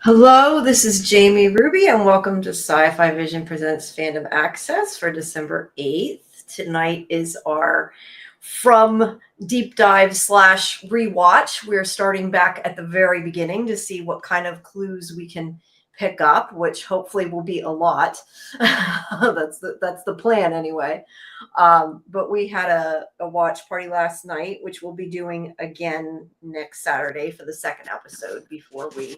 Hello, this is Jamie Ruby, and welcome to SciFi Vision Presents Fandom Access for December 8th. Tonight is our From Deep Dive / Rewatch. We're starting back at the very beginning to see what kind of clues we can pick up, which hopefully will be a lot. that's the plan anyway. But we had a watch party last night, which we'll be doing again next Saturday for the second episode before we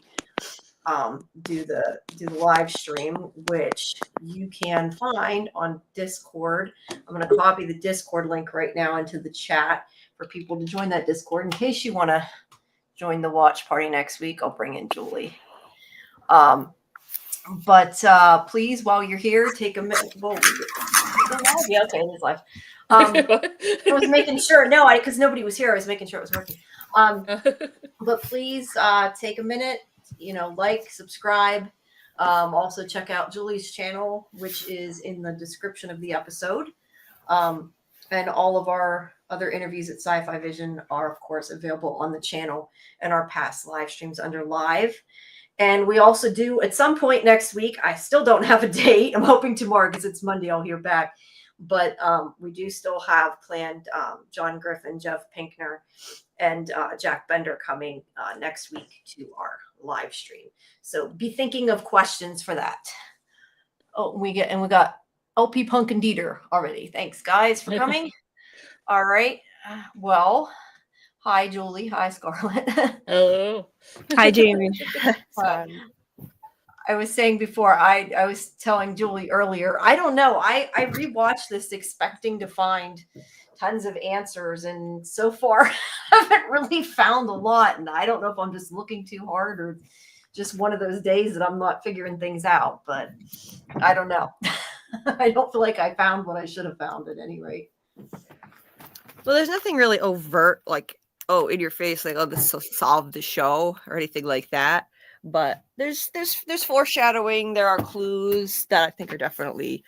do the live stream, which you can find on Discord. I'm going to copy the Discord link right now into the chat for people to join that Discord in case you want to join the watch party next week. I'll bring in Julie. But please, while you're here, take a minute. Well, yeah, okay, it is live. I was making sure. No, because nobody was here. I was making sure it was working. But please take a minute. Like, subscribe. Also check out Julie's channel, which is in the description of the episode. And all of our other interviews at SciFi Vision are, of course, available on the channel and our past live streams under live. And we also do at some point next week. I still don't have a date. I'm hoping tomorrow because it's Monday. I'll hear back. But we do still have planned John Griffin, Jeff Pinkner, and Jack Bender coming next week to our live stream. So be thinking of questions for that. Oh, we got LP Punk and Dieter already. Thanks, guys, for coming. All right. Well, hi, Julie. Hi, Scarlett. Hello. Hi, Jamie. I was saying before, I was telling Julie earlier, I don't know. I rewatched this expecting to find tons of answers, and so far I haven't really found a lot. And I don't know if I'm just looking too hard or just one of those days that I'm not figuring things out, but I don't know. I don't feel like I found what I should have found at any rate. Well, there's nothing really overt, like, oh, in your face, like, oh, this will solve the show or anything like that. But there's foreshadowing. There are clues that I think are definitely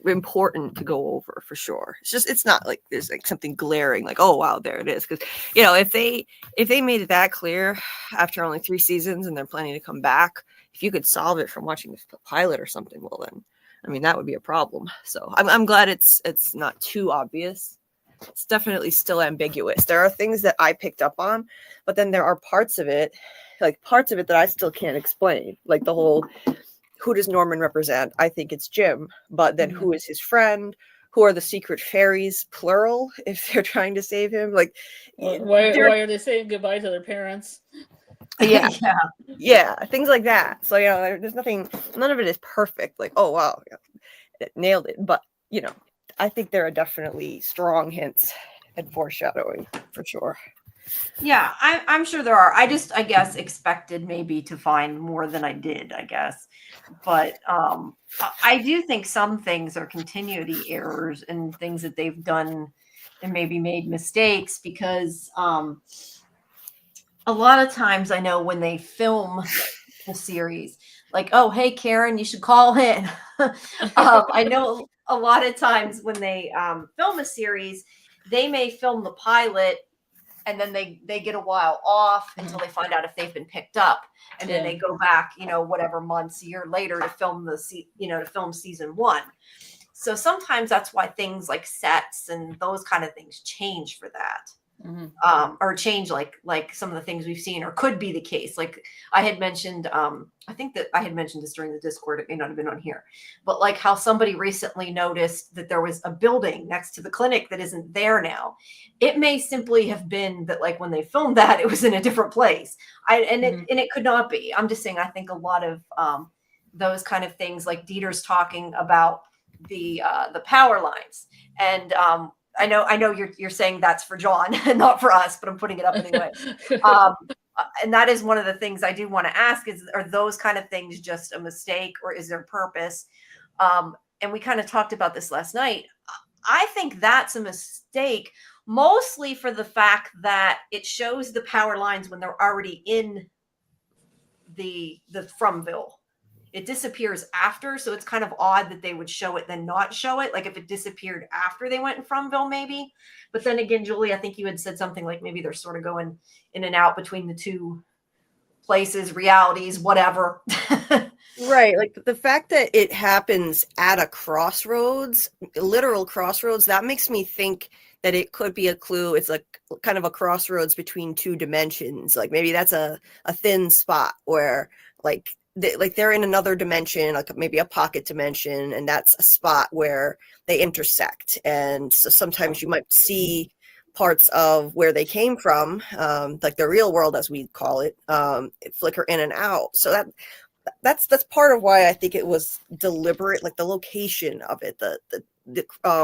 important to go over for sure. It's not like there's like something glaring, like, oh wow, there it is. Because if they made it that clear after only 3 seasons and they're planning to come back, if you could solve it from watching the pilot or something, well then, I mean, that would be a problem. So I'm glad it's not too obvious. It's definitely still ambiguous. There are things that I picked up on, but then there are parts of it that I still can't explain. Like the whole, who does Norman represent? I think it's Jim, but then who is his friend? Who are the secret fairies, plural, if they're trying to save him? Like, why are they saying goodbye to their parents? Yeah, things like that. So there's nothing. None of it is perfect. Like, oh wow, it nailed it. But I think there are definitely strong hints and foreshadowing for sure. Yeah, I'm sure there are. I guess, expected maybe to find more than I did, I guess. But I do think some things are continuity errors and things that they've done and maybe made mistakes because a lot of times I know when they film the series, like, oh, hey, Karen, you should call in. I know a lot of times when they film a series, they may film the pilot and then they get a while off until they find out if they've been picked up. And then they go back, whatever months, a year later to film to film season 1. So sometimes that's why things like sets and those kind of things change for that. Or change like some of the things we've seen, or could be the case. Like I had mentioned, I think that I had mentioned this during the Discord, it may not have been on here, but like how somebody recently noticed that there was a building next to the clinic that isn't there now. It may simply have been that like when they filmed that, it was in a different place. It could not be. I'm just saying, I think a lot of those kind of things, like Dieter's talking about the power lines, and I know you're saying that's for John and not for us, but I'm putting it up anyway. And that is one of the things I do want to ask is, are those kind of things just a mistake or is there purpose? And we kind of talked about this last night. I think that's a mistake, mostly for the fact that it shows the power lines when they're already in the Fromville. It disappears after, so it's kind of odd that they would show it then not show it, like if it disappeared after they went in Fromville maybe. But then again, Julie, I think you had said something like maybe they're sort of going in and out between the two places, realities, whatever. Right. Like the fact that it happens at a crossroads, literal crossroads, that makes me think that it could be a clue. It's like kind of a crossroads between two dimensions. Like maybe that's a thin spot where like they're in another dimension, like maybe a pocket dimension, and that's a spot where they intersect. And so sometimes you might see parts of where they came from, like the real world as we call it, flicker in and out. So that's part of why I think it was deliberate, like the location of it, the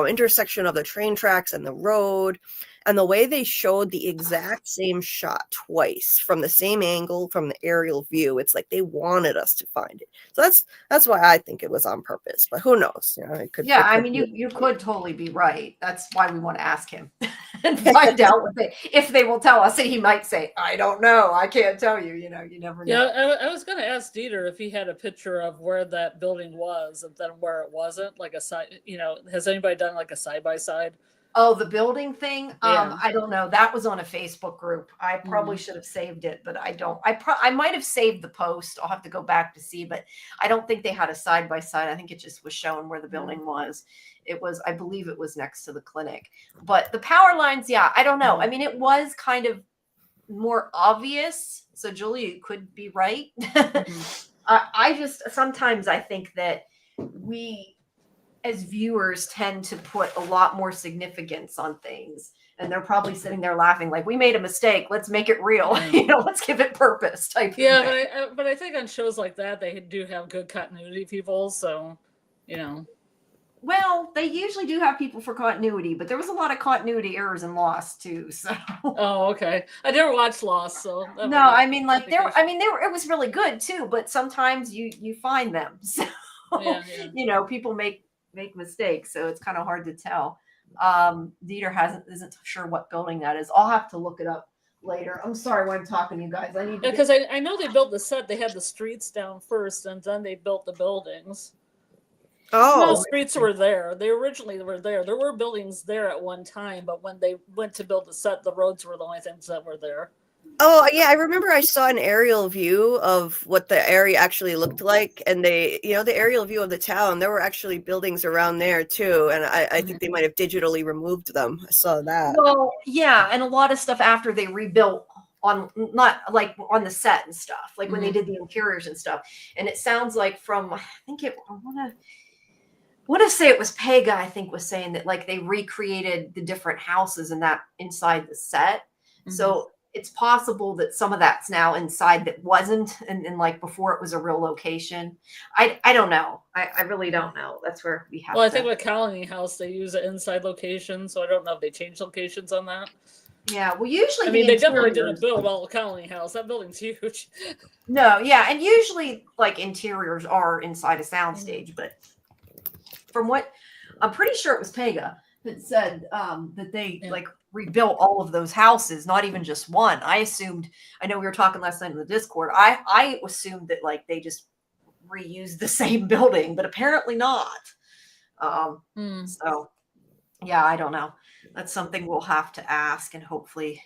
intersection of the train tracks and the road, and the way they showed the exact same shot twice from the same angle from the aerial view. It's like they wanted us to find it. So that's why I think it was on purpose. But who knows? You know, it could. Yeah, I mean, you could totally be right. That's why we want to ask him and find out if they will tell us. And he might say, "I don't know. I can't tell you." You know, you never know. Yeah, I was going to ask Dieter if he had a picture of where that building was and then where it wasn't, like a side. You know, has anybody done like a side by side? Oh, the building thing? Yeah. I don't know. That was on a Facebook group. I probably should have saved it, but I don't. I might have saved the post. I'll have to go back to see, but I don't think they had a side by side. I think it just was showing where the building was. It was, I believe it was next to the clinic. But the power lines, yeah, I don't know. I mean, it was kind of more obvious. So Julia, you could be right. I just sometimes I think that we as viewers tend to put a lot more significance on things, and they're probably sitting there laughing like, we made a mistake, let's make it real. You know, let's give it purpose type Yeah, but I think on shows like that they do have good continuity people, so you know. Well, they usually do have people for continuity, but there was a lot of continuity errors in Lost too. So oh, okay. I never watched Lost, so no, I mean, like it was really good too, but sometimes you find them. So yeah. You know, people make mistakes, so it's kind of hard to tell. Dieter isn't sure what building that is. I'll have to look it up later. I'm sorry when I'm talking to you guys. I need to because I know they built the set. They had the streets down first, and then they built the buildings. Oh, the streets were there. They originally were there. There were buildings there at one time, but when they went to build the set, the roads were the only things that were there. Oh, yeah, I remember I saw an aerial view of what the area actually looked like, and the aerial view of the town, there were actually buildings around there too, and I think they might have digitally removed them. I saw that. Well, yeah, and a lot of stuff after they rebuilt on, not like on the set and stuff, like when they did the interiors and stuff. And it sounds like from, I want to say it was Pega, I think, was saying that like they recreated the different houses and that inside the set. So it's possible that some of that's now inside that wasn't, and like before it was a real location. I don't know. I really don't know. That's where we have. Well, I think with Colony House they use an inside location, so I don't know if they changed locations on that. Yeah, well, usually they definitely didn't build all Colony House. That building's huge. No, yeah, and usually like interiors are inside a soundstage, but from what I'm pretty sure it was Pega that said that they like rebuilt all of those houses, not even just one. I know we were talking last night in the Discord. I assumed that like they just reused the same building, but apparently not. So yeah, I don't know. That's something we'll have to ask, and hopefully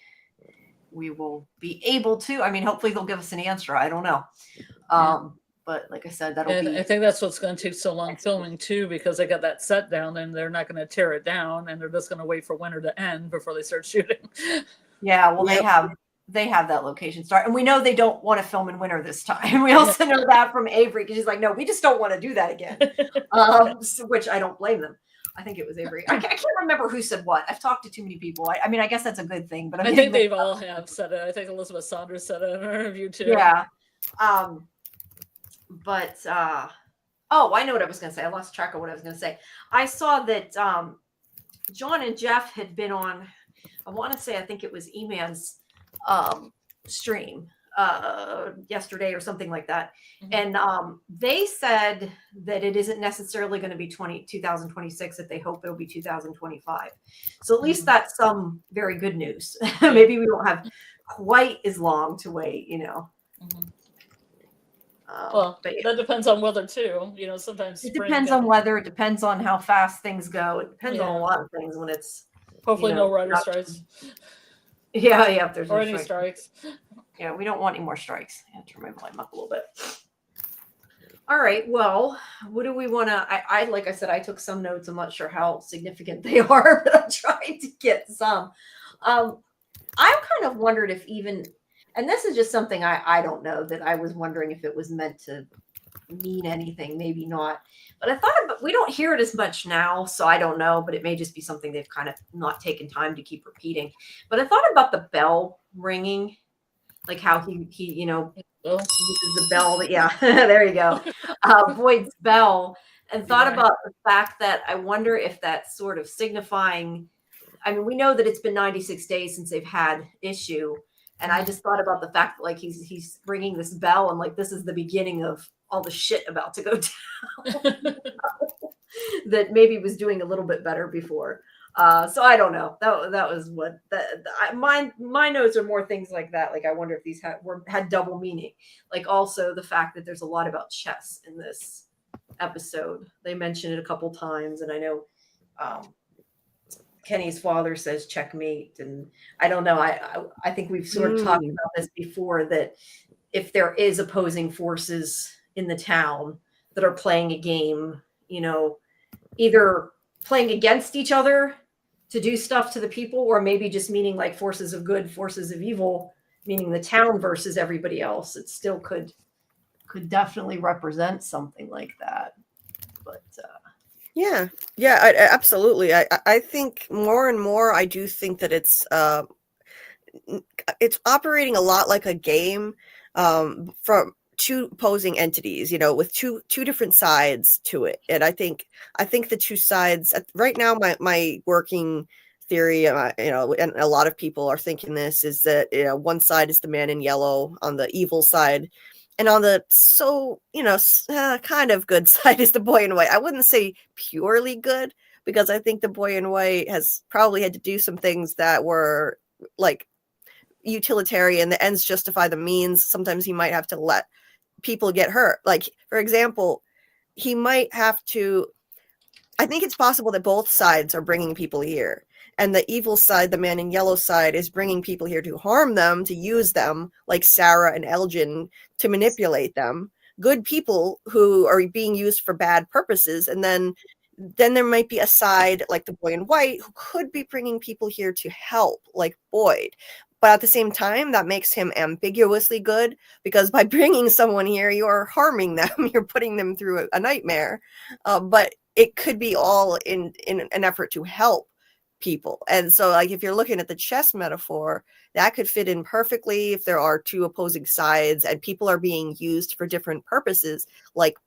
we will be able to. I mean, hopefully they'll give us an answer. I don't know. But like I said, I think that's what's going to take so long filming too, because they got that set down and they're not going to tear it down, and they're just going to wait for winter to end before they start shooting. Yeah, well, they have that location start, and we know they don't want to film in winter this time. We also know that from Avery, because she's like, no, we just don't want to do that again. Which I don't blame them. I think it was Avery. I can't remember who said what. I've talked to too many people. I mean, I guess that's a good thing, but I think they've all have said it. I think Elizabeth Saunders said it in her interview too. Yeah. But I know what I was going to say. I lost track of what I was going to say. I saw that John and Jeff had been on, I think it was E-Man's stream yesterday or something like that. And they said that it isn't necessarily going to be 2026, that they hope it'll be 2025. So at least that's some very good news. Maybe we won't have quite as long to wait, you know. Well, that depends on weather too. You know, sometimes it depends on weather. It depends on how fast things go. It depends on a lot of things when it's hopefully no writer strikes. Yeah, if there's or any strikes. Yeah, we don't want any more strikes. I have to turn my volume up a little bit. All right. Well, what do we want to? I like I said, I took some notes. I'm not sure how significant they are, but I'm trying to get some. I kind of wondered if even, and this is just something I don't know, that I was wondering if it was meant to mean anything, maybe not. But I thought about, we don't hear it as much now, so I don't know, but it may just be something they've kind of not taken time to keep repeating. But I thought about the bell ringing, like how he Oh, uses the bell. Yeah, there you go. Boyd's bell, and thought Yeah. about the fact that I wonder if that's sort of signifying. I mean, we know that it's been 96 days since they've had issue, and I just thought about the fact that like he's ringing this bell, and like this is the beginning of all the shit about to go down. That maybe was doing a little bit better before. So I don't know. That was what my notes are more things like that. Like I wonder if these had double meaning. Like also the fact that there's a lot about chess in this episode. They mention it a couple times, and I know Kenny's father says checkmate, and I don't know. I think we've sort of talked about this before, that if there is opposing forces in the town that are playing a game, either playing against each other to do stuff to the people, or maybe just meaning like forces of good, forces of evil, meaning the town versus everybody else. It still could definitely represent something like that. But Yeah, absolutely. I think more and more, I do think that it's operating a lot like a game, from two opposing entities, with two different sides to it. And I think the two sides right now, my working theory, and a lot of people are thinking this, is that one side is the man in yellow on the evil side, and on the kind of good side is the boy in white. I wouldn't say purely good, because I think the boy in white has probably had to do some things that were like utilitarian. The ends justify the means. Sometimes he might have to let people get hurt. Like, for example, he might have to, I think it's possible that both sides are bringing people here, and the evil side, the man in yellow side, is bringing people here to harm them, to use them, like Sarah and Elgin, to manipulate them. Good people who are being used for bad purposes. And then there might be a side like the boy in white who could be bringing people here to help, like Boyd. But at the same time, that makes him ambiguously good, because by bringing someone here, you're harming them. You're putting them through a nightmare. But it could be all in an effort to help people. And so, like, if you're looking at the chess metaphor, that could fit in perfectly if there are two opposing sides and people are being used for different purposes, like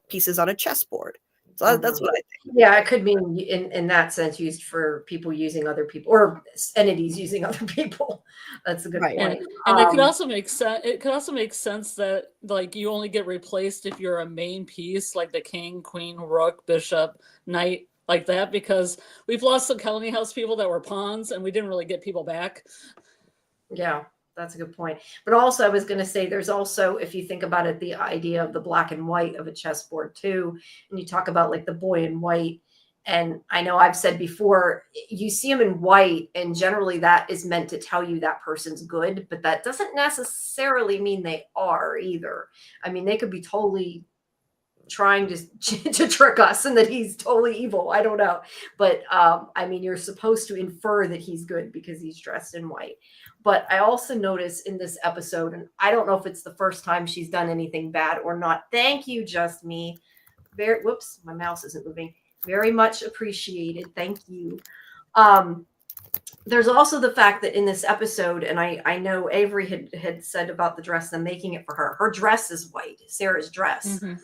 pieces on a chessboard. So that's what I think. Yeah, it could mean in that sense used for people using other people, or entities using other people. That's a good Right. point. And it could also make sense. It could also make sense that like you only get replaced if you're a main piece, like the king, queen, rook, bishop, knight, like that, because we've lost some colony house people that were pawns, and we didn't really get people back. Yeah, that's a good point. But also, I was going to say, there's also, if you think about it, the idea of the black and white of a chessboard too. And you talk about like the boy in white. And I know I've said before, you see them in white, and generally that is meant to tell you that person's good, but that doesn't necessarily mean they are either. I mean, they could be totally trying to trick us and that he's totally evil. I don't know. But I mean, you're supposed to infer that he's good because he's dressed in white. But I also notice in this episode, and I don't know if it's the first time she's done anything bad or not. Thank you, Just Me. Whoops, my mouse isn't moving. Very much appreciated. Thank you. There's also the fact that in this episode, and I know Avery had said about the dress, them making it for her. Her dress is white, Sarah's dress. Mm-hmm.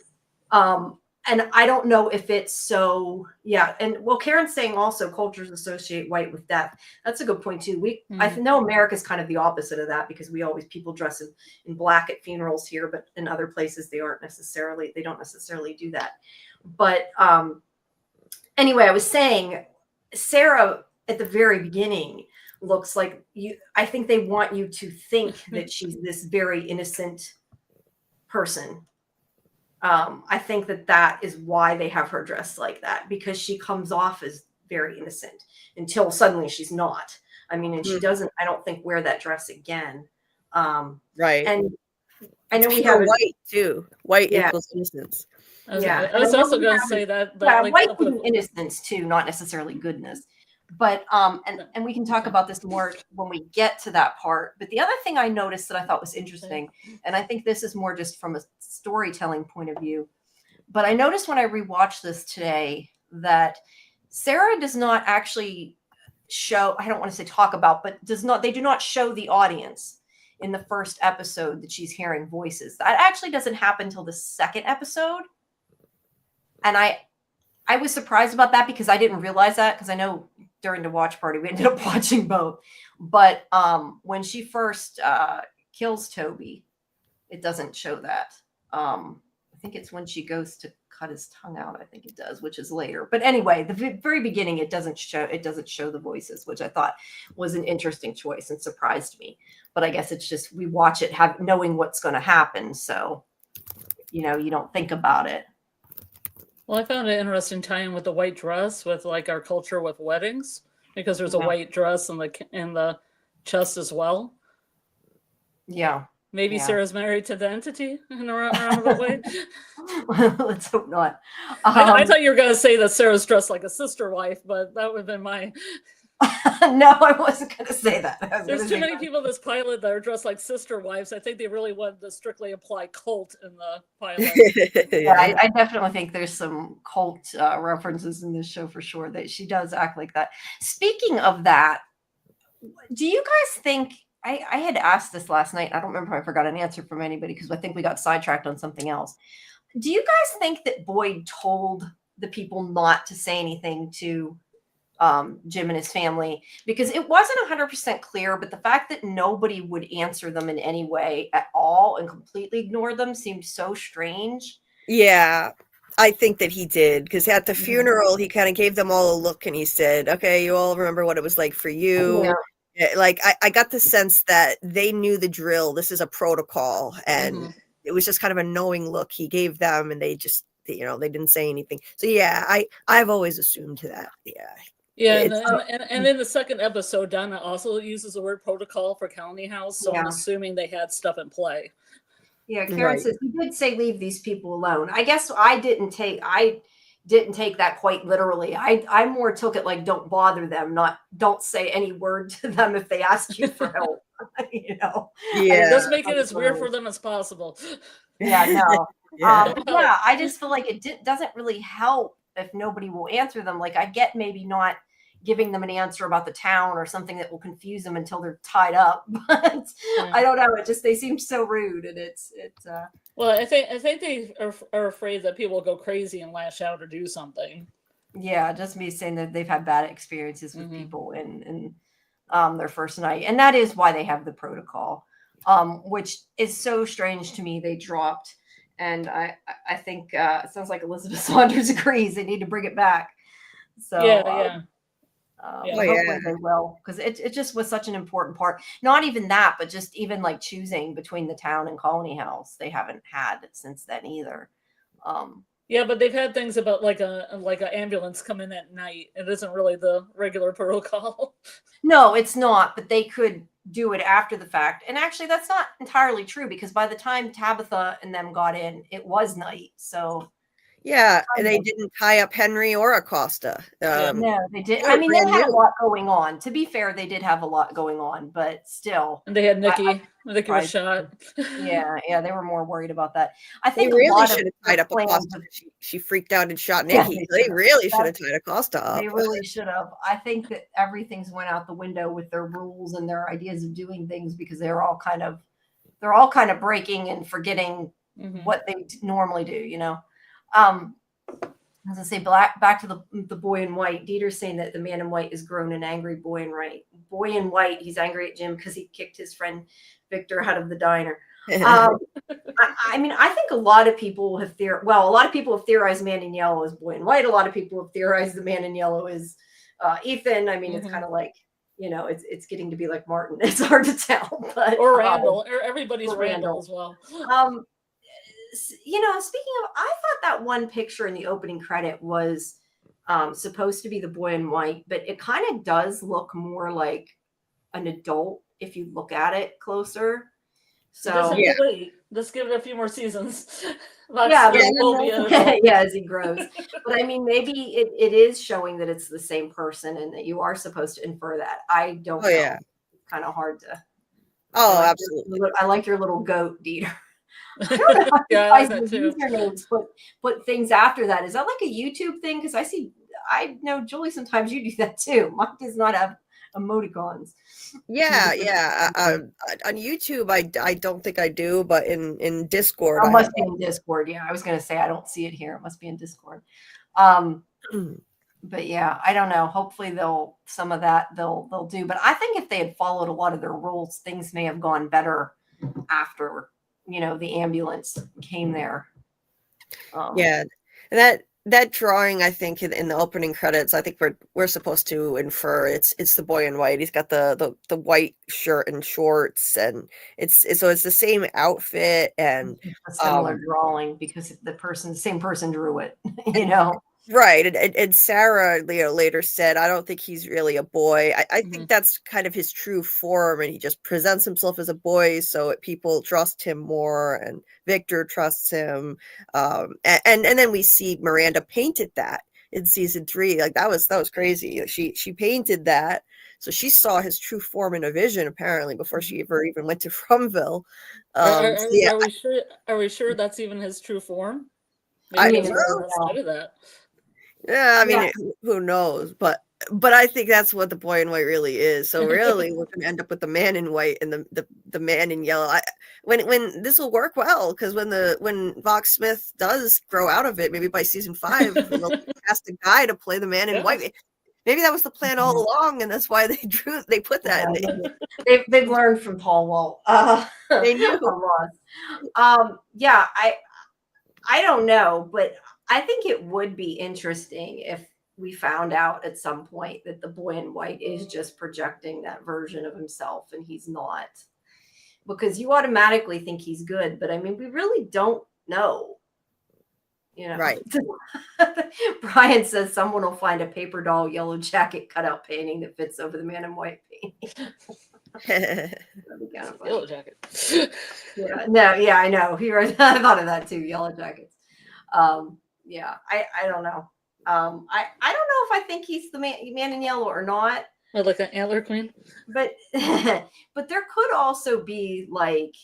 And I don't know if it's so, yeah. And well, Karen's saying also cultures associate white with death. That's a good point too. I know America's kind of the opposite of that, because people dress in black at funerals here, but in other places they don't necessarily do that. But anyway, I was saying Sarah at the very beginning looks like I think they want you to think that she's this very innocent person. I think that is why they have her dressed like that, because she comes off as very innocent until suddenly she's not. I mean, and she doesn't, I don't think, wear that dress again. Right. And I know we Pure have white too. White Yeah. equals innocence. Yeah, I was also going to say that like white stuff with being innocence too, not necessarily goodness. But and we can talk about this more when we get to that part. But the other thing I noticed that I thought was interesting, and I think this is more just from a storytelling point of view, but I noticed when I rewatched this today that Sarah does not actually show, I don't want to say talk about, but they do not show the audience in the first episode that she's hearing voices. That actually doesn't happen until the second episode. And I was surprised about that because I didn't realize that, because I know during the watch party we ended up watching both. But when she first kills Toby, it doesn't show that. I think it's when she goes to cut his tongue out. I think it does, which is later. But anyway, the very beginning, it doesn't show the voices, which I thought was an interesting choice and surprised me. But I guess it's just we watch it knowing what's going to happen, so you don't think about it. Well, I found it interesting tie-in with the white dress with like our culture with weddings, because there's a white dress in the chest as well. Yeah. Maybe Sarah's married to the entity in a roundabout way. Let's hope not. I thought you were going to say that Sarah's dressed like a sister wife, but that would have been my. No, I wasn't going to say that. There's too many people in this pilot that are dressed like sister wives. I think they really wanted to strictly apply cult in the pilot. Yeah, I definitely think there's some cult references in this show for sure, that she does act like that. Speaking of that, do you guys think, I had asked this last night, I don't remember if I forgot an answer from anybody because I think we got sidetracked on something else. Do you guys think that Boyd told the people not to say anything to Jim and his family? Because it wasn't 100% clear, but the fact that nobody would answer them in any way at all and completely ignore them seemed so strange. Yeah, I think that he did, because at the funeral, he kind of gave them all a look and he said, okay, you all remember what it was like for you. Yeah. Like, I got the sense that they knew the drill. This is a protocol. And it was just kind of a knowing look he gave them, and they just, they didn't say anything. So yeah, I've always assumed that. Yeah. Yeah, and in the second episode, Donna also uses the word protocol for Colony House, so I'm assuming they had stuff in play. Yeah, Karen says he did say leave these people alone. I guess I didn't take that quite literally. I more took it like don't bother them, not don't say any word to them if they ask you for help. Yeah, just make it as weird for them as possible. Yeah, no. Yeah, I just feel like it doesn't really help if nobody will answer them. Like, I get maybe not giving them an answer about the town or something that will confuse them until they're tied up, but I don't know. They seem so rude, and it's. Well, I think they are afraid that people will go crazy and lash out or do something. Yeah, just me saying that they've had bad experiences with people in their first night, and that is why they have the protocol, which is so strange to me. They dropped. And I think it sounds like Elizabeth Saunders agrees they need to bring it back. So hopefully they will, because it just was such an important part. Not even that, but just even like choosing between the town and Colony House, they haven't had since then either. Yeah, but they've had things about like an ambulance come in at night. It isn't really the regular protocol. No, it's not. But they could do it after the fact. And actually, that's not entirely true, because by the time Tabitha and them got in, it was night. So yeah, and they didn't tie up Henry or Acosta. No, they did. I mean, they had a lot going on. To be fair, they did have a lot going on, but still. And they had Nikki. Nikki was shot. Yeah, they were more worried about that. I think they really should have tied up Acosta. She freaked out and shot Nikki. They really should have tied Acosta up. They really should have. I think that everything's went out the window with their rules and their ideas of doing things, because they're all kind of breaking and forgetting what they normally do. As I say, back to the boy in white. Dieter's saying that the man in white is grown an angry boy in white. Boy in white, he's angry at Jim because he kicked his friend Victor out of the diner. I mean, I think a lot of people have theorized Man in Yellow as boy in white. A lot of people have theorized the Man in Yellow is Ethan. I mean, it's kind of like, it's getting to be like Martin. It's hard to tell, but or Randall, or everybody's Randall as well. Speaking of, I thought that one picture in the opening credit was supposed to be the boy in white, but it kind of does look more like an adult if you look at it closer. You just So have to wait. Just give it a few more seasons. yeah, but Will be an adult. yeah, as he grows. But I mean, maybe it is showing that it's the same person and that you are supposed to infer that. I don't Oh know. yeah. It's kind of hard to. Oh, absolutely. I like your little goat, Dieter. I don't know how you Yeah, I guys like that with too. usernames put things after that. Is that like a YouTube thing? Because I know Julie, sometimes you do that too. Mine does not have emoticons. Yeah. On YouTube, I don't think I do, but in Discord, It I have. must be in Discord. Yeah, I was going to say I don't see it here. It must be in Discord. But yeah, I don't know. Hopefully some of that they'll do. But I think if they had followed a lot of their rules, things may have gone better after the ambulance came there. Yeah, and that drawing, I think in the opening credits, I think we're supposed to infer it's the boy in white. He's got the white shirt and shorts, and it's the same outfit and a similar drawing because the same person drew it. Right, and Sarah, later said, "I don't think he's really a boy. I think that's kind of his true form, and he just presents himself as a boy, so people trust him more, and Victor trusts him. And then we see Miranda painted that in season 3. Like that was crazy. Like, she painted that, so she saw his true form in a vision apparently before she ever even went to Fromville. Are we sure? Are we sure that's even his true form? Maybe it's outside of that. Yeah, I mean, who knows? But I think that's what the boy in white really is. So really, we're going to end up with the man in white and the man in yellow. When this will work well, because when Vox Smith does grow out of it, maybe by season 5, they'll cast a guy to play the man in white. Maybe that was the plan all along, and that's why they put that in there. They've learned from Paul Walt. They knew. Yeah, I don't know, but I think it would be interesting if we found out at some point that the boy in white is just projecting that version of himself and he's not. Because you automatically think he's good, but I mean, we really don't know. Right. Brian says someone will find a paper doll yellow jacket cutout painting that fits over the man in white painting. That'd be kind of funny. Yellow jacket. I know. I thought of that too. Yellow jackets. Yeah, I don't know. I don't know if I think he's the man in yellow or not. Like an antler queen. But there could also be like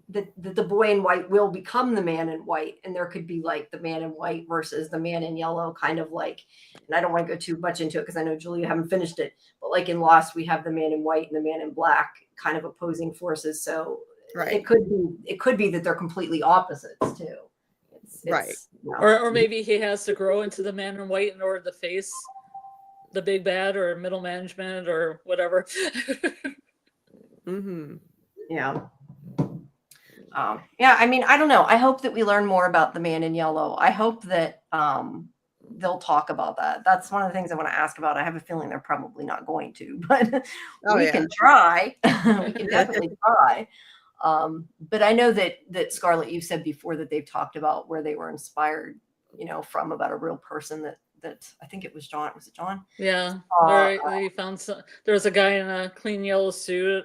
the boy in white will become the man in white, and there could be like the man in white versus the man in yellow, kind of like. And I don't want to go too much into it because I know Julia haven't finished it. But like in Lost, we have the man in white and the man in black, kind of opposing forces. So it could be that they're completely opposites too. Right. Or maybe he has to grow into the man in white in order to face the big bad or middle management or whatever. Yeah. I mean, I don't know. I hope that we learn more about the man in yellow. I hope that they'll talk about that. That's one of the things I want to ask about. I have a feeling they're probably not going to, but we can try. We can definitely try. But I know that Scarlett, you've said before that they've talked about where they were inspired, from about a real person that I think it was John. Was it John? Yeah. They found there was a guy in a clean yellow suit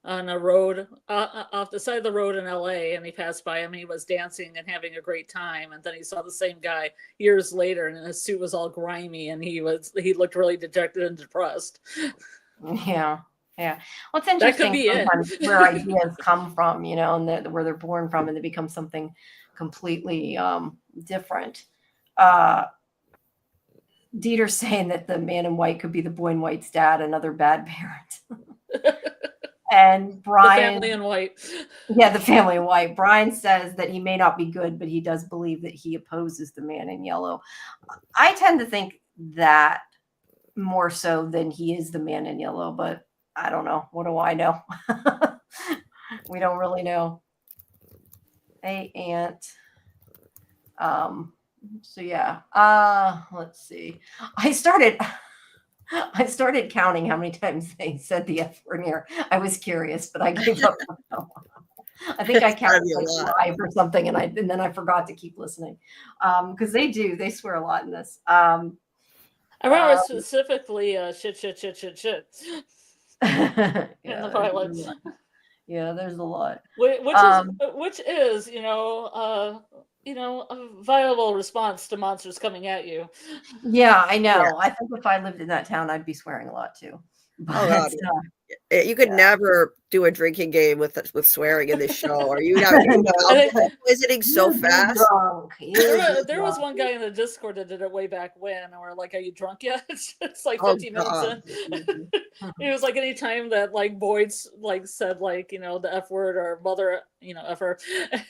on a road off the side of the road in LA, and he passed by him and he was dancing and having a great time, and then he saw the same guy years later and his suit was all grimy and he looked really dejected and depressed. Yeah. Well, it's interesting sometimes where ideas come from, and where they're born from, and they become something completely different. Dieter's saying that the man in white could be the boy in white's dad, another bad parent. And Brian, the family in white. Yeah, the family in white. Brian says that he may not be good, but he does believe that he opposes the man in yellow. I tend to think that more so than he is the man in yellow, but I don't know. What do I know? We don't really know. Hey, Aunt. So yeah. Let's see. I started counting how many times they said the F word here. I was curious, but I gave up. I think I counted like 5 or something, and then I forgot to keep listening. Because they swear a lot in this. I remember specifically shit. Yeah, in the pilots. Yeah, there's a lot. Which is a viable response to monsters coming at you. Yeah, I Yeah. know. I think if I lived in that town, I'd be swearing a lot too. Oh But god. You could never do a drinking game with swearing in this show, or you'd have I think alcohol poisoning so you'd be fast. drunk. there was one guy in the Discord that did it way back when, and we're like, "Are you drunk yet?" It's like Oh 15 minutes god. in. It was like any time that like Boyd's like said like the F word or mother F her,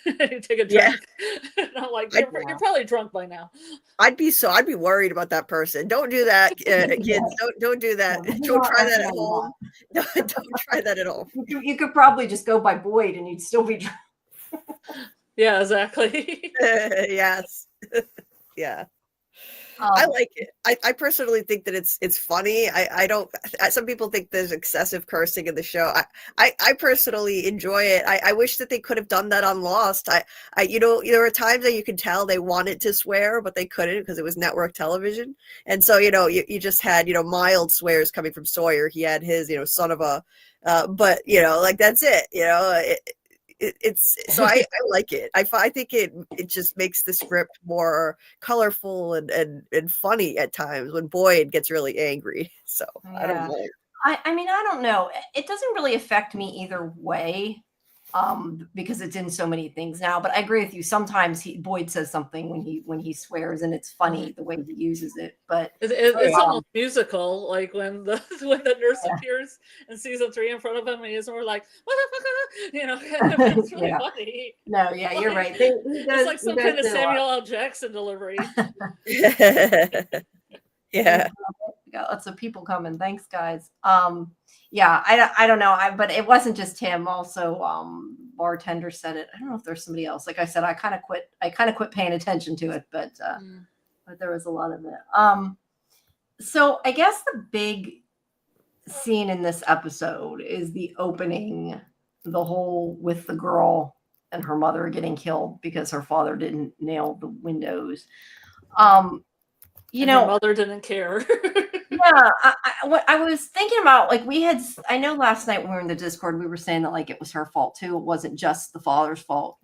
take a Yeah. drink. And I'm like, you're probably drunk by now. I'd be worried about that person. Don't do that, kids. Don't do that. No, Don't try that at recommend home. Don't try that at home. You could probably just go by Boyd and you'd still be drunk. Yeah, exactly. Yes. Yeah. I like it. I personally think that it's funny. I don't. Some people think there's excessive cursing in the show. I personally enjoy it. I wish that they could have done that on Lost. There were times that you could tell they wanted to swear, but they couldn't because it was network television. And so you just had mild swears coming from Sawyer. He had his son of a, but like that's it. It's so I like it. I think it just makes the script more colorful and funny at times when Boyd gets really angry. So I don't know. I mean, I don't know. It doesn't really affect me either way, because it's in so many things now. But I agree with you. Sometimes Boyd says something when he swears, and it's funny the way he uses it. But it's almost musical, like when the nurse appears and season 3 in front of him, and he's more like, "What the fuck?" It's really funny. No, yeah, you're right. It's like some kind of Samuel L. Jackson delivery. Yeah. We got lots of people coming. Thanks, guys. Yeah, I don't know. But it wasn't just him. Also, bartender said it. I don't know if there's somebody else. Like I said, I kind of quit paying attention to it, but there was a lot of it. So I guess the big scene in this episode is the opening, the whole with the girl and her mother getting killed because her father didn't nail the windows. Her mother didn't care. Yeah, I was thinking about, like, I know last night when we were in the Discord, we were saying that, like, it was her fault too. It wasn't just the father's fault,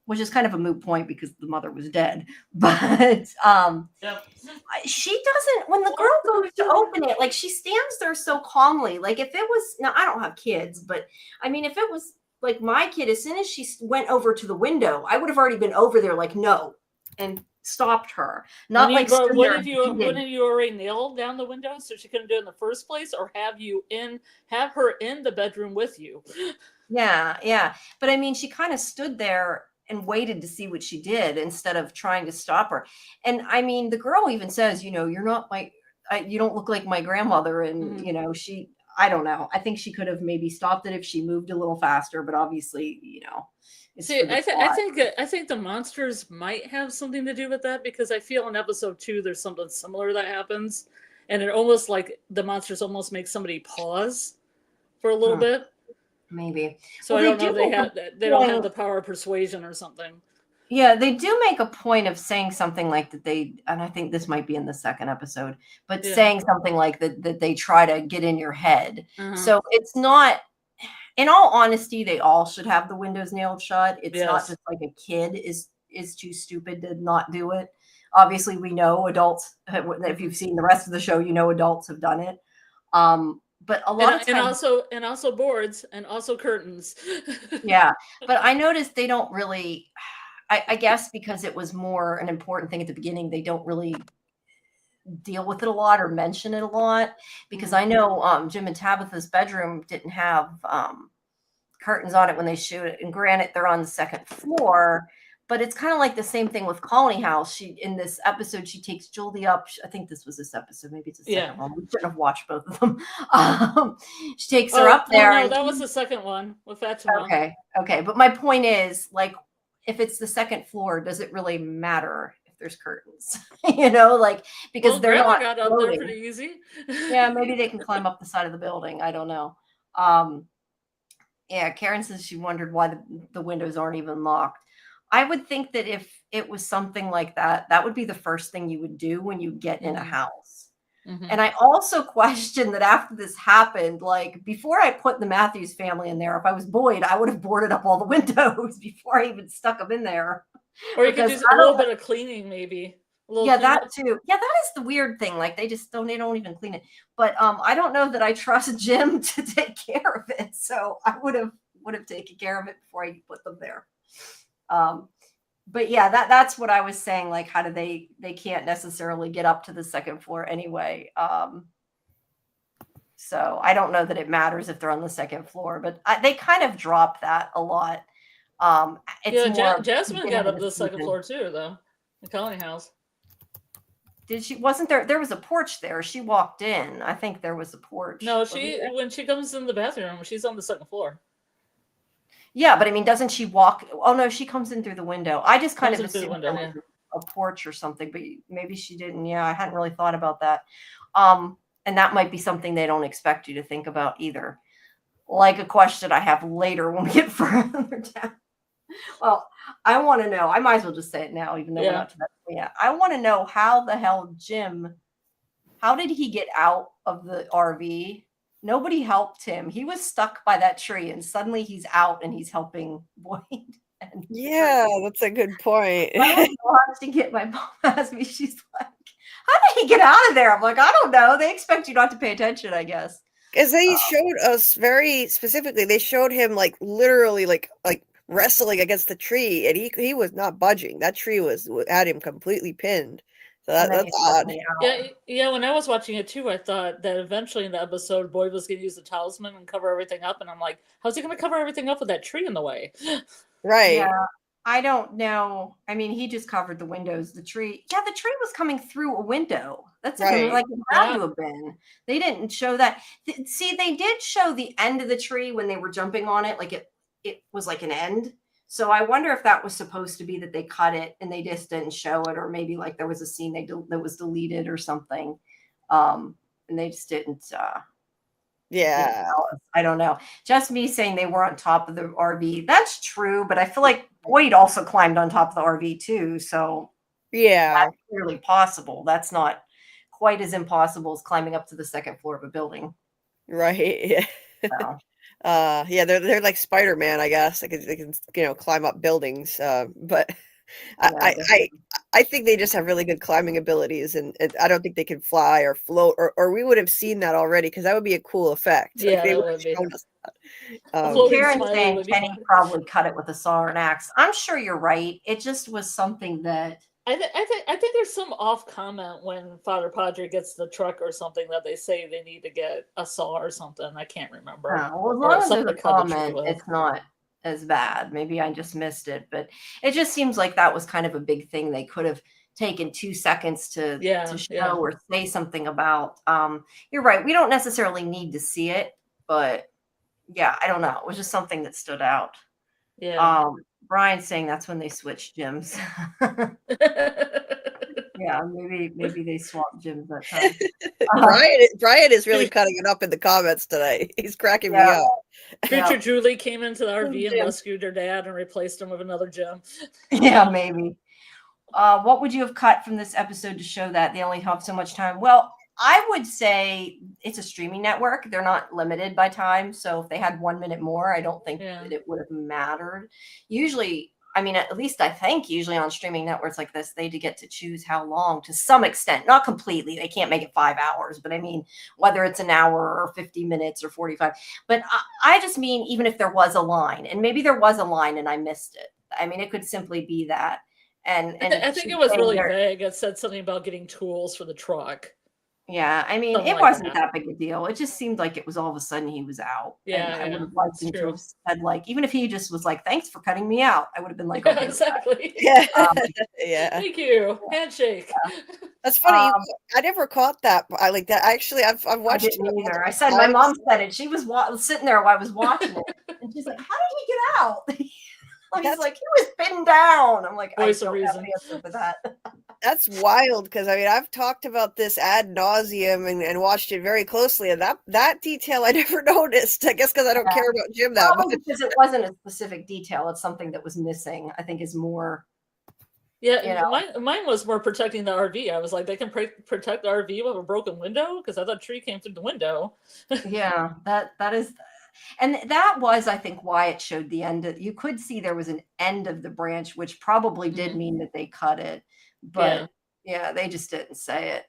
which is kind of a moot point because the mother was dead. But she doesn't, when the girl goes to open it, like, she stands there so calmly. Like, if it was, now I don't have kids, but I mean, if it was like my kid, as soon as she went over to the window, I would have already been over there, like, no, and stopped her. Not like wouldn't you already nailed down the window so she couldn't do it in the first place, or have her in the bedroom with you? Yeah. But I mean, she kind of stood there and waited to see what she did instead of trying to stop her. And I mean, the girl even says, you're not you don't look like my grandmother. And, I don't know. I think she could have maybe stopped it if she moved a little faster, but obviously, See, I think the monsters might have something to do with that, because I feel in episode 2 there's something similar that happens, and it almost like the monsters almost make somebody pause for a little bit. Maybe. So I don't know if they don't have the power of persuasion or something. Yeah, they do make a point of saying something like that and I think this might be in the second episode, but saying something like that they try to get in your head. So it's not, in all honesty, they all should have the windows nailed shut. It's not just like a kid is too stupid to not do it. Obviously, we know adults, if you've seen the rest of the show, adults have done it. But a lot of times, and also boards and also curtains. Yeah, but I noticed they don't really. I guess because it was more an important thing at the beginning, they don't really deal with it a lot or mention it a lot, because I know Jim and Tabitha's bedroom didn't have curtains on it when they shoot it. And granted, they're on the second floor, but it's kind of like the same thing with Colony House. In this episode, she takes Julie up. I think this was this episode. Maybe it's the second one. We shouldn't have watched both of them. She takes her up there. No, that was the second one with Fatima. Okay. But my point is, like, if it's the second floor, does it really matter if there's curtains? Because they're not got up there pretty easy. Yeah, maybe they can climb up the side of the building. I don't know. Karen says she wondered why the windows aren't even locked. I would think that if it was something like that, that would be the first thing you would do when you get in a house. And I also question that after this happened, like before I put the Matthews family in there, if I was Boyd, I would have boarded up all the windows before I even stuck them in there. Or you could Because do a little bit of cleaning, maybe. A little yeah, cleanup. that too. Yeah, that is the weird thing. Like they don't even clean it. But I don't know that I trust Jim to take care of it. So I would have taken care of it before I put them there. But yeah, that's what I was saying. Like, how do they can't necessarily get up to the second floor anyway. So I don't know that it matters if they're on the second floor, but they kind of drop that a lot. It's Yeah, more Jasmine beginning got of up to the second season. floor too, though. The colony house. Did she? Wasn't there? There was a porch there. She walked in. I think there was a porch. No, Wasn't she there? when she comes in the bathroom, she's on the second floor. Yeah, but I mean, doesn't she walk? Oh no, she comes in through the window. I just kind Comes of in through the assumed window, there yeah. was a porch or something, but maybe she didn't. Yeah, I hadn't really thought about that. And that might be something they don't expect you to think about either. Like a question I have later when we get further down. Well, I want to know. I might as well just say it now, even though we're Yeah. not to that point yet. I want to know how the hell Jim. How did he get out of the RV? Nobody helped him. He was stuck by that tree, and suddenly he's out and he's helping Boyd. And Yeah, that's a good point. I was watching it. My mom asked me, she's like, "How did he get out of there?" I'm like, "I don't know. They expect you not to pay attention, I guess." Because they showed us very specifically, they showed him like literally like wrestling against the tree, and he was not budging. That tree had him completely pinned. So And then that's he's odd. suddenly out. Yeah. When I was watching it too, I thought that eventually in the episode, Boyd was going to use the talisman and cover everything up, and I'm like, how's he going to cover everything up with that tree in the way? Right. Yeah, I don't know. I mean, he just covered the windows. The tree, yeah, the tree was coming through a window. That's Right. like it had to have been. They didn't show that. See, they did show the end of the tree when they were jumping on it, like it was like an end. So I wonder if that was supposed to be that they cut it and they just didn't show it, or maybe like there was a scene that was deleted or something, and they just didn't. Yeah. I don't know. Just me saying they were on top of the RV. That's true, but I feel like Boyd also climbed on top of the RV too. So Yeah. that's clearly possible. That's not quite as impossible as climbing up to the second floor of a building. Right. Yeah. So, Yeah, they're like Spider-Man, I guess. They can climb up buildings. But yeah, I think they just have really good climbing abilities, and I don't think they can fly or float, or we would have seen that already, because that would be a cool effect. Like, Yeah, they that would would have be. shown us that. A floating Karen's smiley saying would be Kenny fun. probably cut it with a saw or an axe. I'm sure you're right. It just was something that I think there's some off comment when Father Padre gets the truck or something that they say they need to get a saw or something. I can't remember. well, as Or long as something there's a to cut the tree comment, with. it's not as bad. Maybe I just missed it, but it just seems like that was kind of a big thing. They could have taken 2 seconds to show or say something about. You're right. We don't necessarily need to see it, but yeah, I don't know. It was just something that stood out. Yeah. Brian's saying that's when they switched gyms. Yeah, maybe they swapped gyms that time. Brian is really cutting it up in the comments today. He's cracking me Yeah. up. Future Julie came into the RV and Jim. rescued her dad and replaced him with another Jim. Yeah, maybe. What would you have cut from this episode to show that they only have so much time? Well, I would say it's a streaming network. They're not limited by time. So if they had 1 minute more, I don't think that it would have mattered. Usually, I mean, at least I think usually on streaming networks like this, they get to choose how long to some extent, not completely. They can't make it 5 hours, but I mean, whether it's an hour or 50 minutes or 45. But I just mean, even if there was a line, and maybe there was a line and I missed it. I mean, it could simply be that. And I think it was really vague. It said something about getting tools for the truck. Yeah, I mean, Something it like wasn't that big a deal. It just seemed like it was all of a sudden he was out. Yeah, and I yeah, would have liked him to true. have said, like, even if he just was like, "Thanks for cutting me out," I would have been like, Yeah, "Okay, exactly. Yeah. Yeah. Thank you. Handshake. That's funny. I never caught that. I like that. Actually, I've I watched it. didn't either. I said my mom said it. She was sitting there while I was watching it, and she's like, "How did he get out?" He's like, "He was pinned down." I'm like, Voice "I of don't have reason. an answer for that." That's wild, because I mean, I've talked about this ad nauseum and watched it very closely, and that detail I never noticed. I guess because I don't care about Jim that Probably much. because it wasn't a specific detail. It's something that was missing. I think is more Yeah, You know, mine was more protecting the RV. I was like, they can protect the RV with a broken window because I thought tree came through the window. yeah, that is, and that was, I think, why it showed the end. You could see there was an end of the branch, which probably did mean that they cut it, Yeah. but yeah, they just didn't say it.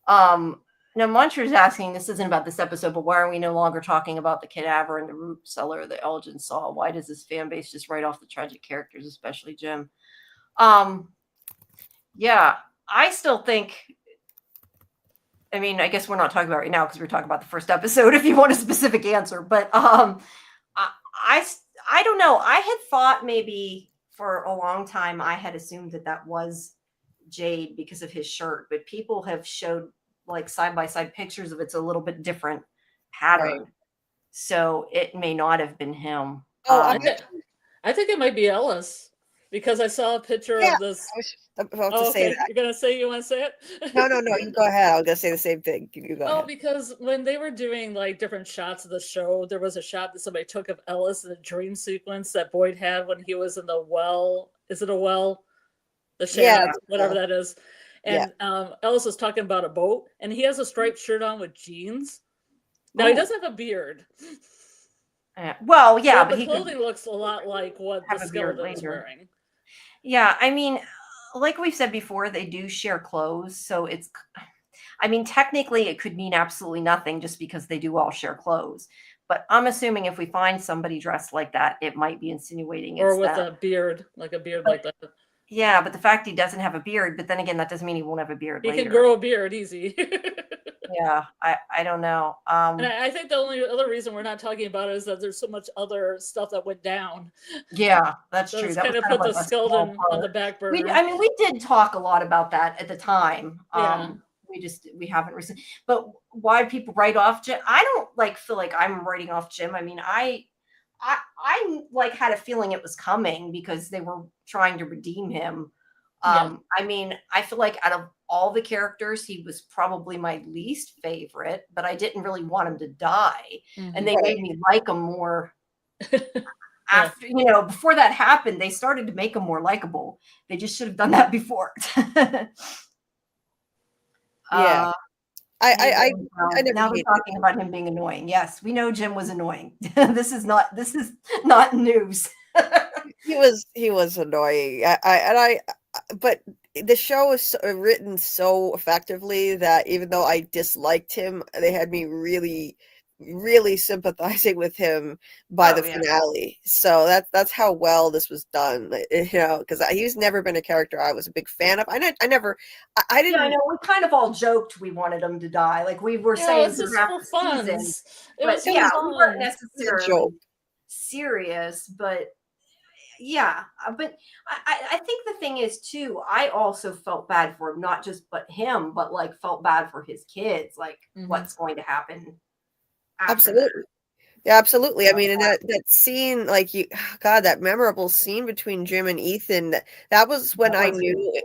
Um, Now, Muncher's asking, this isn't about this episode, but why are we no longer talking about the cadaver and the root cellar that Elgin saw? Why does this fan base just write off the tragic characters, especially Jim? Yeah, I still think, I mean, I guess we're not talking about right now because we're talking about the first episode if you want a specific answer, but I, I, I don't know. I had thought maybe for a long time I had assumed that that was Jade because of his shirt, but people have showed like side by side pictures of it's a little bit different pattern. Right. So it may not have been him. Oh, I think it might be Ellis because I saw a picture yeah, of this. I was about to Oh, say okay. that. You're gonna say, you want to say it? No, you go ahead. I was gonna say the same thing. You go Oh, ahead. because when they were doing like different shots of the show, there was a shot that somebody took of Ellis in a dream sequence that Boyd had when he was in the well. Is it a well? The Yeah, shaft, whatever that is. yeah. And Ellis was talking about a boat, and he has a striped shirt on with jeans. Now, he doesn't have a beard. Well, yeah, but but the he could clothing looks a lot like what the have a beard skeleton is later. wearing. Yeah, I mean, like we've said before, they do share clothes. So it's, I mean, technically it could mean absolutely nothing just because they do all share clothes. But I'm assuming if we find somebody dressed like that, it might be insinuating Or it's with them. a beard, like a beard like that. Yeah, but the fact he doesn't have a beard, but then again, that doesn't mean he won't have a beard He later. can grow a beard easy. Yeah, I don't know. And I think the only other reason we're not talking about it is that there's so much other stuff that went down. Yeah, that's So true. it's That was kind of kind of put like the a small skeleton on part. the back burner. I mean, we did talk a lot about that at the time. Yeah. We haven't recently, but why people write off Jim? I don't like feel like I'm writing off Jim. I mean, I like had a feeling it was coming because they were trying to redeem him. Yeah. I mean, I feel like out of all the characters, he was probably my least favorite, but I didn't really want him to die. And they made me like him more after, before that happened. They started to make him more likable. They just should have done that before. Yeah. I never now we're hated talking about him being annoying. Yes, we know Jim was annoying. This is not news. he was annoying. But the show is written so effectively that even though I disliked him, they had me really, really sympathizing with him by the finale. So that's how well this was done. Because he's never been a character I was a big fan of. I didn't. Yeah, I know. We kind of all joked we wanted him to die. Like we were saying it's just throughout for the fun. season. It But was yeah, fun. we weren't It's a necessarily joke. serious. But yeah, but I think the thing is too, I also felt bad for him, not just but him, but like felt bad for his kids, like what's going to happen after Absolutely. Yeah, absolutely. I mean, and that scene, like God, that memorable scene between Jim and Ethan, that was when I knew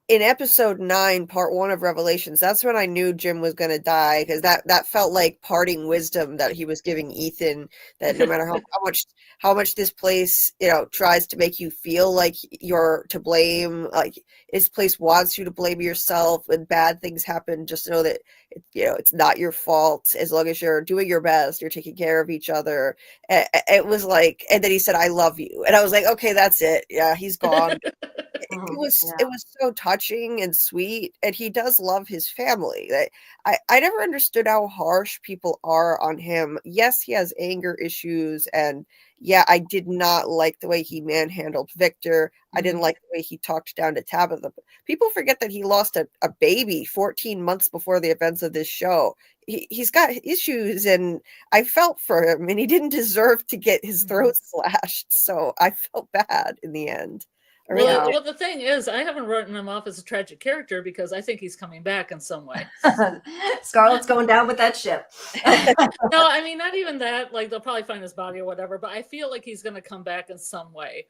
in episode 9, part 1 of Revelations, that's when I knew Jim was going to die, because that felt like parting wisdom that he was giving Ethan, that no matter how much this place, tries to make you feel like you're to blame, like this place wants you to blame yourself when bad things happen, just know that it's not your fault. As long as you're doing your best, you're taking care of each other. It was like, and then he said, "I love you," and I was like, okay, that's it. Yeah, he's gone. It was so touching and sweet, and he does love his family. I never understood how harsh people are on him. Yes, he has anger issues, and yeah, I did not like the way he manhandled Victor. I didn't like the way he talked down to Tabitha. People forget that he lost a baby 14 months before the events of this show. He's got issues, and I felt for him, and he didn't deserve to get his throat slashed. So I felt bad in the end. Well, the thing is, I haven't written him off as a tragic character because I think he's coming back in some way. Scarlett's going down with that ship. No, I mean, not even that. Like, they'll probably find his body or whatever, but I feel like he's going to come back in some way.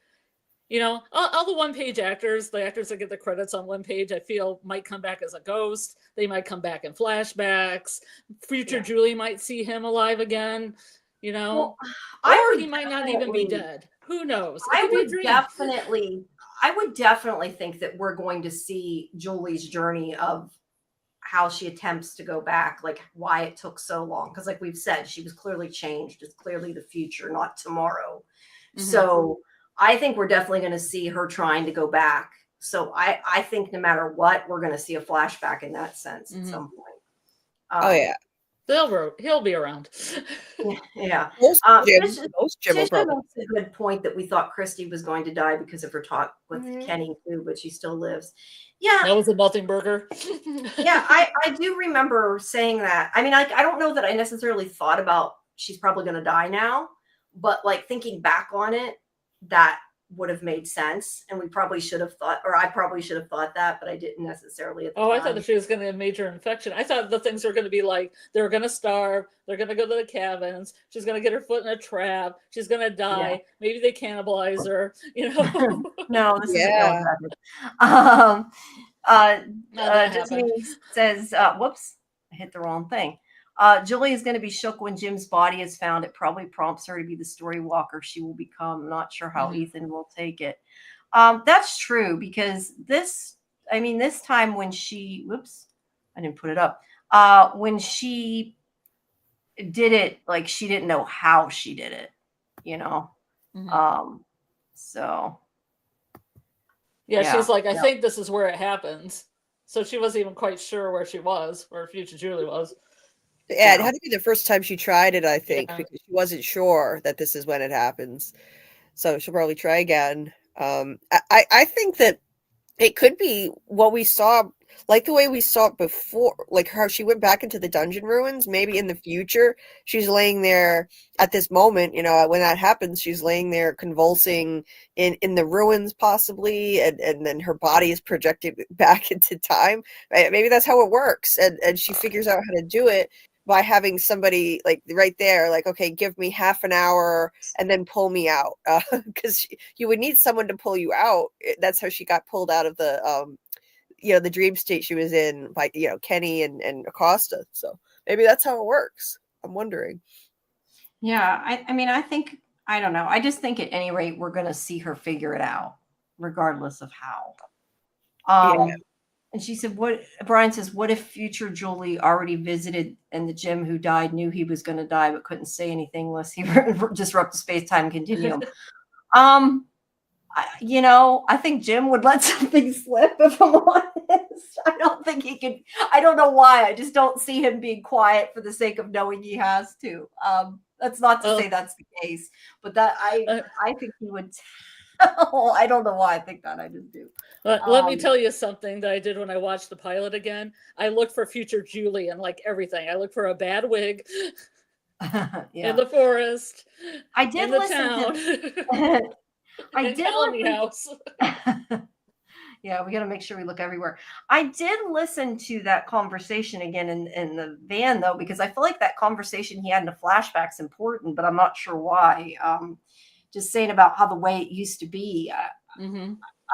All the one-page actors, the actors that get the credits on one page, I feel might come back as a ghost. They might come back in flashbacks. Future Julie might see him alive again. you know, Well, or he might not even be definitely- dead. Who knows? It I could be a would dream. definitely think that we're going to see Julie's journey of how she attempts to go back, like why it took so long. Because, like we've said, she was clearly changed. It's clearly the future, not tomorrow. Mhm. So I think we're definitely going to see her trying to go back. So I think no matter what, we're going to see a flashback in that sense at some point. Oh yeah. He'll be around. Yeah. Most Jim Tricia will Tricia probably. makes a good point that we thought Christy was going to die because of her talk with Mhm. Kenny too, but she still lives. Yeah. That was a nothing burger. Yeah, I do remember saying that. I mean, I don't know that I necessarily thought about she's probably going to die now, but like thinking back on it, that would have made sense. And we probably should have thought, or I probably should have thought that, but I didn't necessarily at the time. I thought that she was going to have major infection. I thought the things were going to be like, they're going to starve. They're going to go to the cabins. She's going to get her foot in a trap. She's going to die. Yeah. Maybe they cannibalize her, you know? No, this Yeah. isn't that Disney happened. says, whoops, I hit the wrong thing. Julie is going to be shook when Jim's body is found. It probably prompts her to be the story walker she will become. Not sure how Ethan will take it. That's true because this time when she, whoops, I didn't put it up. When she did it, like she didn't know how she did it, you know? So. Yeah, she's like, I think this is where it happens. So she wasn't even quite sure where future Julie was. Yeah, it had to be the first time she tried it, I think, because she wasn't sure that this is when it happens. So she'll probably try again. I think that it could be what we saw, like the way we saw it before, like how she went back into the dungeon ruins. Maybe in the future, she's laying there at this moment, you know, when that happens, she's laying there convulsing in the ruins possibly, and then her body is projected back into time. Right? Maybe that's how it works. And she figures out how to do it by having somebody like right there, like, okay, give me half an hour and then pull me out. Because you would need someone to pull you out. That's how she got pulled out of the, the dream state she was in by, Kenny and Acosta. So maybe that's how it works. I'm wondering. Yeah. I think, I don't know. I just think at any rate, we're going to see her figure it out regardless of how. And she said, Brian says, what if future Julie already visited and the Jim who died knew he was going to die, but couldn't say anything unless he disrupt the space-time continuum? I think Jim would let something slip, if I'm honest. I don't think he could. I don't know why. I just don't see him being quiet for the sake of knowing he has to. That's not to say that's the case, but that I think he would. I don't know why I think that. I just do. Let me tell you something that I did when I watched the pilot again. I looked for future Julie and like everything. I looked for a bad wig in the forest. I did in the listen town. to. I did Colony House. Yeah, we got to make sure we look everywhere. I did listen to that conversation again in the van though, because I feel like that conversation he had in the flashback's important, but I'm not sure why. Just saying about how the way it used to be.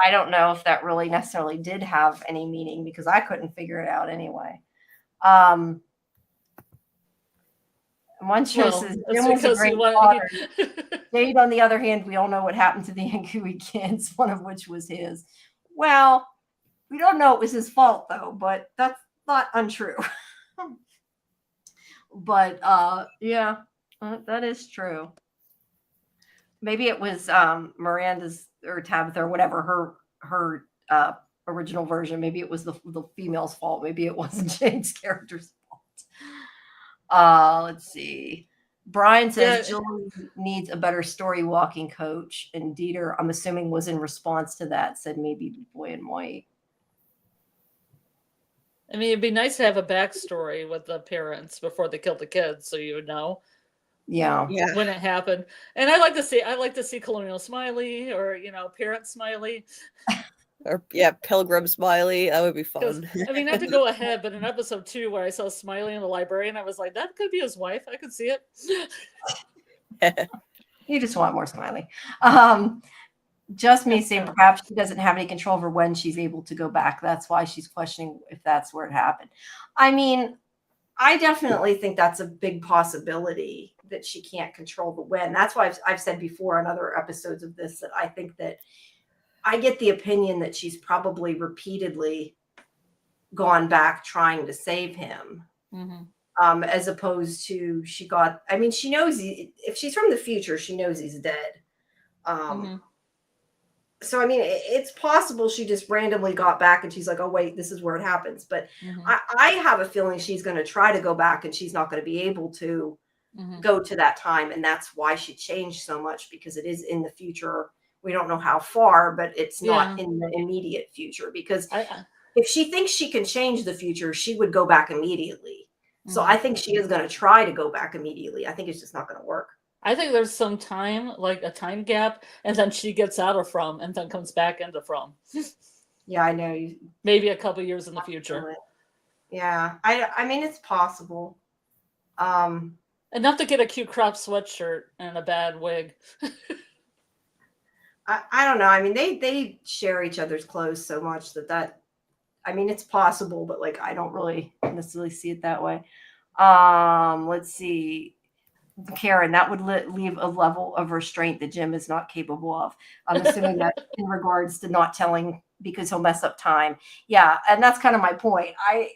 I don't know if that really necessarily did have any meaning because I couldn't figure it out anyway. One show says Jim was a great father. Jade, on the other hand, we all know what happened to the Yankee kids, one of which was his. Well, we don't know it was his fault though, but that's not untrue. But yeah, that is true. Maybe it was Miranda's or Tabitha or whatever her original version. Maybe it was the female's fault. Maybe it wasn't Jane's character's fault. Let's see. Brian says Julie needs a better story walking coach, and Dieter, I'm assuming, was in response to that. Said maybe the boy in white. I mean, it'd be nice to have a backstory with the parents before they killed the kids, so you would know. Yeah. When it happened. And I like to see Colonial Smiley or, Parent Smiley. Or Pilgrim Smiley. That would be fun. I mean, not to go ahead, but in episode 2 where I saw Smiley in the librarian, I was like, that could be his wife. I could see it. You just want more Smiley. Just me saying perhaps she doesn't have any control over when she's able to go back. That's why she's questioning if that's where it happened. I mean, I definitely think that's a big possibility that she can't control the when. That's why I've said before on other episodes of this that I think that I get the opinion that she's probably repeatedly gone back trying to save him. As opposed to she knows if she's from the future, she knows he's dead. So, I mean, it's possible she just randomly got back and she's like, oh, wait, this is where it happens. But I have a feeling she's going to try to go back and she's not going to be able to go to that time. And that's why she changed so much, because it is in the future. We don't know how far, but it's not in the immediate future, because if she thinks she can change the future, she would go back immediately. So I think she is going to try to go back immediately. I think it's just not going to work. I think there's some time, like a time gap, and then she gets out of From and then comes back into From. Yeah, I know. Maybe a couple years in the future. Yeah, I mean, it's possible. Enough to get a cute crop sweatshirt and a bad wig. I don't know. I mean, they share each other's clothes so much that I mean, it's possible, but like, I don't really necessarily see it that way. Let's see. Karen, that would leave a level of restraint that Jim is not capable of. I'm assuming that in regards to not telling because he'll mess up time. Yeah, and that's kind of my point. I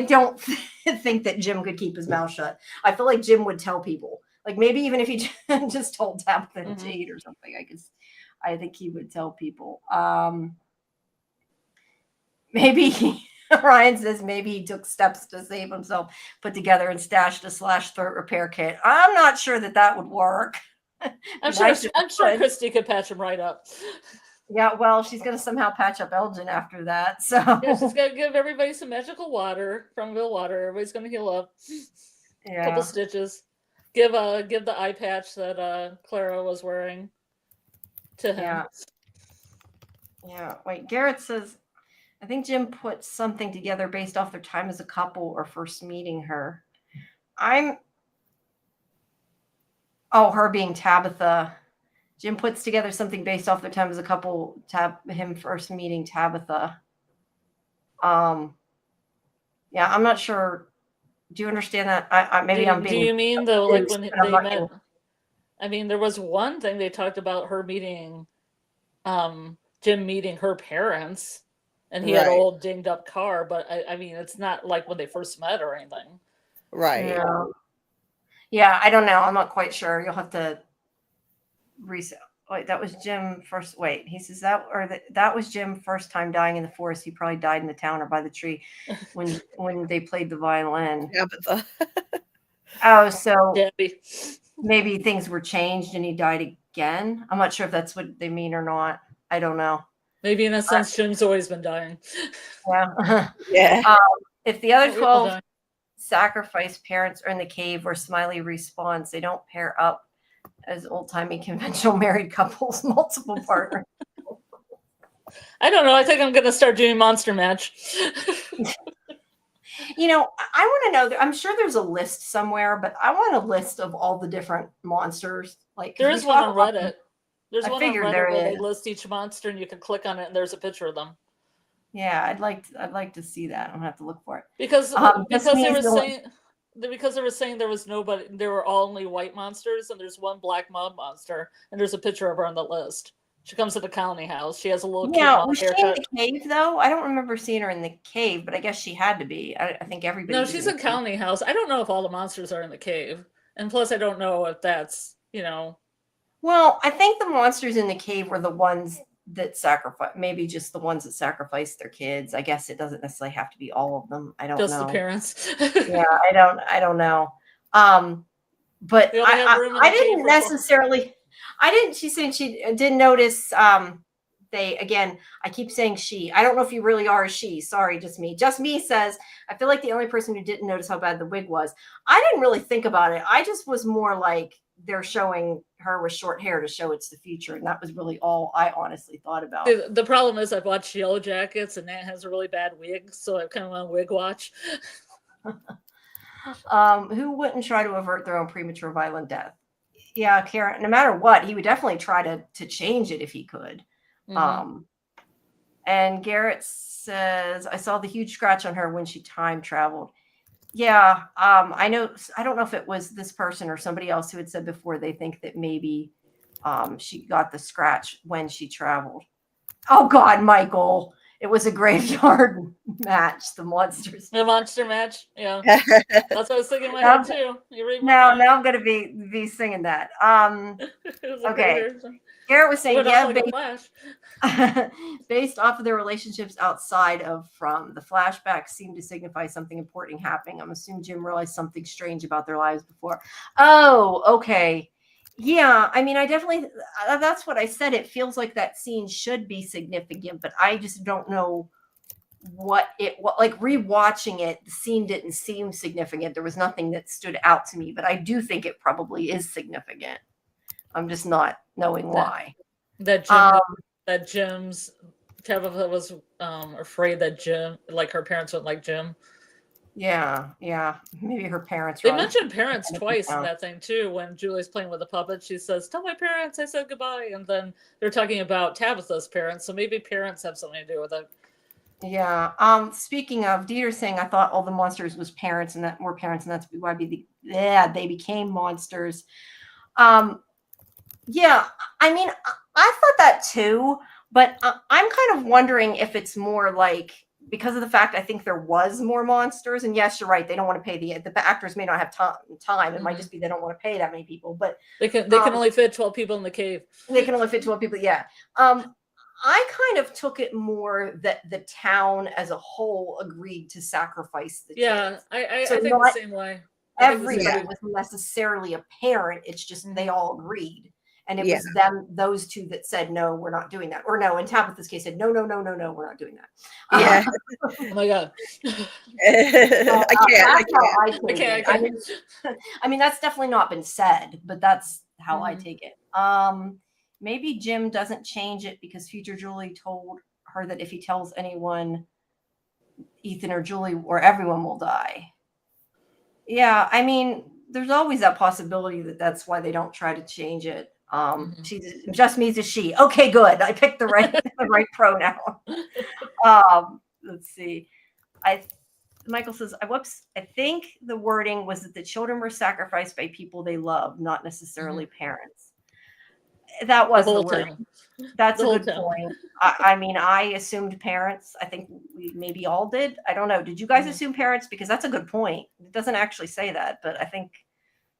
don't think that Jim could keep his mouth shut. I feel like Jim would tell people. Like maybe even if he just told Tabitha and Jade or something, I think he would tell people. Maybe Ryan says maybe he took steps to save himself, put together and stashed a /throat repair kit. I'm not sure that would work. I'm sure Christy could patch him right up. Yeah, well, she's going to somehow patch up Elgin after that. So yeah, she's going to give everybody some magical water, Fromville water. Everybody's going to heal up. Yeah. A couple stitches. Give the eye patch that Clara was wearing to him. Yeah. Wait, Garrett says, I think Jim put something together based off their time as a couple or first meeting her. Her being Tabitha. Jim puts together something based off their time as a couple, him first meeting Tabitha. Yeah, I'm not sure. Do you understand that? Do you mean though, like when they met? I mean, there was one thing they talked about her meeting, Jim meeting her parents. And he had an old dinged up car, but I mean, it's not like when they first met or anything. Right. Yeah, I don't know. I'm not quite sure. You'll have to reset. Wait, that was Jim first. Wait, he says that was Jim first time dying in the forest. He probably died in the town or by the tree when they played the violin. So maybe things were changed and he died again. I'm not sure if that's what they mean or not. I don't know. Maybe in a sense, Jim's always been dying. Yeah. Yeah. If the other 12 sacrifice parents are in the cave where Smiley respawns, they don't pair up as old-timey conventional married couples, multiple partners. I don't know. I think I'm going to start doing Monster Match. I want to know. I'm sure there's a list somewhere, but I want a list of all the different monsters. Like there is one on Reddit. There's one on Reddit where they list each monster, and you can click on it, and there's a picture of them. Yeah, I'd like to see that. I'm gonna have to look for it because they were saying there was nobody. There were only white monsters, and there's one black mud monster, and there's a picture of her on the list. She comes to the colony house. She has a little was she in the cave though? I don't remember seeing her in the cave, but I guess she had to be. I think everybody. No, she's in colony house. I don't know if all the monsters are in the cave, and plus, I don't know if that's Well, I think the monsters in the cave were the ones that sacrifice, maybe just the ones that sacrifice their kids. I guess it doesn't necessarily have to be all of them. I don't know. Just the parents. Yeah, I don't know. But I didn't necessarily. She's saying she didn't notice. I keep saying she. I don't know if you really are a she. Sorry, just me. Just me says, I feel like the only person who didn't notice how bad the wig was. I didn't really think about it. I just was more like they're showing her with short hair to show it's the future. And that was really all I honestly thought about. The problem is I've watched Yellow Jackets and that has a really bad wig. So I kind of want to wig watch. Who wouldn't try to avert their own premature violent death? Yeah, Karen, no matter what, he would definitely try to change it if he could. And Garrett says, I saw the huge scratch on her when she time traveled. Yeah, I know. I don't know if it was this person or somebody else who had said before they think that maybe she got the scratch when she traveled. Oh God, Michael! It was a graveyard match. The monsters. The monster match. Yeah, that's what I was thinking in my Now, head too. You read my now, mind. now I'm gonna be singing that. It was a Okay. graveyard. Garrett was It saying, went off yeah, like a flash. based off of their relationships outside of from the flashbacks seem to signify something important happening. I'm assuming Jim realized something strange about their lives before. Oh, okay. Yeah, I mean, I definitely, that's what I said. It feels like that scene should be significant, but I just don't know what like rewatching it, the scene didn't seem significant. There was nothing that stood out to me, but I do think it probably is significant. I'm just not knowing why. That Jim, Um, that Jim's Tabitha was afraid that Jim, like her parents wouldn't like Jim. yeah. Maybe her parents They run mentioned parents twice in down. that thing too. When Julie's playing with the puppet, she says, "Tell my parents I said goodbye," and then they're talking about Tabitha's parents, so maybe parents have something to do with it. Yeah. Speaking of Dieter saying, I thought all the monsters was parents and that were parents, and that's why they became monsters. Um, yeah. I mean, I thought that too, but I'm kind of wondering if it's more like because of the fact I think there was more monsters, and yes, you're right. They don't want to pay the actors may not have time. It might just be they don't want to pay that many people, but They can only fit 12 people in the cave. they can only fit 12 people. Yeah. I kind of took it more that the town as a whole agreed to sacrifice the kids. I So think the not same way. everybody was necessarily a parent. It's just they all agreed. And it was those two that said, no, we're not doing that. Or no, in Tabitha's case said, no, we're not doing that. Yeah. Oh my God. I can't. I mean, that's definitely not been said, but that's how I take it. Maybe Jim doesn't change it because future Julie told her that if he tells anyone, Ethan or Julie or everyone will die. Yeah, I mean, there's always that possibility that that's why they don't try to change it. She just means a she. Okay, good. I picked the right the right pronoun. Let's see. Michael says, whoops, I think the wording was that the children were sacrificed by people they love, not necessarily parents. That was the wording. That's a good point. I mean, I assumed parents. I think we maybe all did. I don't know. Did you guys assume parents? Because that's a good point. It doesn't actually say that, but I think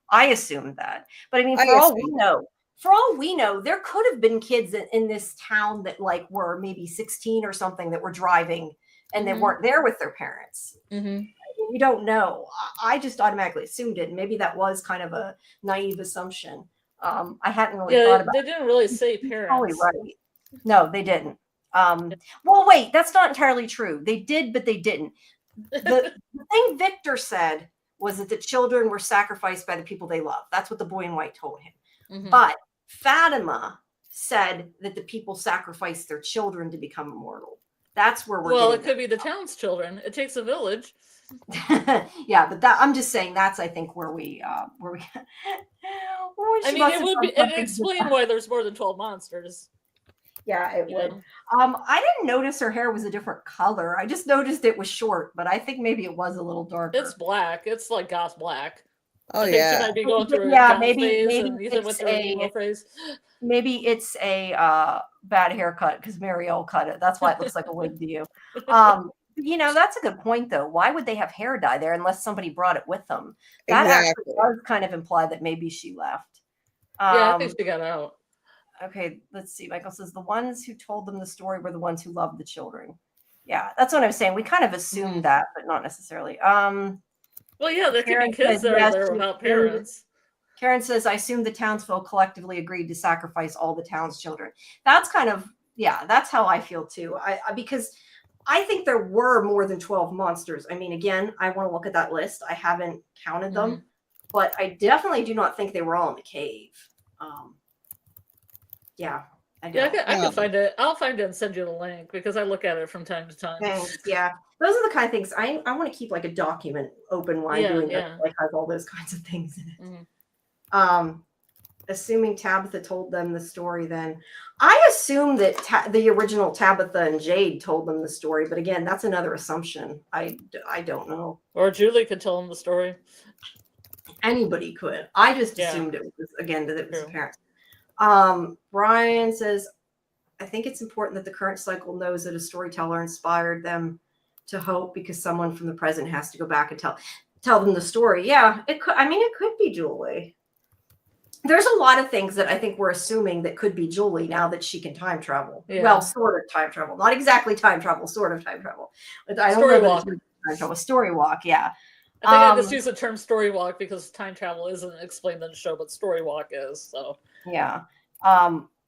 I assumed that. But I mean, for all we know, there could have been kids in this town that like were maybe 16 or something that were driving and they weren't there with their parents. We don't know. I just automatically assumed it. And maybe that was kind of a naive assumption. I hadn't really thought about it. They didn't really say parents. Probably right. No, they didn't. Well, wait, that's not entirely true. They did, but they didn't. The thing Victor said was that the children were sacrificed by the people they love. That's what the boy in white told him. But Fatima said that the people sacrificed their children to become immortal. That's where we're. Well, it could be the town's children. It takes a village. Yeah, but I think that's where we. I mean, it explained why there's more than 12 monsters. Yeah, it would. I didn't notice her hair was a different color. I just noticed it was short, but I think maybe it was a little darker. It's black. It's like goth black. Oh yeah. She might be going through maybe it's a bad haircut because Marielle cut it. That's why it looks like a wig to you. That's a good point though. Why would they have hair dye there unless somebody brought it with them? That actually does kind of imply that maybe she left. I think she got out. Okay, let's see. Michael says the ones who told them the story were the ones who loved the children. Yeah, that's what I'm saying. We kind of assumed that, but not necessarily. Well, yeah, there could be kids that are there without parents. Karen says, I assume the townsfolk collectively agreed to sacrifice all the town's children. That's kind of, that's how I feel too. Because I think there were more than 12 monsters. I mean, again, I want to look at that list. I haven't counted them, but I definitely do not think they were all in the cave. I can find it. I'll find it and send you the link because I look at it from time to time. Thanks. Yeah, those are the kind of things I want to keep like a document open while I'm doing it. Like has all those kinds of things in it. assuming Tabitha told them the story, then I assume that the original Tabitha and Jade told them the story. But again, that's another assumption. I don't know. Or Julie could tell him the story. Anybody could. I just Yeah. assumed it was, again, that it was True. parents. Brian says, I think it's important that the current cycle knows that a storyteller inspired them to hope, because someone from the present has to go back and tell them the story. Yeah, it could. I mean, it could be Julie. There's a lot of things that I think we're assuming that could be Julie now that she can time travel. Yeah. Well, sort of time travel, not exactly time travel, sort of time travel. But I don't Story know walk. that it's time travel. Story walk, yeah. I think I just use the term story walk because time travel isn't explained in the show, but story walk is. So yeah.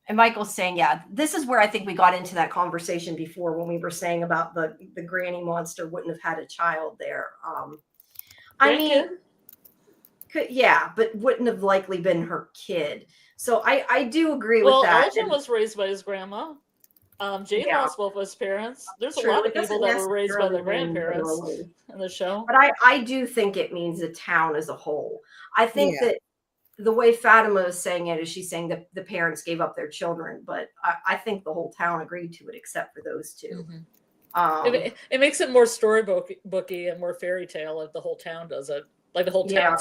And Michael's saying, yeah, this is where I think we got into that conversation before when we were saying about the granny monster wouldn't have had a child there. I mean, yeah, but wouldn't have likely been her kid. So I do agree with that. Well, Elgin was raised by his grandma. Jade lost both of his parents. There's a lot of people that were raised by their grandparents in the show. But I do think it means the town as a whole. I think that the way Fatima is saying it is she's saying that the parents gave up their children, but I think the whole town agreed to it except for those two. Mm-hmm. It makes it more storybooky and more fairy tale if the whole town does it, like the whole town.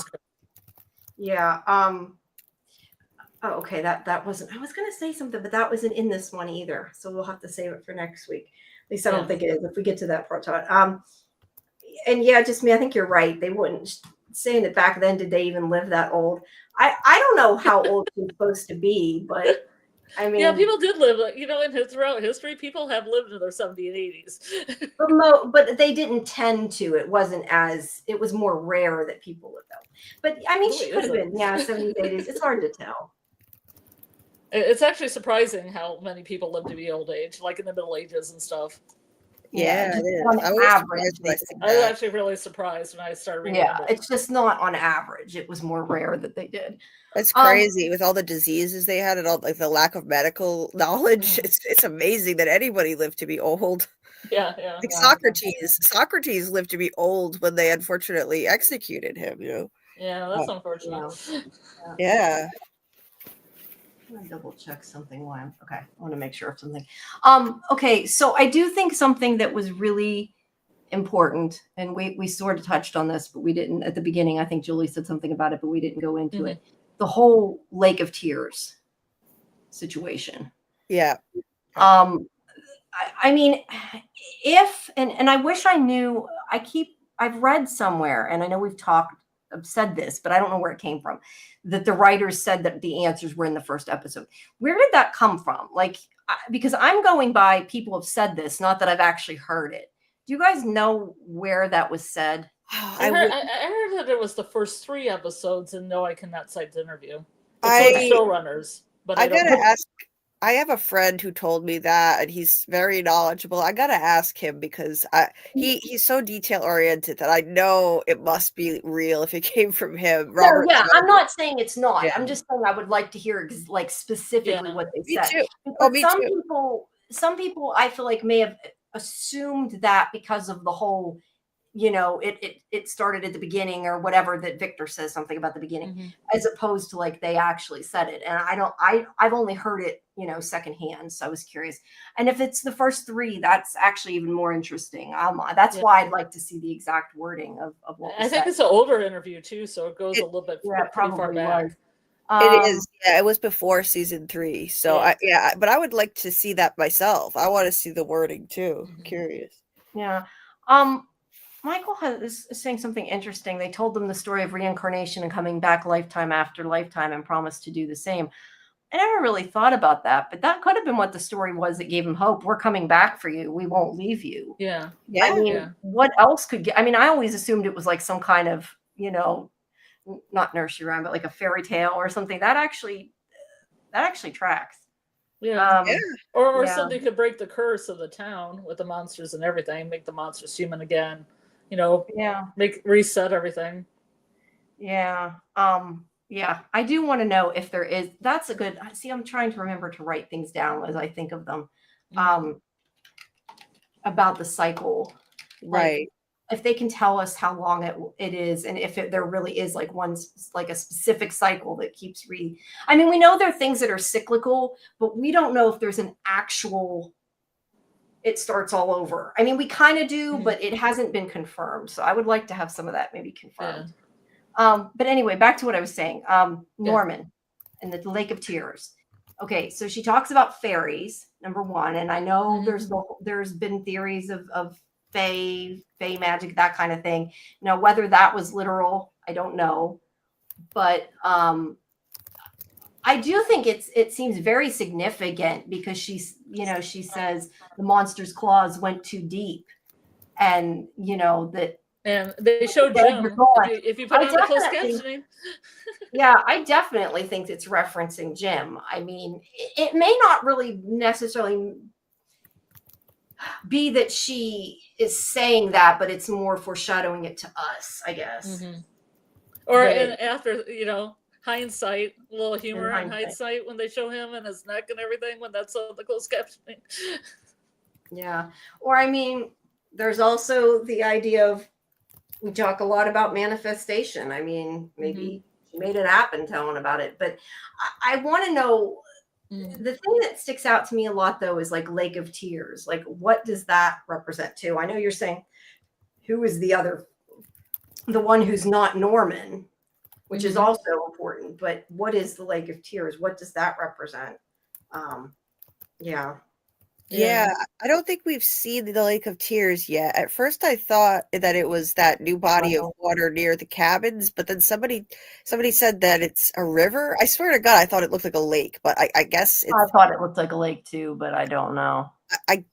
Yeah. Oh, okay. That wasn't. I was going to say something, but that wasn't in this one either. So we'll have to save it for next week. At least I don't think it is. If we get to that part, and yeah, just me. I think you're right. They wouldn't. Saying that back then, did they even live that old? I don't know how old she's supposed to be, but I mean, yeah, people did live. You know, throughout history, people have lived in their 70s and 80s. But they didn't tend to. It was more rare that people lived that. But I mean, she could have been 70s, 80s. It's hard to tell. It's actually surprising how many people live to be old age, like in the Middle Ages and stuff. Yeah, it is. On average, I was actually really surprised when I started reading. Yeah, it's just not on average. It was more rare that they did. It's crazy with all the diseases they had and all like the lack of medical knowledge. It's amazing that anybody lived to be old. Yeah. Like Socrates lived to be old when they unfortunately executed him. You know. Yeah, that's unfortunate. Yeah. I'm gonna double check something okay. I want to make sure of something. Okay, so I do think something that was really important, and we sort of touched on this, but we didn't at the beginning. I think Julie said something about it, but we didn't go into it. The whole Lake of Tears situation. Yeah. I mean, if and I wish I knew. I've read somewhere, and I know we've said this, but I don't know where it came from, that the writers said that the answers were in the first episode. Where did that come from? Like, because I'm going by people have said this, not that I've actually heard it. Do you guys know where that was said? I heard that it was the first 3 episodes, and no, I cannot cite the interview. The showrunners, but I gotta ask. I have a friend who told me that, and he's very knowledgeable. I gotta ask him because he's so detail oriented that I know it must be real if it came from him. Robert. Yeah, I'm not saying it's not. Yeah. I'm just saying I would like to hear like specifically what they said. Me too. Me some people I feel like may have assumed that because of the whole, you know, it started at the beginning or whatever, that Victor says something about the beginning, as opposed to like they actually said it. And I've only heard it, you know, secondhand. So I was curious. And if it's the first 3, that's actually even more interesting. That's why I'd like to see the exact wording of what was I think it's an older interview too, so it goes a little bit pretty far back. It is. Yeah, it was before season 3. So but I would like to see that myself. I want to see the wording too. I'm curious. Yeah. Michael is saying something interesting. They told them the story of reincarnation and coming back lifetime after lifetime and promised to do the same. I never really thought about that, but that could have been what the story was that gave him hope. We're coming back for you. We won't leave you. Yeah. I mean, what else could get? I mean, I always assumed it was like some kind of, you know, not nursery rhyme, but like a fairy tale or something. That actually tracks. Or something could break the curse of the town with the monsters and everything, make the monsters human again. You know, reset everything. Yeah. I do want to know if there is. That's a good. See, I'm trying to remember to write things down as I think of them. About the cycle, right? if they can tell us how long it is, and if there really is like like a specific cycle that keeps I mean, we know there are things that are cyclical, but we don't know if there's an actual it starts all over. I mean, we kind of do, but it hasn't been confirmed. So I would like to have some of that maybe confirmed. But anyway, back to what I was saying. Norman and the Lake of Tears. Okay, so she talks about fairies, number one, and I know there's been theories of fae magic, that kind of thing. Now, whether that was literal, I don't know, but I do think it seems very significant because she says the monster's claws went too deep, and that. And they showed Jim. If you put on the closed captioning. Yeah, I definitely think it's referencing Jim. I mean, it may not really necessarily be that she is saying that, but it's more foreshadowing it to us, I guess. Or after, hindsight, a little humor in hindsight when they show him and his neck and everything when that's on the closed captioning. Yeah. Or, I mean, there's also the idea of, we talk a lot about manifestation. I mean, maybe she made it happen telling about it. But I want to know, the thing that sticks out to me a lot, though, is like Lake of Tears. Like, what does that represent too? I know you're saying, who is the one who's not Norman, which is also important. But what is the Lake of Tears? What does that represent? Yeah, I don't think we've seen the Lake of Tears yet. At first, I thought that it was that new body of water near the cabins, but then somebody said that it's a river. I swear to God, I thought it looked like a lake, but I guess I thought it looked like a lake too, but I don't know. I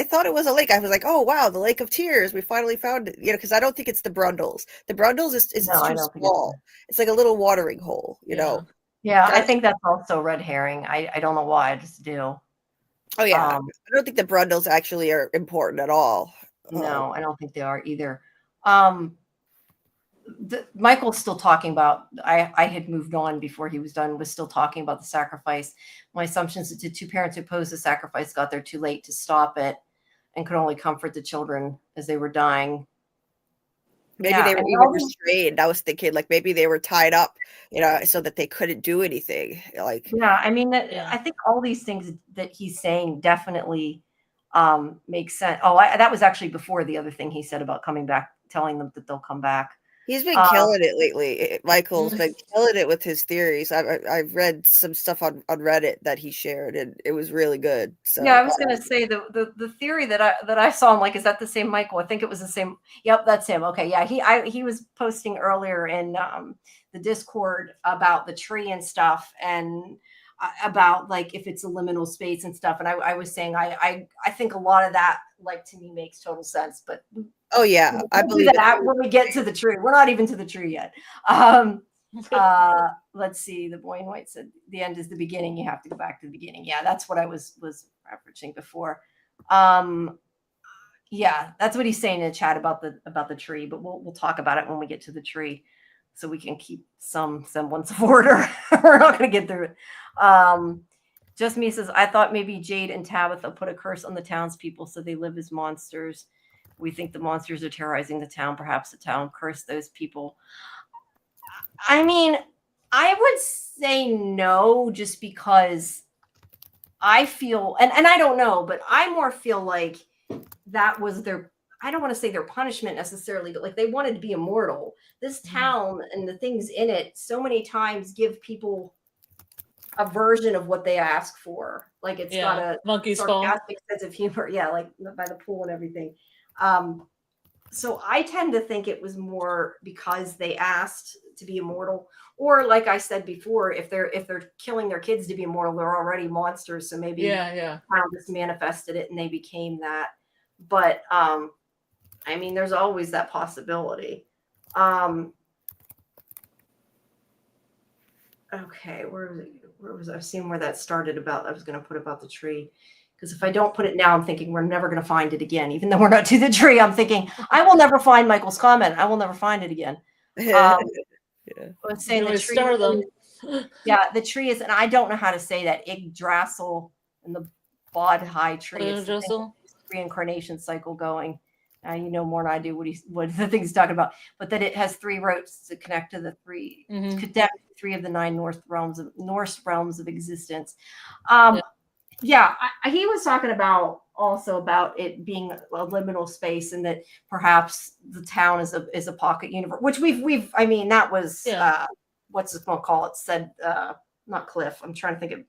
thought it was a lake. I was like, oh wow, the Lake of Tears. We finally found it. Because I don't think it's the Brundles. The Brundles is too small. It's like a little watering hole. Yeah, I think that's also red herring. I don't know why. I just do. Oh yeah, I don't think the Brundles actually are important at all. No, I don't think they are either. Michael's still talking about. I had moved on before he was done. Was still talking about the sacrifice. My assumption is that the two parents who opposed the sacrifice got there too late to stop it, and could only comfort the children as they were dying. Maybe they were even restrained. I was thinking, like, maybe they were tied up, so that they couldn't do anything. Like, I mean, I think all these things that he's saying definitely make sense. Oh, that was actually before the other thing he said about coming back, telling them that they'll come back. He's been killing it lately. Michael's been killing it with his theories. I've read some stuff on Reddit that he shared, and it was really good. So yeah, I was going to say the theory that I saw. I'm like, is that the same Michael? I think it was the same. Yep, that's him. Okay, yeah, he was posting earlier in the Discord about the tree and stuff, and about like if it's a liminal space and stuff. And I was saying I think a lot of that, like, to me, makes total sense, but. Oh yeah, I believe that when we get to the tree. We're not even to the tree yet. Let's see. The boy in white said the end is the beginning. You have to go back to the beginning. Yeah, that's what I was referencing before. Yeah, that's what he's saying in the chat about the tree. But we'll talk about it when we get to the tree, so we can keep some semblance of order. We're not going to get through it. Just Me says, I thought maybe Jade and Tabitha put a curse on the townspeople so they live as monsters. We think the monsters are terrorizing the town. Perhaps the town cursed those people. I mean, I would say no, just because I feel, and I don't know, but I more feel like that was their, I don't want to say their punishment necessarily, but like they wanted to be immortal. This town and the things in it so many times give people a version of what they ask for. Like it's got a monkey's sarcastic sense of humor. Yeah, like by the pool and everything. So I tend to think it was more because they asked to be immortal, or like I said before, if they're killing their kids to be immortal, they're already monsters. So maybe just manifested it and they became that. But I mean, there's always that possibility. Okay, where was I seeing where that started about? I was going to put about the tree. Because if I don't put it now, I'm thinking we're never going to find it again. Even though we're not to the tree, I'm thinking I will never find Michael's comment. I will never find it again. I was saying the tree. Yeah, the tree is, and I don't know how to say that. Yggdrasil and the Bod High tree. It's the reincarnation cycle going, You know more than I do what the thing's talking about, but that it has 3 roads to connect to the 3, Mhm. connect 3 of the 9 Norse realms of existence. Yeah. Yeah, he was talking about also about it being a liminal space, and that perhaps the town is a pocket universe, which we've I mean that was Yeah. what's it gonna call it said not Cliff. I'm trying to think of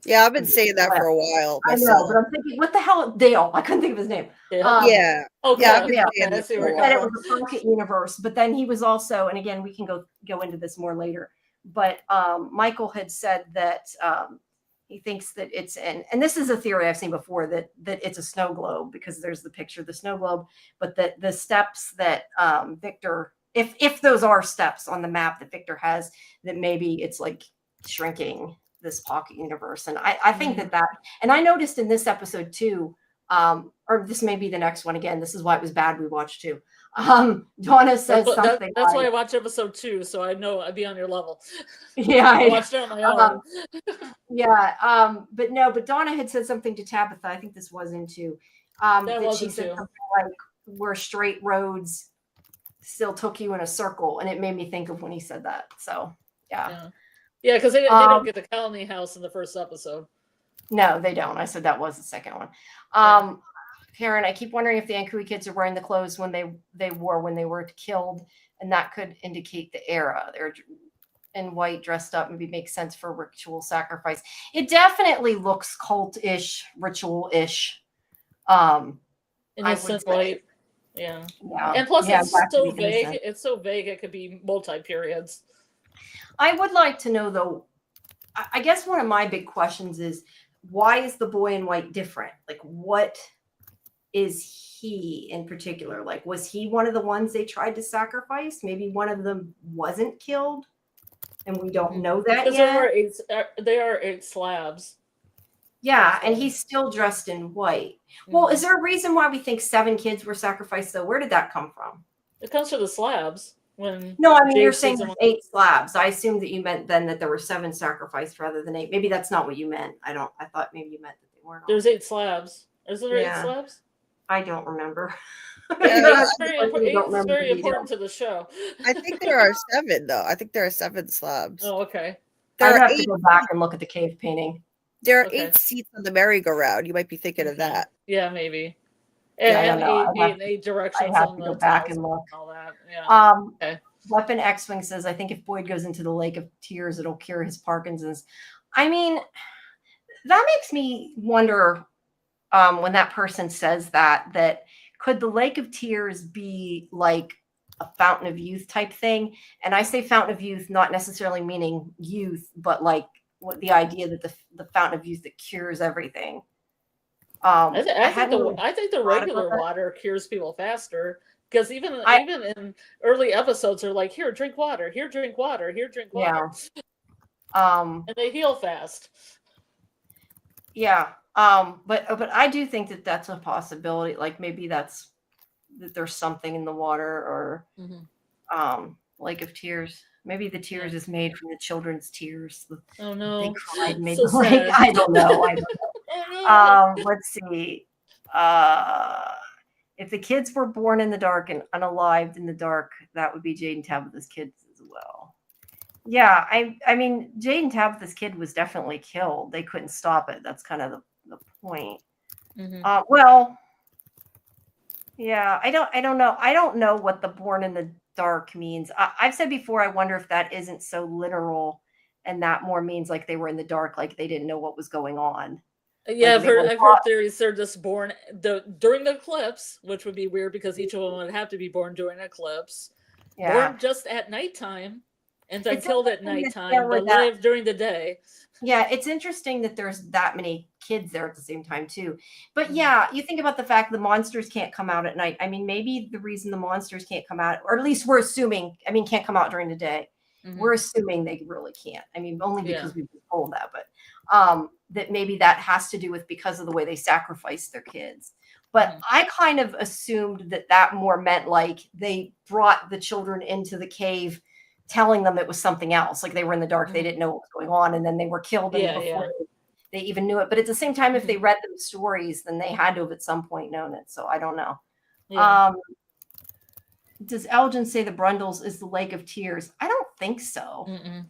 Yeah, I've been saying that for a while I know, myself. but I'm thinking, what the hell, Dale? I couldn't think of his name. Yeah. Yeah. Okay. Yeah, I've been yeah. saying Okay, I that see for where a you're Said while. it was a pocket universe, but then he was also, and again, we can go into this more later. But Michael had said that he thinks that it's and this is a theory I've seen before that it's a snow globe, because there's the picture of the snow globe, but that the steps that Victor, if those are steps on the map that Victor has, that maybe it's like shrinking this pocket universe. And I think that and I noticed in this episode too, or this may be the next one again. This is why it was bad we watched too. Donna says something. That's why I watched episode 2, so I know I'd be on your level. Yeah, I watched it on my own. yeah. But Donna had said something to Tabitha. I think this was into that she said something like, "Where straight roads still took you in a circle," and it made me think of when he said that. So yeah. Yeah, because they don't get the colony house in the first episode. No, they don't. I said that was the second one. Karen, I keep wondering if the Ankui kids are wearing the clothes when they wore when they were killed, and that could indicate the era. They're in white, dressed up, maybe makes sense for ritual sacrifice. It definitely looks cult-ish, ritual-ish. Innocent I would white. Yeah. Yeah. And plus yeah, it's so vague. Innocent. It's so vague it could be multi-periods. I would like to know though, I guess one of my big questions is, why is the boy in white different? Like, what is he in particular? Like, was he one of the ones they tried to sacrifice? Maybe one of them wasn't killed, and we don't know that yet. They are 8 slabs. Yeah, and he's still dressed in white. Well, is there a reason why we think 7 kids were sacrificed, though? Where did that come from? It comes from the slabs. No, I mean, you're saying there's 8 slabs. I assumed that you meant then that there were 7 sacrificed rather than 8. Maybe that's not what you meant. I thought maybe you meant that they weren't. There's 8 slabs. Is there 8 slabs? I don't remember. Yeah, it's very important to the show. I think there are 7 though. I think there are 7 slabs. Oh, okay. I'd have to go back and look at the cave painting. There are 8 seats on the merry-go-round. You might be thinking of that. Yeah, maybe. Yeah, and 8 directions. I have to go back and look. All that. Yeah. Okay. Weapon X-Wing says, I think if Boyd goes into the Lake of Tears, it'll cure his Parkinson's. I mean, that makes me wonder when that person says that could the Lake of Tears be like a Fountain of Youth type thing? And I say Fountain of Youth, not necessarily meaning youth, but like the idea that the Fountain of Youth that cures everything. I think the regular water cures people faster. Because even in early episodes, they're like, here, drink water, here, drink water, here, drink water. Yeah. And they heal fast. Yeah. But I do think that that's a possibility. Like maybe that there's something in the water, or Lake of Tears. Maybe the tears is made from the children's tears. Oh no. They cried maybe. So like, I don't know. Let's see. If the kids were born in the dark and unalived in the dark, that would be Jade and Tabitha's kids as well. Yeah, I mean, Jade and Tabitha's kid was definitely killed. They couldn't stop it. That's kind of the point. Well, yeah, I don't know. I don't know what the born in the dark means. I've said before, I wonder if that isn't so literal, and that more means like they were in the dark, like they didn't know what was going on. Yeah, I've heard theories they're just born during the eclipse, which would be weird because each of them would have to be born during an eclipse. Yeah. Born just at nighttime and then killed at nighttime, but live during the day. Yeah, it's interesting that there's that many kids there at the same time too. But yeah, you think about the fact the monsters can't come out at night. I mean, maybe the reason the monsters can't come out, or at least we're assuming, can't come out during the day. We're assuming they really can't. I mean, only because we've been told that, but that maybe that has to do with because of the way they sacrifice their kids. But I kind of assumed that more meant like they brought the children into the cave, telling them it was something else. Like they were in the dark, they didn't know what was going on, and then they were killed before they even knew it. But at the same time, if they read them stories, then they had to have at some point known it. So I don't know. Yeah. Does Elgin say the Brundles is the Lake of Tears? I don't think so. Mm-mm.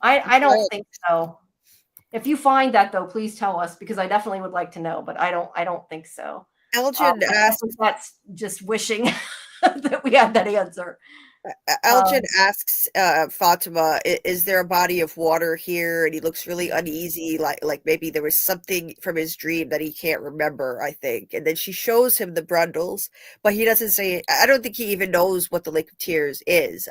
I don't think so. If you find that though, please tell us because I definitely would like to know, but I don't think so. Elgin I asks think that's just wishing that we had that answer. Elgin asks Fatima, is there a body of water here? And he looks really uneasy, like maybe there was something from his dream that he can't remember, I think. And then she shows him the Brundles, but he doesn't say, I don't think he even knows what the Lake of Tears is.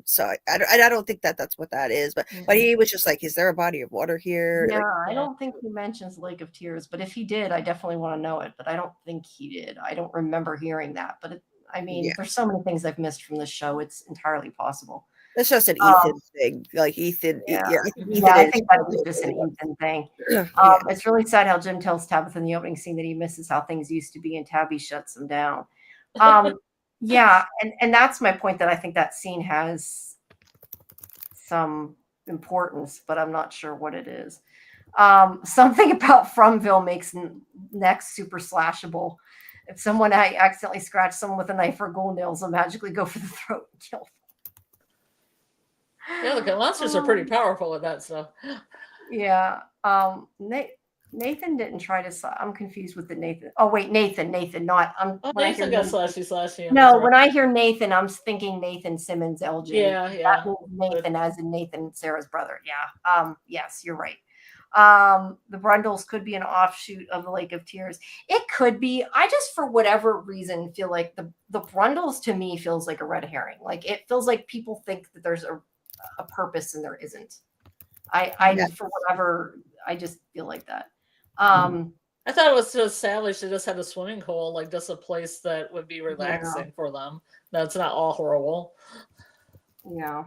So I don't think that's what that is. But he was just like, is there a body of water here? Yeah, Like, I don't think he mentions Lake of Tears, but if he did, I definitely want to know it. But I don't think he did. I don't remember hearing that. But I mean, yeah, there's so many things I've missed from this show. It's entirely possible. that's just an Um, Ethan thing. Like Ethan, yeah, yeah, I think Mhm. yeah, Ethan I is think that was just an Ethan thing. yeah. It's really sad how Jim tells Tabitha in the opening scene that he misses how things used to be, and Tabby shuts him down. Yeah, and that's my point that I think that scene has some importance, but I'm not sure what it is. Something about Fromville makes necks super slashable. If someone accidentally scratched someone with a knife or gold nails, will magically go for the throat and kill Yeah, the monsters are pretty powerful with that stuff. Yeah. Nathan didn't try to. I'm confused with the Nathan. Oh wait, Nathan. Not. Oh, When I hear Nathan got Nathan, slashy. no, when I hear Nathan, I'm thinking Nathan Simmons, Elgin. Yeah. That means Nathan, as in Nathan, Sarah's brother. Yeah. Yes, you're right. The Brundles could be an offshoot of the Lake of Tears. It could be. I just, for whatever reason, feel like the Brundles to me feels like a red herring. Like it feels like people think that there's a purpose and there isn't. Yeah. For whatever, I just feel like that. I thought it was just sadly she just had a swimming hole, like just a place that would be relaxing for them. That's not all horrible. Yeah.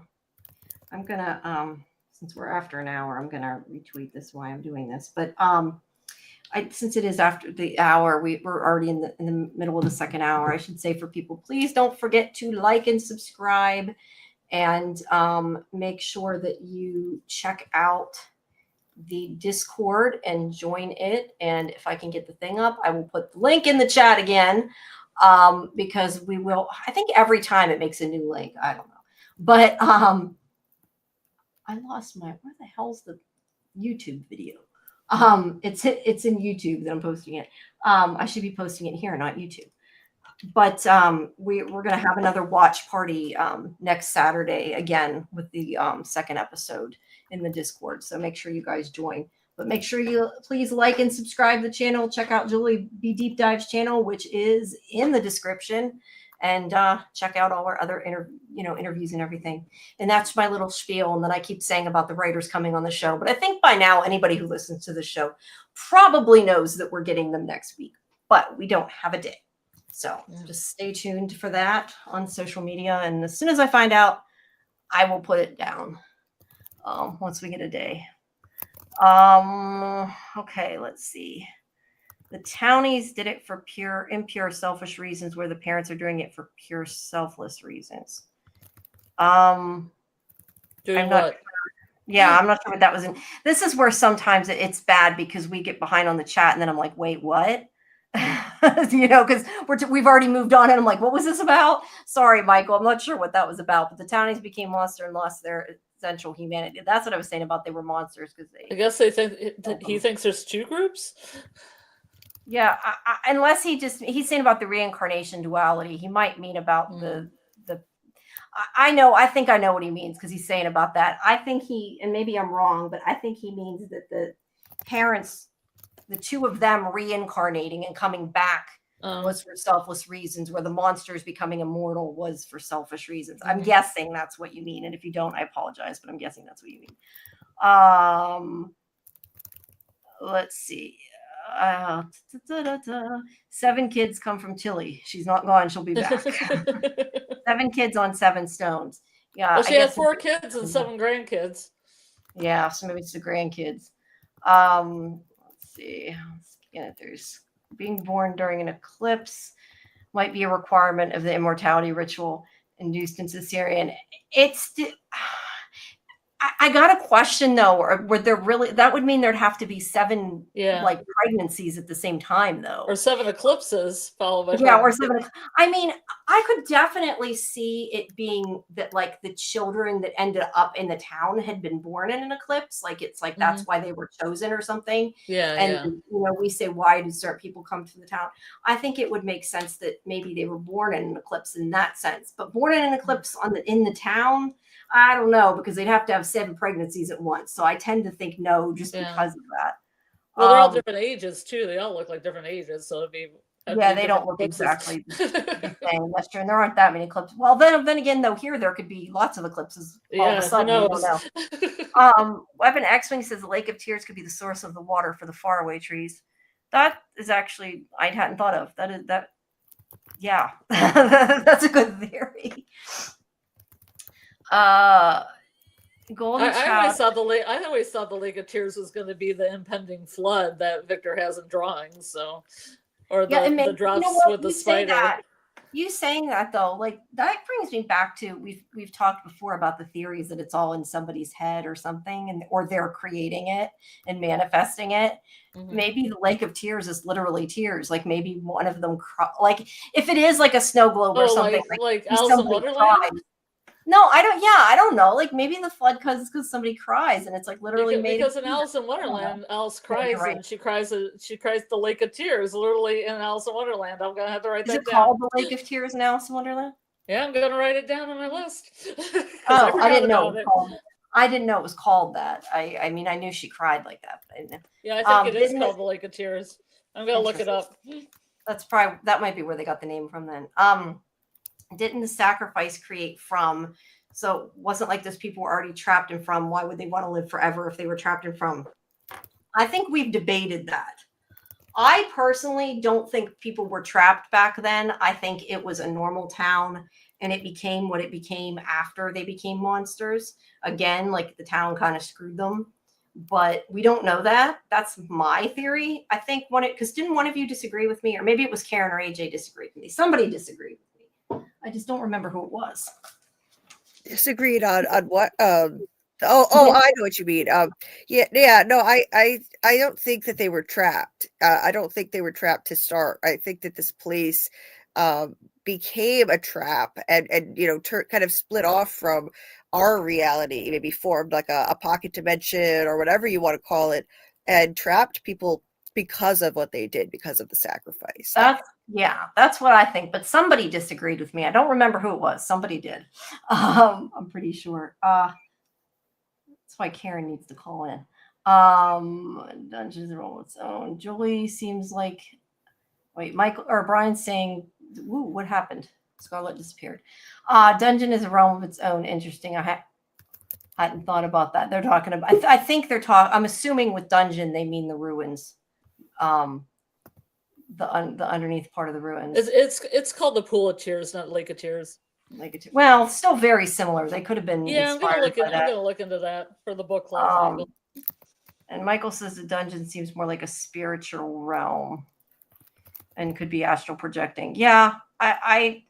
I'm gonna since we're after an hour, I'm gonna retweet this while I'm doing this. But since it is after the hour, we're already in the middle of the second hour. I should say for people, please don't forget to like and subscribe, and make sure that you check out the Discord and join it. And if I can get the thing up, I will put the link in the chat again, because we will. I think every time it makes a new link. I don't know, but I lost my. Where the hell's the YouTube video? It's in YouTube that I'm posting it. I should be posting it here, not YouTube. But we're going to have another watch party next Saturday again with the second episode in the Discord. So make sure you guys join. But make sure you please like and subscribe to the channel. Check out Julie B Deep Dives channel, which is in the description, and check out all our other interviews and everything. And that's my little spiel. And then I keep saying about the writers coming on the show. But I think by now anybody who listens to the show probably knows that we're getting them next week. But we don't have a day. So just stay tuned for that on social media. And as soon as I find out, I will put it down once we get a day. Okay, let's see. The townies did it for impure, selfish reasons, where the parents are doing it for pure, selfless reasons. Doing I'm not what? sure. Yeah, I'm not sure what that was in. This is where sometimes it's bad because we get behind on the chat and then I'm like, wait, what? Because we've already moved on, and I'm like, what was this about? Sorry, Michael, I'm not sure what that was about. But the townies became monster and lost their essential humanity. That's what I was saying about they were monsters because I guess they think he thinks there's two groups. Yeah, unless he's saying about the reincarnation duality. He might mean about the. I think I know what he means because he's saying about that. I think and maybe I'm wrong, but I think he means that the parents, the two of them reincarnating and coming back was for selfless reasons, where the monsters becoming immortal was for selfish reasons. I'm guessing that's what you mean. And if you don't, I apologize, but I'm guessing that's what you mean. Let's see. 7 kids come from Tilly. She's not gone. She'll be back. 7 kids on 7 stones. Yeah. Well, she had 4 kids and 7 grandkids. Yeah. So maybe it's the grandkids. Let's see. There's being born during an eclipse might be a requirement of the immortality ritual induced in Caesarean. I got a question though, or would there really, that would mean there'd have to be 7 Yeah. like pregnancies at the same time though. Or 7 eclipses followed by Yeah, or pregnancy. 7. I mean, I could definitely see it being that like the children that ended up in the town had been born in an eclipse. Like it's like that's why they were chosen or something. Yeah, And yeah. you know, we say, why do certain people come to the town? I think it would make sense that maybe they were born in an eclipse in that sense, but born in an eclipse in the town, I don't know, because they'd have to have 7 pregnancies at once. So I tend to think no, just Yeah. because of that. Well, they're all different ages too. They all look like different ages, so it'd be Yeah, they don't look exactly the same. That's true. And there aren't that many eclipses. Well, then again, though, here there could be lots of eclipses all of a sudden. Who We knows? don't know. Weapon X-Wing says the Lake of Tears could be the source of the water for the faraway trees. That is actually, I hadn't thought of. That. Yeah, that's a good theory. Golden I always thought the Lake of Tears was going to be the impending flood that Victor has in drawings. So, or the drops with the spider. You saying that though, like that brings me back to we've talked before about the theories that it's all in somebody's head or something, and or they're creating it and manifesting it. Maybe the Lake of Tears is literally tears. Like maybe one of them, like if it is like a snow globe or something, like Alice in Wonderland. Cried. No, I don't. Yeah, I don't know. Like maybe the flood because somebody cries and it's like literally because in Alice in Wonderland, Alice cries and she cries the Lake of Tears literally in Alice in Wonderland. I'm gonna have to write that down. Is it called the Lake of Tears in Alice in Wonderland? Yeah, I'm gonna write it down on my list. Oh, I didn't know. I didn't know it was called that. I mean, I knew she cried like that. But yeah, I think it is called the Lake of Tears. I'm gonna look it up. That might be where they got the name from then. Didn't the sacrifice create from? So wasn't like those people were already trapped in from. Why would they want to live forever if they were trapped in from? I think we've debated that. I personally don't think people were trapped back then. I think it was a normal town and it became what it became after they became monsters. Again, like the town kind of screwed them, but we don't know that. That's my theory. I think because didn't one of you disagree with me, or maybe it was Karen or AJ disagreed with me. Somebody disagreed with me. I just don't remember who it was. Disagreed on what? I know what you mean. No, I don't think that they were trapped. I don't think they were trapped to start. I think that this place became a trap and kind of split off from our reality, maybe formed like a pocket dimension or whatever you want to call it, and trapped people because of what they did, because of the sacrifice. That's what I think. But somebody disagreed with me. I don't remember who it was. Somebody did. I'm pretty sure. That's why Karen needs to call in. Dungeons are on its own. Julie seems like. Wait, Michael or Brian's saying, "Ooh, what happened? Scarlet disappeared." Dungeon is a realm of its own. Interesting. I hadn't thought about that. They're talking about. I think they're talking. I'm assuming with dungeon they mean the ruins. The underneath part of the ruins. It's called the Pool of Tears, not Lake of Tears. Well, still very similar. They could have been. Yeah, I'm gonna look into that for the book club. And Michael says the dungeon seems more like a spiritual realm, and could be astral projecting. Yeah, I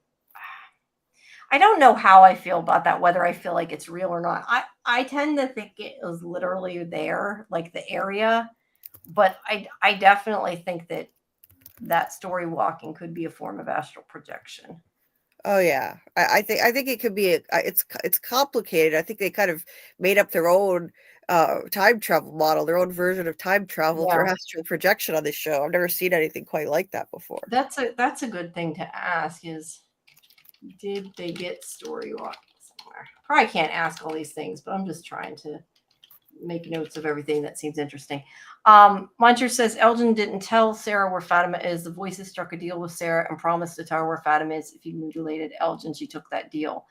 don't know how I feel about that. Whether I feel like it's real or not. I tend to think it was literally there, like the area, but I definitely think that story walking could be a form of astral projection. Oh yeah, I think it could be. It's complicated. I think they kind of made up their own time travel model, their own version of time travel for astral projection on this show. I've never seen anything quite like that before. That's a good thing to ask. Is did they get story walking somewhere? Probably can't ask all these things, but I'm just trying to make notes of everything that seems interesting. Muncher says Elgin didn't tell Sarah where Fatima is. The voices struck a deal with Sarah and promised to tell her where Fatima is if he mutilated Elgin. She took that deal.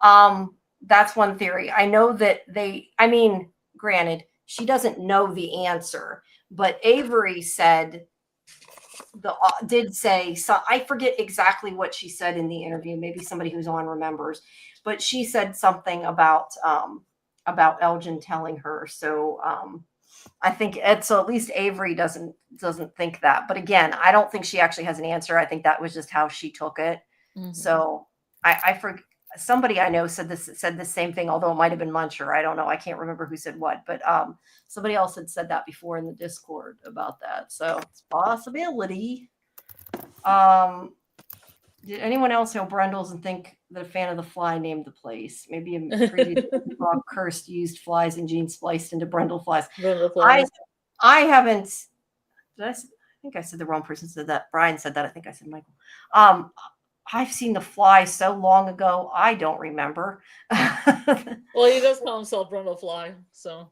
That's one theory. I know that granted, she doesn't know the answer, but Avery said did say, so I forget exactly what she said in the interview. Maybe somebody who's on remembers, but she said something about Elgin telling her. So I think so at least Avery doesn't think that. But again, I don't think she actually has an answer. I think that was just how she took it. Mm-hmm. So I somebody I know said the same thing, although it might have been Muncher. I don't know. I can't remember who said what, but somebody else had said that before in the Discord about that. So it's a possibility. Did anyone else know Brendels and think that a fan of the fly named the place? Maybe a previous rock cursed used flies and genes spliced into Brendel flies. I haven't. I think I said the wrong person said that. Brian said that. I think I said Michael. I've seen the fly so long ago, I don't remember. Well, he does call himself Brundle Fly, so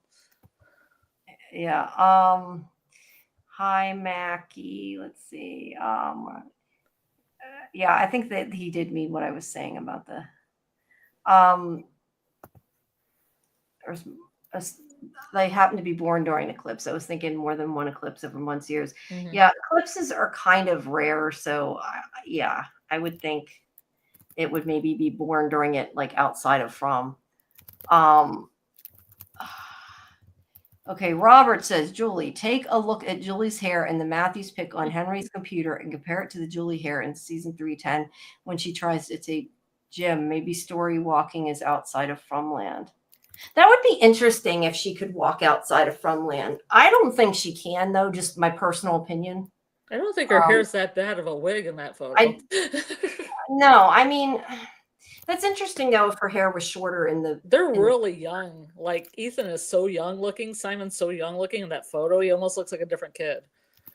yeah. Hi, Mackie. Let's see. Yeah, I think that he did mean what I was saying about the. They happen to be born during eclipse. I was thinking more than one eclipse over months, years. Mm-hmm. Yeah, eclipses are kind of rare, so yeah, I would think it would maybe be born during it, like outside of from. Okay, Robert says, Julie, take a look at Julie's hair in the Matthews pic on Henry's computer and compare it to the Julie hair in season 310 when she tries to take Jim. Maybe story walking is outside of Fromland. That would be interesting if she could walk outside of Fromland. I don't think she can, though, just my personal opinion. I don't think her hair's that bad of a wig in that photo. No, I mean, that's interesting, though, if her hair was shorter in the... They're really young. Like, Ethan is so young looking. Simon's so young looking in that photo. He almost looks like a different kid.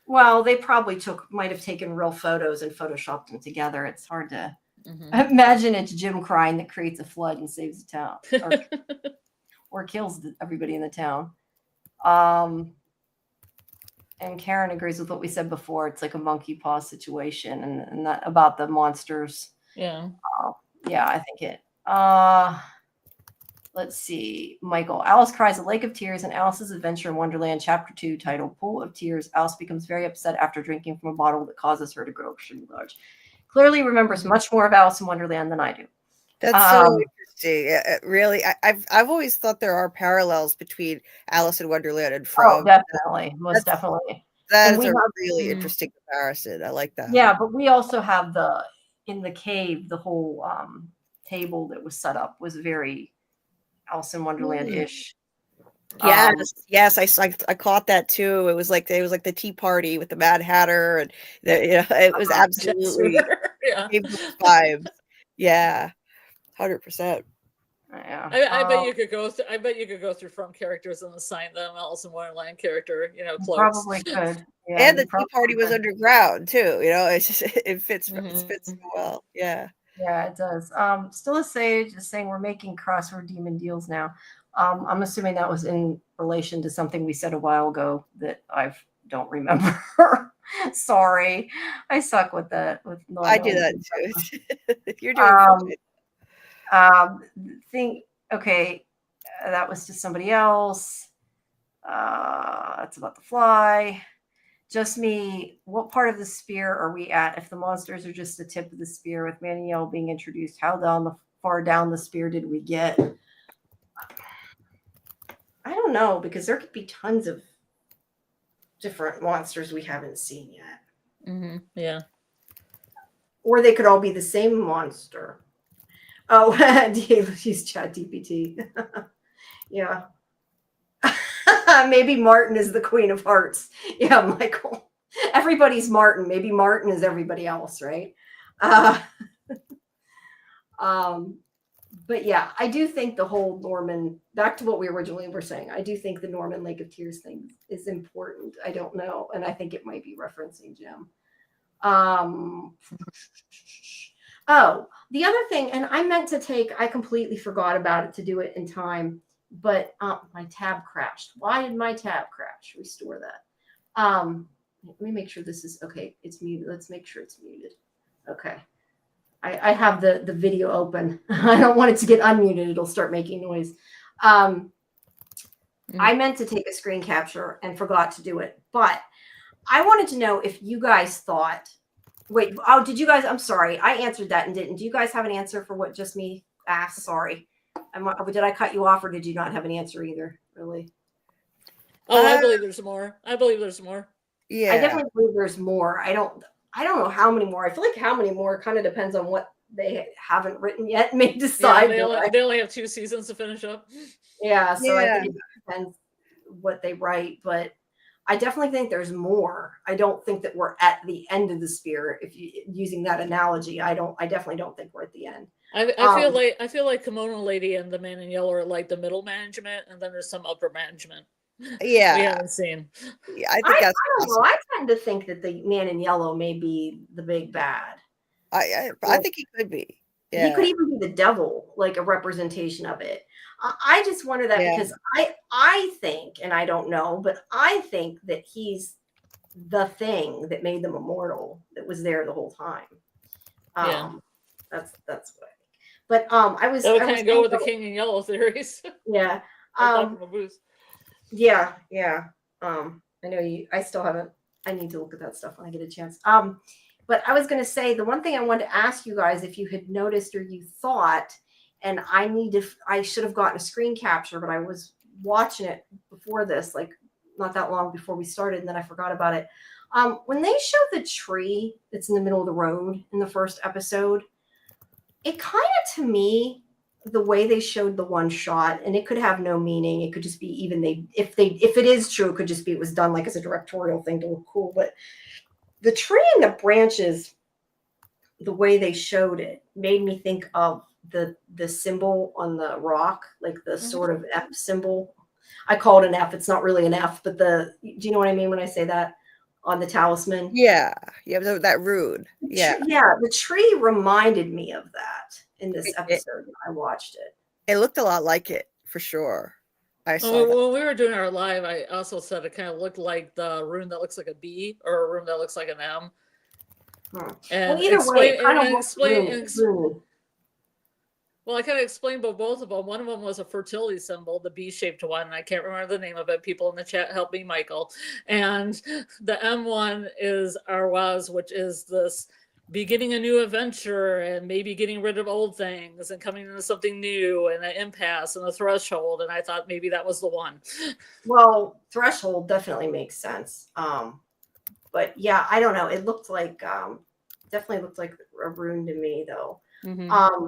Well, they probably might have taken real photos and photoshopped them together. It's hard to... Imagine it's Jim crying that creates a flood and saves the town. Or kills everybody in the town. And Karen agrees with what we said before. It's like a monkey paw situation, and that about the monsters. Yeah. Yeah, I think it. Let's see. Michael. Alice cries a lake of tears in Alice's Adventure in Wonderland, Chapter 2, titled Pool of Tears. Alice becomes very upset after drinking from a bottle that causes her to grow extremely large. Clearly remembers much more of Alice in Wonderland than I do. That's so interesting. Really, I've always thought there are parallels between Alice in Wonderland and From. Oh, definitely, most definitely. That is a really interesting comparison. I like that. Yeah, but we also have in the cave, the whole table that was set up was very Alice in Wonderland-ish. Yes, I caught that too. It was like the tea party with the Mad Hatter, and it was absolutely vibes. Yeah. 100%. Yeah. I bet you could go through. I bet you could go through From characters and assign them Alice in Wonderland character. Close. Probably could. Yeah, and the tea party was underground too. It's just it fits. It fits so well. Yeah. Yeah, it does. Still a Sage is saying we're making crossword demon deals now. I'm assuming that was in relation to something we said a while ago that I don't remember. Sorry, I suck with that. I do that too. If you're doing okay, that was to somebody else. That's about the fly. Just me. What part of the spear are we at? If the monsters are just the tip of the spear with Maniel being introduced, how far down the spear did we get? I don't know, because there could be tons of different monsters we haven't seen yet. Yeah. Or they could all be the same monster. Oh, he's ChatGPT. Yeah. Maybe Martin is the Queen of Hearts. Yeah, Michael. Everybody's Martin. Maybe Martin is everybody else, right? But yeah, I do think the whole Norman, back to what we originally were saying, I do think the Norman Lake of Tears thing is important. I don't know. And I think it might be referencing Jim. Oh, the other thing, and I completely forgot about it to do it in time, but my tab crashed. Why did my tab crash? Restore that. Let me make sure this is okay. It's muted. Let's make sure it's muted. Okay. I have the video open. I don't want it to get unmuted. It'll start making noise. I meant to take a screen capture and forgot to do it, but I wanted to know if you guys thought, did you guys, I'm sorry. I answered that and didn't. Do you guys have an answer for what just me asked? Sorry. Did I cut you off or did you not have an answer either? Really? Oh, I believe there's more. Yeah. I definitely believe there's more. I don't know how many more. I feel like how many more kind of depends on what they haven't written yet may Yeah, decide. they only have 2 seasons to finish up. Yeah, so I Yeah. think it depends what they write, but I definitely think there's more. I don't think that we're at the end of the spear. If you using that analogy, I definitely don't think we're at the end. I feel like Kimono Lady and the Man in Yellow are like the middle management, and then there's some upper management we Yeah. haven't seen. Yeah, I I think that's don't know. I tend to think that the Man in Yellow may be the big bad. I think he could be. He Yeah. could even be the devil, like a representation of it. I just wonder that Yeah. because I think, and I don't know, but I think that he's the thing that made them immortal that was there the whole time. Yeah. That's what I think. But I was That would I kind was of go with the thinking- King in Yellow theories. yeah. Dr. Mabuse. Yeah. I know you. I still haven't. I need to look at that stuff when I get a chance. But I was going to say the one thing I wanted to ask you guys if you had noticed or you thought, and I should have gotten a screen capture, but I was watching it before this, like not that long before we started, and then I forgot about it. When they show the tree that's in the middle of the road in the first episode, it kind of to me the way they showed the one shot, and it could have no meaning. It could just be if it is true, it could just be it was done like as a directorial thing to look cool. But the tree and the branches, the way they showed it, made me think of the symbol on the rock, like the sort of F symbol. I call it an F. It's not really an F, but do you know what I mean when I say that on the talisman? Yeah. Yeah, that rude. Yeah. Yeah, the tree reminded me of that in this episode when I watched it. It looked a lot like it for sure. I saw that. When we were doing our live, I also said it kind of looked like the rune that looks like a B or a rune that looks like an M. And well, either way, it kind of explain. Well, I kind of explained both of them. One of them was a fertility symbol, the B-shaped one. And I can't remember the name of it. People in the chat help me, Michael. And the M one is Arwaz, which is this beginning a new adventure and maybe getting rid of old things and coming into something new and an impasse and a threshold. And I thought maybe that was the one. Well, threshold definitely makes sense. But yeah, I don't know. It looked like definitely looked like a rune to me though. Mm-hmm.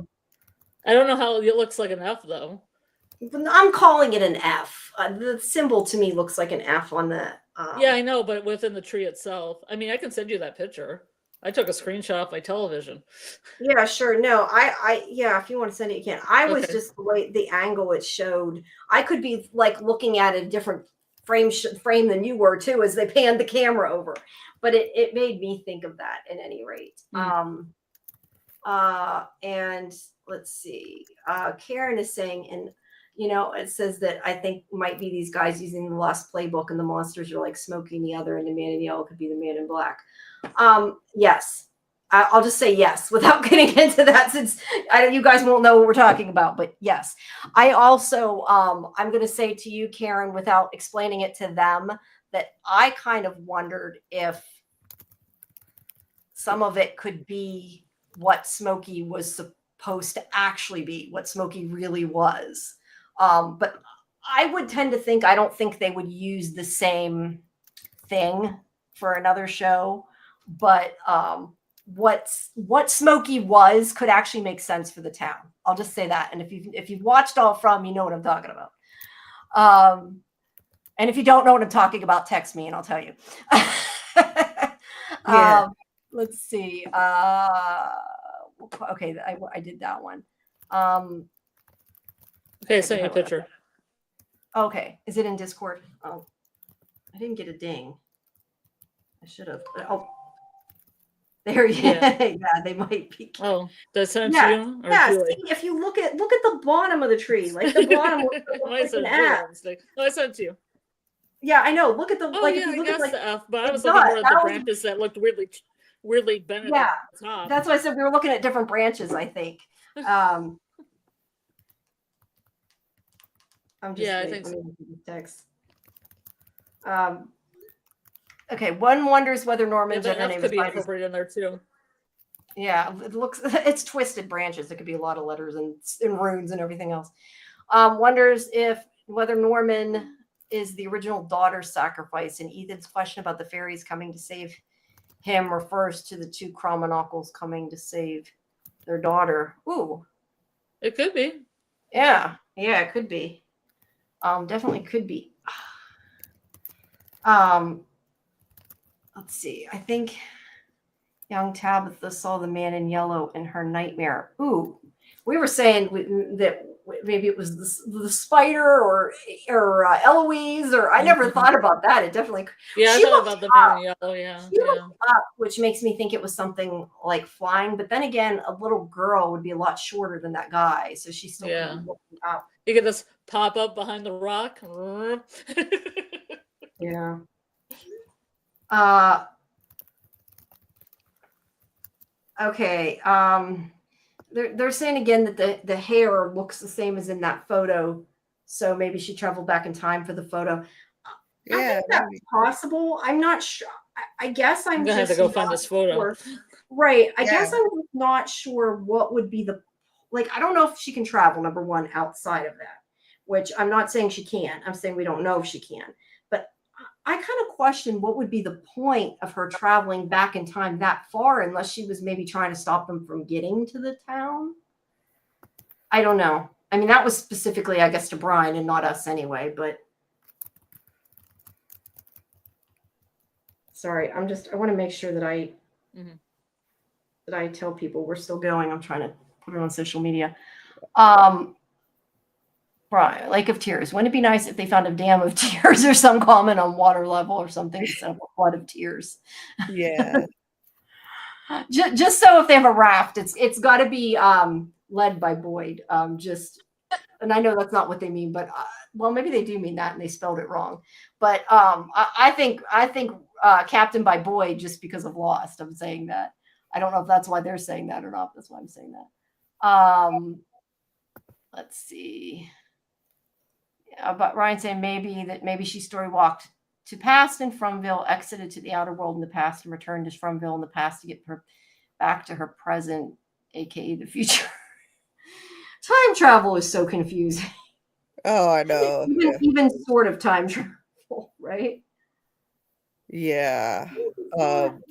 I don't know how it looks like an F though. I'm calling it an F. The symbol to me looks like an F on the. Yeah, I know, but within the tree itself. I mean, I can send you that picture. I took a screenshot of my television. Yeah, sure. No, yeah, if you want to send it, you can. I was just the way the angle it showed. I could be like looking at a different frame than you were too, as they panned the camera over. But it made me think of that at any rate. And let's see. Karen is saying, and it says that I think might be these guys using the Lost Playbook, and the monsters are like Smokey and the other, and the Man in Yellow could be the Man in Black. Yes. I'll just say yes without getting into that, since you guys won't know what we're talking about. But yes, I also I'm going to say to you, Karen, without explaining it to them, that I kind of wondered if some of it could be what Smokey was supposed to actually be, what Smokey really was. But I would tend to think, I don't think they would use the same thing for another show, but what Smokey was could actually make sense for the town. I'll just say that. And if you've watched All From, you know what I'm talking about. And if you don't know what I'm talking about, text me and I'll tell you. Yeah. Let's see. Okay, I did that one. Okay, send you a picture. Okay, is it in Discord? Oh, I didn't get a ding. I should have. Oh, there you. Yeah. Yeah, they might be. Oh, did I send it to you? Or Yeah. Julie? See, if you look at the bottom of the tree, like the bottom looks like an F. No, I sent it to you. Yeah, I know. Look at the Oh like. Yeah, If you look I at guess like the F, but I was the looking dot, more at that the was- branches that looked weirdly bent at Yeah, the top. that's why I said we were looking at different branches, I think. I'm just Yeah, I wait, think let so. me look at the text. Okay, one wonders whether Yeah, Norman's the other F name could is be by incorporated in there too. Yeah, it's twisted branches. It could be a lot of letters and runes and everything else. Wonders whether Norman is the original daughter's sacrifice, and Ethan's question about the fairies coming to save him refers to the two Chromonockles coming to save their daughter. Ooh, It could be. yeah, it could be. Definitely could be. Um, let's see. I think young Tabitha saw the man in yellow in her nightmare. Ooh, we were saying that maybe it was the spider or Eloise, or I never Mhm. thought about that. It definitely Yeah, I she thought looked about the man up. in yellow. Yeah, She yeah, looked up, which makes me think it was something like flying. But then again, a little girl would be a lot shorter than that guy, so she still could be yeah. looking up. You could just pop up behind the rock. Yeah. Uh, okay. They're saying again that the hair looks the same as in that photo, so maybe she traveled back in time for the photo. I Yeah, think that's maybe. possible. I'm not sure. I guess I'm I'm gonna have to just go not find this photo. sure. Right. I Yeah. guess I'm just not sure what would be the like. I don't know if she can travel. Number one, outside of that, which I'm not saying she can. I'm saying we don't know if she can. But I kind of question what would be the point of her traveling back in time that far, unless she was maybe trying to stop them from getting to the town. I don't know. I mean, that was specifically, I guess, to Brian and not us anyway. But sorry, I want to make sure that Mhm. I tell people we're still going. I'm trying to put it on social media. Um, Right, Lake of Tears. Wouldn't it be nice if they found a dam of tears or some comment on water level or something instead of a flood of tears? Yeah. Just so if they have a raft, it's got to be led by Boyd. And I know that's not what they mean, but well, maybe they do mean that, and they spelled it wrong. But I think Captain by Boyd just because of Lost. I'm saying that. I don't know if that's why they're saying that or not. That's why I'm saying that. Let's see. But Ryan saying maybe she story walked to past in Fromville, exited to the outer world in the past, and returned to Fromville in the past to get her back to her present, aka the future. Time travel is so confusing. Oh, I know. even Yeah. even sort of time travel, right? Yeah. Um,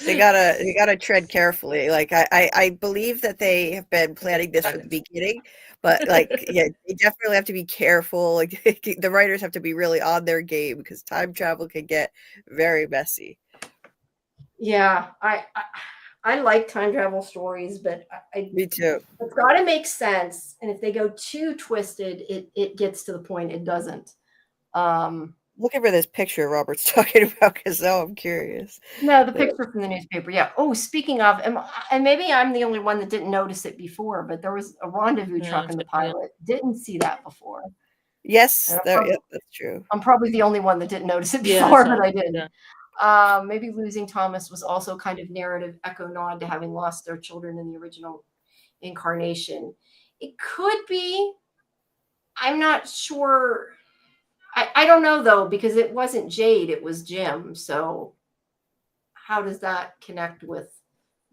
they gotta tread carefully. Like I believe that they have been planning this from the beginning, but like yeah, they definitely have to be careful. Like the writers have to be really on their game because time travel can get very messy. Yeah, I like time travel stories, but Me too. it's got to make sense. And if they go too twisted, it gets to the point it doesn't. Um, Looking for this picture Robert's talking about because now I'm curious. No, the picture from the newspaper. Yeah. Oh, speaking of, and maybe I'm the only one that didn't notice it before, but there was a rendezvous Yeah, truck in the yeah. pilot. Didn't see that before. Yes, And yeah, that's true. I'm probably the only one that didn't notice it Yeah, before, so but I did. yeah. Maybe losing Thomas was also kind of narrative echo nod to having lost their children in the original incarnation. It could be. I'm not sure. I don't know though, because it wasn't Jade, it was Jim. So how does that connect with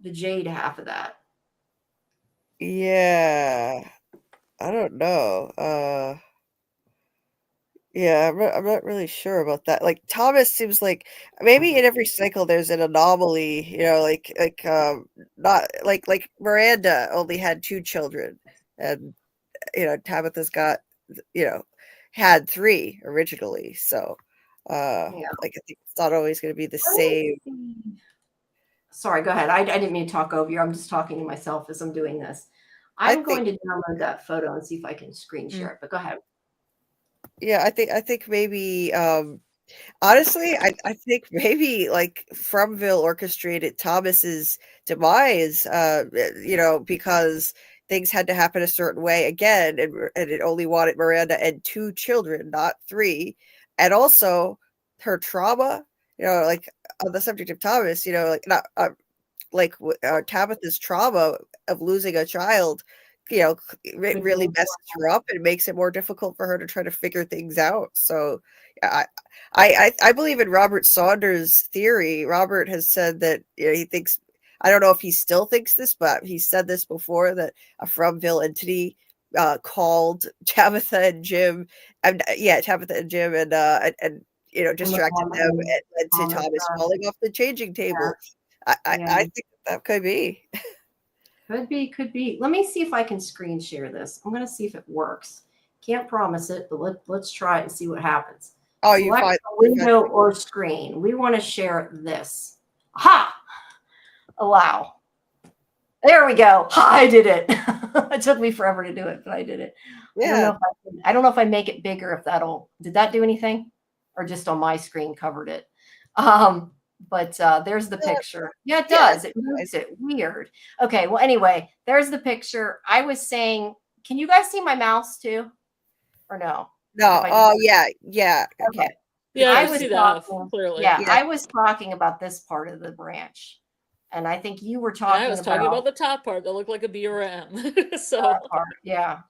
the Jade half of that? Yeah, I don't know. Yeah, I'm not really sure about that. Like Thomas seems like maybe in every cycle there's an anomaly, not like Miranda only had two children, and Tabitha's got you know had three originally. So, Yeah. like I think it's not always going to be the same. Sorry, go ahead. I didn't mean to talk over you. I'm just talking to myself as I'm doing this. I I'm think going to download that photo and see if I can screen Mm. share it, but go ahead. yeah, I think maybe honestly, I think maybe like Fromville orchestrated Thomas's demise, because things had to happen a certain way again, and it only wanted Miranda and two children, not three, and also her trauma, like on the subject of Thomas, like not Tabitha's trauma of losing a child, really messes her up and makes it more difficult for her to try to figure things out. So, I, I believe in Robert Saunders' theory. Robert has said that he thinks. I don't know if he still thinks this, but he said this before that a Fromville entity called Tabitha and Jim, Tabitha and Jim, and distracted them and led to Thomas falling off the changing table. I Yeah, think that could be. Could be, could be. Let me see if I can screen share this. I'm going to see if it works. Can't promise it, but let's try it and see what happens. Oh, Select a window or screen. We want to share this. Ha! Allow. There we go. I did it. It took me forever to do it, but I did it. Yeah. I don't know if I make it bigger, if did that do anything? Or just on my screen covered it. But there's the picture. Yeah, it does. It moves it. Weird. Okay, well, anyway, there's the picture. I was saying, can you guys see my mouse too? Or no? No. Oh, yeah. Yeah. Okay. Yeah, I I was see that talking, clearly. yeah, I was talking about this part of the branch. And I think you were And talking I was talking about the top part that looked like a B or M. So part. Yeah.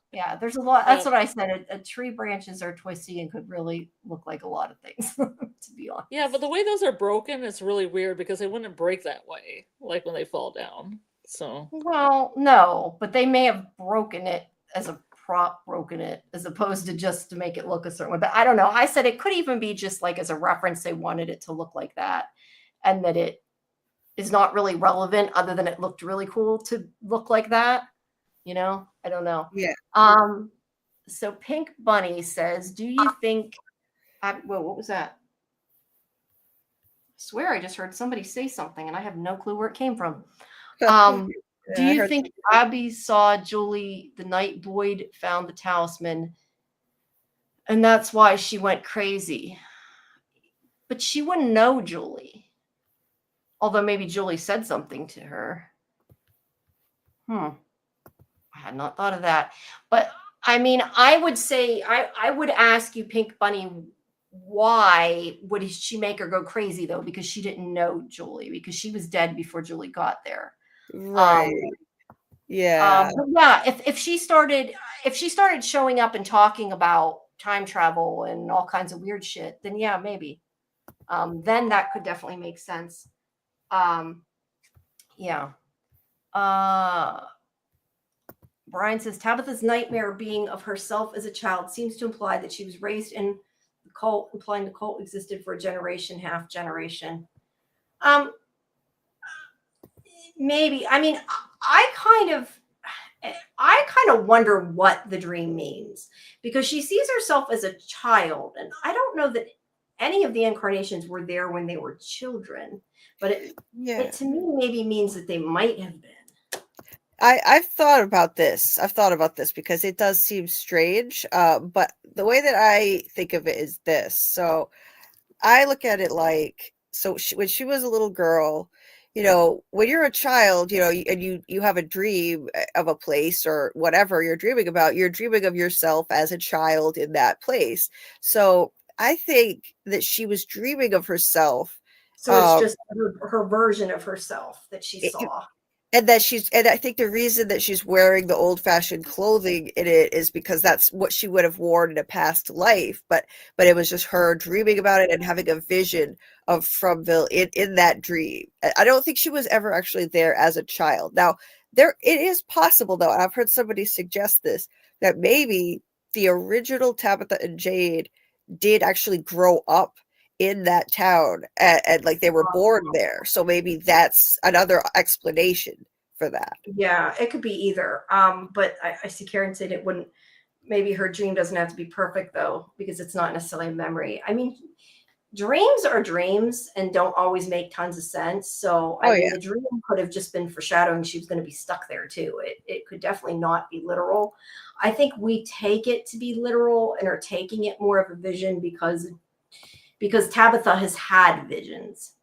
There's a lot. That's what I said. A tree branches are twisty and could really look like a lot of things, to be honest. yeah, but the way those are broken is really weird because they wouldn't break that way, like when they fall down. So Well, no, but they may have broken it as a prop, broken it as opposed to just to make it look a certain way. But I don't know. I said it could even be just like as a reference. They wanted it to look like that, and that it is not really relevant other than it looked really cool to look like that. I don't know. Yeah. So Pink Bunny says, do you think, whoa, what was that? I swear I just heard somebody say something and I have no clue where it came from. Do you think Abby saw Julie the night Boyd found the talisman and that's why she went crazy? But she wouldn't know Julie. Although maybe Julie said something to her. I had not thought of that. But I mean, I would say, I would ask you, Pink Bunny, why would she make her go crazy though? Because she didn't know Julie, because she was dead before Julie got there. Right. Yeah. But yeah, if she started showing up and talking about time travel and all kinds of weird shit, then yeah, maybe. Then that could definitely make sense. Yeah. Brian says Tabitha's nightmare being of herself as a child seems to imply that she was raised in the cult, implying the cult existed for a generation, half generation. Maybe. I mean, I kind of wonder what the dream means, because she sees herself as a child, and I don't know that any of the incarnations were there when they were children, but it to me maybe means that they might have been. I've thought about this. Because it does seem strange. But the way that I think of it is this. So I look at it like, when she was a little girl, when you're a child, and you have a dream of a place or whatever you're dreaming about, you're dreaming of yourself as a child in that place. So I think that she was dreaming of herself. So it's just her version of herself that she saw. And I think the reason that she's wearing the old-fashioned clothing in it is because that's what she would have worn in a past life. But it was just her dreaming about it and having a vision of Fromville in that dream. I don't think she was ever actually there as a child. Now, it is possible, though, and I've heard somebody suggest this, that maybe the original Tabitha and Jade did actually grow up in that town and like they were born there. So maybe that's another explanation for that. Yeah, it could be either. But I see Karen said it wouldn't, maybe her dream doesn't have to be perfect though, because it's not necessarily a memory. I mean, dreams are dreams and don't always make tons of sense. So I mean, the dream could have just been foreshadowing she was going to be stuck there too. It could definitely not be literal. I think we take it to be literal and are taking it more of a vision because Tabitha has had visions,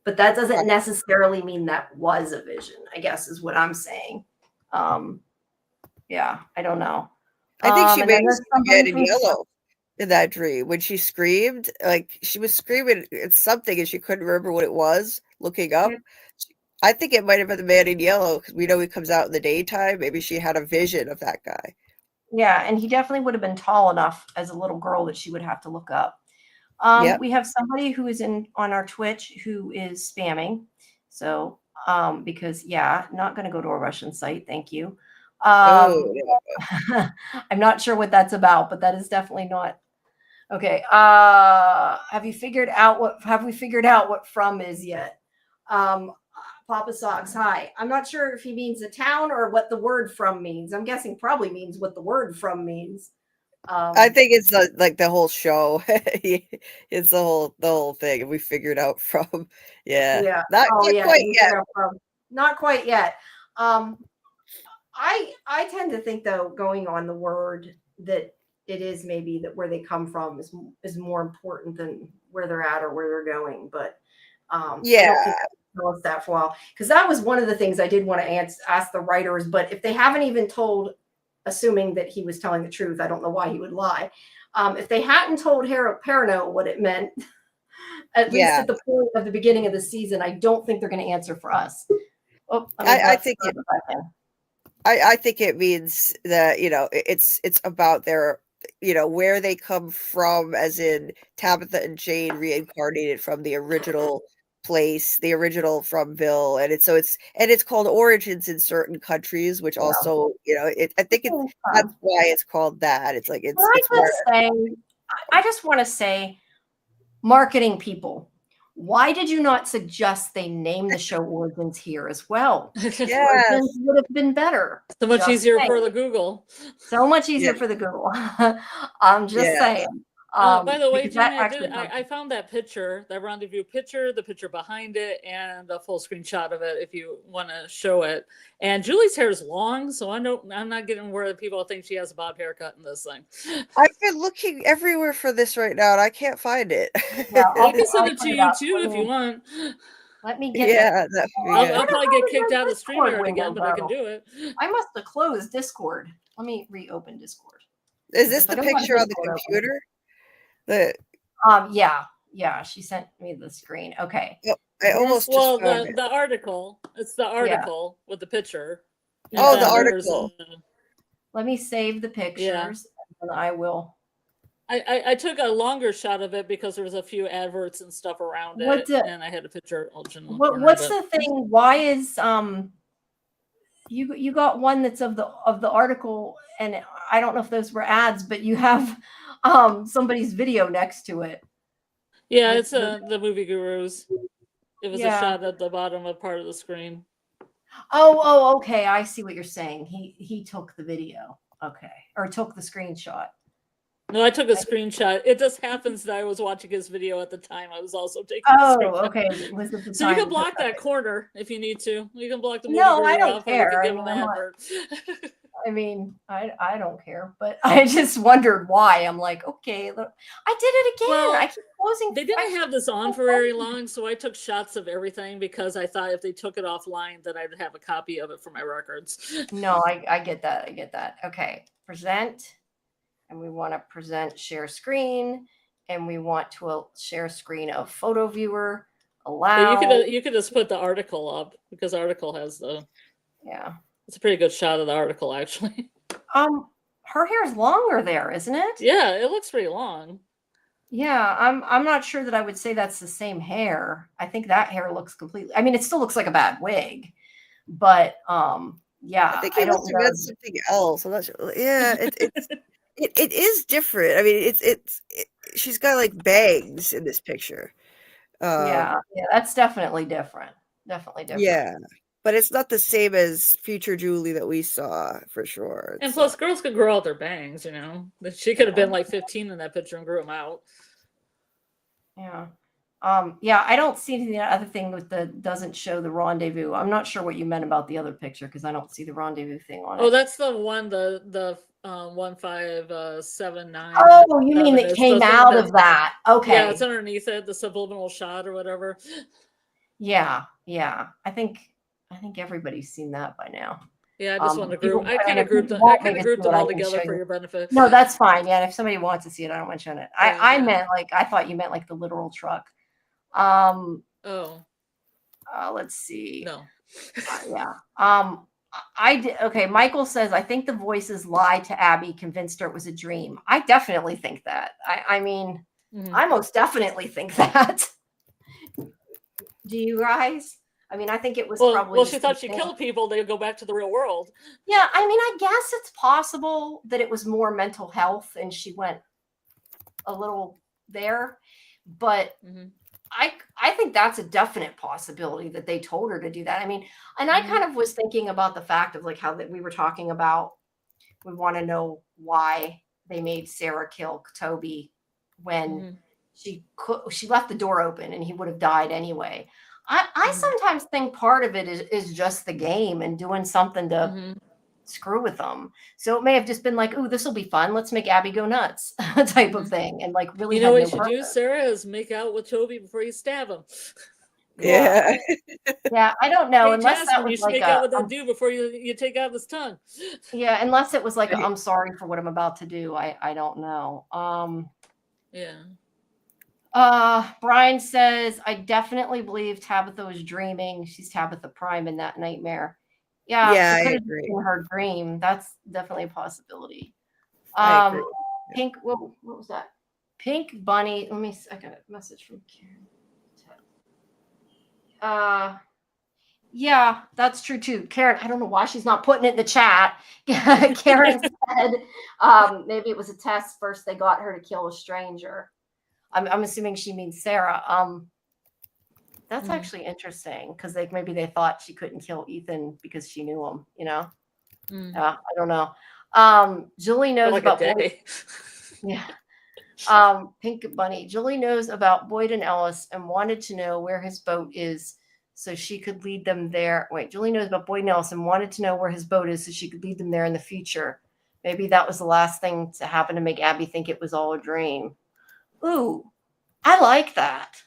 but that doesn't necessarily mean that was a vision, I guess is what I'm saying. Yeah, I don't know. I think she made red and yellow in that dream when she screamed. Like she was screaming at something and she couldn't remember what it was. Looking up, I think it might have been the man in yellow because we know he comes out in the daytime. Maybe she had a vision of that guy. Yeah, and he definitely would have been tall enough as a little girl that she would have to look up. We have somebody who is on our Twitch who is spamming. So, because not going to go to a Russian site. Thank you. I'm not sure what that's about, but that is definitely not. Okay. Have we figured out what from is yet? Papa Socks, hi. I'm not sure if he means the town or what the word from means. I'm guessing probably means what the word from means. I think it's like the whole show. It's the whole thing. And we figured out from Yeah. not Oh, yeah. quite You yet. figure out from, not quite yet. I tend to think though, going on the word, that it is maybe that where they come from is more important than where they're at or where they're going. But I don't think that that for a while, because that was one of the things I did want to ask the writers. But if they haven't even told, assuming that he was telling the truth, I don't know why he would lie. If they hadn't told Perino what it meant, at least at the point of the beginning of the season, I don't think they're going to answer for us. Oh, I think I think it means that, it's about their, where they come from, as in Tabitha and Jane reincarnated from the original place, the original from Ville, and it's called Origins in certain countries, which also, I think that's why it's called that. It's like it's where I just want to say, marketing people, why did you not suggest they name the show Origins here as well? Origins would have been better. So much easier for the Google. So much easier for the Google. I'm just saying. By the way, Jane, I found that picture, that rendezvous picture, the picture behind it, and a full screenshot of it if you want to show it. And Julie's hair is long, so I'm not getting where people think she has a bob haircut in this thing. I've been looking everywhere for this right now, and I can't find it. I can send it to you too if you want. Let me get that. I'll probably get kicked out of StreamYard again, but I can do it. I must have closed Discord. Let me reopen Discord. Is this the picture on the computer? Yeah, she sent me the screen. Okay. The article. It's the article with the picture. The article. Let me save the pictures and I will. I took a longer shot of it because there was a few adverts and stuff around it, and I had a picture. What's the thing? Why is you got one that's of the article, and I don't know if those were ads, but you have somebody's video next to it. Yeah, it's the Movie Gurus. It was a shot at the bottom of part of the screen. Oh, okay. I see what you're saying. He took the video. Okay. Or took the screenshot. No, I took a screenshot. It just happens that I was watching his video at the time. I was also taking a screenshot. Okay. So you can block that corner if you need to. You can block the movie. No, I don't care. I mean, I don't care, but I just wondered why. I'm like, okay, look, I did it again. Well, I keep closing. They didn't have this on for very long, so I took shots of everything because I thought if they took it offline, that I'd have a copy of it for my records. No, I get that. I get that. Okay, present. And we want to present share screen, and we want to share screen of photo viewer. Allow. You could just put the article up because the article has the. Yeah. It's a pretty good shot of the article, actually. Her hair is longer there, isn't it? Yeah, it looks pretty long. Yeah, I'm not sure that I would say that's the same hair. I think that hair looks completely. I mean, it still looks like a bad wig, but yeah. I think he must have done something else. I'm not sure. Yeah, it is different. I mean, she's got like bangs in this picture. Yeah, that's definitely different. Definitely different. Yeah. But it's not the same as future Julie that we saw, for sure. And plus, girls could grow out their bangs, She could have been like 15 in that picture and grew them out. Yeah. I don't see the other thing with the doesn't show the rendezvous. I'm not sure what you meant about the other picture because I don't see the rendezvous thing on it. Oh, that's the one, the 1579. Oh, you mean that came out of that? Okay. Yeah, it's underneath it, the subliminal shot or whatever. Yeah. I think everybody's seen that by now. Yeah, I just want to group. I kind of grouped them all together for your benefit. No, that's fine. Yeah, if somebody wants to see it, I don't want to show it. I meant I thought you meant like the literal truck. Let's see. No. Yeah. I did. Okay. Michael says, I think the voices lied to Abby, convinced her it was a dream. I definitely think that. I mean, I most definitely think that. Do you guys? I mean, I think it was probably. Well, she thought she killed people. They would go back to the real world. Yeah. I mean, I guess it's possible that it was more mental health and she went a little there. But I think that's a definite possibility that they told her to do that. I mean, and I Mhm. kind of was thinking about the fact of like how that we were talking about. We want to know why they made Sarah kill Toby when Mhm. she left the door open and he would have died anyway. I Mhm. sometimes think part of it is just the game and doing something to Mhm. screw with them. So it may have just been like, "Ooh, this will be fun. Let's make Abby go nuts," type of Mhm. thing, and like really You know had what no you should do, purpose. Sarah, is make out with Toby before you stab him. Yeah, Yeah. yeah. I don't know Hey, unless that Jasmine, was you should like make out with that dude before you take out his tongue. yeah, unless it was like Right. I'm sorry for what I'm about to do. I don't know. Yeah. Brian says, I definitely believe Tabitha was dreaming. She's Tabitha Prime in that nightmare. Yeah, Yeah, it I could have agree. been her dream. That's definitely a possibility. I agree. Yeah. Pink, what was that? Pink Bunny. I got a message from Karen. Yeah, that's true too. Karen, I don't know why she's not putting it in the chat. Karen said maybe it was a test. First, they got her to kill a stranger. I'm assuming she means Sarah. That's Mhm. actually interesting because maybe they thought she couldn't kill Ethan because she knew him. Mhm. Yeah, I don't know. Julie For knows like a about Boyd. day. Yeah. Pink Bunny. Julie knows about Boyd and Ellis and wanted to know where his boat is so she could lead them there. Wait, Julie knows about Boyd and Ellis and wanted to know where his boat is so she could lead them there in the future. Maybe that was the last thing to happen to make Abby think it was all a dream. Ooh, I like that.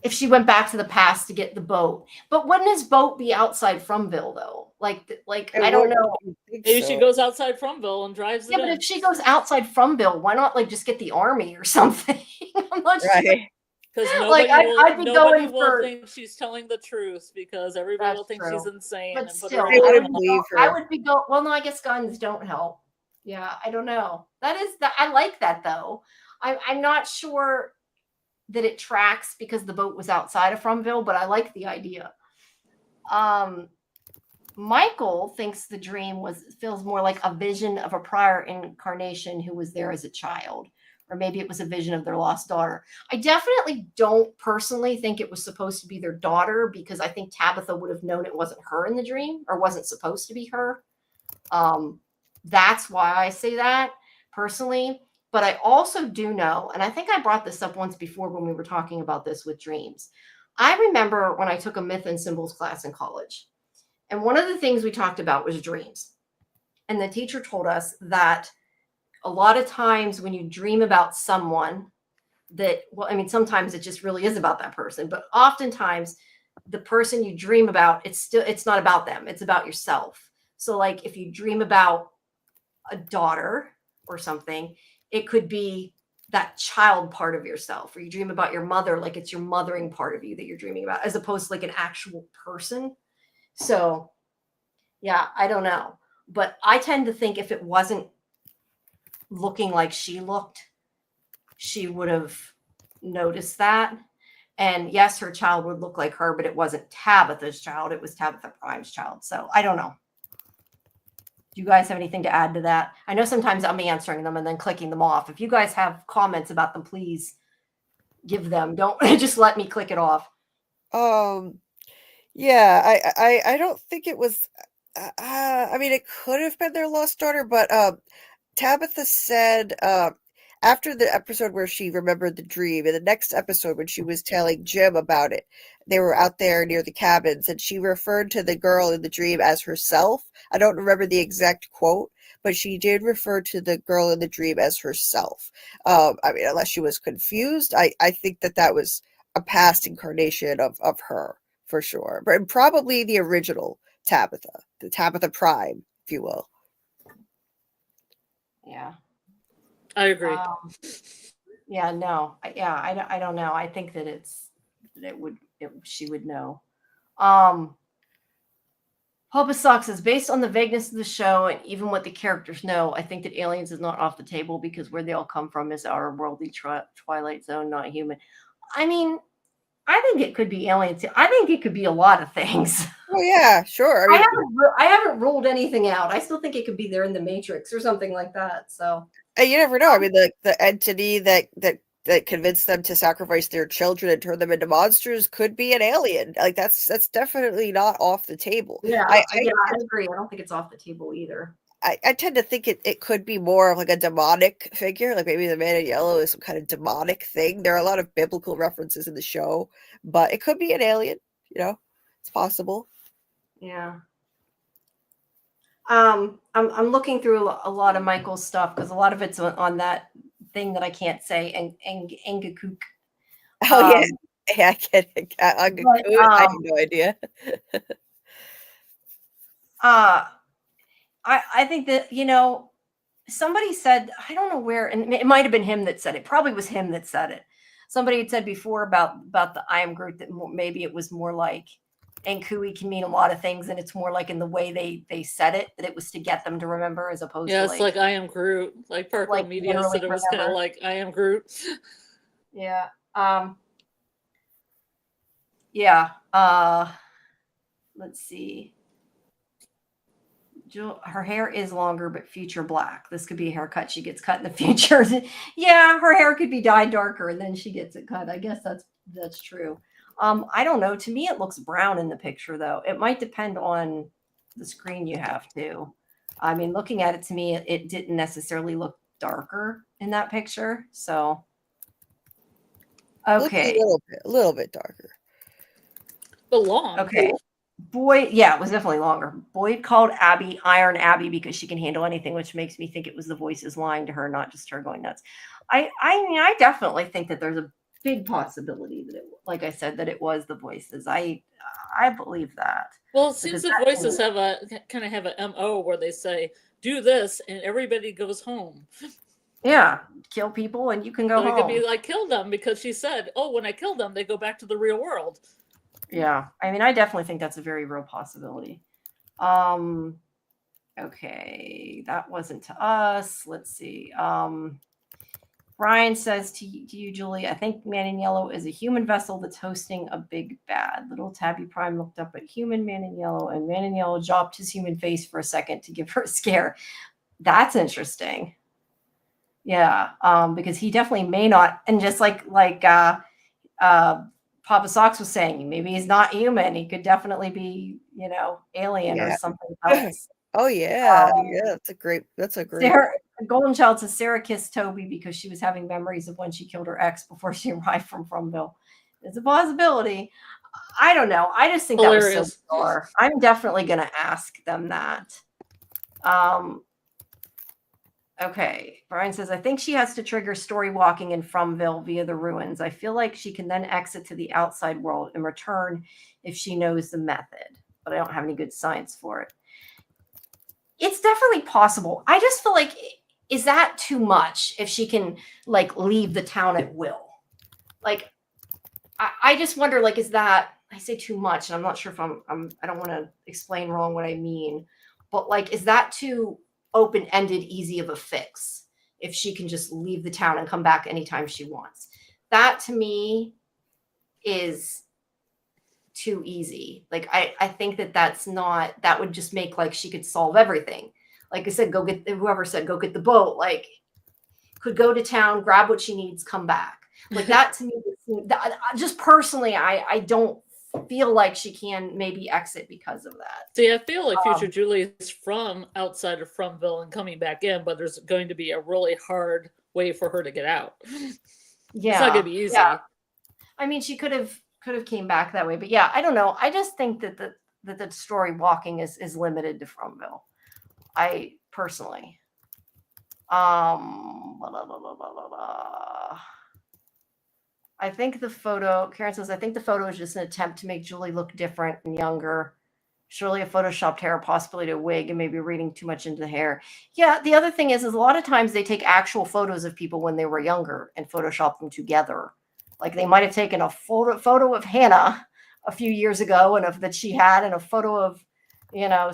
If she went back to the past to get the boat. But wouldn't his boat be outside Fromville though? Like I don't know. You think Maybe she so? goes outside Fromville and drives Yeah, it but in. if she goes outside Fromville, why not like just get the army or something? I'm not sure. Right. Because Like I'd be nobody going will for think she's telling the truth because everybody that's will think she's true. insane But and put her still, in They I a would wouldn't be coma. believe I her. would be go well no, I guess guns don't help. Yeah, I don't know. That is that I like that though. I'm not sure that it tracks because the boat was outside of Fromville, but I like the idea. Um Michael thinks the dream feels more like a vision of a prior incarnation who was there as a child, or maybe it was a vision of their lost daughter. I definitely don't personally think it was supposed to be their daughter because I think Tabitha would have known it wasn't her in the dream or wasn't supposed to be her. That's why I say that personally. But I also do know, and I think I brought this up once before when we were talking about this with dreams. I remember when I took a myth and symbols class in college. And one of the things we talked about was dreams. And the teacher told us that a lot of times when you dream about someone, well, I mean, sometimes it just really is about that person, but oftentimes the person you dream about, it's not about them, it's about yourself. So, like, if you dream about a daughter or something, it could be that child part of yourself, or you dream about your mother, like it's your mothering part of you that you're dreaming about, as opposed to like an actual person. So, yeah, I don't know. But I tend to think if it wasn't looking like she looked, she would have noticed that. And yes, her child would look like her, but it wasn't Tabitha's child. It was Tabitha Prime's child. So I don't know. Do you guys have anything to add to that? I know sometimes I'm answering them and then clicking them off. If you guys have comments about them, please give them. Don't just let me click it off. Um, yeah, I don't think it was. I mean, it could have been their lost daughter, but Tabitha said after the episode where she remembered the dream, in the next episode when she was telling Jim about it, they were out there near the cabins, and she referred to the girl in the dream as herself. I don't remember the exact quote, but she did refer to the girl in the dream as herself. I mean, unless she was confused, I think that was a past incarnation of her for sure, but probably the original Tabitha, the Tabitha Prime, if you will. Yeah. I agree. Yeah, no. I don't know. I think that she would know. Hopa Sucks is based on the vagueness of the show and even what the characters know. I think that Aliens is not off the table because where they all come from is our worldly Twilight Zone, not human. I mean, I think it could be aliens. I think it could be a lot of things. Oh yeah, sure. I mean, I haven't ruled anything out. I still think it could be there in the Matrix or something like that. So you never know. I mean, the entity that that convinced them to sacrifice their children and turn them into monsters could be an alien. Like that's definitely not off the table. Yeah, I yeah, I agree. I don't think it's off the table either. I tend to think it could be more of like a demonic figure, like maybe the man in yellow is some kind of demonic thing. There are a lot of biblical references in the show, but it could be an alien, it's possible. Yeah. I'm looking through a lot of Michael's stuff because a lot of it's on that thing that I can't say, and Engakuk. Oh yeah. Um, Yeah, I get it. I but have no idea. I think that somebody said, I don't know where, and it might have been him that said it. Probably was him that said it. Somebody had said before about the I am Groot that maybe it was more like, and Kui can mean a lot of things, and it's more like in the way they said it, that it was to get them to remember as opposed Yeah, to it's like I am Groot. Like Purple like Media literally said it was kind of remember. like I am Groot. Yeah. Yeah. Let's see. Her hair is longer, but future black. This could be a haircut she gets cut in the future. Yeah, her hair could be dyed darker and then she gets it cut. I guess that's true. I don't know. To me, it looks brown in the picture, though. It might depend on the screen you have too. I mean, looking at it, to me, it didn't necessarily look darker in that picture. So, Looks okay, a little bit darker. But long. okay. Boyd, yeah, it was definitely longer. Boyd called Abby Iron Abby because she can handle anything, which makes me think it was the voices lying to her, not just her going nuts. I mean, I definitely think that there's a big possibility that like I said, that it was the voices. I believe that. Well, it seems the voices have a kind of have a MO where they say, do this and everybody goes home. Yeah, kill people and you can go so home. It could be like kill them because she said, oh, when I kill them, they go back to the real world. Yeah, I mean, I definitely think that's a very real possibility. Okay, that wasn't to us. Let's see. Brian says to you, Julie, I think Man in Yellow is a human vessel that's hosting a big bad. Little Tabby Prime looked up at human Man in Yellow, and Man in Yellow dropped his human face for a second to give her a scare. That's interesting. Yeah, because he definitely may not, and just like Papa Sox was saying, maybe he's not human. He could definitely be, alien or something else. Oh yeah, yeah. That's a great. Sarah, Golden Child says Sarah kissed Toby because she was having memories of when she killed her ex before she arrived from Fromville. It's a possibility. I don't know. I just think Hilarious. That was so bizarre. I'm definitely going to ask them that. Okay. Brian says, I think she has to trigger story walking in Fromville via the ruins. I feel like she can then exit to the outside world and return if she knows the method, but I don't have any good science for it. It's definitely possible. I just feel like, is that too much if she can like leave the town at will? Like, I just wonder, like, is that, I say too much, and I'm not sure if I don't want to explain wrong what I mean, but like, is that too open-ended, easy of a fix if she can just leave the town and come back anytime she wants? That to me is too easy. Like, I think that would just make like she could solve everything. Like I said, whoever said go get the boat, like could go to town, grab what she needs, come back. Like that to me, just personally, I don't feel like she can maybe exit because of that. See, I feel like future Julie is from outside of Fromville and coming back in, but there's going to be a really hard way for her to get out. Yeah, it's not going to be easy. Yeah. I mean, she could have came back that way, but yeah, I don't know. I just think that the story walking is limited to Fromville. I personally. I think the photo, Karen says, I think the photo is just an attempt to make Julie look different and younger. Surely a photoshopped hair, possibly a wig, and maybe reading too much into the hair. Yeah, the other thing is a lot of times they take actual photos of people when they were younger and Photoshop them together. Like they might have taken a photo of Hannah a few years ago and that she had, and a photo of,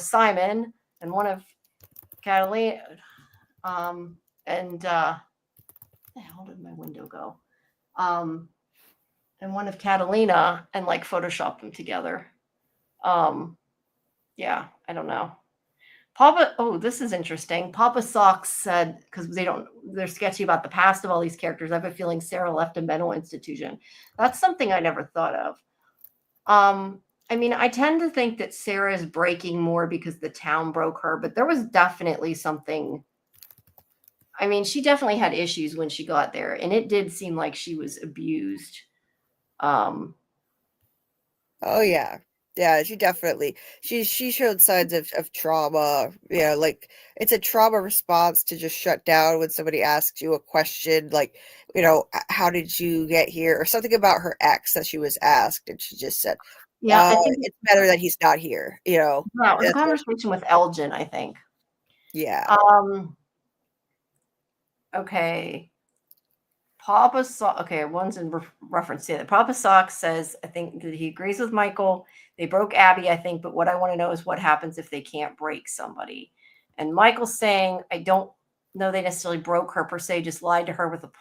Simon and one of Catalina. Where the hell did my window go? And one of Catalina, and like Photoshop them together. Yeah, I don't know. Papa, oh, this is interesting. Papa Socks said, because they're sketchy about the past of all these characters. I have a feeling Sarah left a mental institution. That's something I never thought of. I mean, I tend to think that Sarah is breaking more because the town broke her, but there was definitely something. I mean, she definitely had issues when she got there, and it did seem like she was abused. Um, Oh yeah. Yeah, she showed signs of trauma. Yeah, like it's a trauma response to just shut down when somebody asks you a question like, how did you get here? Or something about her ex that she was asked and she just said, yeah, I think it's better that he's not here, yeah, it was a That's what conversation with Elgin, I think. yeah. Okay. Okay, one's in reference to that. Papa Sock says, I think that he agrees with Michael. They broke Abby, I think, but what I want to know is what happens if they can't break somebody. And Michael's saying, I don't know they necessarily broke her per se, just lied to her with a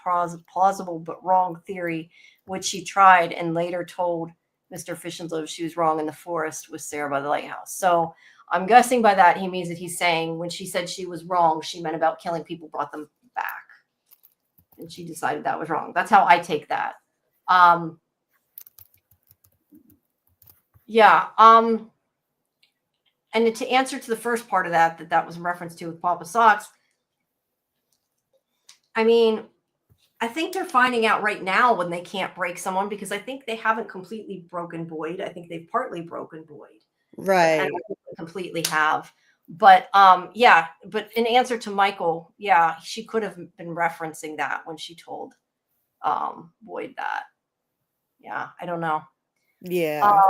plausible but wrong theory, which she tried and later told Mr. Fishenlow she was wrong in the forest with Sarah by the lighthouse. So I'm guessing by that he means that he's saying when she said she was wrong, she meant about killing people, brought them back. And she decided that was wrong. That's how I take that. Yeah. And to answer to the first part of that was in reference to with Papa Socks, I mean, I think they're finding out right now when they can't break someone because I think they haven't completely broken Boyd. I think they've partly broken Boyd. But I Right. don't think they completely have. But yeah, but in answer to Michael, yeah, she could have been referencing that when she told Boyd that. Yeah, I don't know. Yeah.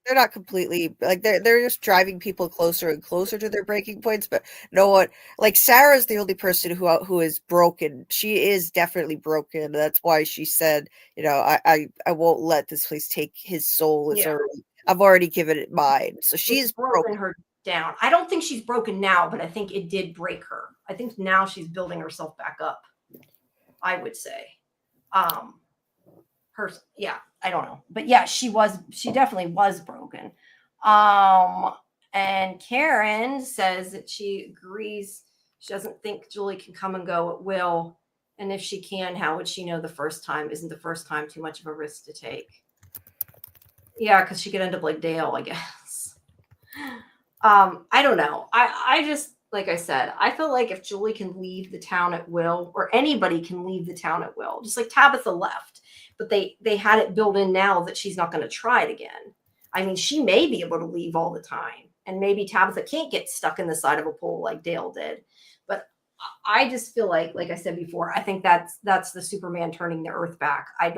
They're not completely like they're just driving people closer and closer to their breaking points, but no one like Sarah's the only person who is broken. She is definitely broken. That's why she said, I won't let this place take his soul. Yeah. I've already given it mine. So It's she's broken her down. I don't think she's broken now, but I think it did break her. I think now she's building herself back up. I would say. Yeah, I don't know. But yeah, she definitely was broken. And Karen says that she agrees she doesn't think Julie can come and go at will. And if she can, how would she know the first time? Isn't the first time too much of a risk to take? Yeah, because she could end up like Dale, I guess. I don't know. I just, like I said, I feel like if Julie can leave the town at will, or anybody can leave the town at will, just like Tabitha left, but they had it built in now that she's not going to try it again. I mean, she may be able to leave all the time, and maybe Tabitha can't get stuck in the side of a pole like Dale did. But I just feel like I said before, I think that's the Superman turning the Earth back. I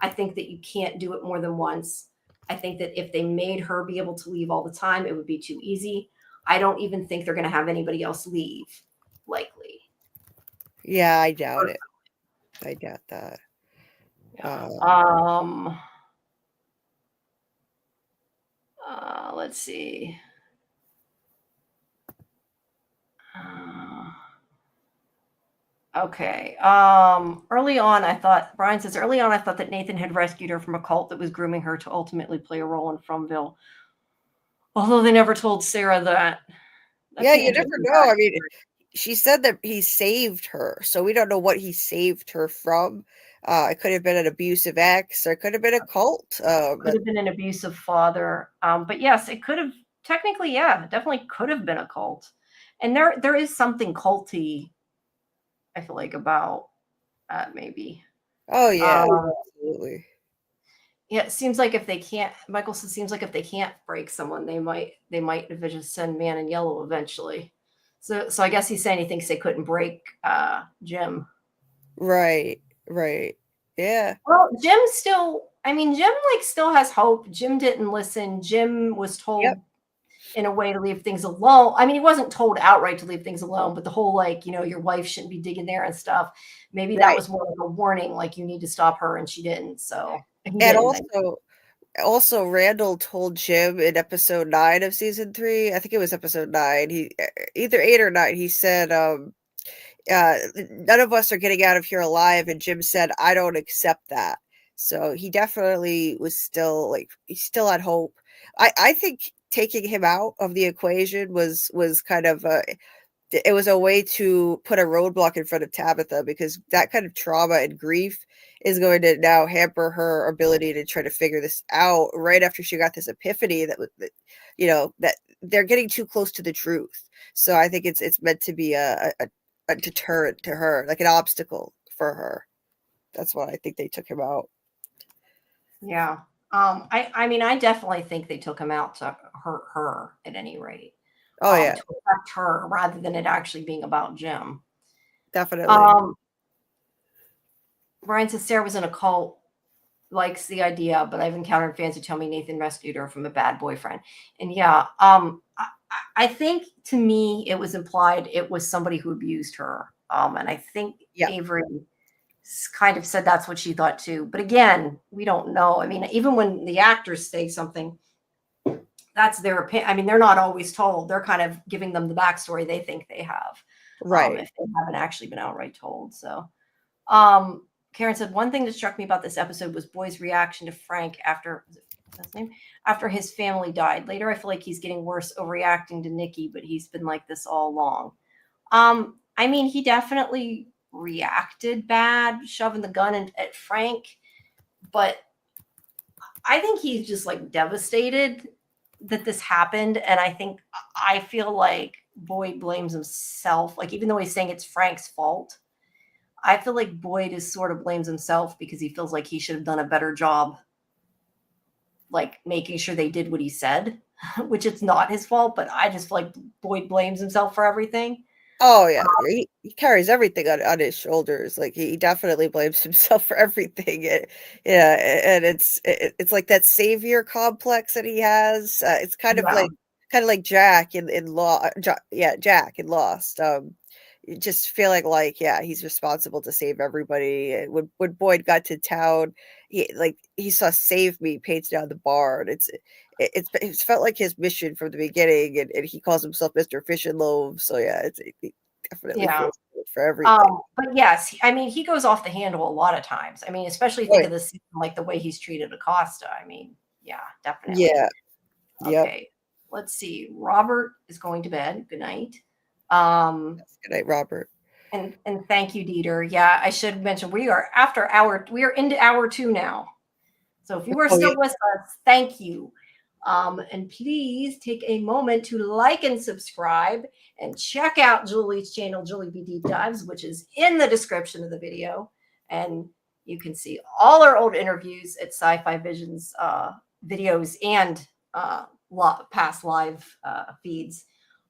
think that you can't do it more than once. I think that if they made her be able to leave all the time, it would be too easy. I don't even think they're going to have anybody else leave, likely. Yeah, I doubt it. I doubt that. Yeah. Let's see. Okay. Early on, Brian says, early on, I thought that Nathan had rescued her from a cult that was grooming her to ultimately play a role in Fromville. Although they never told Sarah that. Yeah, you never know. I mean, she said that he saved her, so we don't know what he saved her from. It could have been an abusive ex, or it could have been a cult. Could have been an abusive father. But yes, it could have technically, yeah, definitely could have been a cult. And there is something culty, I feel like, about maybe. Oh yeah, absolutely. Yeah, it seems like if they can't, Michael says, seems like if they can't break someone, they might just send Man in Yellow eventually. So I guess he's saying he thinks they couldn't break Jim. Right. Yeah. Well, Jim still still has hope. Jim didn't listen. Jim was told in a way to leave things alone. I mean, he wasn't told outright to leave things alone, but the whole your wife shouldn't be digging there and stuff. Maybe that was more like a warning, like you need to stop her, and she didn't. So and also Randall told Jim in episode 9 of season 3, I think it was episode 9, he either 8 or 9, he said none of us are getting out of here alive, and Jim said, I don't accept that. So he definitely was still he still had hope. I think taking him out of the equation was kind of it was a way to put a roadblock in front of Tabitha, because that kind of trauma and grief is going to now hamper her ability to try to figure this out right after she got this epiphany that that they're getting too close to the truth. So I think it's meant to be a deterrent to her, like an obstacle for her. That's why I think they took him out. Yeah. I mean, I definitely think they took him out to hurt her at any rate. Oh yeah, To affect her rather than it actually being about Jim. definitely. Brian says Sarah was in a cult, likes the idea, but I've encountered fans who tell me Nathan rescued her from a bad boyfriend. And yeah, I think to me it was implied it was somebody who abused her. And I think Avery kind of said that's what she thought too. But again, we don't know. I mean, even when the actors say something, that's their opinion. I mean, they're not always told. They're kind of giving them the backstory they think they have, Right. if they haven't actually been outright told. So, Karen said, one thing that struck me about this episode was Boyd's reaction to Frank after his family died. Later, I feel like he's getting worse overreacting to Nikki, but he's been like this all along. I mean, he definitely reacted bad, shoving the gun at Frank, but I think he's just like devastated that this happened. And I feel like Boyd blames himself. Like, even though he's saying it's Frank's fault, I feel like Boyd is sort of blames himself because he feels like he should have done a better job, like making sure they did what he said, which it's not his fault. But I just feel like Boyd blames himself for everything. Oh yeah, he carries everything on his shoulders. Like he definitely blames himself for everything. And it's like that savior complex that he has. It's kind of like Jack in Jack in Lost. You just feeling like he's responsible to save everybody. When Boyd got to town, he saw "Save Me" painted on the bar, and it's felt like his mission from the beginning, and he calls himself Mr. Fish and Loaves. So he definitely feels good for everything. But yes, I mean, he goes off the handle a lot of times. I mean, especially think of this, like the way he's treated Acosta. I mean, yeah, definitely. Yeah. Okay. Let's see. Robert is going to bed. Good night. Good night, Robert. And thank you, Dieter. Yeah, I should mention we are into hour 2 now. So if you are still with us, thank you. And please take a moment to like and subscribe and check out Julie's channel, Julie B Deep Dives, which is in the description of the video. And you can see all our old interviews at SciFi Vision's videos and past live feeds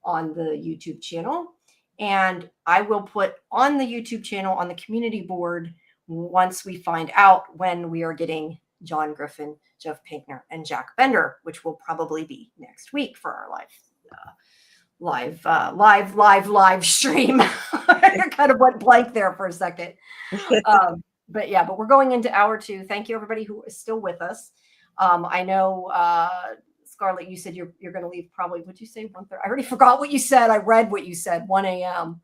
on the YouTube channel. And I will put on the YouTube channel on the community board once we find out when we are getting John Griffin, Jeff Pinkner, and Jack Bender, which will probably be next week for our live stream. I kind of went blank there for a second. But we're going into hour 2. Thank you, everybody who is still with us. I know, Scarlett, you said you're going to leave probably, what'd you say, 1:30? I already forgot what you said. I read what you said, 1 a.m.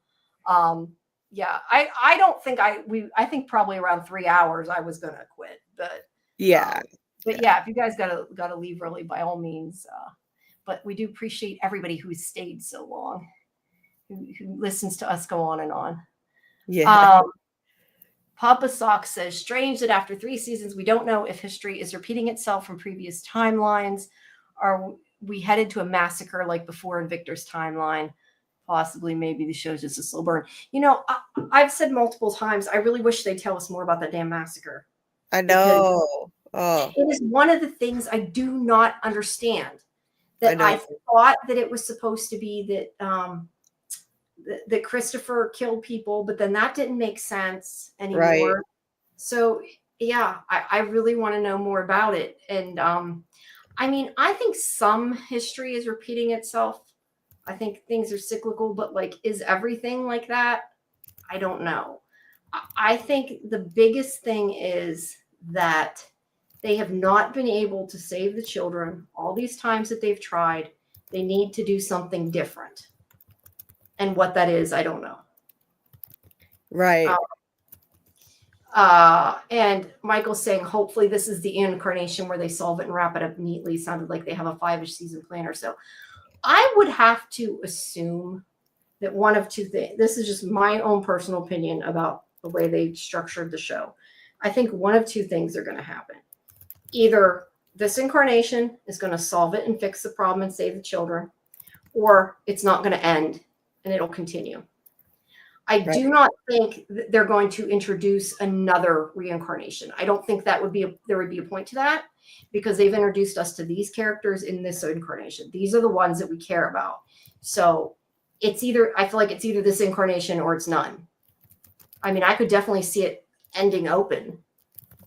I don't think I think probably around 3 hours I was going to quit, but if you guys gotta leave early, by all means. But we do appreciate everybody who's stayed so long, who listens to us go on and on. Yeah. Papa Sock says, strange that after 3 seasons, we don't know if history is repeating itself from previous timelines. Are we headed to a massacre like before in Victor's timeline? Possibly, maybe the show's just a slow burn. I've said multiple times, I really wish they'd tell us more about that damn massacre. I know. It is one of the things I do not understand. That I thought that it was supposed to be that Christopher killed people, but then that didn't make sense anymore. Right. So I really want to know more about it. And I mean, I think some history is repeating itself. I think things are cyclical, but like, is everything like that? I don't know. I think the biggest thing is that they have not been able to save the children all these times that they've tried. They need to do something different. And what that is, I don't know. Right. And Michael's saying, hopefully this is the incarnation where they solve it and wrap it up neatly. Sounded like they have a 5-ish season plan or so. I would have to assume that one of two things, this is just my own personal opinion about the way they structured the show. I think one of two things are going to happen. Either this incarnation is going to solve it and fix the problem and save the children, or it's not going to end and it'll continue. I do not think that they're going to introduce another reincarnation. I don't think that there would be a point to that, because they've introduced us to these characters in this incarnation. These are the ones that we care about. So I feel like it's either this incarnation or it's none. I mean, I could definitely see it ending open,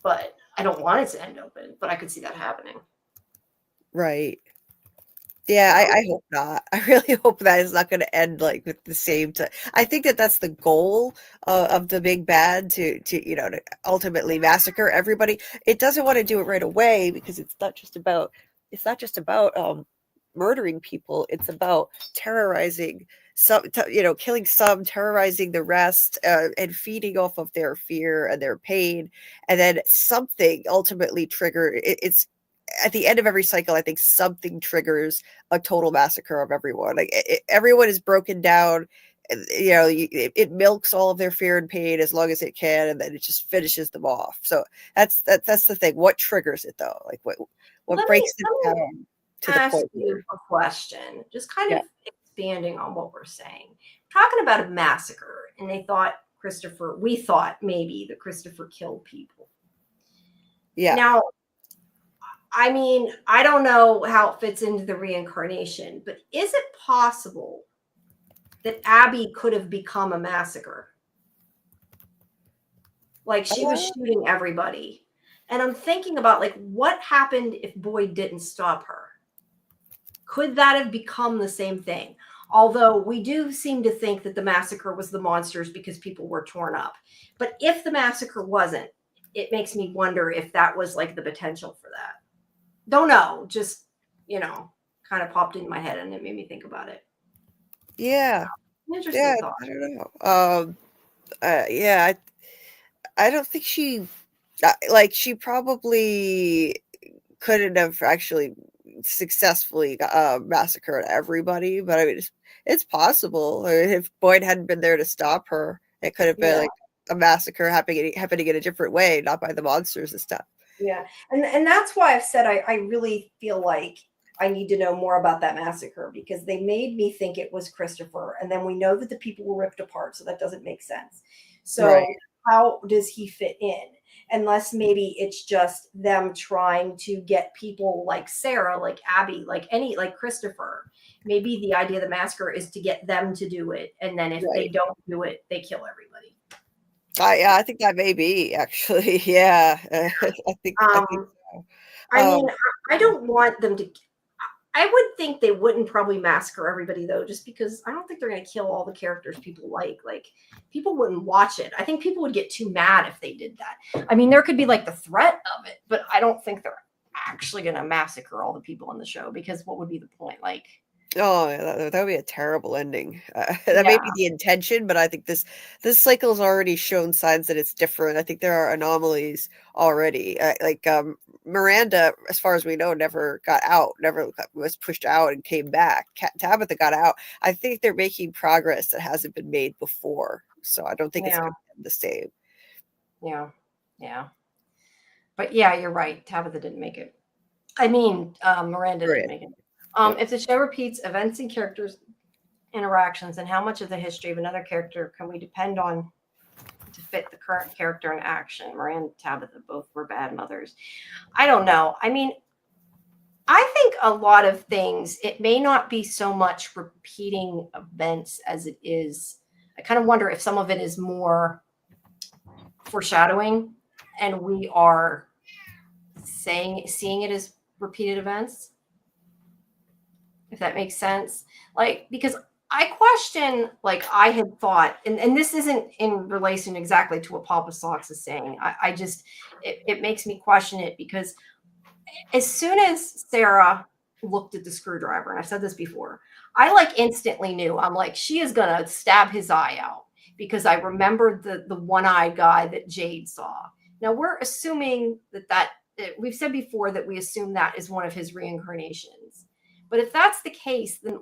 but I don't want it to end open, but I could see that happening. Right. Yeah, I hope not. I really hope that it's not going to end like with the same time. I think that that's the goal of the big bad to to ultimately massacre everybody. It doesn't want to do it right away because it's not just about murdering people. It's about terrorizing some, killing some, terrorizing the rest, and feeding off of their fear and their pain, and then something ultimately it's at the end of every cycle. I think something triggers a total massacre of everyone. Like everyone is broken down. It milks all of their fear and pain as long as it can, and then it just finishes them off. So that's the thing. What triggers it though? Like what breaks it down to the ask point? You a question, just kind of expanding on what we're saying. We're talking about a massacre, and we thought maybe that Christopher killed people. Yeah. Now, I mean, I don't know how it fits into the reincarnation, but is it possible that Abby could have become a massacre? Like she was shooting everybody. And I'm thinking about like what happened if Boyd didn't stop her? Could that have become the same thing? Although we do seem to think that the massacre was the monsters because people were torn up. But if the massacre wasn't, it makes me wonder if that was like the potential for that. Don't know. Just, kind of popped into my head and it made me think about it. Yeah. Interesting thought. I don't know. I don't think she probably couldn't have actually successfully massacred everybody, but I mean it's possible. I mean, if Boyd hadn't been there to stop her, it could have been like a massacre happening in a different way, not by the monsters and stuff. Yeah, and that's why I've said I really feel like I need to know more about that massacre, because they made me think it was Christopher, and then we know that the people were ripped apart, so that doesn't make sense. So how does he fit in? Unless maybe it's just them trying to get people like Sarah, like Abby, like Christopher. Maybe the idea of the massacre is to get them to do it, and then if they don't do it, they kill everybody. I think that may be actually. Yeah, I think so. I mean, I don't want them to. I would think they wouldn't probably massacre everybody though, just because I don't think they're going to kill all the characters people like. Like people wouldn't watch it. I think people would get too mad if they did that. I mean, there could be like the threat of it, but I don't think they're actually going to massacre all the people in the show, because what would be the point? Like, oh, that would be a terrible ending. That may be the intention, but I think this cycle's already shown signs that it's different. I think there are anomalies already. Miranda, as far as we know, never got out, was pushed out and came back. Tabitha got out. I think they're making progress that hasn't been made before. So I don't think it's going to be the same. Yeah. But yeah, you're right. Tabitha didn't make it. I mean, Miranda didn't make it. If the show repeats events and characters' interactions, and how much of the history of another character can we depend on to fit the current character in action? Miranda and Tabitha both were bad mothers. I don't know. I mean, I think a lot of things, it may not be so much repeating events as it is. I kind of wonder if some of it is more foreshadowing and we are seeing it as repeated events. If that makes sense. Like, because I question, like I had thought, and this isn't in relation exactly to what Papa Socks is saying. I just, it makes me question it, because as soon as Sarah looked at the screwdriver, and I've said this before, I like instantly knew, I'm like, she is going to stab his eye out. because I remembered the one-eyed guy that Jade saw. Now we're assuming that we've said before that we assume that is one of his reincarnations. But if that's the case, then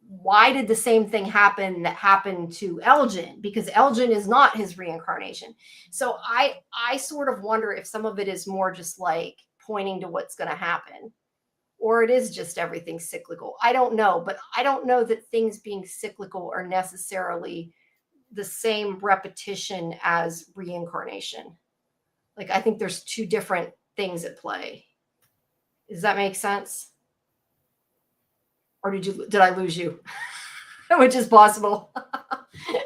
why did the same thing happen that happened to Elgin? Because Elgin is not his reincarnation. So I sort of wonder if some of it is more just like pointing to what's going to happen, or it is just everything cyclical. I don't know, but I don't know that things being cyclical are necessarily the same repetition as reincarnation. Like, I think there's two different things at play. Does that make sense? Or did I lose you? Which is possible.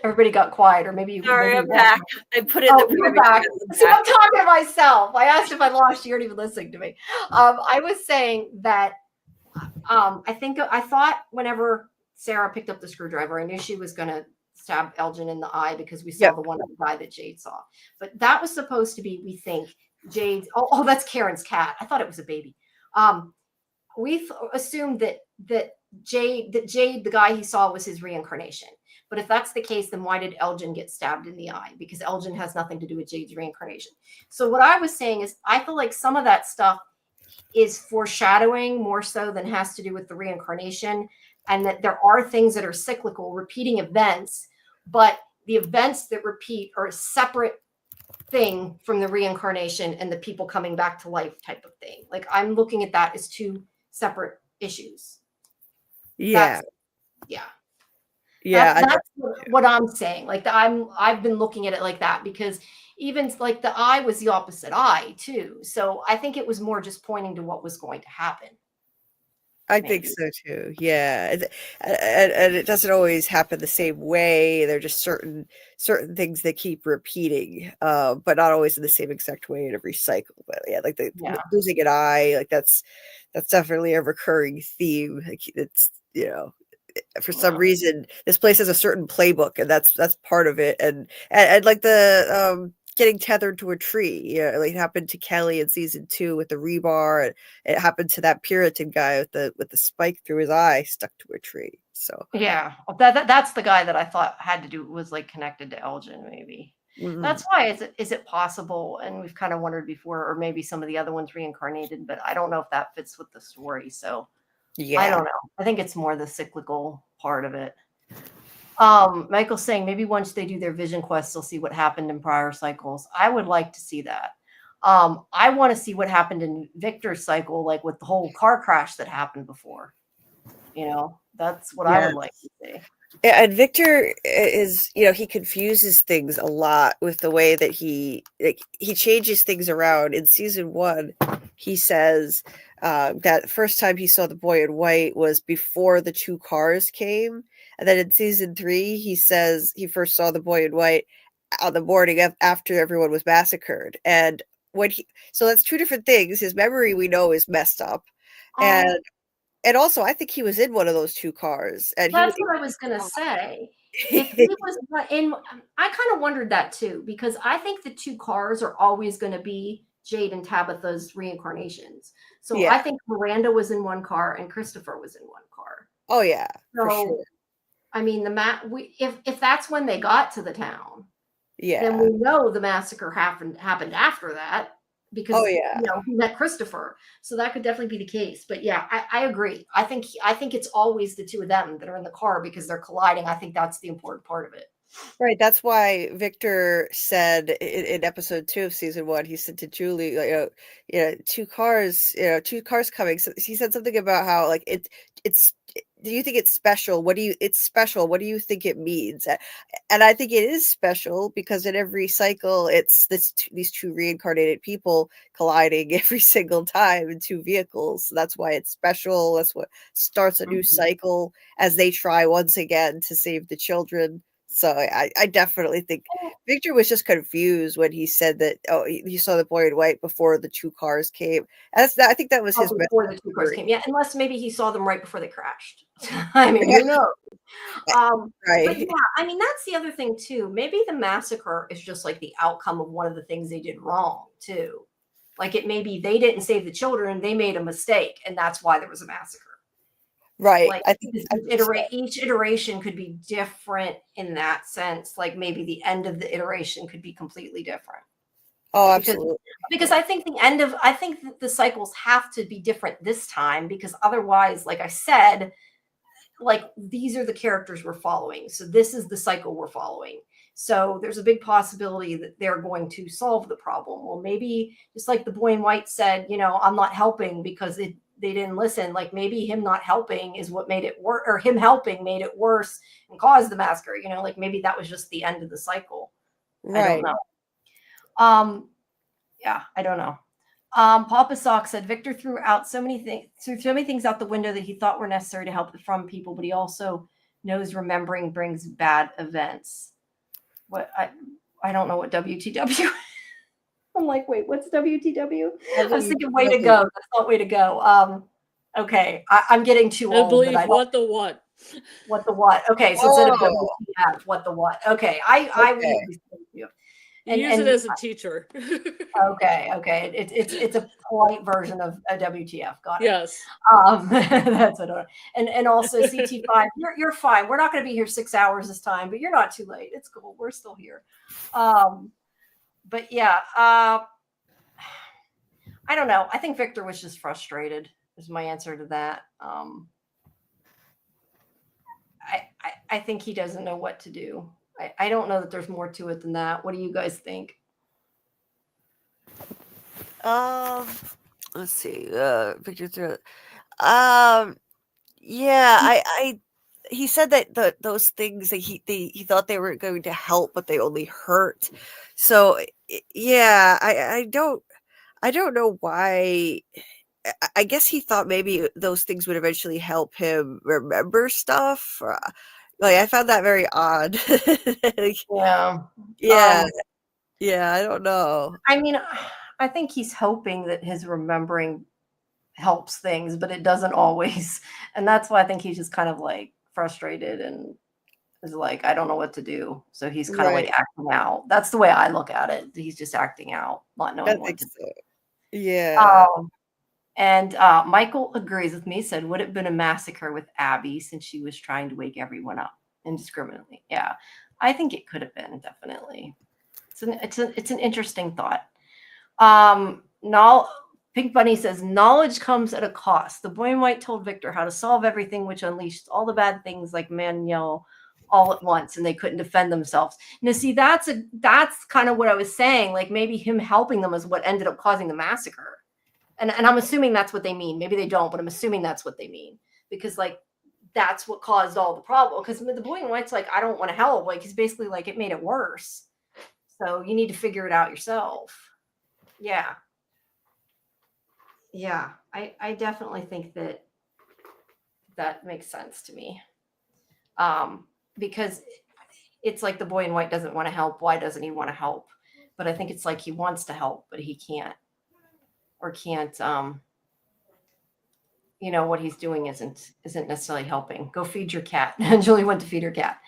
Everybody got quiet, or maybe you. Sorry, maybe I'm back. I put it. You're back. See, I'm talking to myself. I asked if I lost you. You weren't even listening to me. I was saying that I thought whenever Sarah picked up the screwdriver, I knew she was going to stab Elgin in the eye because we saw the one guy that Jade saw. But that was supposed to be, we think, Jade's. Oh, that's Karen's cat. I thought it was a baby. We assumed that Jade, the guy he saw, was his reincarnation. But if that's the case, then why did Elgin get stabbed in the eye? Because Elgin has nothing to do with Jade's reincarnation. So what I was saying is, I feel like some of that stuff is foreshadowing more so than has to do with the reincarnation, and that there are things that are cyclical, repeating events, but the events that repeat are a separate thing from the reincarnation and the people coming back to life type of thing. Like, I'm looking at that as two separate issues. Yeah. That's what I'm saying. Like, I've been looking at it like that, because even like the eye was the opposite eye too. So I think it was more just pointing to what was going to happen. I think so too. Yeah, and it doesn't always happen the same way. There are just certain things that keep repeating, but not always in the same exact way in every cycle. But yeah, like losing an eye, like that's definitely a recurring theme. Like, it's, for some reason this place has a certain playbook, and that's part of it. And like the getting tethered to a tree, like it happened to Kelly in season 2 with the rebar, and it happened to that Puritan guy with the spike through his eye stuck to a tree. So yeah, that's the guy that I thought was like connected to Elgin. Maybe that's why. Is it possible? And we've kind of wondered before, or maybe some of the other ones reincarnated, but I don't know if that fits with the story. So yeah, I don't know. I think it's more the cyclical part of it. Michael's saying maybe once they do their vision quests, they'll see what happened in prior cycles. I would like to see that. I want to see what happened in Victor's cycle, like with the whole car crash that happened before. That's what I would like to see. Yeah, and Victor is, he confuses things a lot with the way that he changes things around. In season 1, he says that the first time he saw the boy in white was before the 2 cars came. And then in season 3, he says he first saw the boy in white on the morning after everyone was massacred. And so that's 2 different things. His memory, we know, is messed up. And also, I think he was in one of those 2 cars. And that's what I was going to say. If he was in, I kind of wondered that too, because I think the 2 cars are always going to be Jade and Tabitha's reincarnations. So I think Miranda was in one car and Christopher was in one car. Oh yeah, so, for sure. I mean, if that's when they got to the town, yeah, then we know the massacre happened after that, because he met Christopher. So that could definitely be the case. But yeah, I agree. I think it's always the 2 of them that are in the car because they're colliding. I think that's the important part of it. Right. That's why Victor said in episode 2 of season 1, he said to Julie, 2 cars, 2 cars coming. So he said something about how, like, it's, do you think it's special? It's special. What do you think it means? And I think it is special because in every cycle, it's these 2 reincarnated people colliding every single time in 2 vehicles. So that's why it's special. That's what starts a new cycle as they try once again to save the children. So I definitely think Victor was just confused when he said that, he saw the boy in white before the 2 cars came. I think that was his before the 2 cars came. Yeah, unless maybe he saw them right before they crashed. I mean, who knows? Right. But yeah, I mean, that's the other thing too. Maybe the massacre is just like the outcome of one of the things they did wrong too. Like, it maybe they didn't save the children, they made a mistake, and that's why there was a massacre. Right. Like I think each iteration could be different in that sense. Like maybe the end of the iteration could be completely different. oh, because absolutely. because I think I think that the cycles have to be different this time, because otherwise, like I said, like these are the characters we're following. So this is the cycle we're following. So there's a big possibility that they're going to solve the problem. Well, maybe just like the boy in white said, I'm not helping because they didn't listen. Like maybe him not helping is what made it worse, or him helping made it worse and caused the massacre. Like maybe that was just the end of the cycle. I don't Right. know. Yeah, I don't know. Papa Sock said Victor threw so many things out the window that he thought were necessary to help the From people, but he also knows remembering brings bad events. What I don't know what WTW. I'm like, wait, what's WTW? I was thinking way to go. That's not way to go. Okay, I'm getting too I old. believe But I don't, what the what. what the what? Okay, so instead of Oh, WTF, what the what? Okay, I would okay. use WTF. You use it as a teacher. Okay. It's a polite version of a WTF. Got it. Yes. That's it. And also CT5, you're fine. We're not going to be here 6 hours this time, but you're not too late. It's cool. We're still here. But yeah, I don't know. I think Victor was just frustrated. Is my answer to that. I think he doesn't know what to do. I don't know that there's more to it than that. What do you guys think? Let's see. Victor threw. Yeah. He said that those things that he thought they were going to help, but they only hurt. So yeah, I don't know why. I guess he thought maybe those things would eventually help him remember stuff. Like I found that very odd. Yeah. Yeah. Yeah, I don't know. I mean, I think he's hoping that his remembering helps things, but it doesn't always. And that's why I think he's just kind of like frustrated and is like, I don't know what to do. So he's kind of like acting out. That's the way I look at it. He's just acting out, not knowing I what think to do. so. Yeah. And Michael agrees with me, said, would it have been a massacre with Abby since she was trying to wake everyone up indiscriminately? Yeah, I think it could have been, definitely. It's an interesting thought. Pink Bunny says, knowledge comes at a cost. The boy in white told Victor how to solve everything, which unleashed all the bad things like Manuel all at once, and they couldn't defend themselves. Now, see, that's kind of what I was saying. Like maybe him helping them is what ended up causing the massacre. And I'm assuming that's what they mean. Maybe they don't, but I'm assuming that's what they mean. Because like that's what caused all the problem. Because the boy in white's like, I don't want to help. Like he's basically like, it made it worse. So you need to figure it out yourself. Yeah. Yeah. I definitely think that makes sense to me. Because it's like the boy in white doesn't want to help. Why doesn't he want to help? But I think it's like he wants to help, but he can't. Or can't, what he's doing isn't necessarily helping. Go feed your cat. Julie went to feed her cat.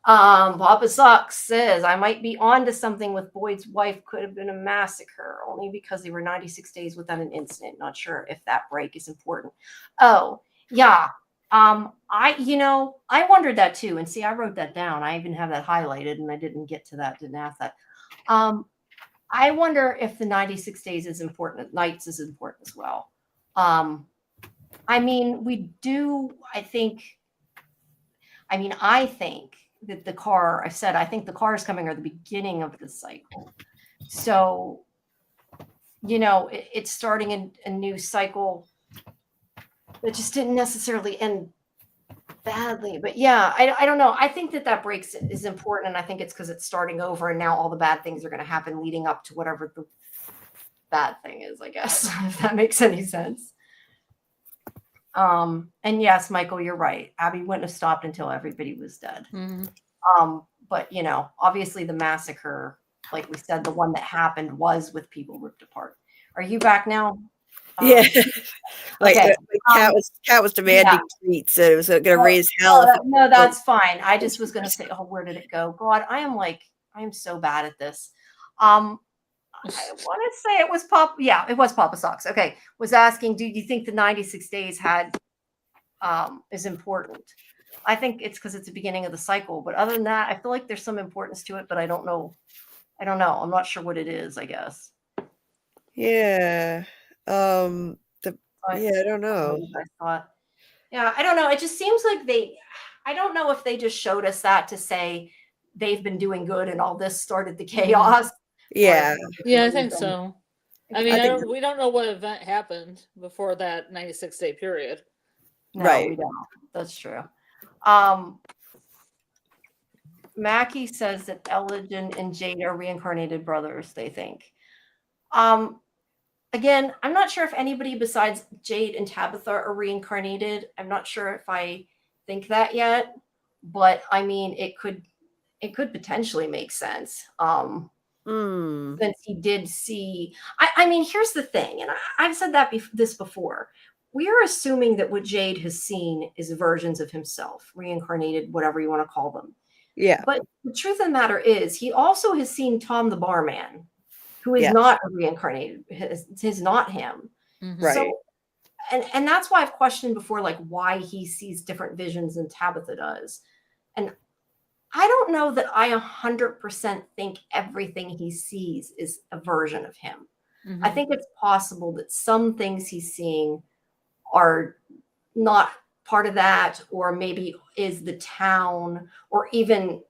Papa Sucks says, I might be on to something with Boyd's wife. Could have been a massacre only because they were 96 days without an incident. Not sure if that break is important. Oh, yeah. I wondered that too. And see, I wrote that down. I even have that highlighted and I didn't get to that, didn't ask that. I wonder if the 96 days is important. Nights is important as well. I mean, we do, I think that I think the car is coming at the beginning of the cycle. So, it's starting a new cycle that just didn't necessarily end badly. But yeah, I don't know. I think that breaks is important. And I think it's because it's starting over and now all the bad things are going to happen leading up to whatever the bad thing is, I guess, if that makes any sense. And yes, Michael, you're right. Abby wouldn't have stopped until everybody was dead. Mm-hmm. But obviously the massacre, like we said, the one that happened was with people ripped apart. Are you back now? Yeah. Like okay. Cat was demanding treats. So it was going to raise hell. No, that's fine. I just was going to say, where did it go? God, I am so bad at this. I want to say it was Papa. Yeah, it was Papa Socks. Okay. Was asking, do you think the 96 days had is important. I think it's because it's the beginning of the cycle. But other than that, I feel like there's some importance to it, but I don't know. I'm not sure what it is, I guess. Yeah. But Yeah, I don't I don't know know. what you guys thought. Yeah, I don't know. It just seems like I don't know if they just showed us that to say they've been doing good and all this started the chaos. Yeah. Yeah, I think so. I mean, I think we don't know what event happened before that 96-day period. No, Right. we don't. That's true. Mackie says that Elgin and Jade are reincarnated brothers, they think. Again, I'm not sure if anybody besides Jade and Tabitha are reincarnated. I'm not sure if I think that yet, but I mean, it could potentially make sense. Since he did see, I mean, here's the thing, and I've said this before. We are assuming that what Jade has seen is versions of himself, reincarnated, whatever you want to call them. Yeah. But the truth of the matter is, he also has seen Tom the barman, who is Yes. not a reincarnated. Is not him. Right. So, and that's why I've questioned before, like why he sees different visions than Tabitha does. And I don't know that I 100% think everything he sees is a version of him. I think it's possible that some things he's seeing are not part of that, or maybe is the town, or even,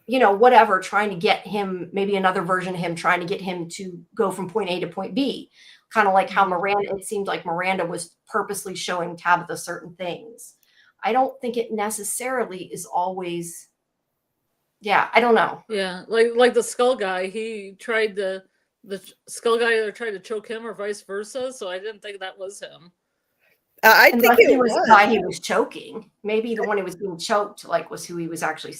whatever, trying to get him, maybe another version of him, trying to get him to go from point A to point B. Kind of like how Miranda, it seemed like Miranda was purposely showing Tabitha certain things. I don't think it necessarily is always, I don't know. Yeah, like the skull guy, the skull guy either tried to choke him or vice versa, so I didn't think that was him. I think it was the guy he was choking. Maybe the one who was being choked, was who he was actually.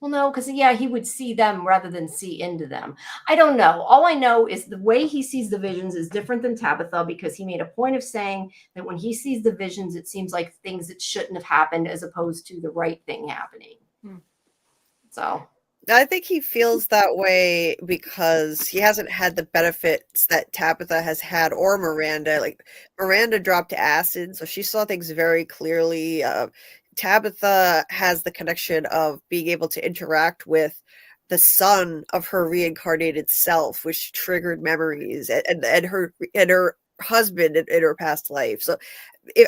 Well, no, because he would see them rather than see into them. I don't know. All I know is the way he sees the visions is different than Tabitha, because he made a point of saying that when he sees the visions, it seems like things that shouldn't have happened as opposed to the right thing happening. So I think he feels that way because he hasn't had the benefits that Tabitha has had, or Miranda. Like, Miranda dropped acid, so she saw things very clearly. Tabitha has the connection of being able to interact with the son of her reincarnated self, which triggered memories, and her husband in her past life. So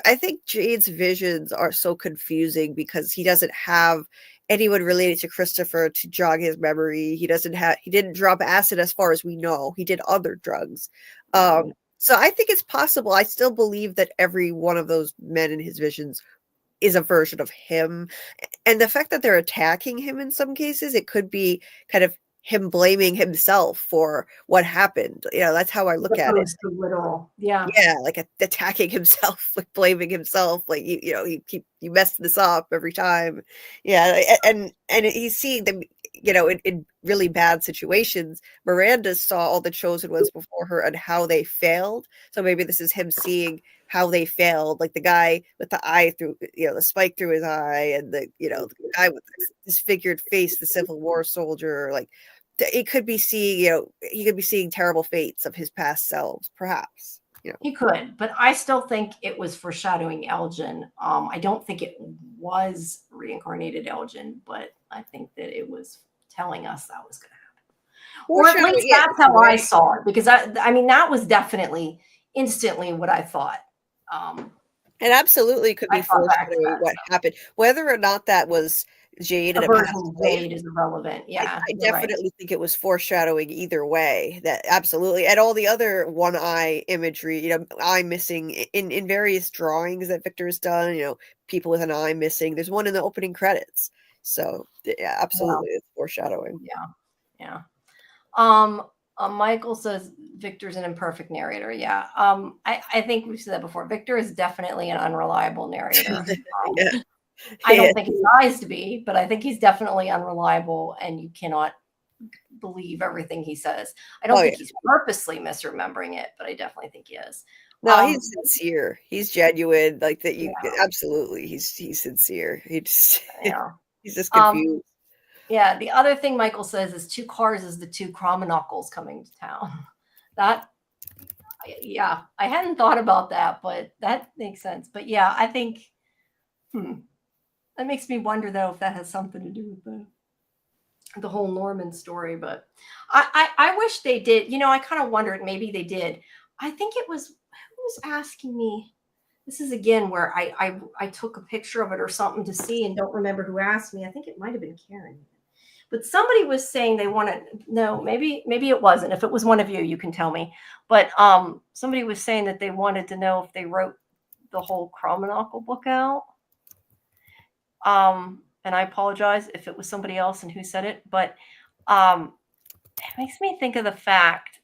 I think Jade's visions are so confusing because he doesn't have anyone related to Christopher to jog his memory. He didn't drop acid as far as we know. He did other drugs. So I think it's possible. I still believe that every one of those men in his visions is a version of him. And the fact that they're attacking him in some cases, it could be kind of him blaming himself for what happened. That's how I look at it. Literal. Yeah, like attacking himself, like blaming himself, like you messed this up every time. And he's seeing them, in really bad situations. Miranda saw all the chosen ones before her and how they failed. So maybe this is him seeing how they failed, like the guy with the eye through, the spike through his eye, and the guy with the disfigured face, the Civil War soldier. Like, it could be seeing, he could be seeing terrible fates of his past selves, perhaps. He could, but I still think it was foreshadowing Elgin. I don't think it was reincarnated Elgin, but I think that it was telling us that was going to happen. Or at least that's how I saw it, because I mean, that was definitely instantly what I thought. It absolutely could be foreshadowing what happened. Whether or not that was Jade, a version of Jade is irrelevant. Yeah, I definitely think it was foreshadowing either way. That absolutely, and all the other one eye imagery, eye missing in various drawings that Victor has done. People with an eye missing. There's one in the opening credits. So yeah, absolutely, it's foreshadowing. Yeah. Michael says Victor's an imperfect narrator. Yeah. I think we've said that before. Victor is definitely an unreliable narrator. I don't think he tries to be, but I think he's definitely unreliable, and you cannot believe everything he says. I don't think he's purposely misremembering it, but I definitely think he is. No, he's sincere. He's genuine. Like that. Absolutely. He's sincere. He's just confused. The other thing Michael says is 2 cars is the 2 Cromonockles coming to town. That, I hadn't thought about that, but that makes sense. But I think That makes me wonder though if that has something to do with the whole Norman story. But I wish they did. You know, I kind of wondered maybe they did. I think it was who was asking me. This is again where I took a picture of it or something to see and don't remember who asked me. I think it might have been Karen. But somebody was saying they wanted no, maybe it wasn't. If it was one of you, you can tell me. But somebody was saying that they wanted to know if they wrote the whole Chromonacle book out. And I apologize if it was somebody else and who said it, but it makes me think of the fact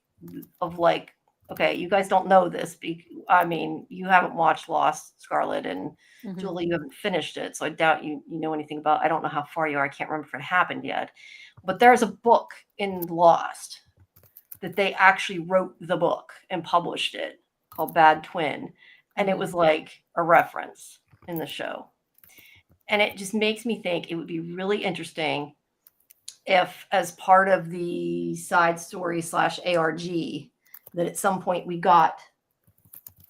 of like, okay, you guys don't know this. I mean, you haven't watched Lost, Scarlet, and Julie, you haven't finished it, so I doubt you know anything about. I don't know how far you are. I can't remember if it happened yet, but there's a book in Lost that they actually wrote the book and published it called Bad Twin, and it was like a reference in the show. And it just makes me think it would be really interesting if, as part of the side story / ARG, that at some point we got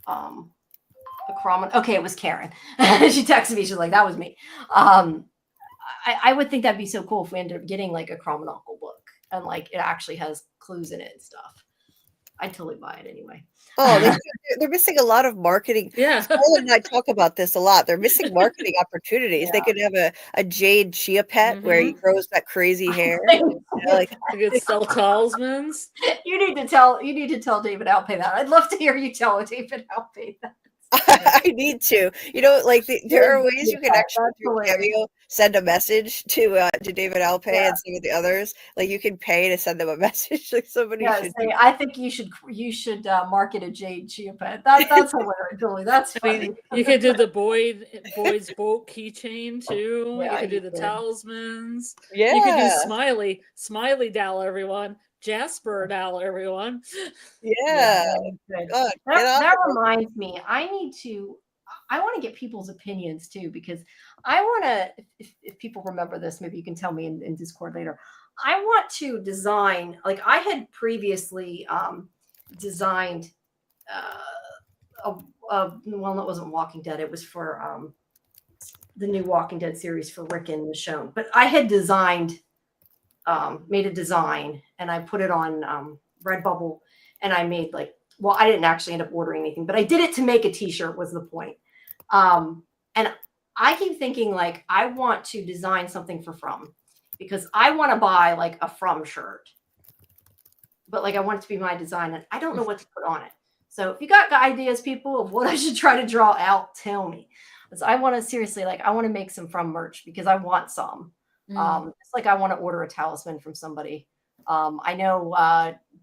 a Chromonacle. Okay, it was Karen. She texted me. She's like, that was me. I would think that'd be so cool if we ended up getting like a Chromonacle book and like it actually has clues in it and stuff. I'd totally buy it anyway. Oh, they're missing a lot of marketing. Yeah. Scarlett and I talk about this a lot. They're missing marketing opopportunities. They could have a jade chia pet where he grows that crazy hair. Like you could sell talismans. You need to tell David Alpay that. I'd love to hear you tell David Alpay that. I need to. You know, like there are ways you can actually do Cameo, send a message to David Alpay and some of the others. Like you can pay to send them a message. Like somebody should. Say, I think you should market a jade chia pet. That's hilarious, Julie. That's funny. I mean, you could do the Boyd's boat keychain too. Yeah, you could do the talismans. Yeah. You could do Smiley doll, everyone. Jasper doll, everyone. Yeah. God, that reminds me, I want to get people's opinions too, because I want to, if people remember this, maybe you can tell me in Discord later. I want to design, like I had previously designed well, that wasn't Walking Dead. It was for the new Walking Dead series for Rick and Michonne. But I had designed, made a design, and I put it on Redbubble, and I made like, well, I didn't actually end up ordering anything, but I did it to make a t-shirt was the point. And I keep thinking like, I want to design something for From, because I want to buy like a From shirt, but like, I want it to be my design and I don't know what to put on it. So if you got ideas, people, of what I should try to draw out, tell me. Because I want to seriously, like, I want to make some From merch because I want some. It's like I want to order a talisman from somebody. I know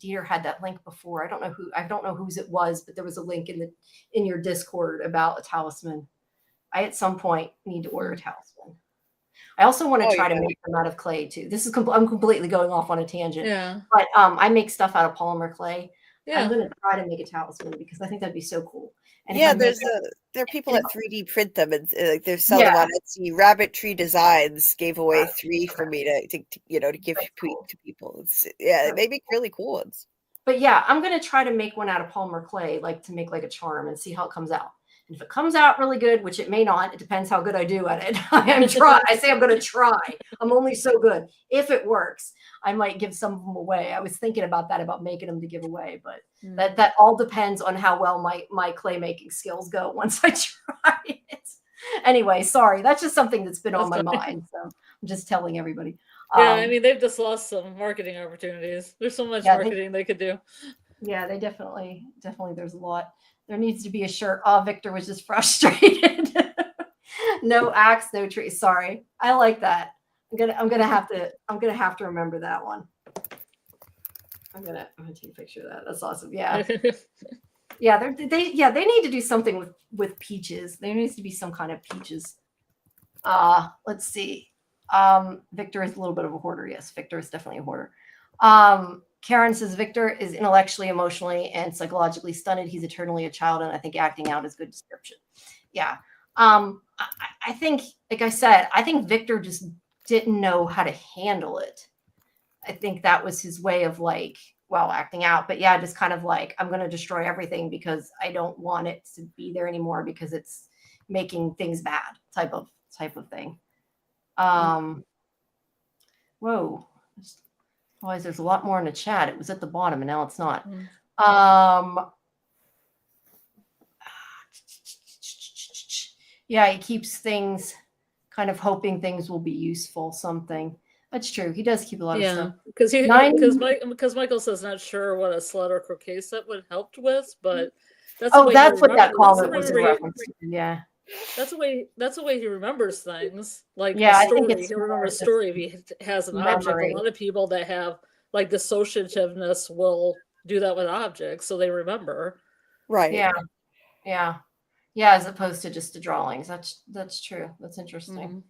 Dieter had that link before. I don't know whose it was, but there was a link in your Discord about a talisman. I at some point need to order a talisman. I also want to try to make them out of clay too. This is I'm completely going off on a tangent. Yeah. But I make stuff out of polymer clay. Yeah. I'm going to try to make a talisman because I think that'd be so cool. And there are people that 3D print them and like they're selling them on Etsy. Rabbit Tree Designs gave away 3 for me to give to people. It may be really cool ones. But yeah, I'm going to try to make one out of polymer clay, like to make like a charm and see how it comes out. And if it comes out really good, which it may not, it depends how good I do at it. I say I'm going to try. I'm only so good. If it works, I might give some of them away. I was thinking about that, about making them to give away, but that all depends on how well my clay making skills go once I try it. Anyway, sorry. That's just something that's been on my mind. So I'm just telling everybody. Yeah, I mean, they've just lost some marketing opportunities. There's so much marketing they could do. Yeah, they definitely, there's a lot. There needs to be a shirt. Oh, Victor was just frustrated. No axe, no tree. Sorry. I like that. I'm gonna have to remember that one. I'm gonna take a picture of that. That's awesome. Yeah. They need to do something with peaches. There needs to be some kind of peaches. Let's see. Victor is a little bit of a hoarder. Yes, Victor is definitely a hoarder. Karen says Victor is intellectually, emotionally, and psychologically stunted. He's eternally a child, and I think acting out is good description. Yeah. I think, like I said, I think Victor just didn't know how to handle it. I think that was his way of like, well, acting out. But yeah, just kind of like, I'm going to destroy everything because I don't want it to be there anymore because it's making things bad type of thing. Whoa. Otherwise, there's a lot more in the chat. It was at the bottom and now it's not. Yeah, he keeps things kind of hoping things will be useful, something. That's true. He does keep a lot of stuff. Because Michael says not sure what a sled or croquet set would helped with, but that's what that comment was in reference to. Yeah. That's the way he remembers things. Like yeah, a story. He'll remember a story if he has an object. A lot of people that have like dissociativeness will do that with objects, so they remember. Right. Yeah. As opposed to just the drawings. That's true. That's interesting.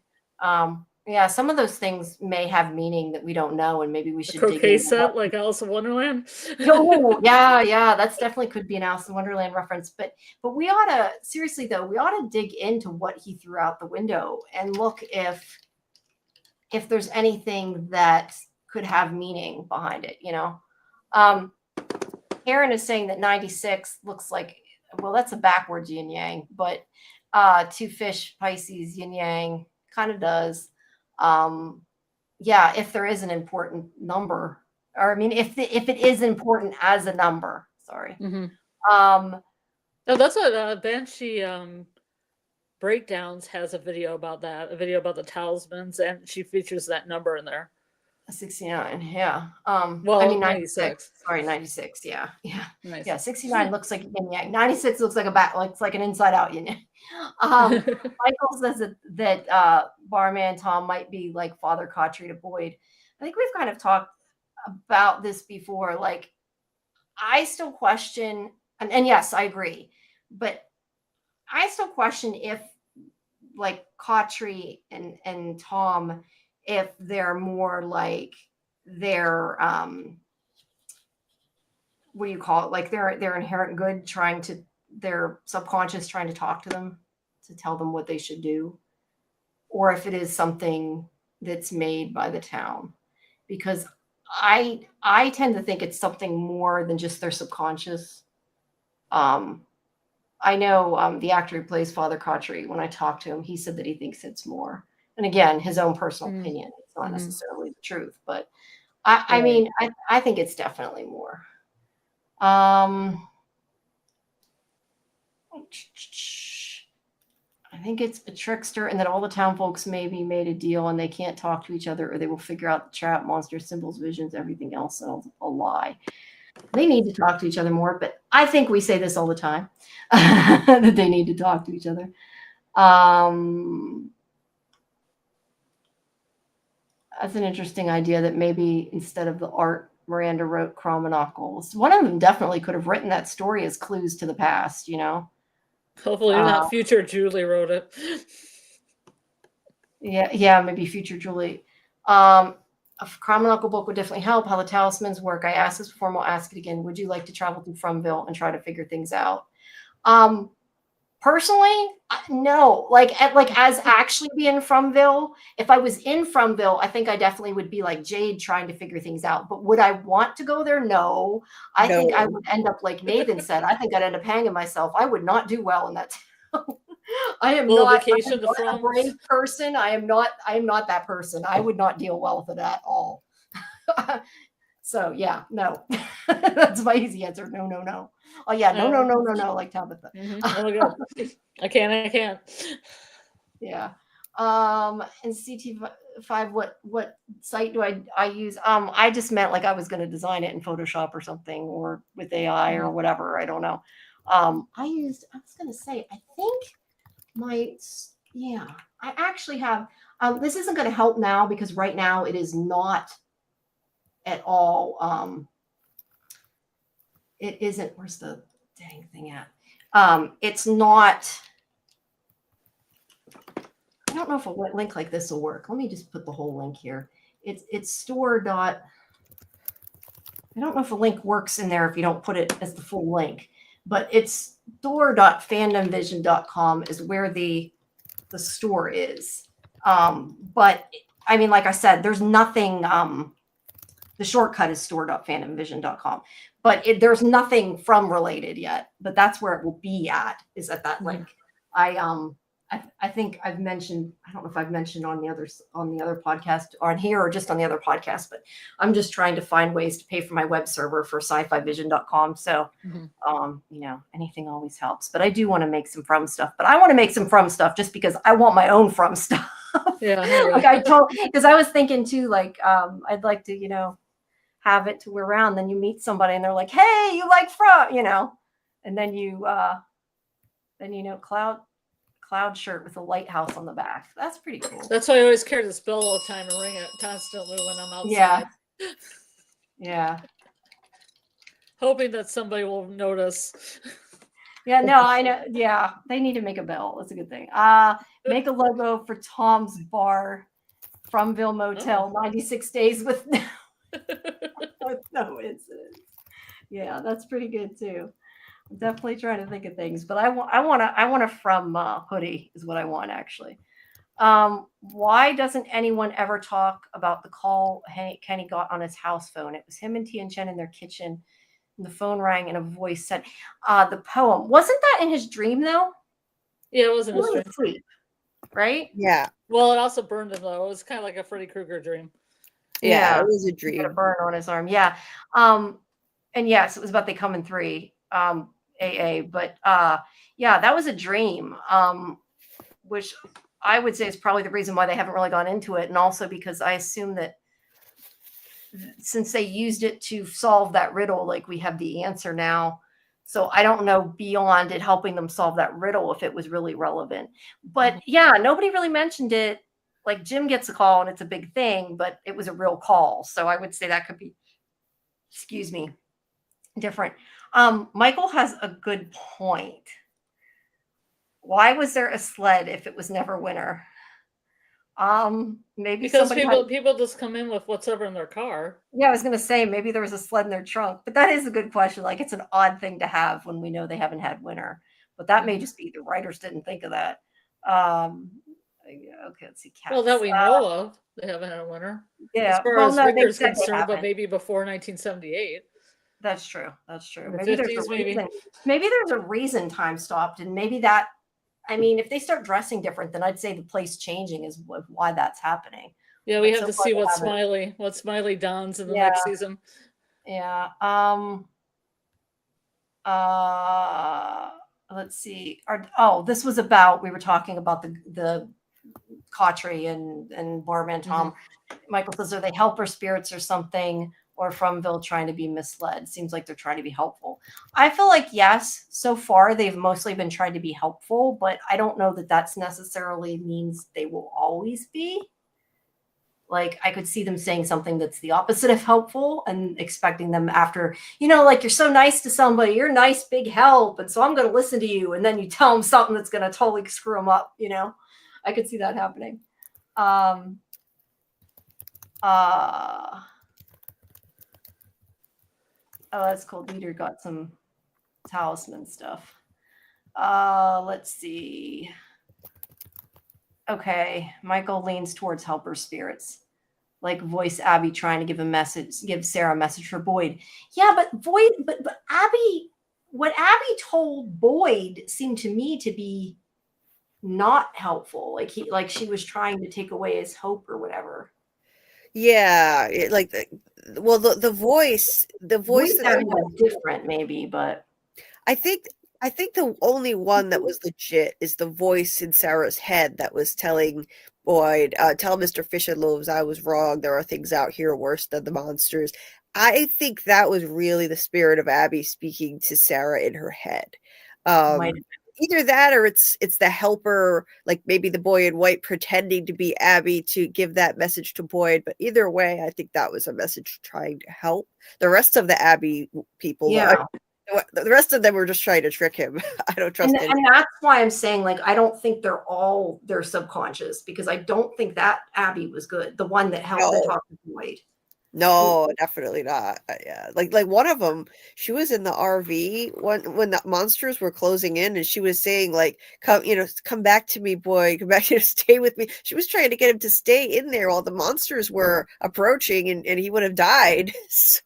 Yeah, some of those things may have meaning that we don't know, and maybe we should dig croquet set like Alice in Wonderland. Oh, yeah, that's definitely could be an Alice in Wonderland reference. But we ought to, seriously though, we ought to dig into what he threw out the window and look if there's anything that could have meaning behind it. Aaron is saying that 96 looks like, well, that's a backwards yin yang, but 2 fish, Pisces, yin yang kind of does. Yeah, if there is an important number, or I mean, if it is important as a number, sorry. No, that's what Banshee Breakdowns has a video about that, a video about the talismans, and she features that number in there. 69, yeah. Well, I mean 96. Sorry, 96. Yeah. Nice. Yeah. 69 looks like yin yang. 96 looks like it's like an inside out yin yang. Michael says that Barman Tom might be like Father Cautry to Boyd. I think we've kind of talked about this before. Like, I still question, and yes, I agree, but I still question if like Cautry and Tom, if they're more like their what do you call it? Like their inherent good their subconscious trying to talk to them to tell them what they should do, or if it is something that's made by the town. Because I tend to think it's something more than just their subconscious. I know the actor who plays Father Cautry, when I talked to him, he said that he thinks it's more. And again, his own personal opinion. It's not necessarily the truth, but I mean, I think it's definitely more. I think it's a trickster, and that all the town folks maybe made a deal and they can't talk to each other, or they will figure out the trap, monsters, symbols, visions, everything else, a lie. They need to talk to each other more, but I think we say this all the time, that they need to talk to each other. That's an interesting idea, that maybe instead of the art, Miranda wrote chromonocles. One of them definitely could have written that story as clues to the past, Hopefully not future Julie wrote it. Yeah, maybe future Julie. A chromonocle book would definitely help. How the talismans work. I asked this before, and we'll ask it again. Would you like to travel through Fromville and try to figure things out? Personally, no. Like as actually being Fromville, if I was in Fromville, I think I definitely would be like Jade trying to figure things out. But would I want to go there? No. I think I would end up like Nathan said. I think I'd end up hanging myself. I would not do well in that town. I am not a brave person. I am not that person. I would not deal well with it at all. So yeah, no. That's my easy answer. No. Oh yeah, no, like Tabitha. Oh my God. I can't. Yeah. And CT5, what site do I use? I just meant like I was going to design it in Photoshop or something, or with AI or whatever. I don't know. I was going to say, I think I actually have, this isn't going to help now because right now it is not at all. It isn't, where's the dang thing at? It's not, I don't know if a link like this will work. Let me just put the whole link here. It's store dot, I don't know if a link works in there if you don't put it as the full link, but it's store.fandomvision.com is where the store is. But I mean, like I said, there's nothing, the shortcut is store.fandomvision.com, but there's nothing from related yet, but that's where it will be at, is at that link. I think I've mentioned, I don't know if I've mentioned on the other podcast or on here or just on the other podcast, but I'm just trying to find ways to pay for my web server for scifivision.com. So, anything always helps. But I do want to make some From stuff. But I want to make some From stuff just because I want my own From stuff. Yeah. Like I told, because I was thinking too, like I'd like to, have it to where around. Then you meet somebody and they're like, "Hey, you like From?" And then cloud shirt with a lighthouse on the back. That's pretty cool. That's why I always carry this bell all the time and ring it constantly when I'm outside. Yeah. Hoping that somebody will notice. Yeah, no, I know. Yeah, they need to make a bell. That's a good thing. Make a logo for Tom's Bar, Fromville Motel, 96 days with no incidents. Yeah, that's pretty good too. I'm definitely trying to think of things, but I want a From hoodie is what I want actually. Why doesn't anyone ever talk about the call Kenny got on his house phone? It was him and Tian Chen in their kitchen, and the phone rang and a voice said, the poem. Wasn't that in his dream though? Yeah, it wasn't his Or dream. sleep, right? Yeah. Well, it also burned him though. It was kind of like a Freddy Krueger dream. Yeah, it was a He dream. had a burn on his arm. Yeah. And yes, it was about they come in three. AA, but yeah, that was a dream. Which I would say is probably the reason why they haven't really gone into it, and also because I assume that since they used it to solve that riddle, like we have the answer now. So I don't know beyond it helping them solve that riddle if it was really relevant. But yeah, nobody really mentioned it. Like Jim gets a call and it's a big thing, but it was a real call. So I would say that could be, different. Michael has a good point. Why was there a sled if it was never winter? Maybe Because somebody people just come in with whatever in their car. Yeah, I was gonna say maybe there was a sled in their trunk, but that is a good question. Like it's an odd thing to have when we know they haven't had winter, but that may just be the writers didn't think of that. Okay, let's see. Cats. Well, that we know of, they haven't had a winter. Yeah, As far well, as no, they winter's said they concerned, but haven't. maybe before 1978. That's true. That's true. In the Maybe there's 50s, a maybe. reason. Maybe there's a reason time stopped, and maybe that. I mean, if they start dressing different, then I'd say the place changing is why that's happening. Yeah, we But have so to far see they haven't. what Smiley dons in the Yeah. next season. Yeah. Let's see. This was about, we were talking about the Cautry and Barman Tom. Michael says, are they helper spirits or something, or Fromville trying to be misled? Seems like they're trying to be helpful. I feel like, yes, so far they've mostly been trying to be helpful, but I don't know that that's necessarily means they will always be. Like I could see them saying something that's the opposite of helpful and expecting them after, like you're so nice to somebody, you're nice, big help. And so I'm going to listen to you. And then you tell them something that's going to totally screw them up. I could see that happening. Oh, that's cool. Leader got some talisman stuff. Let's see. Okay, Michael leans towards helper spirits, like voice Abby trying to give Sarah a message for Boyd. Yeah, but Abby, what Abby told Boyd seemed to me to be not helpful. Like she was trying to take away his hope or whatever. Yeah, the voice that was different, maybe, but I think the only one that was legit is the voice in Sarah's head that was telling Boyd, tell Mr. Fisherloaves I was wrong. There are things out here worse than the monsters. I think that was really the spirit of Abby speaking to Sarah in her head. Either that or it's the helper, like maybe the boy in white pretending to be Abby to give that message to Boyd. But either way, I think that was a message trying to help. The rest of the Abby people, the rest of them were just trying to trick him. I don't trust and that's why I'm saying, like, I don't think they're subconscious, because I don't think that Abby was good. The one that helped the talk to Boyd. No, definitely not. Yeah, like one of them, she was in the RV when the monsters were closing in, and she was saying like, come back to me, boy, come back here, stay with me. She was trying to get him to stay in there while the monsters were approaching, and he would have died. So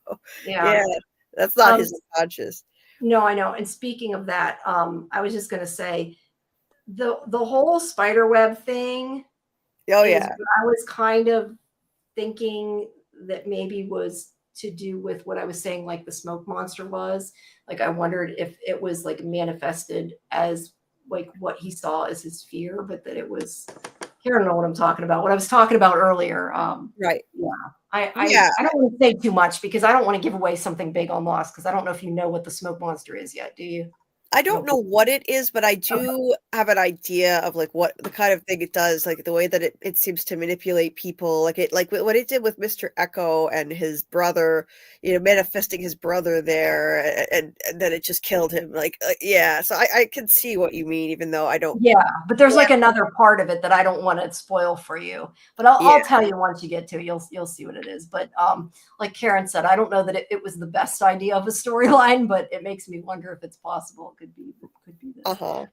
yeah, that's not his unconscious. No, I know. And speaking of that, I was just going to say, the whole spider web thing. Oh is yeah. what I was kind of thinking that maybe was to do with what I was saying, like the smoke monster was. Like I wondered if it was like manifested as like what he saw as his fear, but that it was. I don't know what I'm talking about. What I was talking about earlier. Right. Yeah. Yeah. I don't want to say too much because I don't want to give away something big on Lost because I don't know if you know what the smoke monster is yet. Do you? I don't know what it is, but I Okay. do have an idea of like what the kind of thing it does, like the way that it seems to manipulate people, like what it did with Mr. Echo and his brother, manifesting his brother there, and then it just killed him. Yeah, so I can see what you mean, even though I don't. Yeah, but there's Yeah, like another part of it that I don't want to spoil for you. But yeah, I'll tell you once you get to it. You'll see what it is. But like Karen said, I don't know that it was the best idea of a storyline, but it makes me wonder if it's possible. It could be this. uh-huh.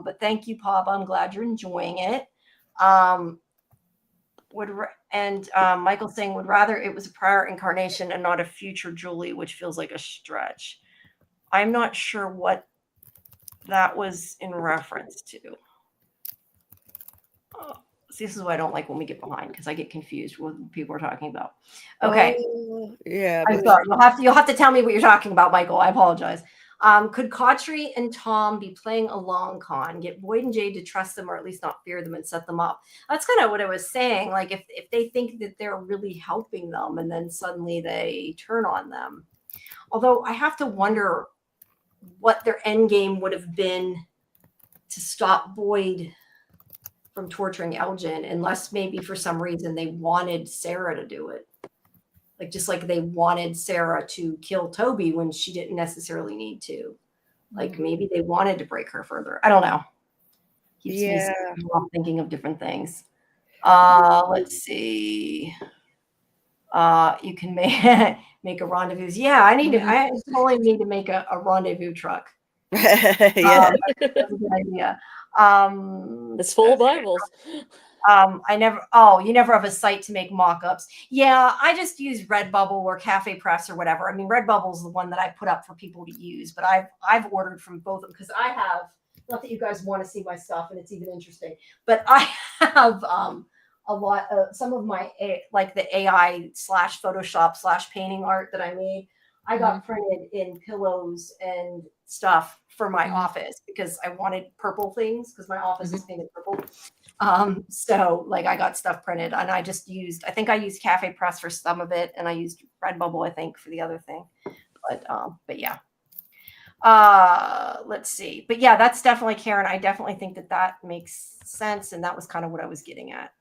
But thank you, Papa. I'm glad you're enjoying it. Um, Michael saying would rather it was a prior incarnation and not a future Julie, which feels like a stretch. I'm not sure what that was in reference to. See, this is what I don't like when we get behind because I get confused with what people are talking about. Okay. Yeah, I'm sorry. You'll have to tell me what you're talking about, Michael. I apologize. Could Cautry and Tom be playing a long con, get Boyd and Jade to trust them or at least not fear them and set them up? That's kind of what I was saying. Like if they think that they're really helping them and then suddenly they turn on them. Although I have to wonder what their end game would have been to stop Boyd from torturing Elgin, unless maybe for some reason they wanted Sarah to do it. Just like they wanted Sarah to kill Toby when she didn't necessarily need to. Like maybe they wanted to break her further. I don't know. Keeps me thinking of different things. Let's see. You can make a rendezvous. Yeah, I totally need to make a rendezvous truck. Yeah. That's a good idea. It's full of Bibles. You never have a site to make mock-ups. Yeah, I just use Redbubble or Cafe Press or whatever. I mean, Redbubble is the one that I put up for people to use, but I've ordered from both of them because I have, not that you guys want to see my stuff and it's even interesting, but I have a lot of some of my like the AI / Photoshop / painting art that I made. I got printed in pillows and stuff for my office because I wanted purple things because my office is painted purple. So like I got stuff printed and I think I used Cafe Press for some of it and I used Redbubble, I think, for the other thing. But yeah. Let's see. But yeah, that's definitely Karen. I definitely think that makes sense. And that was kind of what I was getting at.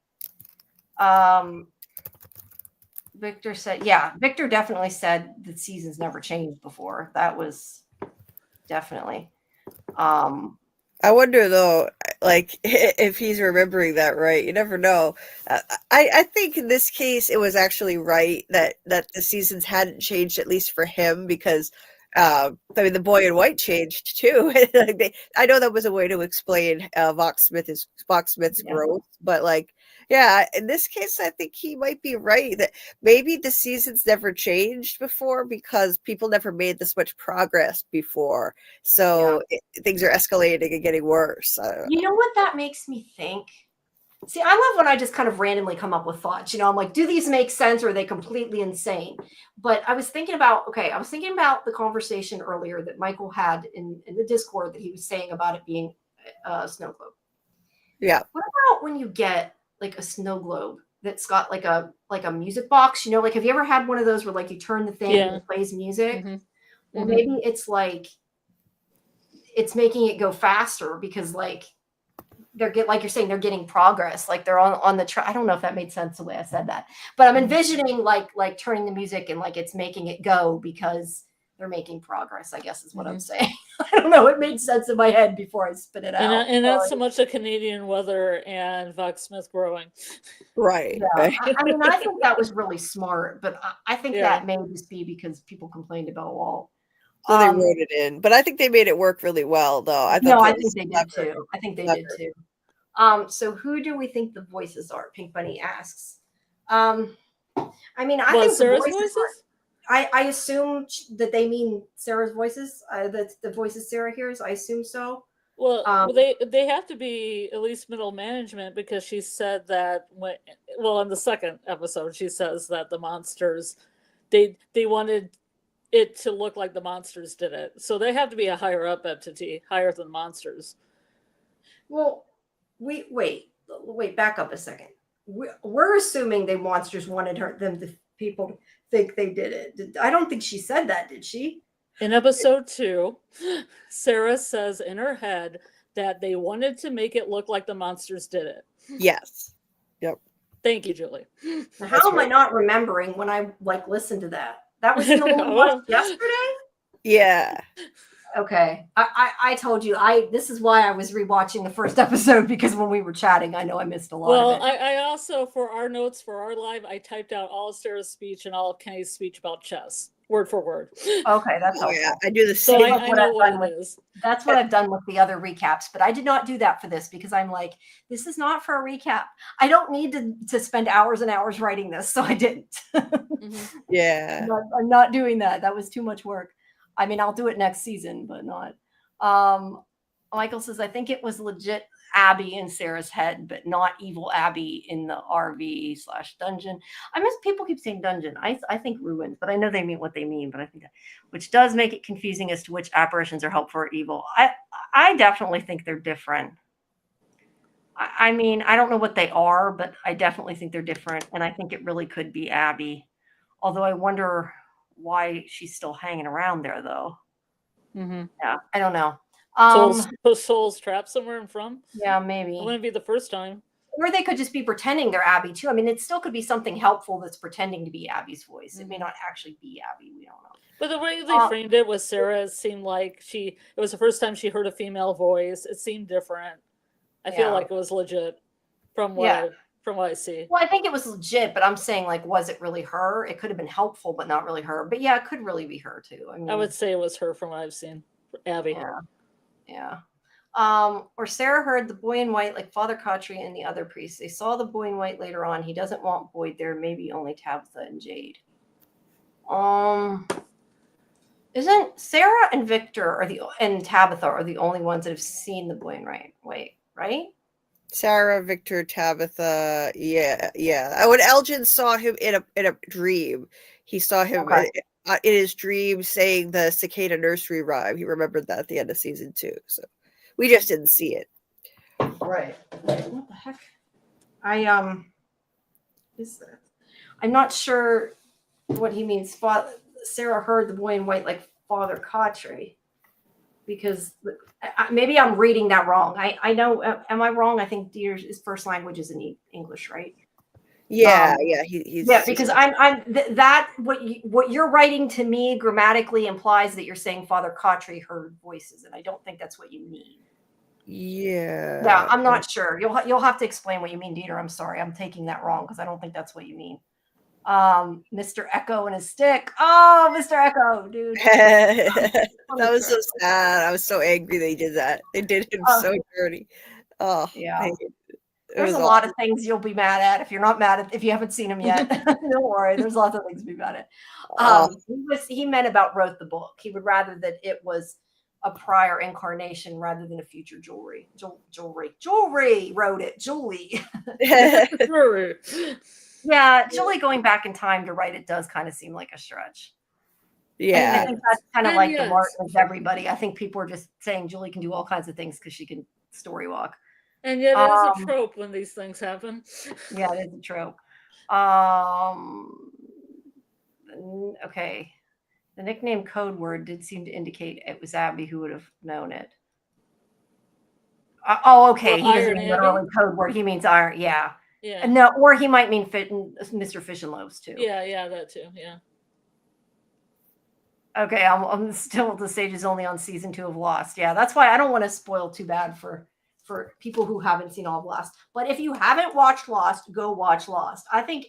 Victor definitely said that seasons never changed before. That was definitely. I wonder though, like if he's remembering that right. You never know. I think in this case it was actually right that the seasons hadn't changed, at least for him, because I mean the boy in white changed too. I know that was a way to explain Fox Smith's growth, but like. Yeah, in this case, I think he might be right that maybe the seasons never changed before because people never made this much progress before. So things are escalating and getting worse. You know what that makes me think? See, I love when I just kind of randomly come up with thoughts. I'm like, do these make sense or are they completely insane? But I was thinking about the conversation earlier that Michael had in the Discord that he was saying about it being a snow globe. Yeah. What about when you get like a snow globe that's got like a music box, like have you ever had one of those where like you turn the thing and it plays music? Well, maybe it's like it's making it go faster because like like you're saying, they're getting progress, like they're on the track. I don't know if that made sense the way I said that, but I'm envisioning like turning the music and like it's making it go because they're making progress, I guess is what I'm saying. I don't know. It made sense in my head before I spit it out. And not so much the Canadian weather and Fox Smith growing. Right. Yeah. Right. I mean, I think that was really smart, but I think that may just be because people complained about Walt. So they wrote it in, but I think they made it work really well, though. I think they did too. I think they did too. So who do we think the voices are? Pink Bunny asks. I mean, I think Sarah's the voices. I assume that they mean Sarah's voices. The voices Sarah hears. I assume so. Well, they have to be at least middle management, because she said that in the second episode she says that the monsters, they wanted it to look like the monsters did it, so they have to be a higher up entity, higher than monsters. Well, wait, back up a second. We're assuming they monsters wanted people to think they did it. I don't think she said that, did she? In episode 2, Sarah says in her head that they wanted to make it look like the monsters did it. Yes. Yep. Thank you, Julie. How am I not remembering when I listened to that? That was in the one we watched yesterday? Yeah. Okay. I told you this is why I was rewatching the first episode, because when we were chatting, I know I missed a lot of it. I also, for our notes for our live, I typed out all Sarah's speech and all Kenny's speech about chess, word for word. Okay, that's helpful. Yeah, I do the So same. I know what it is. That's what I've done with the other recaps, but I did not do that for this, because I'm like, this is not for a recap. I don't need to spend hours and hours writing this, so I didn't. Mm-hmm. Yeah. I'm not doing that. That was too much work. I mean, I'll do it next season, but not. Michael says, I think it was legit Abby in Sarah's head, but not evil Abby in the RV/dungeon. I miss, people keep saying dungeon. I think ruined, but I know they mean what they mean. But I think that, which does make it confusing as to which apparitions are helpful or evil. I definitely think they're different. I mean, I don't know what they are, but I definitely think they're different. And I think it really could be Abby. Although I wonder why she's still hanging around there, though. Mm-hmm. Yeah, I don't know. Souls trapped somewhere in from? Yeah, maybe. It wouldn't be the first time. Or they could just be pretending they're Abby, too. I mean, it still could be something helpful that's pretending to be Abby's voice. Mm-hmm. It may not actually be Abby. We don't know. But the way they framed it with Sarah, it seemed like it was the first time she heard a female voice. It seemed different. I feel like it was legit from what I see. Well, I think it was legit, but I'm saying, like, was it really her? It could have been helpful, but not really her. But yeah, it could really be her too. I mean, I would say it was her from what I've seen. Abby. Yeah. Or Sarah heard the boy in white, like Father Cautry and the other priests. They saw the boy in white later on. He doesn't want Boyd there. Maybe only Tabitha and Jade. Isn't Sarah and Victor and Tabitha are the only ones that have seen the boy in white, right? Sarah, Victor, Tabitha, yeah. When Elgin saw him in a dream, he saw him in his dream saying the cicada nursery rhyme. He remembered that at the end of season 2. So we just didn't see it. Right. What the heck? I'm not sure what he means. Sarah heard the boy in white like Father Cautry, because maybe I'm reading that wrong. I know. Am I wrong? I think his first language is in English, right? Yeah, he's because what you're writing to me grammatically implies that you're saying Father Cautry heard voices, and I don't think that's what you mean. Yeah, I'm not sure. You'll have to explain what you mean, Dieter. I'm sorry, I'm taking that wrong, because I don't think that's what you mean. Mr. Echo and his stick. Oh, Mr. Echo, dude. That was so sad. I was so angry they did that. They did him so dirty. Oh, yeah. There's a lot of things you'll be mad at if you're not mad at if you haven't seen him yet. Don't worry. There's lots of things to be mad at. He meant about wrote the book. He would rather that it was a prior incarnation rather than a future Julie wrote it. Julie. Yeah, Julie going back in time to write it does kind of seem like a stretch. Yeah. I think that's kind of like the Martin of everybody. I think people are just saying Julie can do all kinds of things because she can story walk. And yet it is a trope when these things happen. Yeah, it is a trope. Okay. The nickname code word did seem to indicate it was Abby who would have known it. Okay. He doesn't mean literally code word. He means iron. Yeah. Yeah. No, or he might mean Mr. Fish and Loaves too. Yeah, that too. Yeah. Okay, I'm still at the stages only on season 2 of Lost. Yeah, that's why I don't want to spoil too bad for people who haven't seen all of Lost. But if you haven't watched Lost, go watch Lost. I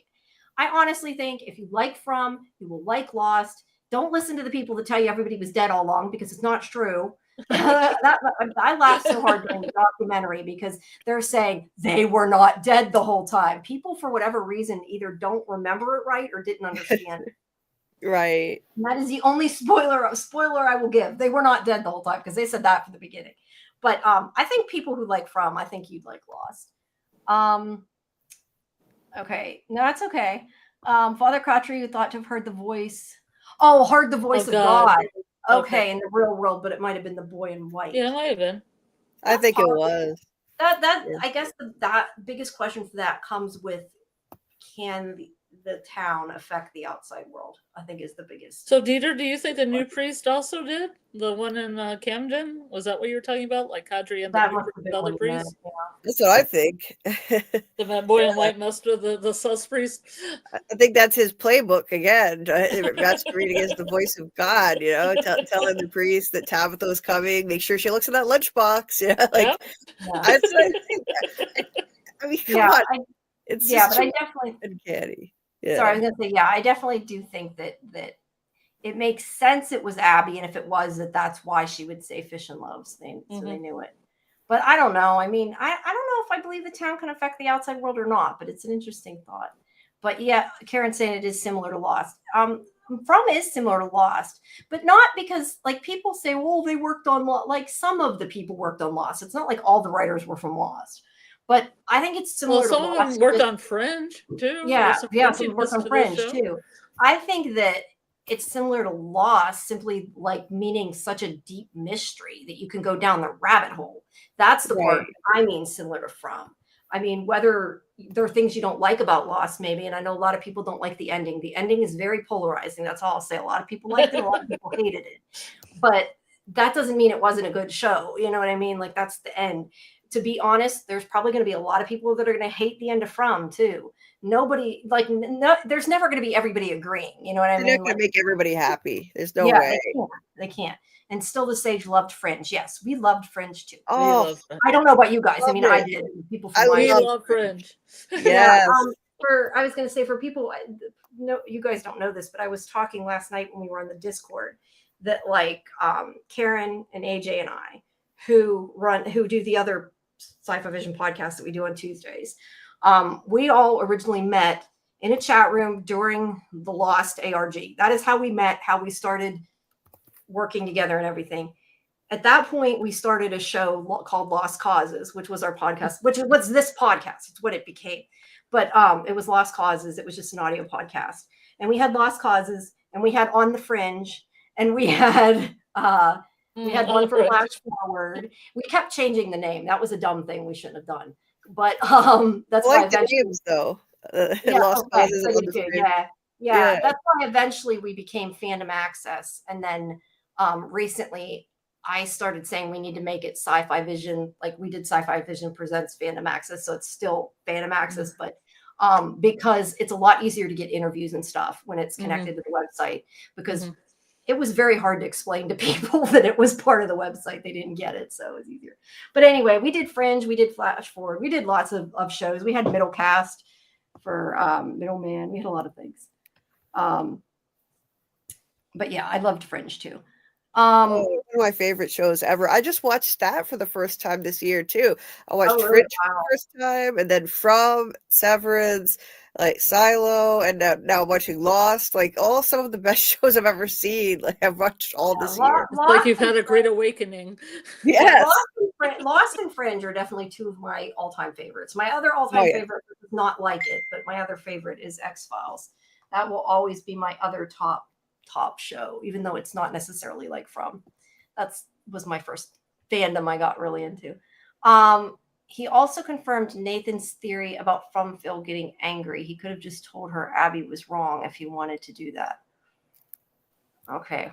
honestly think if you like From, you will like Lost. Don't listen to the people that tell you everybody was dead all along, because it's not true. I laughed so hard during the documentary because they're saying they were not dead the whole time. People, for whatever reason, either don't remember it right or didn't understand it. Right. And that is the only spoiler I will give. They were not dead the whole time, because they said that from the beginning. But I think people who like From, I think you'd like Lost. Okay, no, that's okay. Father Crotchery, who thought to have heard the voice. Oh, heard the voice of God. Okay, in the real world, but it might have been the boy in white. Yeah, it might have been. I think it was. That Yeah. I guess that biggest question for that comes with, can the town affect the outside world? I think is the biggest. So, Dieter, do you think the new priest also did? The one in Camden? Was that what you were talking about? Like Kadri and That the must have been other what he meant, priest? yeah. That's what I think. The boy in white must have the sus priest. I think that's his playbook again. Masquerading as the voice of God, you know, telling the priest that Tabitha was coming, make sure she looks in that lunchbox. Yeah, like Yeah. I think. I mean, come on. It's yeah, just but I definitely uncanny. Yeah. Sorry, I was gonna say, yeah, I definitely do think that it makes sense it was Abby, and if it was, that's why she would say fish and loaves. So they knew it. But I don't know. I mean, I don't know if I believe the town can affect the outside world or not, but it's an interesting thought. But yeah, Karen's saying it is similar to Lost. From is similar to Lost, but not because like people say, well, they worked on like some of the people worked on Lost. It's not like all the writers were from Lost. But I think it's similar to some Lost. of them worked on Fringe too. Yeah, some some worked on Fringe too. I think that it's similar to Lost, simply like meaning such a deep mystery that you can go down the rabbit hole. That's the part I mean similar to From. I mean, whether there are things you don't like about Lost, maybe, and I know a lot of people don't like the ending. The ending is very polarizing. That's all I'll say. A lot of people liked it, a lot of people hated it. But that doesn't mean it wasn't a good show. You know what I mean? Like that's the end. To be honest, there's probably going to be a lot of people that are going to hate the end of From too. Nobody like there's never going to be everybody agreeing. You know what I mean? They're not going to make everybody happy. There's no yeah, way. They can't. And still the Sage loved Fringe. Yes, we loved Fringe too. Oh, I don't know about you guys. I mean, I it. did. People I from my love Fringe. Yes. I was going to say for people, no, you guys don't know this, but I was talking last night when we were on the Discord that like Karen and AJ and I, who do the other SciFi Vision podcast that we do on Tuesdays, we all originally met in a chat room during the Lost ARG. That is how we met, how we started working together and everything. At that point, we started a show called Lost Causes, which was our podcast, which was this podcast. It's what it became. But it was Lost Causes. It was just an audio podcast. And we had Lost Causes, and we had On the Fringe, and we had one for Flash Forward. We kept changing the name. That was a dumb thing we shouldn't have done. But that's why eventually, names, though. Lost Causes. Yeah. That's why eventually we became Fandom Access, and then recently I started saying we need to make it SciFi Vision, like we did SciFi Vision Presents Fandom Access, so it's still Fandom Access, but because it's a lot easier to get interviews and stuff when it's connected to the website, because it was very hard to explain to people that it was part of the website. They didn't get it, so it was easier. But anyway, we did Fringe, we did Flash Forward, we did lots of shows. We had Middlecast for Middleman. We had a lot of things. But yeah, I loved Fringe too. One of my favorite shows ever. I just watched that for the first time this year too. I watched Fringe for the first time, and then From, Severance, like Silo, and now I'm watching Lost. Like all some of the best shows I've ever seen. Like I've watched all this year. It's like you've had a great awakening. Yes. Lost and Fringe are definitely two of my all-time favorites. My other all-time favorite is not like it, but my other favorite is X-Files. That will always be my other top show, even though it's not necessarily like From. Was my first fandom I got really into. He also confirmed Nathan's theory about From Phil getting angry. He could have just told her Abby was wrong if he wanted to do that. Okay.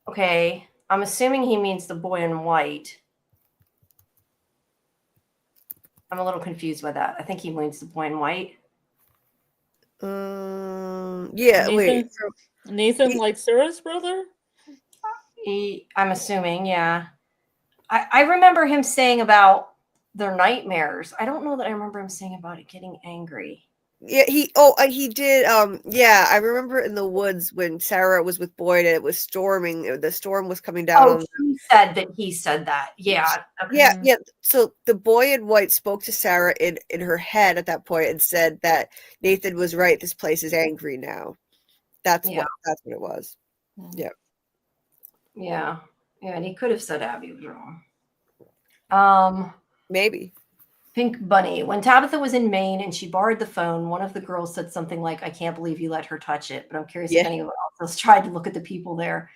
Okay. I'm assuming he means the boy in white. I'm a little confused by that. I think he means the boy in white. Yeah, Nathan like Sarah's brother? I'm assuming, yeah. I remember him saying about their nightmares. I don't know that I remember him saying about it getting angry. Yeah, he did. Yeah, I remember in the woods when Sarah was with Boyd and it was storming. The storm was coming down. Oh, he said that. Yeah. Okay. Yeah. So the boy in white spoke to Sarah in her head at that point and said that Nathan was right. This place is angry now. That's what it was. Yeah. Yeah. Yeah, and he could have said Abby was wrong. Maybe. Pink Bunny. When Tabitha was in Maine and she borrowed the phone, one of the girls said something like, "I can't believe you let her touch it." But I'm curious if anyone else has tried to look at the people there.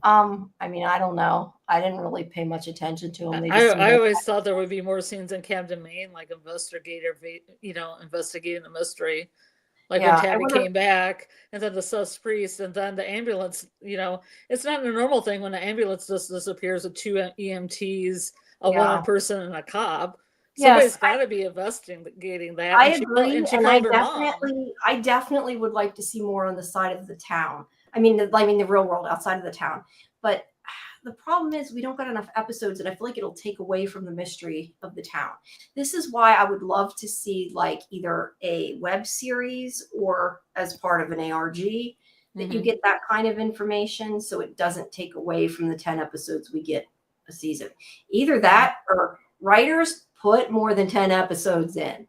I mean, I don't know. I didn't really pay much attention to them. They just I always thought there would be more scenes in Camden, Maine, like investigating the mystery. Like when Tabby came back, and then the sus priest, and then the ambulance. It's not a normal thing when the ambulance just disappears with 2 EMTs, a wanted person, and a cop. Somebody's got to be investigating that. I and agree, she and called her mom. I definitely would like to see more on the side of the town. I mean, the real world outside of the town. But the problem is we don't got enough episodes, and I feel like it'll take away from the mystery of the town. This is why I would love to see like either a web series or as part of an ARG that you get that kind of information, so it doesn't take away from the 10 episodes we get a season. Either that or writers put more than 10 episodes in.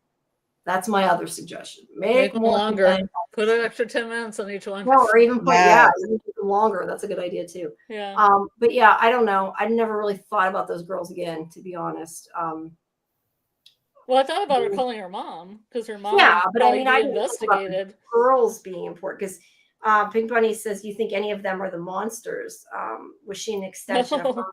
That's my other suggestion. Make them more longer. Put an extra 10 minutes on each one. No, or even put even longer. That's a good idea too. Yeah. But yeah, I don't know. I never really thought about those girls again, to be honest. Well, I thought about her calling her mom because her mom. Yeah, but I mean, I investigated girls being important because Pink Bunny says, "Do you think any of them are the monsters?" Was she an extension of her?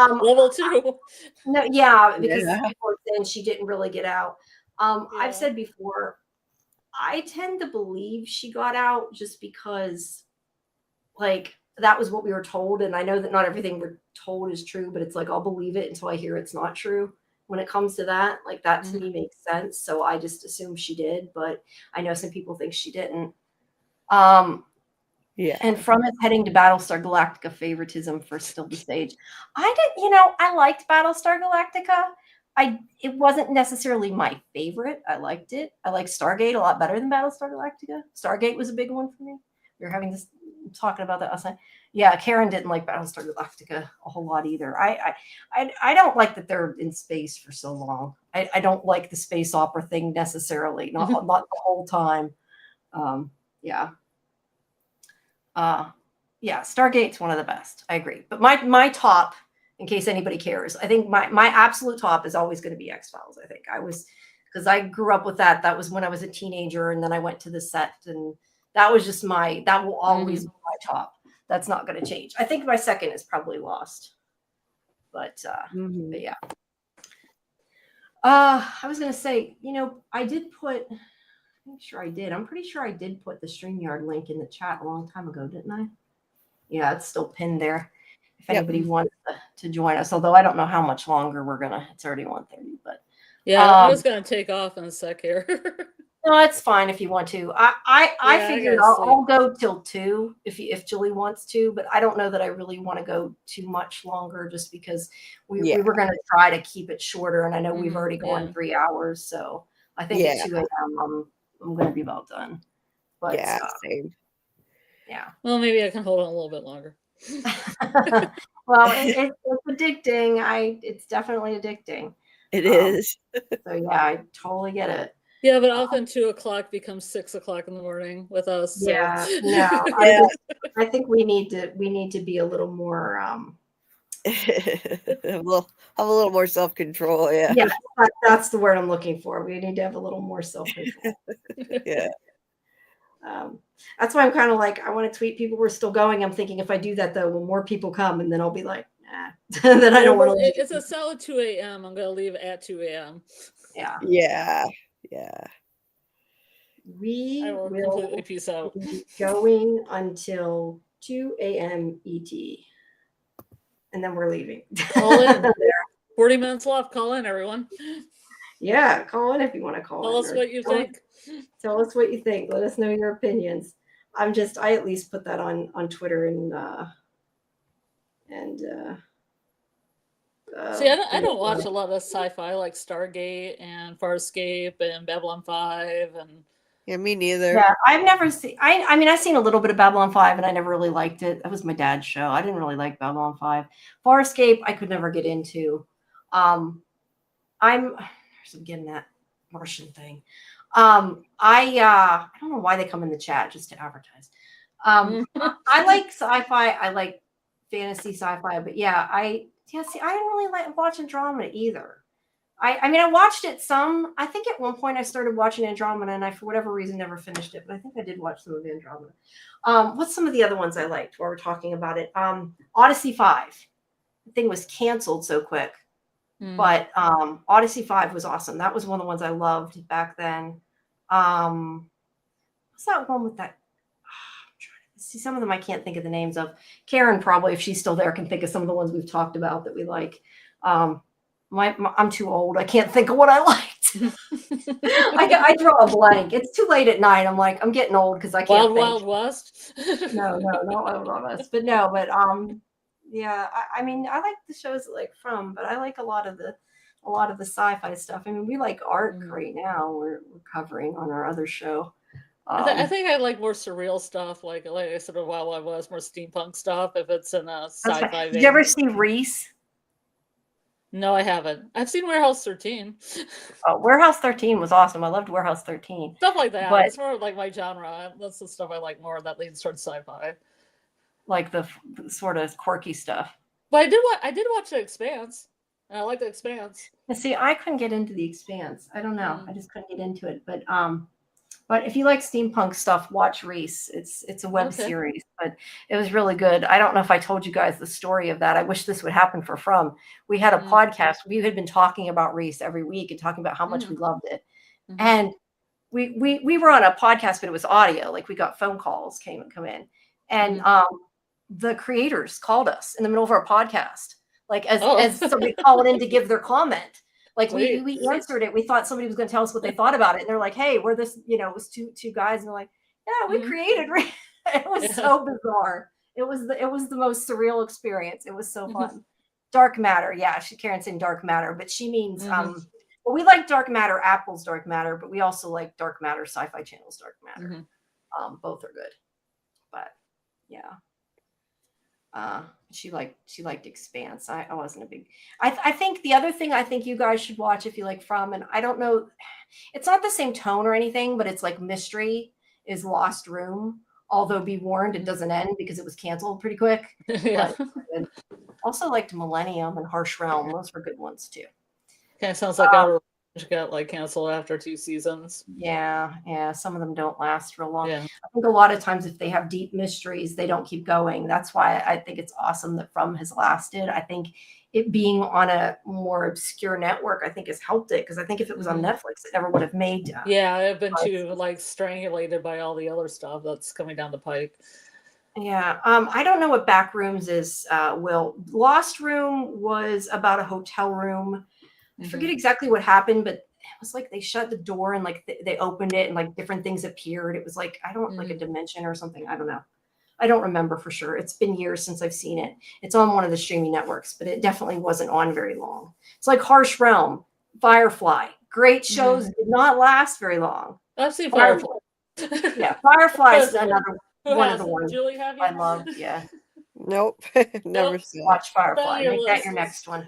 Level 2? No, yeah, because people were saying she didn't really get out. I've said before, I tend to believe she got out just because, like, that was what we were told, and I know that not everything we're told is true, but it's like I'll believe it until I hear it's not true. When it comes to that, like that to me makes sense. So I just assume she did, but I know some people think she didn't. And from it heading to Battlestar Galactica favoritism for still the stage. I liked Battlestar Galactica. It wasn't necessarily my favorite. I liked it. I liked Stargate a lot better than Battlestar Galactica. Stargate was a big one for me. We were having this talking about that last night. Yeah, Karen didn't like Battlestar Galactica a whole lot either. I don't like that they're in space for so long. I don't like the space opera thing necessarily. Not the whole time. Stargate's one of the best. I agree. But my top, in case anybody cares, I think my absolute top is always going to be X-Files. I think because I grew up with that. That was when I was a teenager, and then I went to the set, and that was just that will always be my top. That's not going to change. I think my second is probably Lost. But yeah. I was going to say, I did put, I'm sure I did. I'm pretty sure I did put the StreamYard link in the chat a long time ago, didn't I? Yeah, it's still pinned there. If anybody wants to join us, although I don't know how much longer it's already 1:30, but yeah, I was going to take off in a sec here. No, it's fine if you want to. I figured I'll go till 2 if Julie wants to, but I don't know that I really want to go too much longer just because we were going to try to keep it shorter, and I know we've already gone 3 hours, so I think at 2 a.m. I'm going to be about done. But same. Yeah. Well, maybe I can hold on a little bit longer. Well, it's addicting. It's definitely addicting. It is. So yeah, I totally get it. Yeah, but often 2 o'clock becomes 6 o'clock in the morning with us. So. Yeah, no, I think we need to be a little more. Have a little more self-control. Yeah. Yeah, that's the word I'm looking for. We need to have a little more self-control. Yeah. That's why I'm kind of like, I want to tweet people we're still going. I'm thinking if I do that though, will more people come, and then I'll be like, nah. Then I don't want to. It's a solid 2 a.m. I'm going to leave at 2 a.m. Yeah. Yeah. We I will completely peace out. Be going until 2 a.m. ET, and then we're leaving. Call in. 40 minutes left. Call in, everyone. Yeah, call in if you want to call in. Tell us what you think. Tell us what you think. Let us know your opinions. I at least put that on Twitter and see, I don't watch a lot of sci-fi like Stargate and Farscape and Babylon 5 and. Yeah, me neither. Yeah, I've never seen. I mean, I've seen a little bit of Babylon 5, and I never really liked it. That was my dad's show. I didn't really like Babylon 5. Farscape, I could never get into. There's again that Martian thing. I don't know why they come in the chat just to advertise. I like sci-fi. I like fantasy sci-fi, but see, I didn't really like watching Andromeda either. I mean, I watched it some. I think at one point I started watching Andromeda, and I, for whatever reason, never finished it. But I think I did watch some of Andromeda. What's some of the other ones I liked while we're talking about it? Odyssey 5. The thing was canceled so quick. But Odyssey 5 was awesome. That was one of the ones I loved back then. What's that one with that? See, some of them I can't think of the names of. Karen probably, if she's still there, can think of some of the ones we've talked about that we like. I'm too old. I can't think of what I liked. I draw a blank. It's too late at night. I'm like, I'm getting old because I can't think. Wild West. No, not Wild West. But no, but yeah. I mean, I like the shows like From, but I like a lot of the sci-fi stuff. I mean, we like Arc right now. We're covering on our other show. I think I like more surreal stuff, like I said a while I was more steampunk stuff. If it's in a sci-fi, did you ever see Reese? No, I haven't. I've seen Warehouse 13. Oh, Warehouse 13 was awesome. I loved Warehouse 13. Stuff like that. But, it's more like my genre. That's the stuff I like more that leans towards sci-fi. Like the sort of quirky stuff. But I did watch The Expanse. And I like The Expanse. And see, I couldn't get into The Expanse. I don't know. I just couldn't get into it. But if you like steampunk stuff, watch Reese. It's a web series, but it was really good. I don't know if I told you guys the story of that. I wish this would happen for From. We had a podcast. We had been talking about Reese every week and talking about how much we loved it. And we were on a podcast, but it was audio. Like we got phone calls come in. And the creators called us in the middle of our podcast, like as somebody calling in to give their comment. Like we answered it. We thought somebody was going to tell us what they thought about it. And they're like, hey, we're this, it was two guys. And they're like, yeah, we created. It was so bizarre. It was the most surreal experience. It was so fun. Dark Matter. Yeah. Karen's saying Dark Matter, but she means, well, we like Dark Matter, Apple's Dark Matter, but we also like Dark Matter, Sci-Fi Channel's Dark Matter. Both are good, but yeah. She liked Expanse. I wasn't a big. I think the other thing I think you guys should watch if you like From, and I don't know, it's not the same tone or anything, but it's like mystery, is Lost Room. Although be warned, it doesn't end because it was canceled pretty quick. Yeah. Also liked Millennium and Harsh Realm. Those were good ones too. Kind of sounds like Outer Range got like canceled after 2 seasons. Yeah. Some of them don't last real long. Yeah. I think a lot of times if they have deep mysteries, they don't keep going. That's why I think it's awesome that From has lasted. I think it being on a more obscure network, I think has helped it, because I think if it was on Netflix, it never would have made. Yeah, I've been too strangulated by all the other stuff that's coming down the pike. Yeah. I don't know what Backrooms is. Will. Lost Room was about a hotel room. I forget exactly what happened, but it was like they shut the door and like they opened it and like different things appeared. It was like, like a dimension or something. I don't know. I don't remember for sure. It's been years since I've seen it. It's on one of the streaming networks, but it definitely wasn't on very long. It's like Harsh Realm, Firefly. Great shows, did not last very long. I've seen Firefly. Yeah, Firefly is another one of the ones Julie, have you? I love. Yeah. Nope. Never seen it. Watch Firefly. Make that your next one.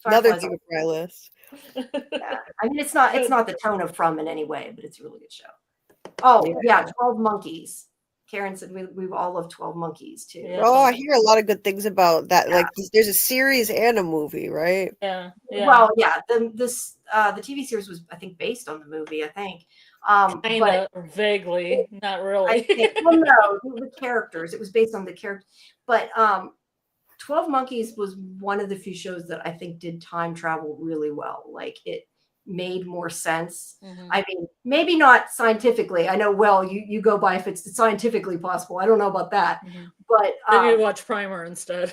Another thing for my list. Yeah. I mean, it's not the tone of From in any way, but it's a really good show. Oh yeah, 12 Monkeys. Karen said we all love 12 Monkeys too. Yeah. Oh, I hear a lot of good things about that. Yeah. Like there's a series and a movie, right? Yeah. Well, yeah. The TV series was, I think, based on the movie. I think. Kinda, vaguely, not really. I think, well, no, the characters. It was based on the character, but 12 Monkeys was one of the few shows that I think did time travel really well. Like it made more sense. I mean, maybe not scientifically. I know, well, you go by if it's scientifically possible. I don't know about that, but then you watch Primer instead.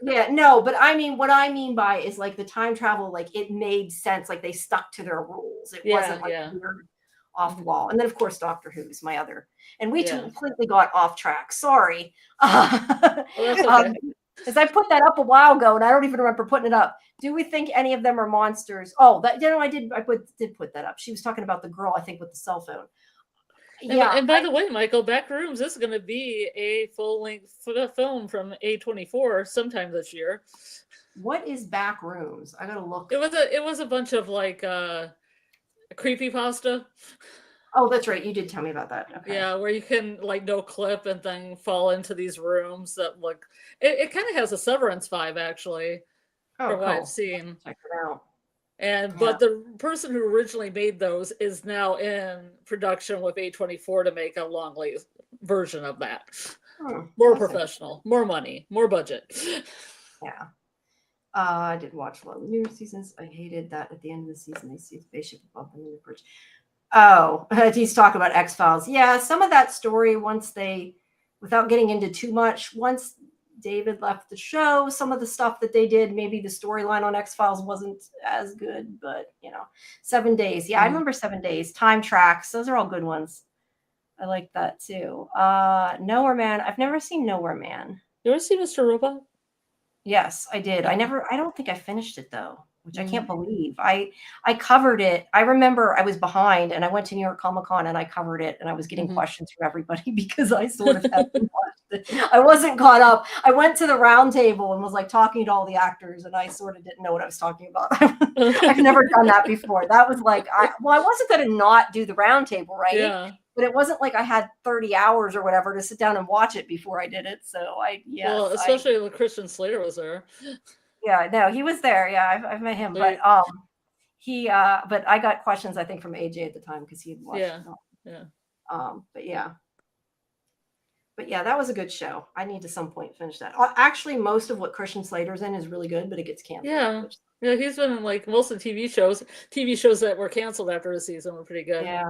Yeah, no, but I mean, what I mean by is like the time travel, like it made sense. Like they stuck to their rules. It wasn't like weird off the wall. And then of course, Doctor Who's my other, and we completely got off track. Sorry. Well, that's okay. Because I put that up a while ago, and I don't even remember putting it up. Do we think any of them are monsters? Oh, that I did. I did put that up. She was talking about the girl, I think, with the cell phone. Yeah. And by the way, Michael, Backrooms is going to be a full-length film from A24 sometime this year. What is Backrooms? I gotta look. It was a bunch of like creepypasta. Oh, that's right. You did tell me about that. Okay. Yeah, where you can like no clip and then fall into these rooms that look. It kind of has a Severance vibe actually, Oh, from what I've cool. seen. Check it out. And Yeah. but the person who originally made those is now in production with A24 to make a long version of that. More That's professional, more money, more budget. Yeah. I did watch a lot of the newer seasons. I hated that at the end of the season they see a spaceship above them in the bridge. Oh, he's talking about X-Files. Yeah, some of that story, once they, without getting into too much, once David left the show, some of the stuff that they did, maybe the storyline on X-Files wasn't as good, but 7 days. Yeah, I remember 7 days. Time Tracks. Those are all good ones. I like that too. Nowhere Man. I've never seen Nowhere Man. You ever see Mr. Robot? Yes, I did. I Okay. don't think I finished it though, which I can't believe. I covered it. I remember I was behind and I went to New York Comic Con and I covered it and I was getting questions from everybody because I sort of hadn't watched it. I wasn't caught up. I went to the round table and was like talking to all the actors and I sort of didn't know what I was talking about. I've never done that before. That was like I wasn't going to not do the round table, right? Yeah. But it wasn't like I had 30 hours or whatever to sit down and watch it before I did it. So Well, especially when Christian Slater was there. Yeah, no, he was there. Yeah, I've met him, Right. but but I got questions I think from AJ at the time because he had watched. Yeah, it. yeah. But yeah, that was a good show. I need to some point finish that. Actually, most of what Christian Slater's in is really good, but it gets canceled. Yeah, yeah, he's been in like most of the TV shows. TV shows that were canceled after a season were pretty good. Yeah.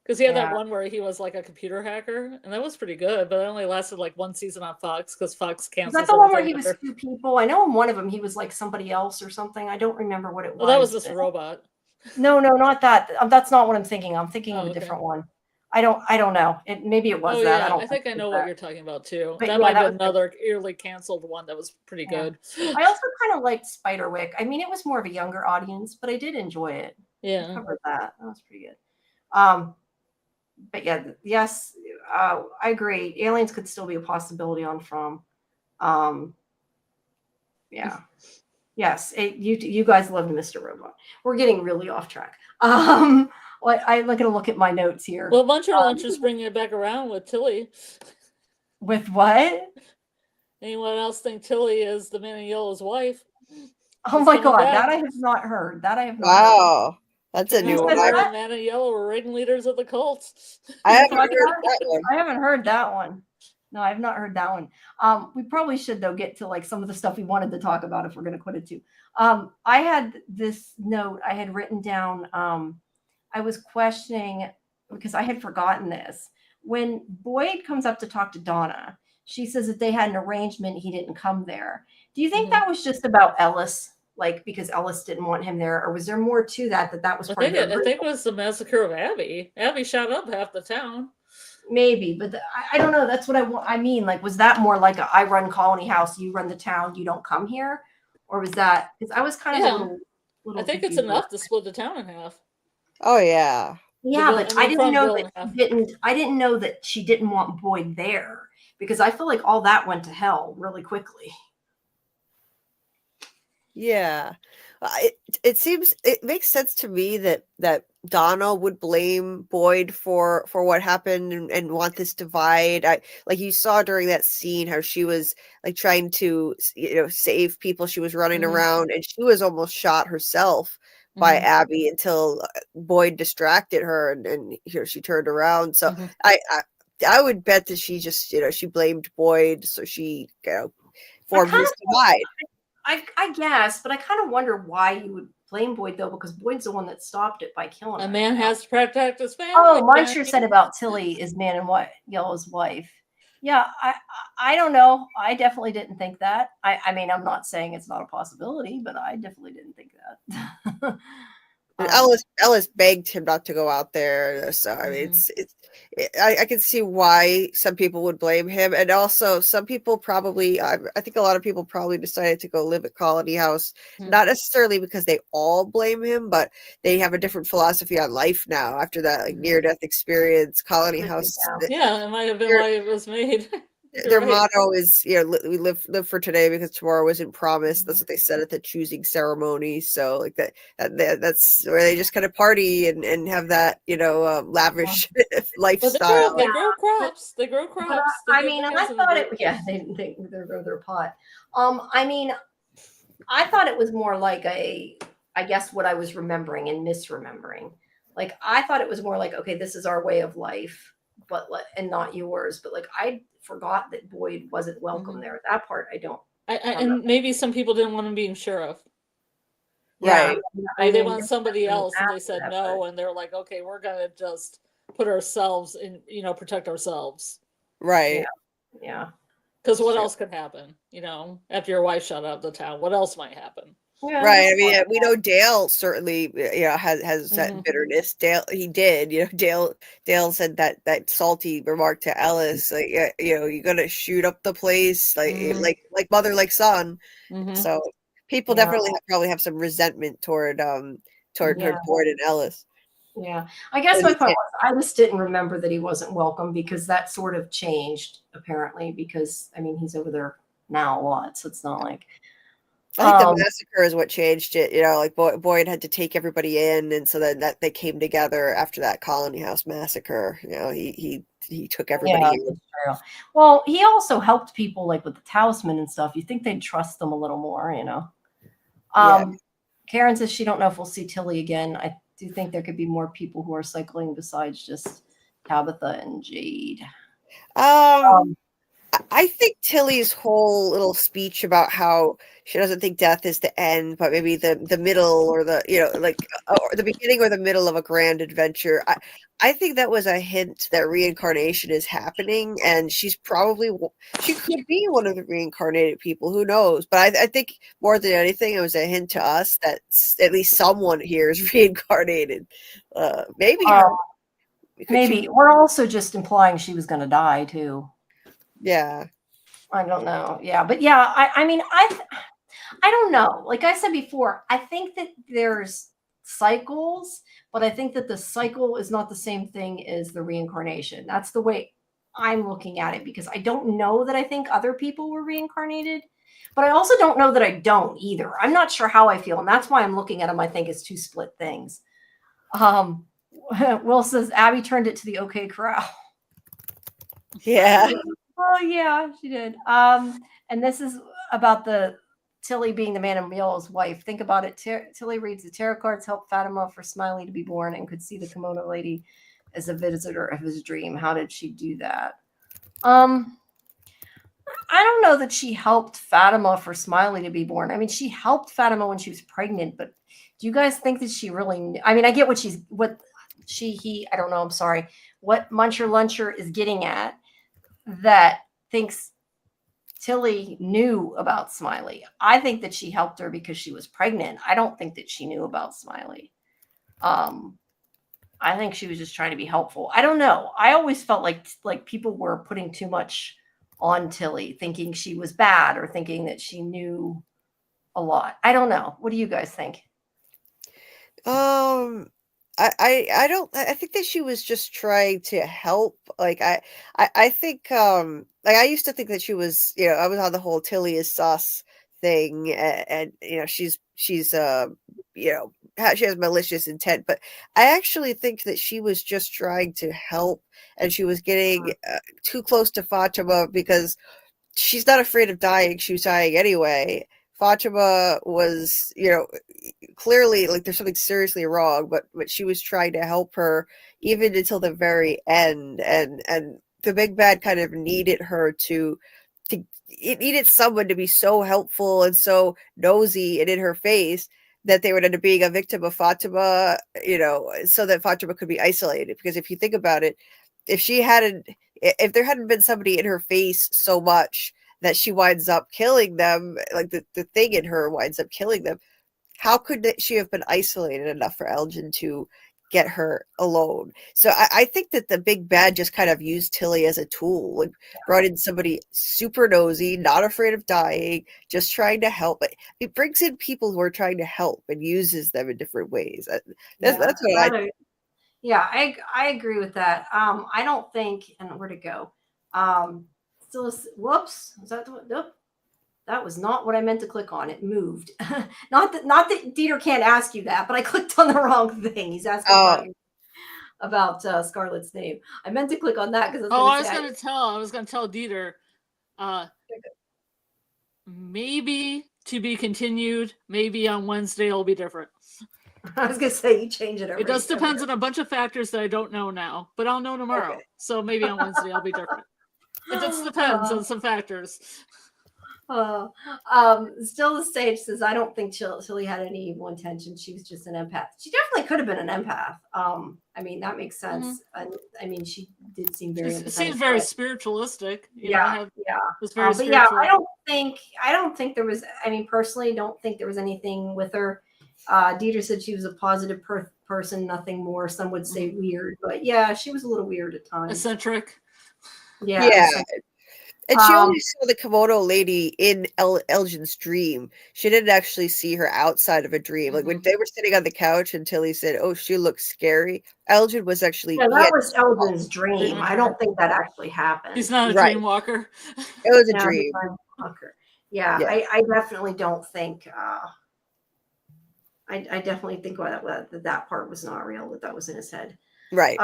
Because he had that one where he was like a computer hacker, and that was pretty good, but it only lasted like one season on Fox because Fox canceled. Was that the one where he was 2 people? I know in one of them he was like somebody else or something. I don't remember what it was. Well, that was this robot. No, not that. That's not what I'm thinking. I'm thinking of a different one. I don't know. Maybe it was that. Yeah, I think I know what you're talking about too. But that might be another yearly canceled one that was pretty good. I also kind of liked Spiderwick. I mean, it was more of a younger audience, but I did enjoy it. Yeah, I covered that. That was pretty good. But yeah, yes, I agree. Aliens could still be a possibility on From. Yeah. Yes, you guys loved Mr. Robot. We're getting really off track. I'm gonna look at my notes here. Well, Bunch of Lunch is bringing it back around with Tilly. With what? Anyone else think Tilly is the Man in Yellow's wife? Oh my God, that I have not heard. That I have not. Wow, that's a new one. Man in Yellow were ringleaders of the cults. I haven't heard that one. I haven't heard that one. No, I've not heard that one. We probably should though get to like some of the stuff we wanted to talk about if we're going to quit it too. I had this note I had written down. I was questioning because I had forgotten this. When Boyd comes up to talk to Donna, she says that they had an arrangement. He didn't come there. Do you think that was just about Ellis? Like because Ellis didn't want him there, or was there more to that was part of it? I think it was the massacre of Abby. Abby shot up half the town. Maybe, but I don't know. That's what I mean. Like, was that more like I run Colony House, you run the town, you don't come here, or was that? Because I was kind of a little. I think it's enough to split the town in half. Oh yeah. Yeah, but I didn't know that I didn't know that she didn't want Boyd there because I feel like all that went to hell really quickly. Yeah, it makes sense to me that Donna would blame Boyd for what happened and want this divide. Like you saw during that scene how she was like trying to save people. She was running around and she was almost shot herself by Abby until Boyd distracted her and she turned around. So I would bet that she just she blamed Boyd so she formed this divide. I guess, but I kind of wonder why you would blame Boyd though, because Boyd's the one that stopped it by killing her. A man has to protect his family. Oh, Muncher said about Tilly is Man in Yellow's wife. Yeah, I don't know. I definitely didn't think that. I mean, I'm not saying it's not a possibility, but I definitely didn't think that. Ellis begged him not to go out there, so I mean, I can see why some people would blame him, and also some people probably, I think a lot of people probably decided to go live at Colony House, not necessarily because they all blame him, but they have a different philosophy on life now after that like near-death experience. Colony House, yeah, it might have been why it was made. their Right. motto is, we live for today because tomorrow isn't promised. That's what they said at the choosing ceremony. So like that's where they just kind of party and have that, lavish But lifestyle. they grow But, crops. They grow but crops. They I give mean, the I kids thought and it. Yeah, they grow their pot. I mean, I thought it was more like I guess what I was remembering and misremembering. Like I thought it was more like, okay, this is our way of life, but and not yours. But like I forgot that Boyd wasn't welcome there. That part I don't. and maybe some people didn't want him being sheriff. Right. Maybe they mean, wanted somebody else, and they after said that, no, but- and they're like, okay, we're gonna just put ourselves in, protect ourselves. Right. Yeah. Because what Sure. else could happen? After your wife shot out of the town, what else might happen? Yeah, Right. I that's mean, fine. we know Dale certainly, has that bitterness. Dale, he did. Dale said that salty remark to Ellis, like, you're gonna shoot up the place, like mother, like son. So people Yeah. definitely probably have some resentment toward Yeah. Boyd and Ellis. Yeah. I guess But my he point can't- was I just didn't remember that he wasn't welcome because that sort of changed apparently because I mean he's over there now a lot, so it's not like I think the um massacre is what changed it. Like Boyd had to take everybody in, and so then that they came together after that Colony House massacre. He took everybody yeah, in. that's true. Well, he also helped people like with the talisman and stuff. You think they'd trust them a little more, Yeah. Karen says she don't know if we'll see Tilly again. I do think there could be more people who are cycling besides just Tabitha and Jade. Um, I think Tilly's whole little speech about how she doesn't think death is the end, but maybe the middle or or the beginning or the middle of a grand adventure. I think that was a hint that reincarnation is happening, and she could be one of the reincarnated people. Who knows? But I think more than anything, it was a hint to us that at least someone here is reincarnated. Maybe her. Maybe we're also just implying she was going to die too. Yeah. I don't know. Yeah, but yeah, I mean, I don't know. Like I said before, I think that there's cycles, but I think that the cycle is not the same thing as the reincarnation. That's the way I'm looking at it because I don't know that I think other people were reincarnated, but I also don't know that I don't either. I'm not sure how I feel, and that's why I'm looking at them. I think it's two split things. Will says Abby turned it to the OK Corral. Yeah. Oh yeah, she did. And this is about the Tilly being the man of Mule's wife. Think about it. Tilly reads the tarot cards, helped Fatima for Smiley to be born, and could see the kimono lady as a visitor of his dream. How did she do that? I don't know that she helped Fatima for Smiley to be born. I mean, she helped Fatima when she was pregnant, but do you guys think that she really? I mean, I get what I don't know. I'm sorry. What Muncher Luncher is getting at that thinks Tilly knew about Smiley. I think that she helped her because she was pregnant. I don't think that she knew about Smiley. I think she was just trying to be helpful. I don't know. I always felt like people were putting too much on Tilly, thinking she was bad or thinking that she knew a lot. I don't know. What do you guys think? I don't I think that she was just trying to help. Like I think like I used to think that she was, I was on the whole Tilly is sus thing, and she's she has malicious intent, but I actually think that she was just trying to help, and she was getting too close to Fatima because she's not afraid of dying. She was dying anyway. Fatima was, clearly like there's something seriously wrong, but she was trying to help her even until the very end, and the big bad kind of needed her it needed someone to be so helpful and so nosy and in her face that they would end up being a victim of Fatima, so that Fatima could be isolated. Because if you think about it, if there hadn't been somebody in her face so much that she winds up killing them, like the thing in her winds up killing them, how could she have been isolated enough for Elgin to get her alone? So I think that the big bad just kind of used Tilly as a tool, like brought in somebody super nosy, not afraid of dying, just trying to help. It brings in people who are trying to help and uses them in different ways. That's what I agree with that. I don't think, and where to go? Still, whoops. Is that the one? Nope. That was not what I meant to click on. It moved. not that Dieter can't ask you that, but I clicked on the wrong thing. He's asking about Scarlett's name. I meant to click on that because I was gonna tell Dieter, maybe to be continued. Maybe on Wednesday it'll be different. I was gonna say you change it. It just depends on a bunch of factors that I don't know now, but I'll know tomorrow. Okay. So maybe on Wednesday I'll be different. It just depends on some factors. Still the stage says, I don't think Tilly had any evil intention. She was just an empath. She definitely could have been an empath. I mean, that makes sense. I mean, she did seem very It seems very spiritualistic. Yeah. It's very But spiritual. yeah, I don't think there was, I mean, personally, don't think there was anything with her. Dieter said she was a positive person, nothing more. Some would say weird, but yeah, she was a little weird at times. Eccentric. Yeah. And she only saw the kimono lady in Elgin's dream. She didn't actually see her outside of a dream. Like when they were sitting on the couch and Tilly said, "Oh, she looks scary." Elgin was actually that was Elgin's dream. I don't think that actually happened. He's not a dream walker. It was a dream. Yeah, I definitely don't think. I definitely think that part was not real. That was in his head. Right.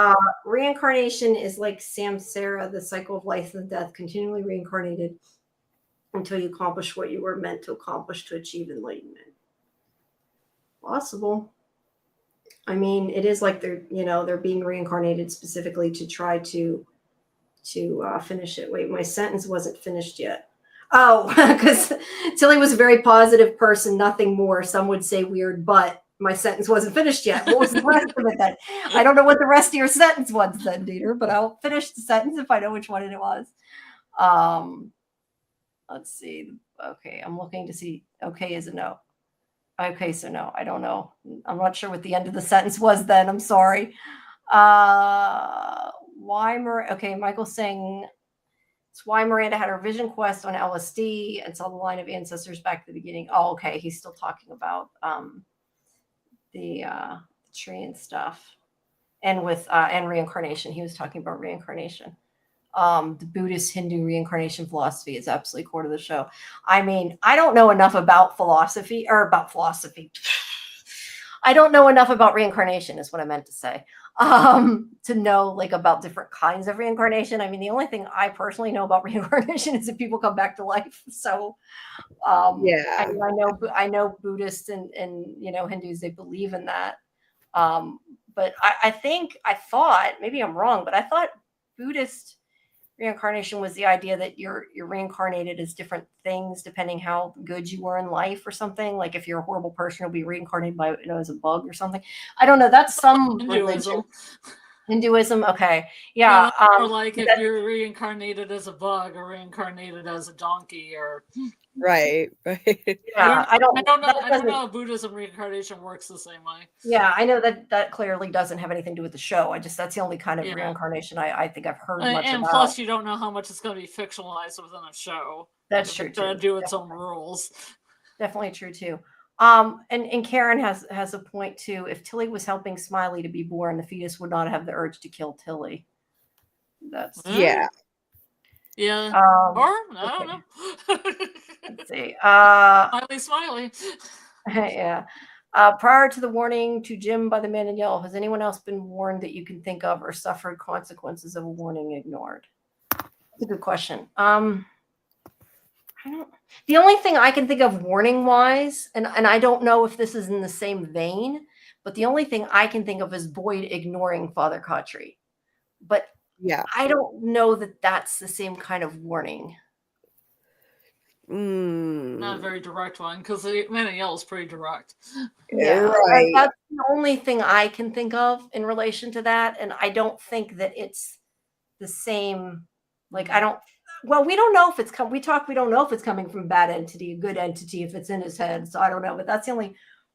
Reincarnation is like samsara, the cycle of life and death, continually reincarnated until you accomplish what you were meant to accomplish to achieve enlightenment. Possible. I mean, it is like they're being reincarnated specifically to try to finish it. Wait, my sentence wasn't finished yet. Oh, because Tilly was a very positive person, nothing more. Some would say weird, but my sentence wasn't finished yet. What was the rest of it then? I don't know what the rest of your sentence was then, Dieter, but I'll finish the sentence if I know which one it was. Let's see. Okay, I'm looking to see. Okay is a no. Okay, so no, I don't know. I'm not sure what the end of the sentence was then. I'm sorry. Okay, Michael's saying it's why Miranda had her vision quest on LSD and saw the line of ancestors back at the beginning. Oh, okay. He's still talking about the tree and stuff, and with and reincarnation. He was talking about reincarnation. The Buddhist Hindu reincarnation philosophy is absolutely core to the show. I mean, I don't know enough about philosophy. I don't know enough about reincarnation is what I meant to say. To know like about different kinds of reincarnation. I mean, the only thing I personally know about reincarnation is that people come back to life. So I know Buddhists and Hindus, they believe in that. But I thought, maybe I'm wrong, but I thought Buddhist reincarnation was the idea that you're reincarnated as different things depending how good you were in life or something. Like if you're a horrible person, you'll be reincarnated by as a bug or something. I don't know. That's some Hinduism. Okay. Yeah. Or like if you're reincarnated as a bug or reincarnated as a donkey or right. Yeah. I don't know if Buddhism reincarnation works the same way. Yeah, I know that clearly doesn't have anything to do with the show. That's the only kind of reincarnation I think I've heard much about. And plus you don't know how much it's going to be fictionalized within a show. That's true. It's going to do its own rules. Definitely true too. And Karen has a point too. If Tilly was helping Smiley to be born, the fetus would not have the urge to kill Tilly. That's yeah. Yeah. Or I don't know. Let's see. Smiley. Yeah. Prior to the warning to Jim by the man in yellow, has anyone else been warned that you can think of or suffered consequences of a warning ignored? That's a good question. The only thing I can think of warning wise, and I don't know if this is in the same vein, but the only thing I can think of is Boyd ignoring Father Cautry. But yeah, I don't know that that's the same kind of warning. Not a very direct one, because the Man in Yellow is pretty direct. Yeah, right. That's the only thing I can think of in relation to that, and I don't think that it's the same. Like we don't know if it's we don't know if it's coming from a bad entity, a good entity, if it's in his head. So I don't know, but that's the only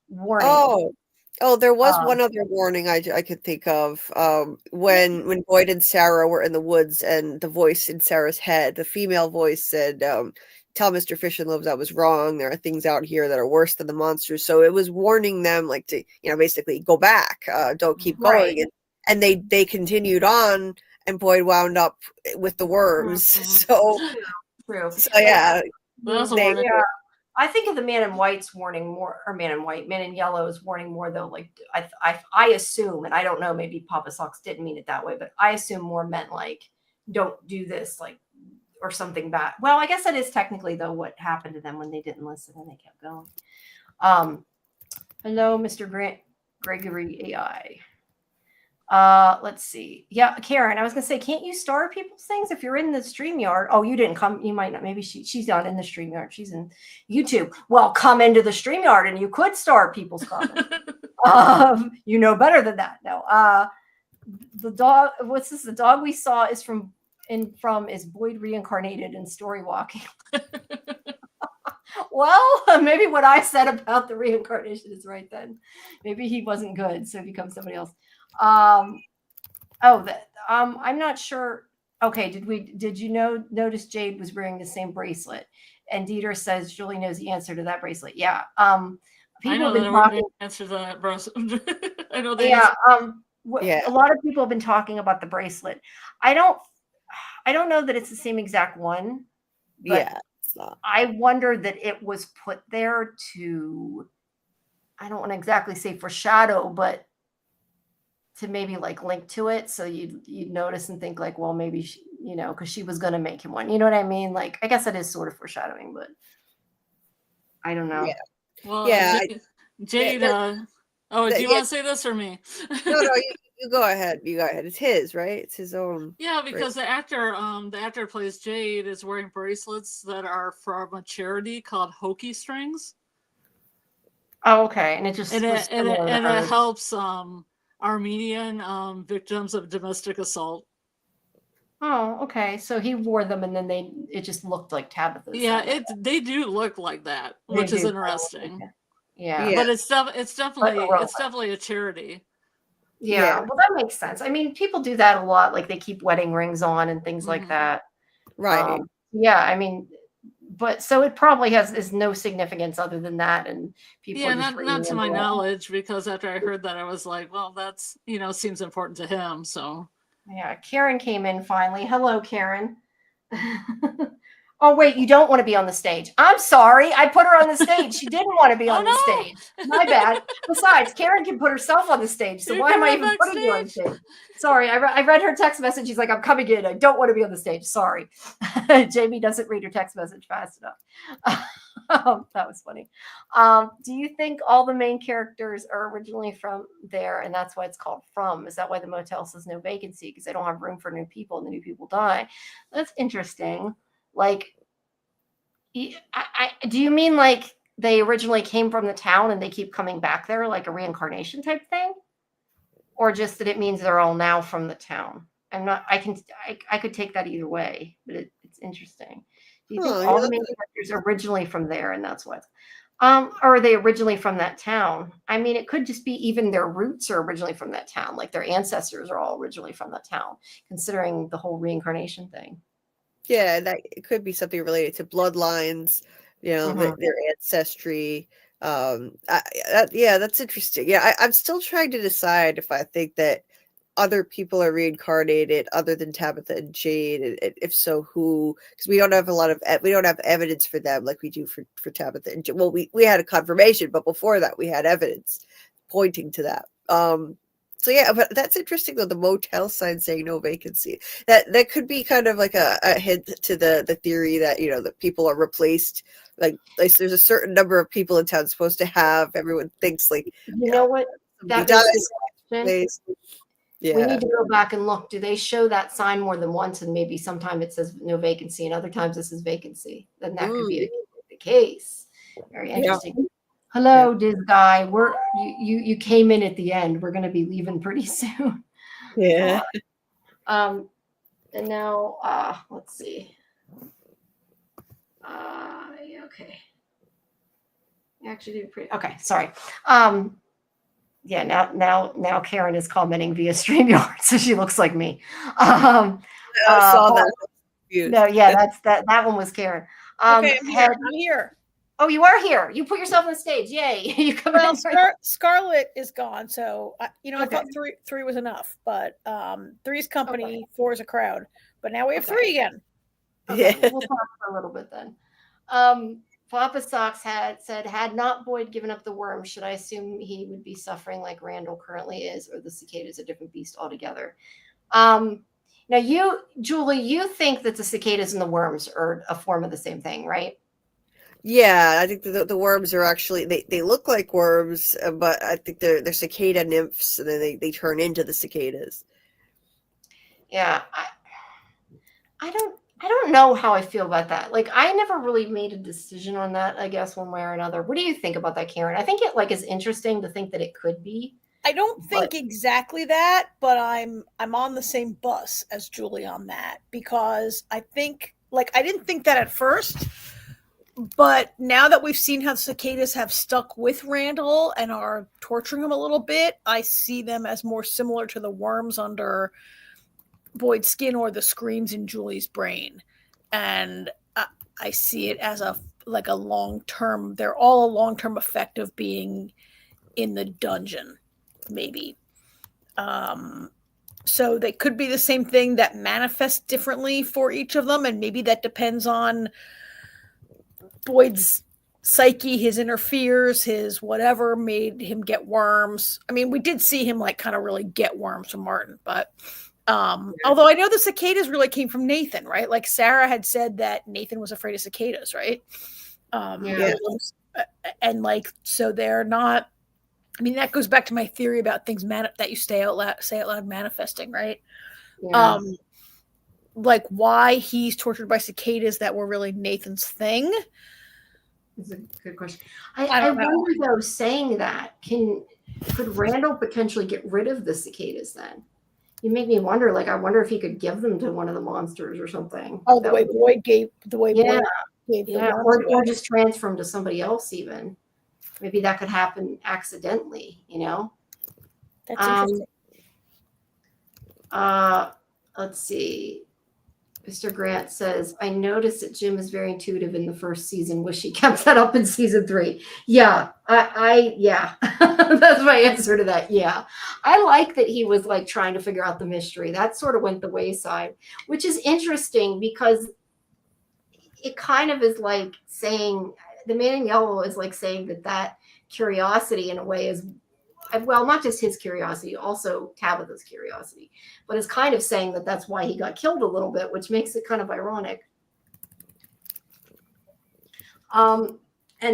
warning. Oh, there was one other warning I could think of. When Boyd and Sarah were in the woods, and the voice in Sarah's head, the female voice said, "Tell Mr. Fish and Loaves I was wrong. There are things out here that are worse than the monsters." So it was warning them, like, to basically go back, don't keep going, and they continued on. and Boyd wound up with the worms. Mhm. True. So yeah, That's a they- warning. Yeah. I think of the Man in White's warning more, or Man in White, Man in Yellow's warning more though. Like I assume, and I don't know, maybe Papa Socks didn't mean it that way, but I assume more meant like, don't do this, like, or something bad. Well, I guess that is technically though what happened to them when they didn't listen and they kept going. Hello, Mr. Gregory AI. Let's see. Yeah, Karen, I was gonna say, can't you star people's things if you're in the StreamYard? Oh, you didn't come. You might not. Maybe she's not in the StreamYard. She's in YouTube. Well, come into the StreamYard and you could star people's comments. You know better than that. No. The dog. What's this? The dog we saw is from is Boyd reincarnated in Story Walking. Well, maybe what I said about the reincarnation is right then. Maybe he wasn't good, so he becomes somebody else. I'm not sure. Okay, did you notice Jade was wearing the same bracelet? And Dieter says Julie knows the answer to that bracelet. Yeah. I know the answer to that, bro. I know the yeah. Yeah. A lot of people have been talking about the bracelet. I don't know that it's the same exact one. But yeah. It's not. I wonder that it was put there to, I don't want to exactly say foreshadow, but to maybe like link to it, so you'd notice and think like, well, maybe she, because she was going to make him one. You know what I mean? Like, I guess it is sort of foreshadowing, but I don't know. Yeah. Well, Yeah, Jade. Do you want to say this or me? No, you go ahead. You go ahead. It's his, right? It's his own. Yeah, because the actor who plays Jade is wearing bracelets that are from a charity called Hokey Strings. Oh, okay. And it just it helps Armenian victims of domestic assault. Oh, okay. So he wore them, and then it just looked like Tabitha's. Yeah, they do look like that, which is interesting. Yeah, but it's definitely a charity. Yeah, well, that makes sense. I mean, people do that a lot. Like they keep wedding rings on and things like that. Right. Yeah, I mean, but so it probably is no significance other than that, and people. Yeah, not to my knowledge, because after I heard that, I was like, well, that's seems important to him. So. Yeah, Karen came in finally. Hello, Karen. Oh, wait, you don't want to be on the stage. I'm sorry. I put her on the stage. She didn't want to be on the stage. My bad. Besides, Karen can put herself on the stage. So why am I even putting you on stage? Sorry, I read her text message. She's like, I'm coming in. I don't want to be on the stage. Sorry. Jamie doesn't read her text message fast enough. That was funny. Do you think all the main characters are originally from there, and that's why it's called From? Is that why the motel says no vacancy? Because they don't have room for new people and the new people die? That's interesting. Like, do you mean like they originally came from the town and they keep coming back there, like a reincarnation type thing? Or just that it means they're all now from the town? I could take that either way, but it's interesting. Do you think all the main characters are originally from there and that's what? Or are they originally from that town? I mean, it could just be even their roots are originally from that town, like their ancestors are all originally from that town, considering the whole reincarnation thing. Yeah, that it could be something related to bloodlines, their ancestry. That's interesting. Yeah, I'm still trying to decide if I think that other people are reincarnated other than Tabitha and Jade, and if so, who? Because we don't have evidence for them like we do for Tabitha and Jade. Well, we had a confirmation, but before that, we had evidence pointing to that. So yeah, but that's interesting though. The motel sign saying no vacancy. That could be kind of like a hint to the theory that that people are replaced. Like there's a certain number of people in town supposed to have. Everyone thinks like you know what that is. Yeah. We need to go back and look. Do they show that sign more than once? And maybe sometime it says no vacancy, and other times this is vacancy. Then that could be the case. Very interesting. Yeah. Hello, Diz guy. You came in at the end. We're going to be leaving pretty soon. Yeah. And now let's see. Okay. Actually did pretty okay. Sorry. Yeah. Now Karen is commenting via StreamYard, so she looks like me. I saw that. No, yeah, that one was Karen. Okay, I'm here. Oh, you are here. You put yourself on the stage. Yay! You come Well, in. Scarlet is gone, so I Okay. thought three was enough, but three's company, Okay. four is a crowd, but now we have Okay. three again. Okay, well, we'll talk for a little bit then. Papa Socks said, had not Boyd given up the worm, should I assume he would be suffering like Randall currently is, or the cicada is a different beast altogether? Now you, Julie, you think that the cicadas and the worms are a form of the same thing, right? Yeah, I think the worms are actually they look like worms, but I think they're cicada nymphs, and then they turn into the cicadas. Yeah, I don't know how I feel about that. Like, I never really made a decision on that, I guess, one way or another. What do you think about that, Karen? I think it like is interesting to think that it could be. I don't think exactly that, but I'm on the same bus as Julie on that, because I think, like, I didn't think that at first, but now that we've seen how cicadas have stuck with Randall and are torturing him a little bit, I see them as more similar to the worms under Boyd's skin or the screams in Julie's brain. And I see it as a long-term, they're all a long-term effect of being in the dungeon, maybe. So they could be the same thing that manifests differently for each of them, and maybe that depends on Boyd's psyche, his inner fears, his whatever made him get worms. I mean, we did see him like kind of really get worms from Martin, but although I know the cicadas really came from Nathan, right? Like Sarah had said that Nathan was afraid of cicadas, right? And like, so they're not, I mean, that goes back to my theory about things that you say out loud manifesting, right? Yeah. Like why he's tortured by cicadas that were really Nathan's thing. That's a good question. I wonder though, saying that, could Randall potentially get rid of the cicadas then? You make me wonder, like, I wonder if he could give them to one of the monsters or something. Oh, the way Boyd gave Boyd gave or just transfer them to somebody else even. Maybe that could happen accidentally, you know? That's interesting. Let's see. Mr. Grant says, I noticed that Jim is very intuitive in the first season. Wish he kept that up in season 3. Yeah, yeah. That's my answer to that. Yeah. I like that he was like trying to figure out the mystery. That sort of went the wayside, which is interesting because it kind of is like saying, the man in yellow is like saying that curiosity in a way is, well, not just his curiosity, also Tabitha's curiosity, but it's kind of saying that that's why he got killed a little bit, which makes it kind of ironic. And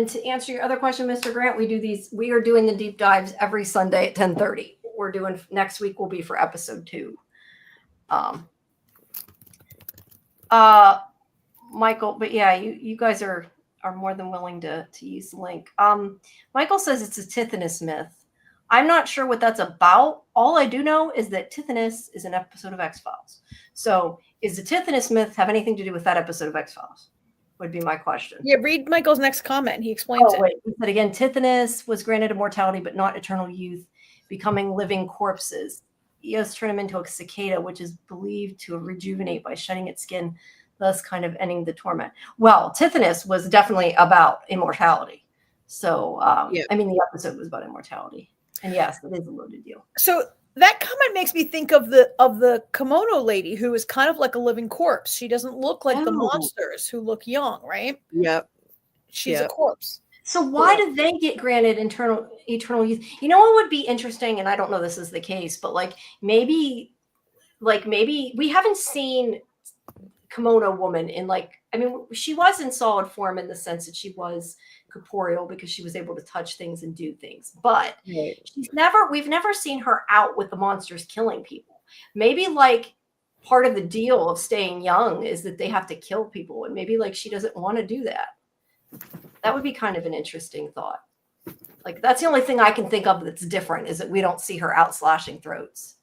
to answer your other question, Mr. Grant, we are doing the deep dives every Sunday at 10:30. We're doing, next week will be for episode 2. Michael, but yeah, you guys are more than willing to use the link. Michael says it's a Tithonus myth. I'm not sure what that's about. All I do know is that Tithonus is an episode of X-Files. So is the Tithonus myth have anything to do with that episode of X-Files? Would be my question. Yeah, read Michael's next comment. He explains it. Wait. He said again, Tithonus was granted immortality, but not eternal youth, becoming living corpses. Eos turned him into a cicada, which is believed to rejuvenate by shedding its skin, thus kind of ending the torment. Well, Tithonus was definitely about immortality. So, I mean, the episode was about immortality. And yes, it is a loaded deal. So that comment makes me think of the kimono lady who is kind of like a living corpse. She doesn't look like the monsters who look young, right? Yep. She's a corpse. So why do they get granted eternal youth? You know what would be interesting, and I don't know this is the case, but maybe we haven't seen kimono woman in she was in solid form in the sense that she was corporeal because she was able to touch things and do things, but we've never seen her out with the monsters killing people. Maybe part of the deal of staying young is that they have to kill people, and maybe she doesn't want to do that. That would be kind of an interesting thought. That's the only thing I can think of that's different, is that we don't see her out slashing throats.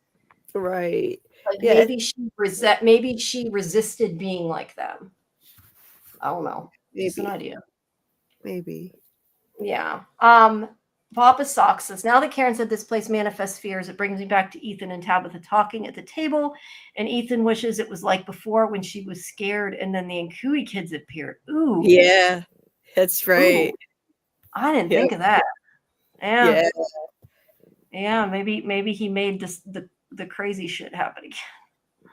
Right. Maybe she resisted being like them. I don't know. It's an idea. Maybe. Yeah. Papa Sock says, now that Karen said this place manifests fears, it brings me back to Ethan and Tabitha talking at the table, and Ethan wishes it was like before when she was scared and then the Nkui kids appeared. Ooh. Yeah. That's right. Ooh, I didn't Yeah. think of that. Yeah. Yeah. Yeah, maybe he made the crazy shit happen again.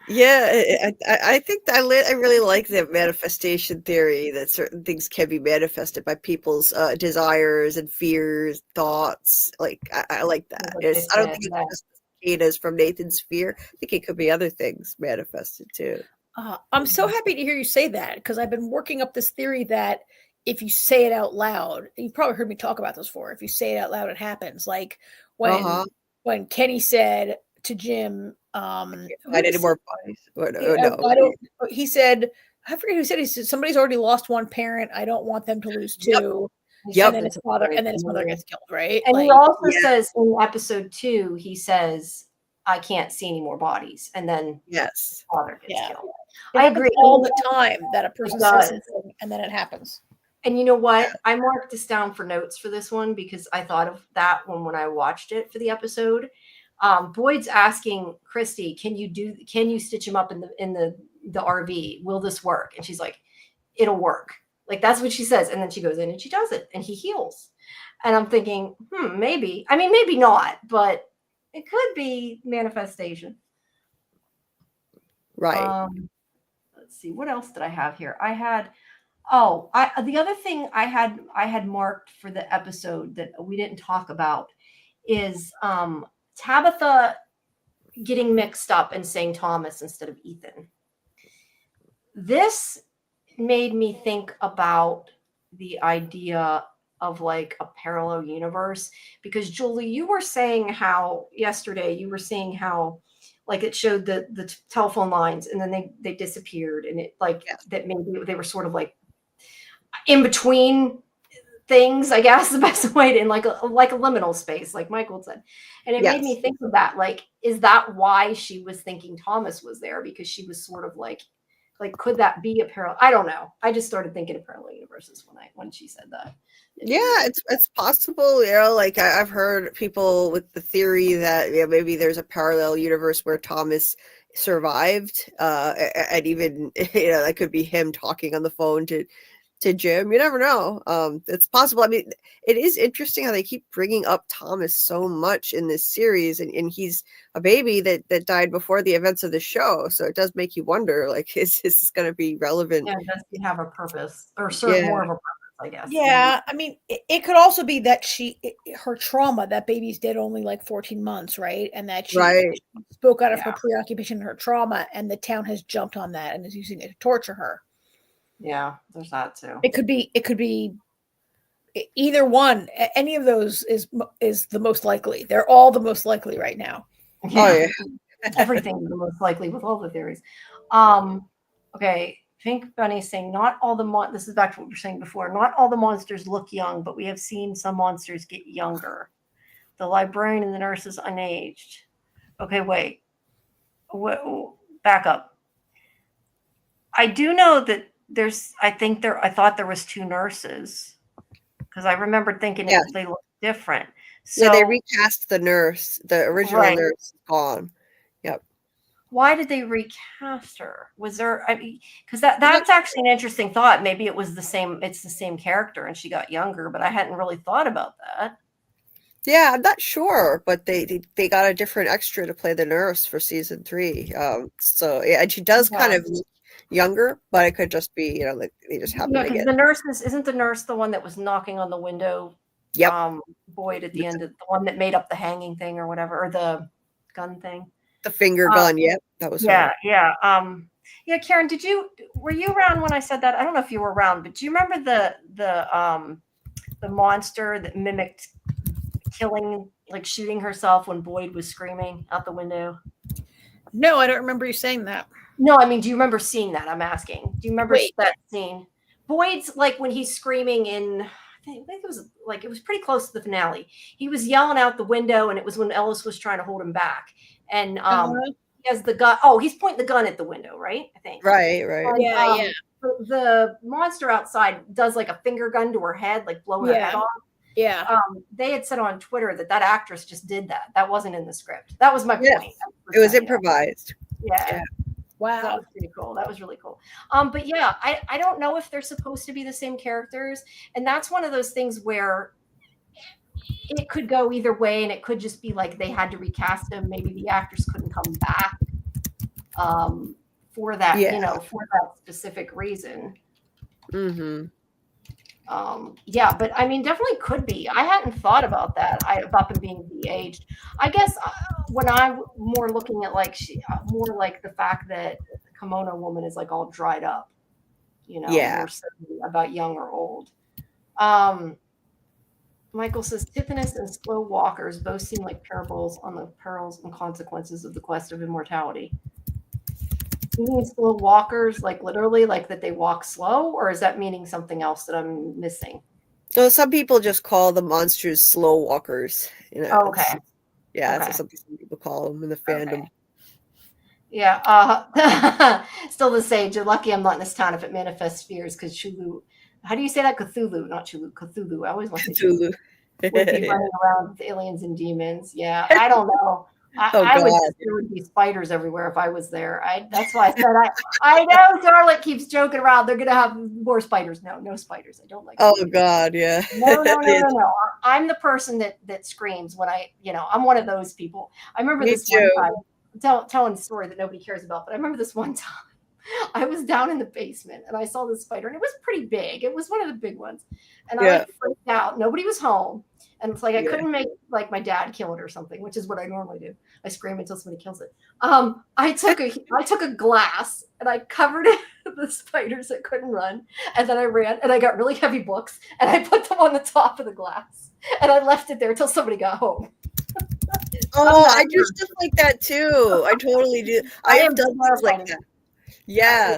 Yeah, I think I really like the manifestation theory that certain things can be manifested by people's desires and fears, thoughts. Like I like that. Like they I don't said, think yeah. it's just cicadas from Nathan's fear. I think it could be other things manifested too. I'm so happy to hear you say that because I've been working up this theory that if you say it out loud, you've probably heard me talk about this before. If you say it out loud, it happens. Like when Kenny said to Jim, Find any more bodies? Or no. I don't. He said, I forget who said. He said somebody's already lost one parent. I don't want them to lose two. Yep. And then his father, and then his mother gets killed. Right. And he Like, also says in episode 2, he says, "I can't see any more bodies," and then Yes. his father gets Yeah. killed. it I happens agree. all the time that a person does. says something and then it happens. And you know what? I marked this down for notes for this one because I thought of that when I watched it for the episode. Boyd's asking Christy, can you stitch him up in the RV? Will this work? And she's like, it'll work. Like that's what she says. And then she goes in and she does it and he heals. And I'm thinking, maybe. I mean, maybe not, but it could be manifestation. Right. Let's see. What else did I have here? I had the other thing I had marked for the episode that we didn't talk about is Tabitha getting mixed up and saying Thomas instead of Ethan. This made me think about the idea of like a parallel universe because Julie, you were saying how yesterday like it showed the telephone lines and then they disappeared and it like that maybe they were sort of like in between things, I guess the best way to in like a liminal space, like Michael said. And it made me think of that. Like, is that why she was thinking Thomas was there? Because she was sort of like could that be a parallel? I don't know. I just started thinking of parallel universes when she said that. Yeah, it's possible. Like I've heard people with the theory that maybe there's a parallel universe where Thomas survived, and even that could be him talking on the phone to Jim. You never know. It's possible. I mean, it is interesting how they keep bringing up Thomas so much in this series, and he's a baby that died before the events of the show. So it does make you wonder, like, is this going to be relevant? Yeah, does he have a purpose or serve more of a purpose? I guess. Yeah, I mean, it could also be that her trauma, that baby's dead only like 14 months, right? And that she spoke out of her preoccupation and her trauma, and the town has jumped on that and is using it to torture her. Yeah, there's that too. It could be either one. Any of those is the most likely. They're all the most likely right now. Yeah. Oh yeah, everything is the most likely with all the theories. Okay. Pink Bunny is saying not all the this is back to what we were saying before. Not all the monsters look young, but we have seen some monsters get younger. The librarian and the nurse is unaged. Okay, wait. Back up. I do know that I thought there was 2 nurses because I remember thinking they looked different. So they recast the nurse. The original nurse is gone. Yep. Why did they recast her? Was there? I mean, because that's actually an interesting thought. Maybe it was the same. It's the same character, and she got younger. But I hadn't really thought about that. Yeah, I'm not sure, but they got a different extra to play the nurse for season 3. So yeah, and she does kind of look younger, but it could just be like they just happen to get. The nurse isn't the nurse the one that was knocking on the window. Yep. Boyd at the end, the one that made up the hanging thing or whatever, or the gun thing. The finger gun, yep, that was her. Yeah. Karen, were you around when I said that? I don't know if you were around, but do you remember the monster that mimicked killing, like shooting herself when Boyd was screaming out the window? No, I don't remember you saying that. No, I mean, do you remember seeing that? I'm asking. Do you remember that scene? Boyd's like when he's screaming in. I think it was pretty close to the finale. He was yelling out the window, and it was when Ellis was trying to hold him back. And he has the gun. Oh, he's pointing the gun at the window, right? I think. Right. And, yeah. The monster outside does like a finger gun to her head, like blowing her head off. Yeah. They had said on Twitter that actress just did that. That wasn't in the script. That was my point. It was improvised. Yeah. That Wow. was pretty cool. That was really cool. But yeah, I don't know if they're supposed to be the same characters. And that's one of those things where it could go either way, and it could just be like they had to recast them. Maybe the actors couldn't come back for that, Yeah. for that specific reason. Mm-hmm. Yeah, but I mean, definitely could be. I hadn't thought about that. About them being de-aged. I guess when I'm more looking at like more like the fact that the kimono woman is like all dried up, Yeah. more so about young or old. Michael says Tithonus and slow walkers both seem like parables on the perils and consequences of the quest of immortality. You mean slow walkers, like literally, like that they walk slow, or is that meaning something else that I'm missing? So some people just call the monsters slow walkers. Oh, okay. Yeah, Okay. that's what some people call them in the fandom. Okay. Yeah. Still the sage. You're lucky I'm not in this town if it manifests fears, because Chulu. How do you say that? Cthulhu, not Chulu. Cthulhu. I always want to say Chulu. Would be running around with aliens and demons. Yeah, I don't know. I would think there would be spiders everywhere if I was there. That's why I said I know Charlotte keeps joking around. They're gonna have more spiders. No spiders. I don't like Oh spiders. God, yeah. No. I'm the person that screams when I'm one of those people. I remember this one time telling a story that nobody cares about, but I remember this one time I was down in the basement and I saw this spider, and it was pretty big. It was one of the big ones. And I freaked out. Nobody was home. And it's like I couldn't make like my dad kill it or something, which is what I normally do. I scream until somebody kills it. I took a glass and I covered it with the spiders that couldn't run. And then I ran and I got really heavy books and I put them on the top of the glass. And I left it there until somebody got home. Oh, I do stuff like that too. I totally do. I have done things like that. Yeah.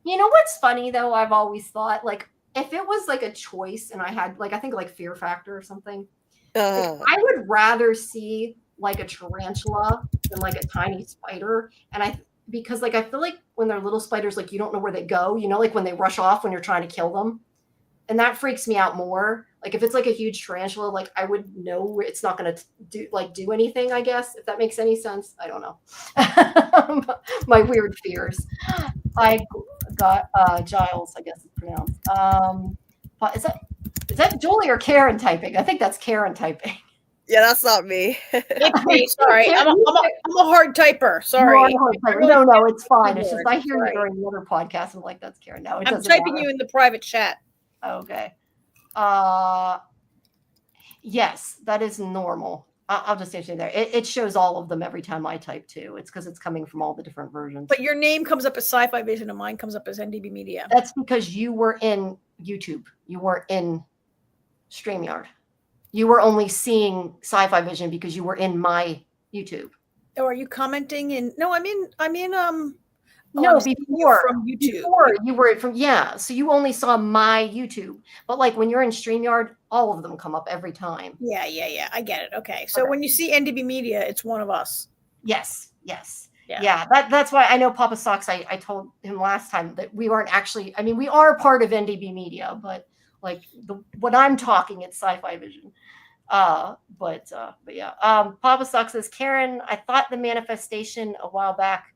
You know what's funny though? I've always thought, like, if it was like a choice and I had like, I think like Fear Factor or something, like, I would rather see like a tarantula than like a tiny spider. And because like I feel like when they're little spiders, like you don't know where they go, like when they rush off when you're trying to kill them. And that freaks me out more. Like if it's like a huge tarantula, like I would know it's not going to do anything, I guess, if that makes any sense. I don't know. My weird fears. I got Giles, I guess it's pronounced. But is that Julie or Karen typing? I think that's Karen typing. Yeah, that's not me. It's me. Sorry, I'm a hard typer. Sorry. No, it's fine. It's just I hear you during the other podcast. I'm like, that's Karen. No, it doesn't. I'm typing you in the private chat. Okay. Yes, that is normal. I'll just answer there. It shows all of them every time I type too. It's because it's coming from all the different versions. But your name comes up as SciFi Vision and mine comes up as NDB Media. That's because you were in YouTube. You weren't in StreamYard. You were only seeing Sci-Fi Vision because you were in my YouTube. Oh, are you commenting in? No, I'm in. No, before from YouTube. Before you were from so you only saw my YouTube. But like when you're in StreamYard, all of them come up every time. Yeah. I get it. Okay. So when you see NDB Media, it's one of us. Yes. Yeah. That's why I know Papa Socks. I told him last time that we weren't actually. I mean, we are part of NDB Media, but like when I'm talking, it's Sci-Fi Vision. But yeah. Papa Socks says, Karen, I thought the manifestation a while back.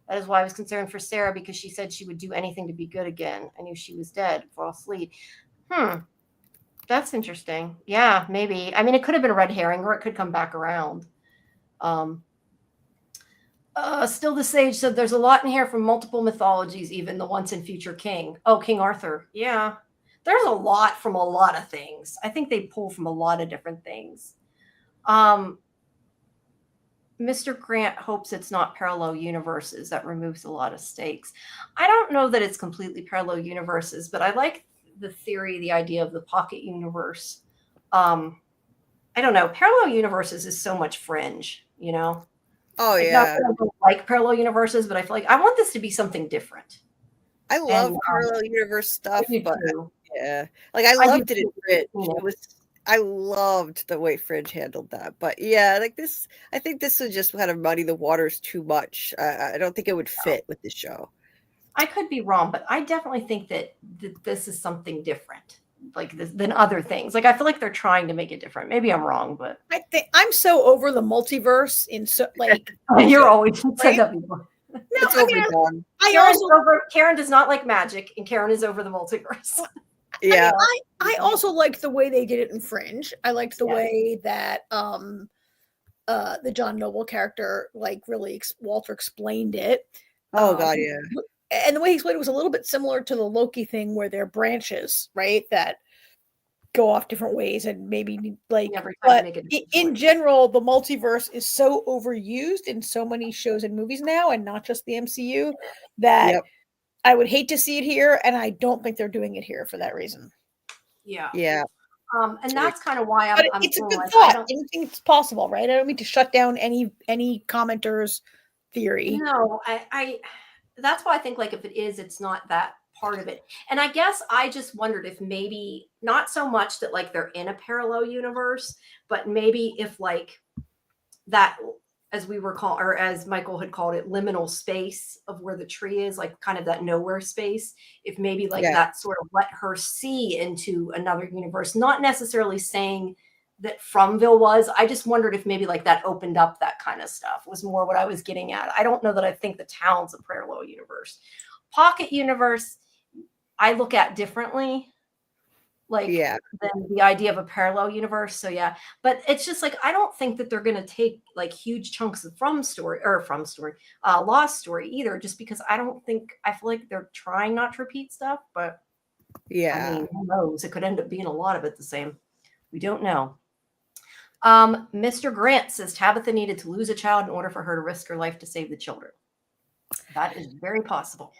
That is why I was concerned for Sarah, because she said she would do anything to be good again. I knew she was dead, fall asleep. That's interesting. Yeah, maybe. I mean, it could have been a red herring, or it could come back around. Still the Sage said there's a lot in here from multiple mythologies, even the once and future king. Oh, King Arthur. Yeah. There's a lot from a lot of things. I think they pull from a lot of different things. Mr. Grant hopes it's not parallel universes. That removes a lot of stakes. I don't know that it's completely parallel universes, but I like the theory, the idea of the pocket universe. I don't know. Parallel universes is so much fringe, Oh, yeah. Not that I don't like parallel universes, but I feel like I want this to be something different. I love parallel universe stuff, but yeah, like I loved it in Fringe. I loved the way Fringe handled that, but yeah, like this, I think this would just kind of muddy the waters too much. I don't think it would fit with the show. I could be wrong, but I definitely think that this is something different, like this, than other things. Like I feel like they're trying to make it different. Maybe I'm wrong, but I think I'm so over the multiverse in so like you're always said that before. No, It's I mean, overdone. Karen does not like magic, and Karen is over the multiverse. Yeah. I also liked the way they did it in Fringe. I liked the Yes. way that the John Noble character, like, really Walter explained it. Oh god, yeah. And the way he explained it was a little bit similar to the Loki thing, where they're branches, right, that go off different ways, and maybe like, Every time but make a different in choice. general, the multiverse is so overused in so many shows and movies now, and not just the MCU, that Yep. I would hate to see it here, and I don't think they're doing it here for that reason. Yeah. Yeah. And that's kind of why But I'm it's a feeling good like I thought. don't. Anything's possible, right? I don't mean to shut down any commenters' theory. No, I that's why I think like if it is, it's not that part of it. And I guess I just wondered if maybe not so much that like they're in a parallel universe, but maybe if like that, as we were called, or as Michael had called it, liminal space of where the tree is, like kind of that nowhere space, if maybe like Yeah. that sort of let her see into another universe, not necessarily saying that Fromville was. I just wondered if maybe like that opened up that kind of stuff was more what I was getting at. I don't know that I think the town's a parallel universe. Pocket universe, I look at differently, like Yeah. than the idea of a parallel universe. So yeah, but it's just like I don't think that they're going to take like huge chunks of Lost Story either, just because I feel like they're trying not to repeat stuff. But Yeah. I mean, who knows? It could end up being a lot of it the same. We don't know. Mr. Grant says Tabitha needed to lose a child in order for her to risk her life to save the children. That is very possible.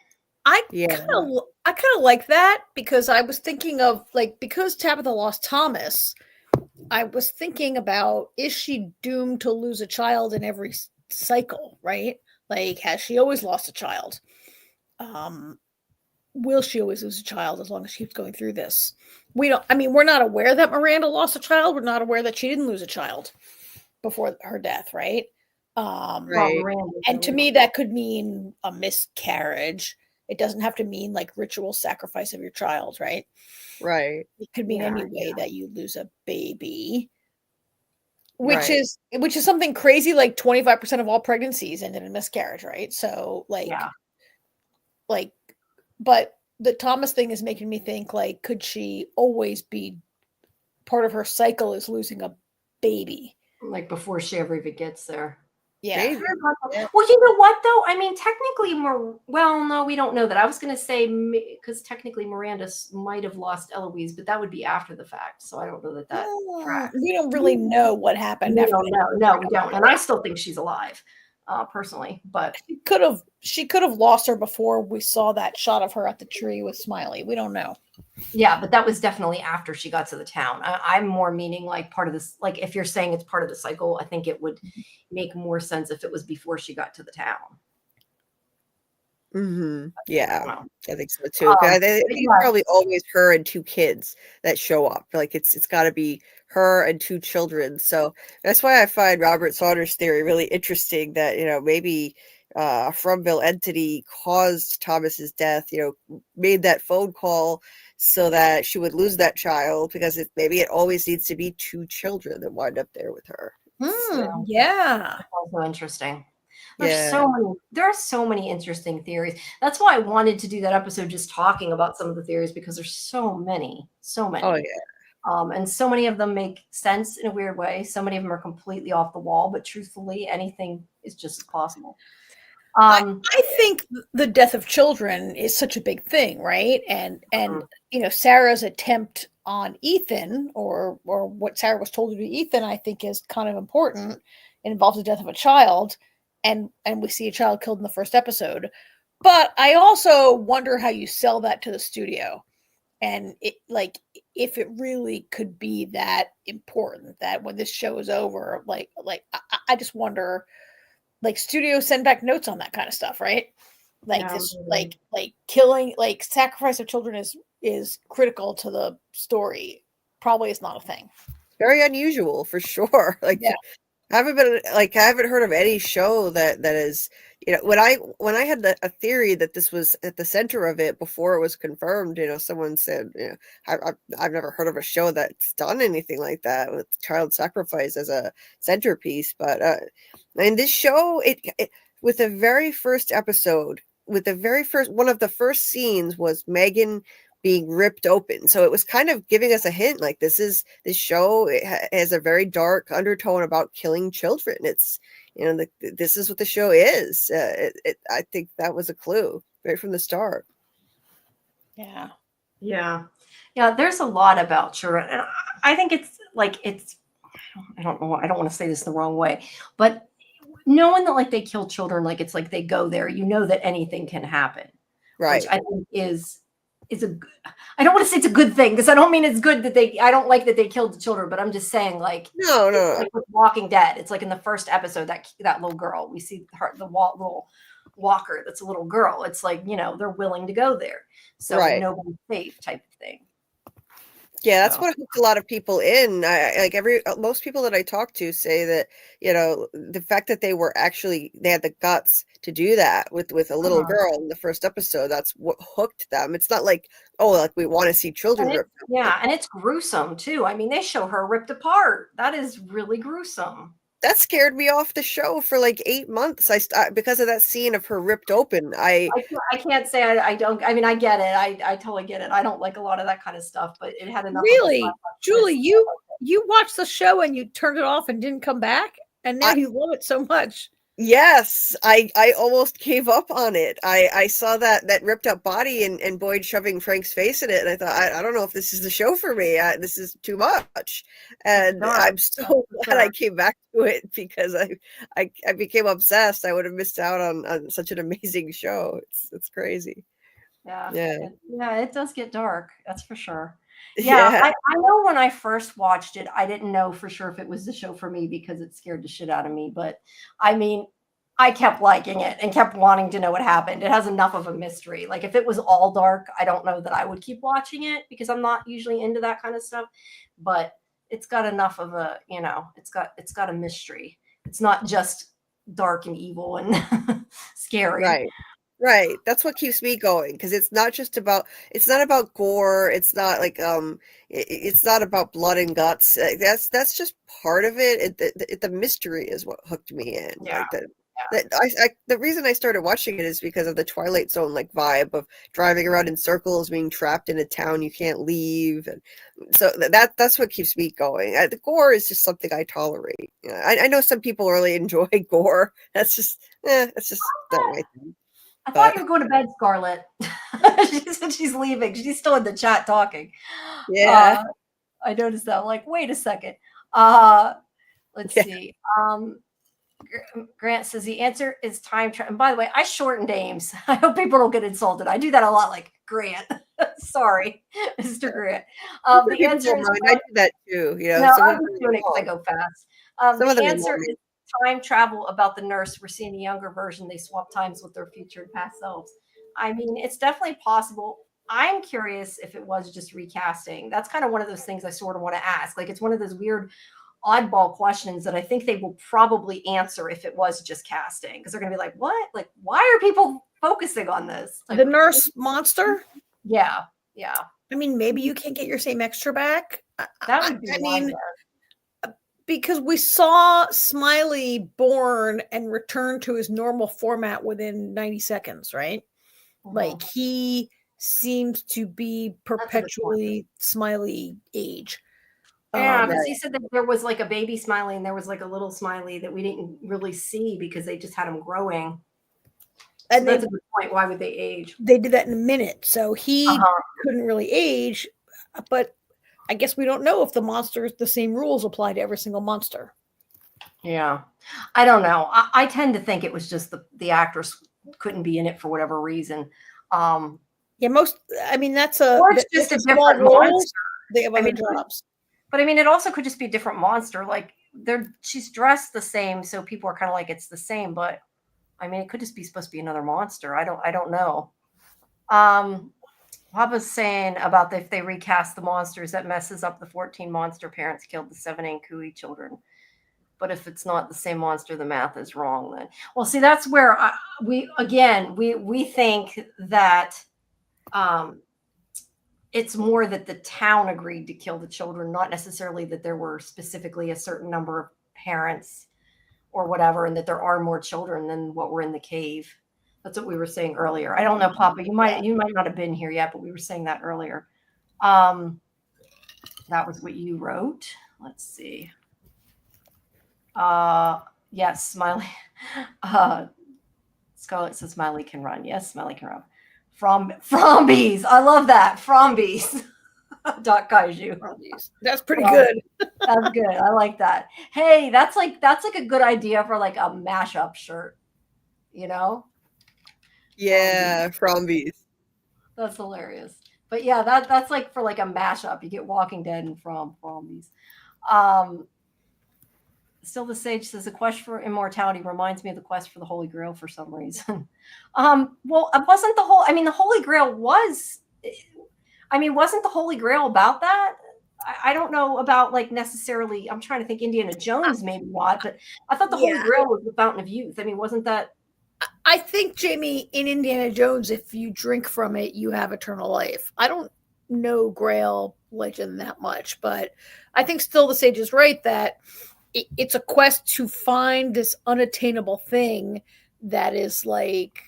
I Yeah. kind of like that, because I was thinking of, like, because Tabitha lost Thomas, I was thinking about, is she doomed to lose a child in every cycle, right? Like, has she always lost a child? Will she always lose a child as long as she keeps going through this? We're not aware that Miranda lost a child. We're not aware that she didn't lose a child before her death, right? Right. And to me, that could mean a miscarriage. It doesn't have to mean like ritual sacrifice of your child, right? Right. It could mean Yeah, any way that you lose a baby, Right. which is something crazy. Like 25% of all pregnancies end in a miscarriage, right? So Yeah. But the Thomas thing is making me think, like, could she always be part of her cycle is losing a baby? Like before she ever even gets there. Yeah. Maybe. Yeah. Well, you know what though? I mean, technically, well, no, we don't know that. I was going to say because technically Miranda might have lost Eloise, but that would be after the fact. So I don't know that tracks. We don't really know what happened. We after don't know. that. No, we don't. And I still think she's alive, personally. But She could have lost her before we saw that shot of her at the tree with Smiley. We don't know. yeah, but that was definitely after she got to the town. I'm more meaning like part of this. Like if you're saying it's part of the cycle, I think it would make more sense if it was before she got to the town. Mm-hmm. Yeah, I think so too. I think it's probably always her and two kids that show up. Like it's got to be her and two children. So that's why I find Robert Saunders' theory really interesting. That maybe a Fromville entity caused Thomas's death. Made that phone call so that she would lose that child, because maybe it always needs to be two children that wind up there with her. So, yeah, that's also interesting. There are so many interesting theories. That's why I wanted to do that episode, just talking about some of the theories, because there's so many. Oh yeah. And so many of them make sense in a weird way. So many of them are completely off the wall, but truthfully, anything is just as possible. I think the death of children is such a big thing, right? And Sarah's attempt on Ethan, or what Sarah was told to do to Ethan, I think is kind of important. It involves the death of a child, and we see a child killed in the first episode. But I also wonder how you sell that to the studio, and if it really could be that important that when this show is over, I just wonder. Like, studios send back notes on that kind of stuff, right? Killing, sacrifice of children is critical to the story. Probably is not a thing. Very unusual for sure. I haven't heard of any show that is, when I had a theory that this was at the center of it before it was confirmed, someone said, I've never heard of a show that's done anything like that with child sacrifice as a centerpiece. But in this show, with the very first episode, with the very first one of the first scenes was Megan being ripped open. So it was kind of giving us a hint, like this show has a very dark undertone about killing children. It's this is what the show is. I think that was a clue right from the start. Yeah. Yeah. Yeah, there's a lot about children. And I think it's like I don't know, I don't want to say this the wrong way, but knowing that like they kill children, like it's like they go there, that anything can happen. Right. Which I think is I don't want to say it's a good thing, because I don't mean it's good that I don't like that they killed the children, but I'm just saying like No. like with Walking Dead, it's like in the first episode that little girl, we see little walker that's a little girl. It's like, they're willing to go there. So Right. nobody's safe type of thing. Yeah, that's what hooked a lot of people in. Most people that I talk to say that, the fact that they had the guts to do that with a little girl in the first episode, that's what hooked them. It's not like, oh, like we want to see children ripped. Yeah, and it's gruesome too. I mean, they show her ripped apart. That is really gruesome. That scared me off the show for like 8 months. Because of that scene of her ripped open. I can't say I don't. I mean, I get it. I totally get it. I don't like a lot of that kind of stuff, but it had enough. Really, Julie, you watched the show and you turned it off and didn't come back, and now you love it so much. Yes, I almost gave up on it. I saw that ripped up body and Boyd shoving Frank's face in it, and I thought, I don't know if this is the show for me. This is too much, and I'm so glad I came back to it, because I became obsessed. I would have missed out on such an amazing show. It's crazy. Yeah, it does get dark. That's for sure. Yeah. I know when I first watched it, I didn't know for sure if it was the show for me, because it scared the shit out of me. But I mean, I kept liking it and kept wanting to know what happened. It has enough of a mystery. Like if it was all dark, I don't know that I would keep watching it, because I'm not usually into that kind of stuff. But it's got enough of a, it's got a mystery. It's not just dark and evil and scary. Right. That's what keeps me going, because it's not about gore. It's not like it's not about blood and guts. That's just part of it. The mystery is what hooked me in. Yeah. The reason I started watching it is because of the Twilight Zone like vibe of driving around in circles, being trapped in a town you can't leave, and so that's what keeps me going. The gore is just something I tolerate. I know some people really enjoy gore. That's just not my thing. I thought you were going to bed, Scarlett. She said she's leaving. She's still in the chat talking. Yeah. I noticed that. I'm like, wait a second. Let's see. Grant says the answer is time travel. And by the way, I shorten names. I hope people don't get insulted. I do that a lot, like Grant. Sorry, Mr. Grant. The answer is I do that too. No, I'm just doing it because I go fast. The answer is time travel about the nurse. We're seeing a younger version. They swap times with their future and past selves. I mean, it's definitely possible. I'm curious if it was just recasting. That's kind of one of those things I sort of want to ask. Like, it's one of those weird oddball questions that I think they will probably answer if it was just casting, because they're going to be like, what? Like, why are people focusing on this? Like, the nurse monster? Yeah. I mean, maybe you can't get your same extra back. That would be because we saw Smiley born and return to his normal format within 90 seconds, right? Mm-hmm. Like he seems to be perpetually Smiley age. Yeah, because he said that there was like a baby Smiley and there was like a little Smiley that we didn't really see because they just had him growing. And that's a good point. Why would they age? They did that in a minute. So he couldn't really age, but I guess we don't know if the same rules apply to every single monster. Yeah. I don't know. I tend to think it was just the actress couldn't be in it for whatever reason. That's or it's just a different monster. They have other jobs. But I mean, it also could just be a different monster. Like she's dressed the same, so people are kind of like it's the same. But I mean, it could just be supposed to be another monster. I don't know. Papa's saying about if they recast the monsters, that messes up the 14 monster parents killed the 7 Ankui children. But if it's not the same monster, the math is wrong then. Well, see, that's where we think that it's more that the town agreed to kill the children, not necessarily that there were specifically a certain number of parents or whatever, and that there are more children than what were in the cave. That's what we were saying earlier. I don't know, Papa. You might not have been here yet, but we were saying that earlier. That was what you wrote. Let's see. Yes, Smiley. Scarlett says Smiley can run. Yes, Smiley can run. Frombies. I love that. Frombies. .kaiju. That's pretty good. That's good. I like that. Hey, that's like a good idea for like a mashup shirt. You know? Yeah, Frombies. That's hilarious. But yeah, that's like for like a mashup. You get Walking Dead and Frombies. Still the Sage says the quest for immortality reminds me of the quest for the Holy Grail for some reason. Well, it wasn't the whole. I mean, the Holy Grail was. I mean, wasn't the Holy Grail about that? I don't know about like necessarily. I'm trying to think. Indiana Jones maybe not, but I thought the Holy Grail was the Fountain of Youth. I mean, wasn't that? I think, Jamie, in Indiana Jones, if you drink from it, you have eternal life. I don't know Grail legend that much, but I think still the Sage is right that it's a quest to find this unattainable thing that is like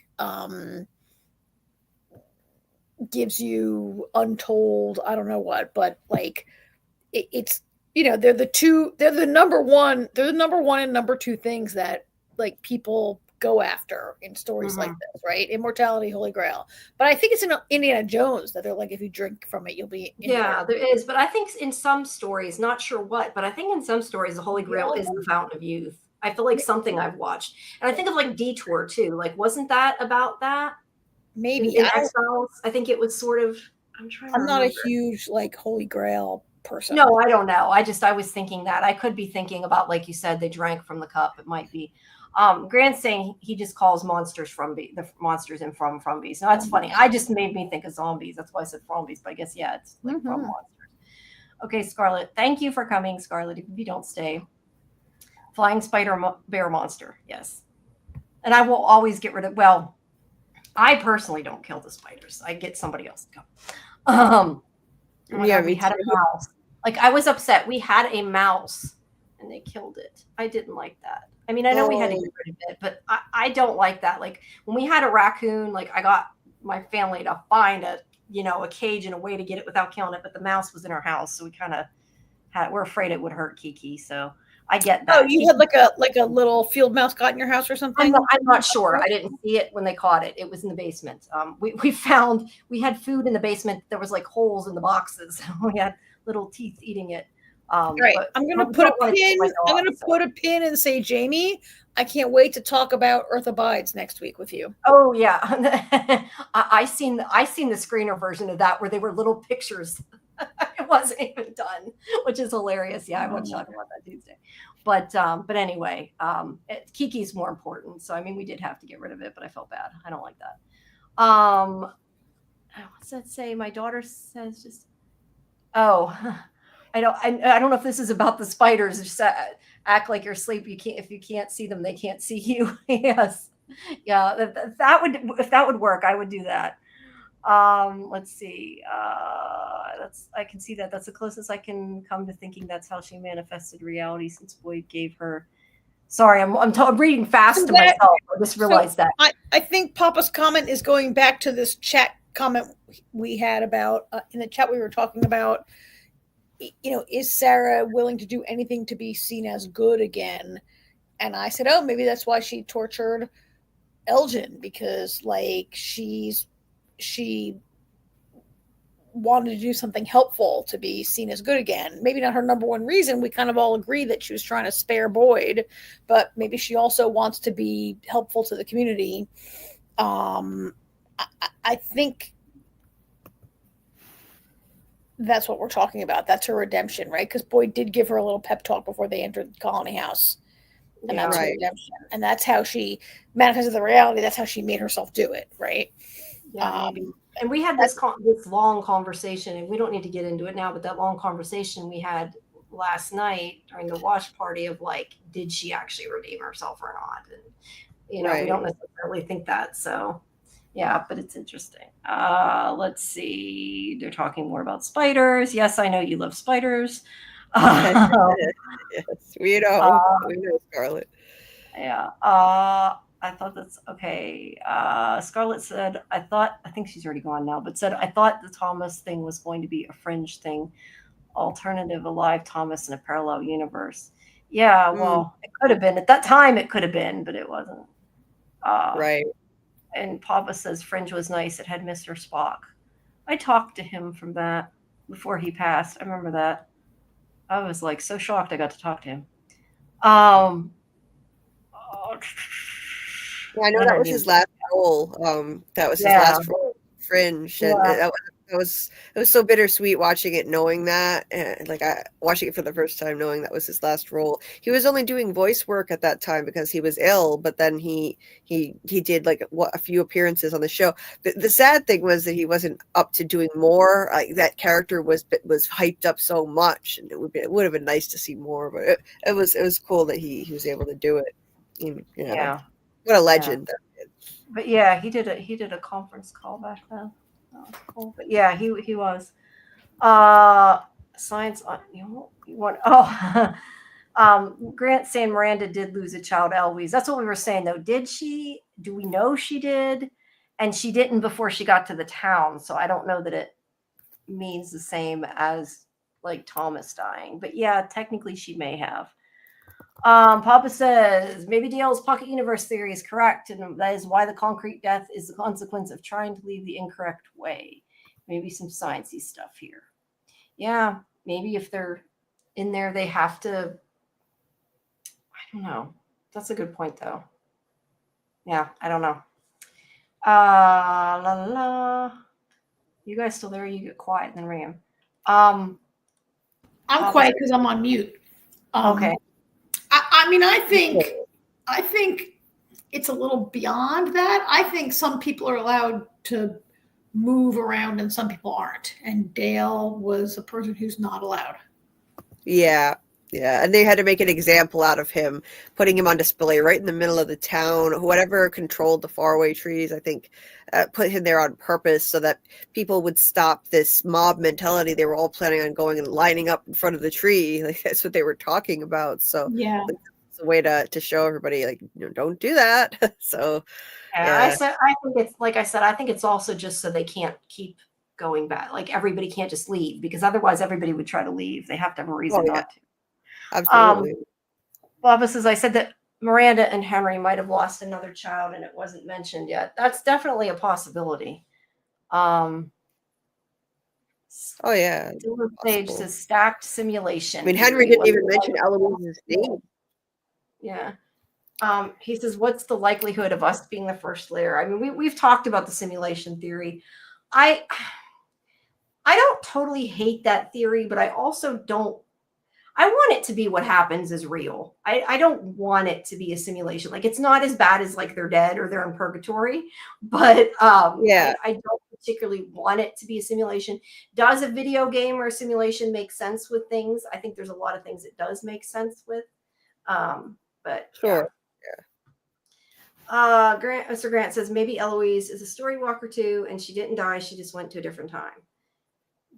gives you untold, I don't know what, but like it's, you know, they're the number one and number two things that like people go after in stories like this, right? Immortality, Holy Grail. But I think it's in Indiana Jones that they're like, if you drink from it, you'll be. Yeah, there is. But I think in some stories, not sure what, but I think in some stories, the Holy Grail is the Fountain of Youth. I feel like something I've watched. And I think of like Detour too. Like, wasn't that about that? Maybe. In Exiles, I think it was sort of, I'm not a huge like Holy Grail person. No, I don't know. I was thinking that. I could be thinking about, like you said, they drank from the cup. It might be. Grant's saying he just calls monsters the monsters and from Frombies. No, that's funny. I just made me think of zombies. That's why I said Frombies. But I guess, yeah, it's like from monsters. Okay, Scarlett. Thank you for coming, Scarlett. If you don't stay. Flying spider bear monster. Yes. And I will always get rid of, well, I personally don't kill the spiders. I get somebody else to come. We had a mouse. Like, I was upset. We had a mouse and they killed it. I didn't like that. I mean, I know we had to get rid of it, but I don't like that. Like, when we had a raccoon, like, I got my family to find a cage and a way to get it without killing it, but the mouse was in our house, so we kind of we're afraid it would hurt Kiki. So I get that. Oh, you had like a little field mouse got in your house or something? I'm not sure. I didn't see it when they caught it. It was in the basement. We had food in the basement. There was like holes in the boxes. We had little teeth eating it. Right. I'm going to put a pin and say, Jamie, I can't wait to talk about Earth Abides next week with you. Oh yeah. I seen the screener version of that where they were little pictures. It wasn't even done, which is hilarious. Yeah, I won't talk about that Tuesday. But anyway, Kiki's more important. So I mean, we did have to get rid of it, but I felt bad. I don't like that. What's that say? My daughter says just, I don't know if this is about the spiders. Just act like you're asleep. If you can't see them, they can't see you. Yes. Yeah. If that would work, I would do that. Let's see. I can see that. That's the closest I can come to thinking that's how she manifested reality since Boyd gave her. Sorry, I'm reading fast to myself. I just realized that. I think Papa's comment is going back to this chat comment we had about in the chat we were talking about. Is Sarah willing to do anything to be seen as good again? And I said, oh, maybe that's why she tortured Elgin, because like she wanted to do something helpful to be seen as good again. Maybe not her number one reason. We kind of all agree that she was trying to spare Boyd, but maybe she also wants to be helpful to the community. I think that's what we're talking about. That's her redemption, right? Because Boyd did give her a little pep talk before they entered the colony house. And that's her redemption. And that's how she manifested the reality. That's how she made herself do it, right? Yeah, and we had this long conversation, and we don't need to get into it now, but that long conversation we had last night during the watch party of like, did she actually redeem herself or not? And, we don't necessarily think that. So, yeah, but it's interesting. Let's see. They're talking more about spiders. Yes, I know you love spiders. Yes, we know, Scarlett. Yeah. I thought that's okay. Scarlett said, I think she's already gone now, but said, I thought the Thomas thing was going to be a fringe thing, alternative alive Thomas in a parallel universe. Yeah, Mm, well, it could have been. At that time, it could have been, but it wasn't. Uh, right. and Papa says Fringe was nice. It had Mr. Spock. I talked to him from that before he passed. I remember that. I was like so shocked I got to talk to him. Um, oh, Yeah, I know what that I was do? his last role. That was his Yeah, last role, Fringe, and yeah, it was so bittersweet watching it, knowing that, and like I watching it for the first time, knowing that was his last role. He was only doing voice work at that time because he was ill, but then he did like a few appearances on the show. The sad thing was that he wasn't up to doing more. Like that character was hyped up so much, and it would have been nice to see more. But it was cool that he was able to do it. yeah, What a yeah. legend. But yeah, he did a conference call back then. That was cool. But yeah, he was. Uh, science on you want oh. Grant saying Miranda did lose a child, Eloise. That's what we were saying, though. Did she? Do we know she did? And she didn't before she got to the town. So I don't know that it means the same as like Thomas dying. But yeah, technically she may have. Papa says maybe DL's pocket universe theory is correct, and that is why the concrete death is the consequence of trying to leave the incorrect way. Maybe some sciencey stuff here. Yeah, maybe if they're in there, they have to. I don't know. That's a good point, though. Yeah, I don't know. La la. You guys still there? You get quiet, then ring him. I'm quiet because I'm on mute. Okay. I mean, I think it's a little beyond that. I think some people are allowed to move around and some people aren't. And Dale was a person who's not allowed. Yeah. Yeah. And they had to make an example out of him, putting him on display right in the middle of the town. Whoever controlled the faraway trees, I think, put him there on purpose so that people would stop this mob mentality. They were all planning on going and lining up in front of the tree. Like that's what they were talking about. So Yeah. like, it's a way to show everybody, like, don't do that. So, Yeah, yeah. I think it's like I said. I think it's also just so they can't keep going back. Like everybody can't just leave because otherwise everybody would try to leave. They have to have a Oh, reason yeah. not to. Absolutely. Baba says, I said that Miranda and Henry might have lost another child and it wasn't mentioned yet. That's definitely a possibility. Um, Oh, yeah. Silver Sage Possible. says stacked simulation. I mean, Henry didn't even mention Eloise's name. Yeah. He says, what's the likelihood of us being the first layer? I mean, we've talked about the simulation theory. I don't totally hate that theory, but I also don't. I want it to be what happens is real. I don't want it to be a simulation. Like it's not as bad as like they're dead or they're in purgatory, but Yeah. I don't particularly want it to be a simulation. Does a video game or a simulation make sense with things? I think there's a lot of things it does make sense with. But Sure. Mr. Grant says maybe Eloise is a story walker too, and she didn't die. She just went to a different time.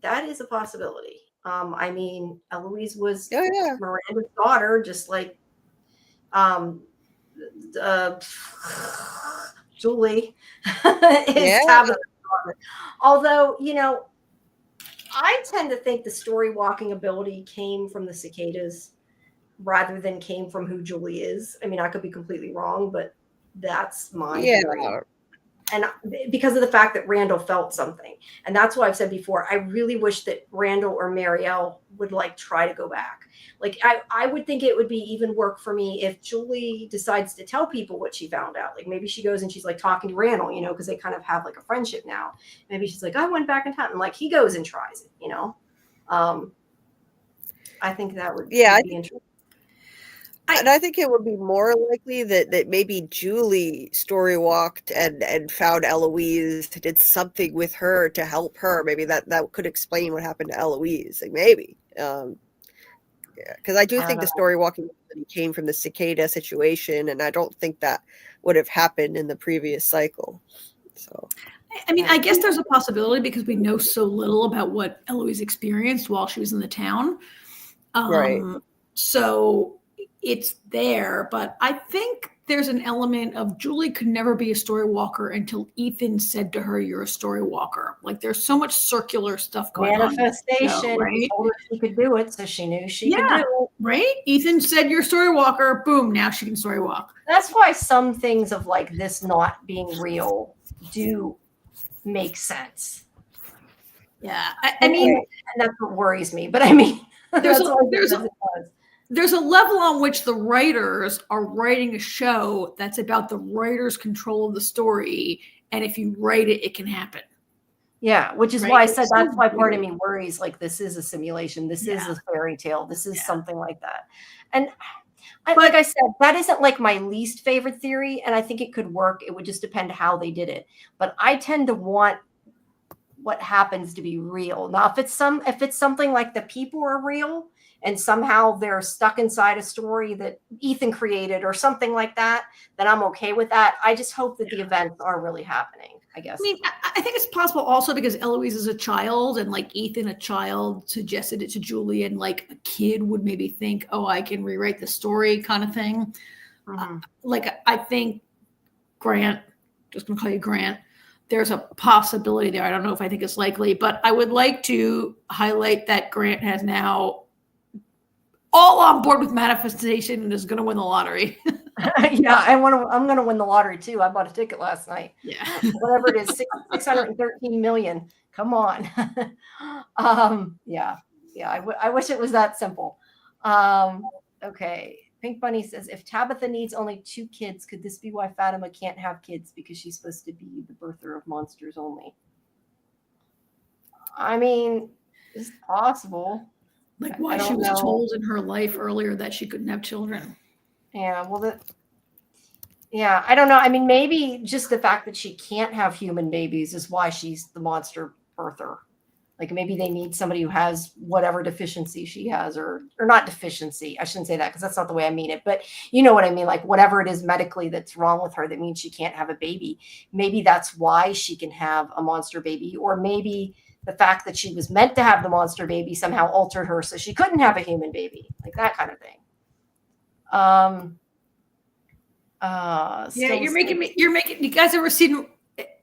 That is a possibility. I mean, Eloise was Miranda's daughter, just like Julie is Tabitha's daughter. Although, I tend to think the story walking ability came from the cicadas rather than came from who Julie is. I mean, I could be completely wrong, but that's my theory. And because of the fact that Randall felt something. And that's why I've said before, I really wish that Randall or Marielle would like try to go back. Like I would think it would be even work for me if Julie decides to tell people what she found out. Like maybe she goes and she's like talking to Randall, because they kind of have like a friendship now. Maybe she's like, I went back in time. And like he goes and tries it, I think that would be interesting. And I think it would be more likely that maybe Julie story walked and found Eloise, did something with her to help her. Maybe that could explain what happened to Eloise. Like maybe, because I do think the story walking came from the cicada situation, and I don't think that would have happened in the previous cycle. So, I mean, I guess there's a possibility because we know so little about what Eloise experienced while she was in the town. Right. So, it's there, but I think there's an element of Julie could never be a story walker until Ethan said to her, "You're a story walker." Like there's so much circular stuff going on. Manifestation, Right? He told her she could do it, so she knew she could Yeah. do it. Right? Ethan said, "You're a story walker." Boom. Now she can story walk. That's why some things of like this not being real do make sense. Yeah. I mean, and that's what worries me. But I mean, There's that's a- all there's a- because it does. There's a level on which the writers are writing a show that's about the writer's control of the story. And if you write it, it can happen. Yeah, which is Right? why I said It's that's so why part of weird. me worries like this is a simulation. This is Yeah. a fairy tale. This is Yeah. something like that. And But- like I said, that isn't like my least favorite theory. And I think it could work. It would just depend how they did it. But I tend to want what happens to be real. Now, if it's something like the people are real and somehow they're stuck inside a story that Ethan created or something like that, then I'm okay with that. I just hope that the events are really happening, I guess. I mean, I think it's possible also because Eloise is a child and like Ethan, a child, suggested it to Julie, and like a kid would maybe think, oh, I can rewrite the story kind of thing. Like I think Grant, just gonna call you Grant, there's a possibility there. I don't know if I think it's likely, but I would like to highlight that Grant has now all on board with manifestation and is going to win the lottery. Yeah, I'm going to win the lottery too. I bought a ticket last night. Yeah. Whatever it is, 613 million. Come on. Yeah. I wish it was that simple. Okay. Pink Bunny says, if Tabitha needs only 2 kids, could this be why Fatima can't have kids? Because she's supposed to be the birther of monsters only. I mean, it's possible. Like why she was told in her life earlier that she couldn't have children. Yeah, well, yeah, I don't know. I mean, maybe just the fact that she can't have human babies is why she's the monster birther. Like maybe they need somebody who has whatever deficiency she has, or not deficiency. I shouldn't say that because that's not the way I mean it. But you know what I mean? Like whatever it is medically that's wrong with her that means she can't have a baby. Maybe that's why she can have a monster baby. Or maybe the fact that she was meant to have the monster baby somehow altered her so she couldn't have a human baby. Like that kind of thing. Yeah, you guys ever seen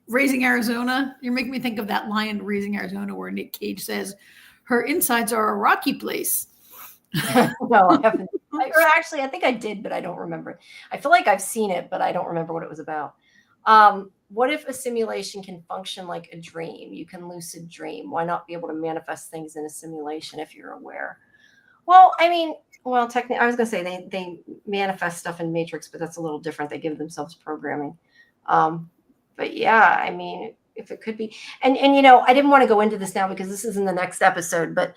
Raising Arizona? You're making me think of that line in Raising Arizona where Nick Cage says her insides are a rocky place. No, I haven't. Or actually, I think I did, but I don't remember. I feel like I've seen it, but I don't remember what it was about. What if a simulation can function like a dream? You can lucid dream. Why not be able to manifest things in a simulation if you're aware? Well, I mean, technically, I was going to say they manifest stuff in Matrix, but that's a little different. They give themselves programming. But yeah, I mean, if it could be, and you know, I didn't want to go into this now because this is in the next episode, but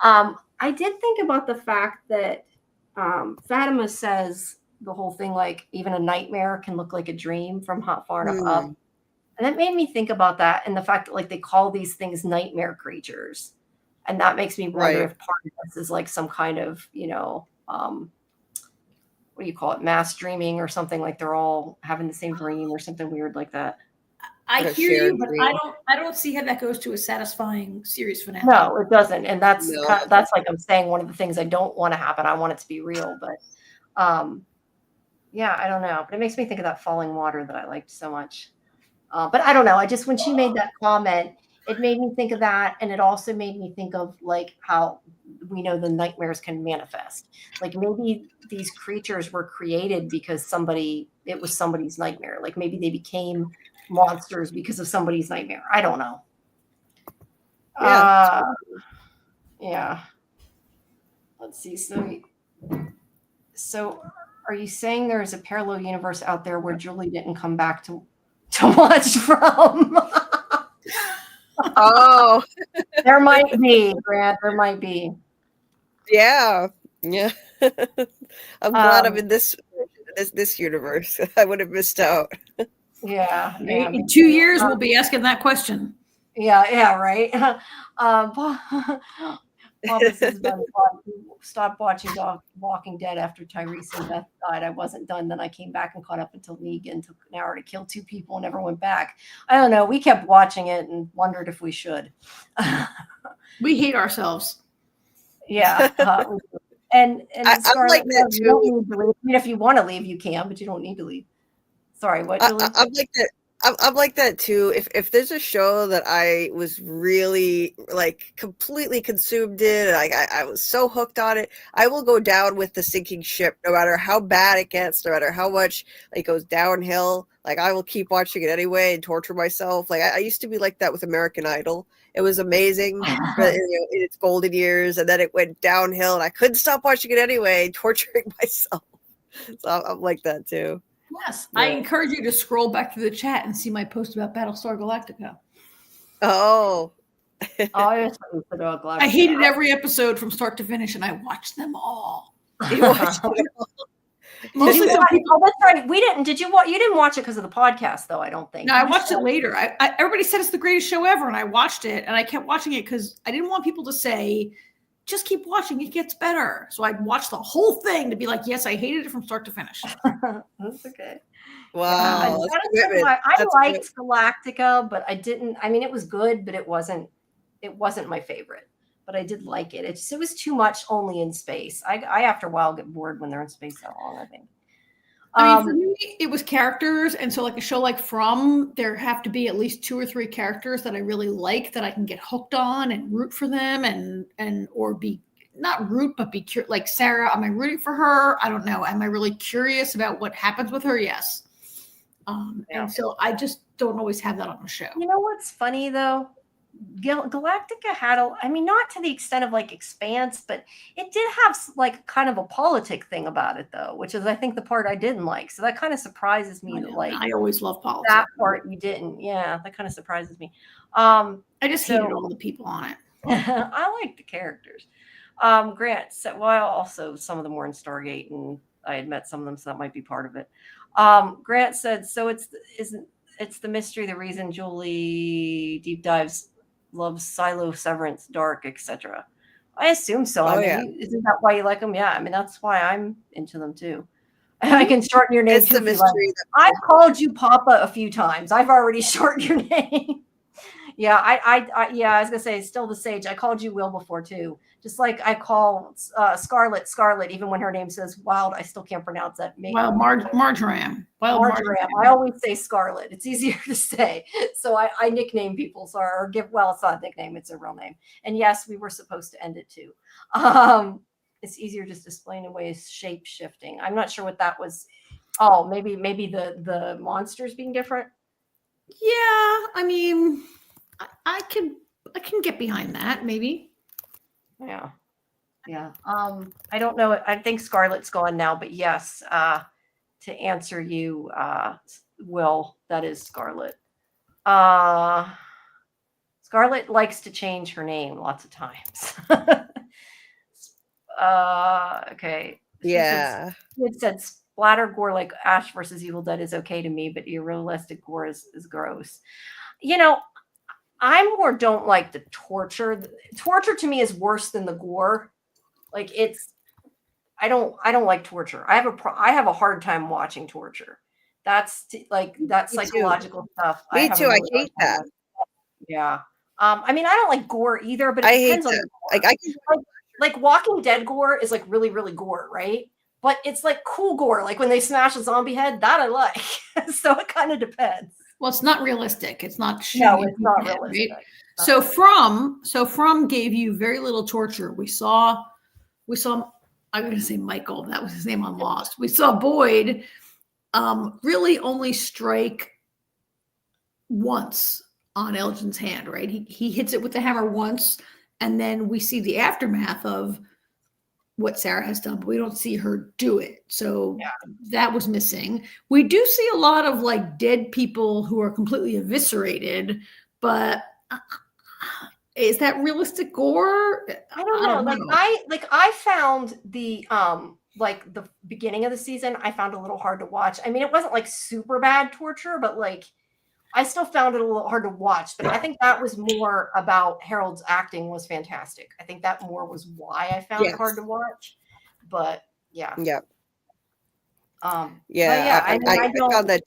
I did think about the fact that Fatima says the whole thing, like even a nightmare can look like a dream from far enough up. And that made me think about that and the fact that like they call these things nightmare creatures. And that makes me wonder if part of this is like some kind of, you know, what do you call it? Mass dreaming or something, like they're all having the same dream or something weird like that. I hear you, but I don't see how that goes to a satisfying series finale. No, it doesn't. And that's like I'm saying one of the things I don't want to happen. I want it to be real, but yeah, I don't know. But it makes me think of that Falling Water that I liked so much. But I don't know. When she made that comment, it made me think of that. And it also made me think of like how we know the nightmares can manifest. Like maybe these creatures were created because it was somebody's nightmare. Like maybe they became monsters because of somebody's nightmare. I don't know. Yeah. Let's see. So are you saying there's a parallel universe out there where Julie didn't come back to watch from? Oh, There might be, Grant. There might be. yeah. I'm glad I'm in this universe. I would have missed out. Yeah. In 2 years, we'll be asking that question. Yeah, right. Papa says, stop watching Walking Dead after Tyrese and Beth died. I wasn't done. Then I came back and caught up until Negan took an hour to kill 2 people and never went back. I don't know. We kept watching it and wondered if we should. We hate ourselves. Yeah. I'm Scarlett, like that you don't too. need to leave. I mean, if you want to leave, you can, but you don't need to leave. Sorry, what, Julie? I'm like that. I'm like that too. If there's a show that I was really like completely consumed in, and I was so hooked on it, I will go down with the sinking ship, no matter how bad it gets, no matter how much it goes downhill. Like I will keep watching it anyway and torture myself. Like I used to be like that with American Idol. It was amazing, but, in its golden years, and then it went downhill, and I couldn't stop watching it anyway, torturing myself. So I'm like that too. Yes, Yeah. I encourage you to scroll back through the chat and see my post about Battlestar Galactica. Oh. Oh, I just thought you said, oh, Galactica. I hated every episode from start to finish, and I watched them all. You watched it all. Mostly so people. Oh, that's right. We didn't. Did you watch? You didn't watch it because of the podcast, though. I don't think. No, I watched it later. Everybody said it's the greatest show ever, and I watched it, and I kept watching it because I didn't want people to say, "Just keep watching; it gets better." So I'd watch the whole thing to be like, "Yes, I hated it from start to finish." That's okay. Wow. Yeah, That's commitment. I That's liked Galactica, but I didn't. I mean, it was good, but it wasn't my favorite. But I did like it. It was too much only in space. I after a while get bored when they're in space that long, I think. I mean, for me, it was characters, and so like a show like From, there have to be at least 2 or 3 characters that I really like that I can get hooked on and root for them, and or be not root but be like Sarah. Am I rooting for her? I don't know. Am I really curious about what happens with her? Yes. And so I just don't always have that on the show. You know what's funny though? Galactica had I mean, not to the extent of like Expanse, but it did have like kind of a politic thing about it though, which is I think the part I didn't like. So that kind of surprises me that like I always love politics. that part you didn't. Yeah, that kind of surprises me. I just hated all the people on it. I like the characters. Grant said, well, also some of them were in Stargate, and I had met some of them, so that might be part of it. Grant said, so it's the mystery, the reason Julie deep dives loves Silo, Severance, Dark, etc. I assume so. I mean, isn't that why you like them? Yeah, I mean that's why I'm into them too. I can shorten your name. It's the mystery. I've called you Papa a few times. I've already shortened your name. Yeah, I was gonna say still the Sage. I called you Will before too. Just like I call Scarlet, even when her name says Wild, I still can't pronounce that. Well, Marjoram. Marjoram. I always say Scarlet. It's easier to say. So I nickname people. So or give. Well, it's not a nickname. It's a real name. And yes, we were supposed to end it too. It's easier just to explain away as shape shifting. I'm not sure what that was. Oh, maybe the monsters being different. Yeah, I mean, I can get behind that. Maybe. Yeah. I don't know. I think Scarlett's gone now, but yes, to answer you, Will, that is Scarlett. Scarlett likes to change her name lots of times. Okay. Yeah. It said splatter gore like Ash versus Evil Dead is okay to me, but realistic gore is gross. You know, I more don't like the torture. Torture to me is worse than the gore. Like I don't like torture. I have a hard time watching torture. That's psychological stuff. Me too. I hate that. Yeah. I mean, I don't like gore either, but it I hate depends on that. the gore. Like I can. Like Walking Dead gore is like really, really gore, right? But it's like cool gore, like when they smash a zombie head, that I like. So it kind of depends. Well, it's not realistic. It's not. No, it's not realistic. Right? So From gave you very little torture. We saw. I'm going to say Michael. That was his name on Lost. We saw Boyd really only strike once on Elgin's hand. Right? He hits it with the hammer once, and then we see the aftermath of what Sarah has done, but we don't see her do it. So that was missing. We do see a lot of like dead people who are completely eviscerated, but is that realistic gore? I don't know. I found the like the beginning of the season, I found a little hard to watch. I mean, it wasn't like super bad torture, but like I still found it a little hard to watch, but I think that was more about Harold's acting was fantastic. I think that more was why I found it hard to watch. But yeah. Yeah. I found that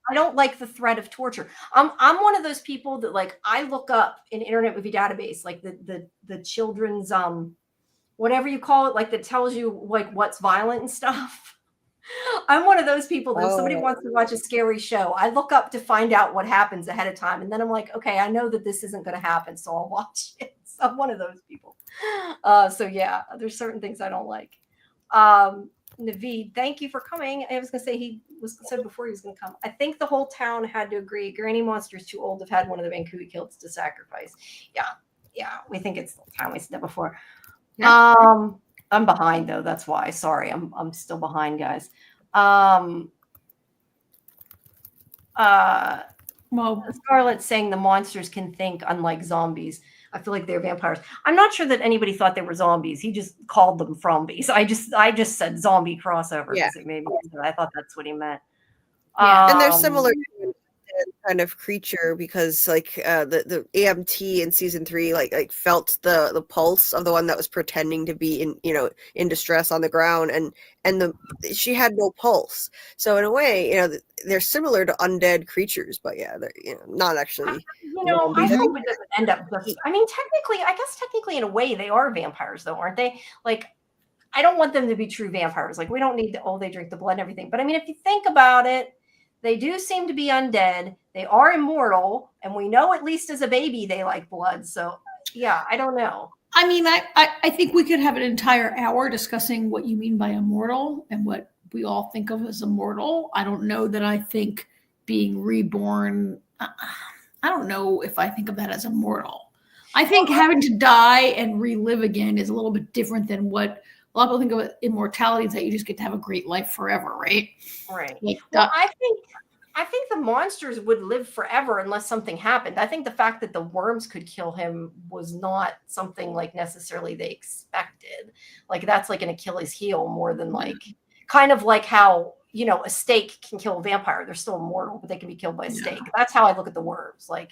I don't like the threat of torture. I'm one of those people that like I look up in Internet Movie Database, like the children's whatever you call it, like that tells you like what's violent and stuff. I'm one of those people that if somebody Oh. wants to watch a scary show, I look up to find out what happens ahead of time. And then I'm like, okay, I know that this isn't going to happen, so I'll watch it. So I'm one of those people. So yeah, there's certain things I don't like. Naveed, thank you for coming. I was going to say he was said before he was going to come. I think the whole town had to agree. Granny Monster's too old to have had one of the Vancouver kills to sacrifice. Yeah, we think it's the time we said that before. Yeah. I'm behind though. That's why. Sorry, I'm still behind, guys. Well, Scarlett's saying the monsters can think, unlike zombies. I feel like they're vampires. I'm not sure that anybody thought they were zombies. He just called them frombies. I just said zombie crossover because it made me. I thought that's what he meant. Yeah. And they're similar to an undead kind of creature because like the AMT in season 3 like felt the pulse of the one that was pretending to be in distress on the ground, and she had no pulse. So in a way, they're similar to undead creatures, but yeah, they're not actually. I hope it doesn't end up just. I mean, I guess technically in a way they are vampires though, aren't they? Like, I don't want them to be true vampires. Like, we don't need they drink the blood and everything. But I mean, if you think about it, they do seem to be undead. They are immortal, and we know at least as a baby they like blood. So yeah, I don't know. I mean, I think we could have an entire hour discussing what you mean by immortal and what we all think of as immortal. I don't know that I think being reborn, I don't know if I think of that as immortal. I think having to die and relive again is a little bit different than what a lot of people think of immortality, is that you just get to have a great life forever, right? Right. Like, well, I think the monsters would live forever unless something happened. I think the fact that the worms could kill him was not something like necessarily they expected. Like, that's like an Achilles heel more than like kind of like how, a steak can kill a vampire. They're still immortal, but they can be killed by a steak. That's how I look at the worms. Like,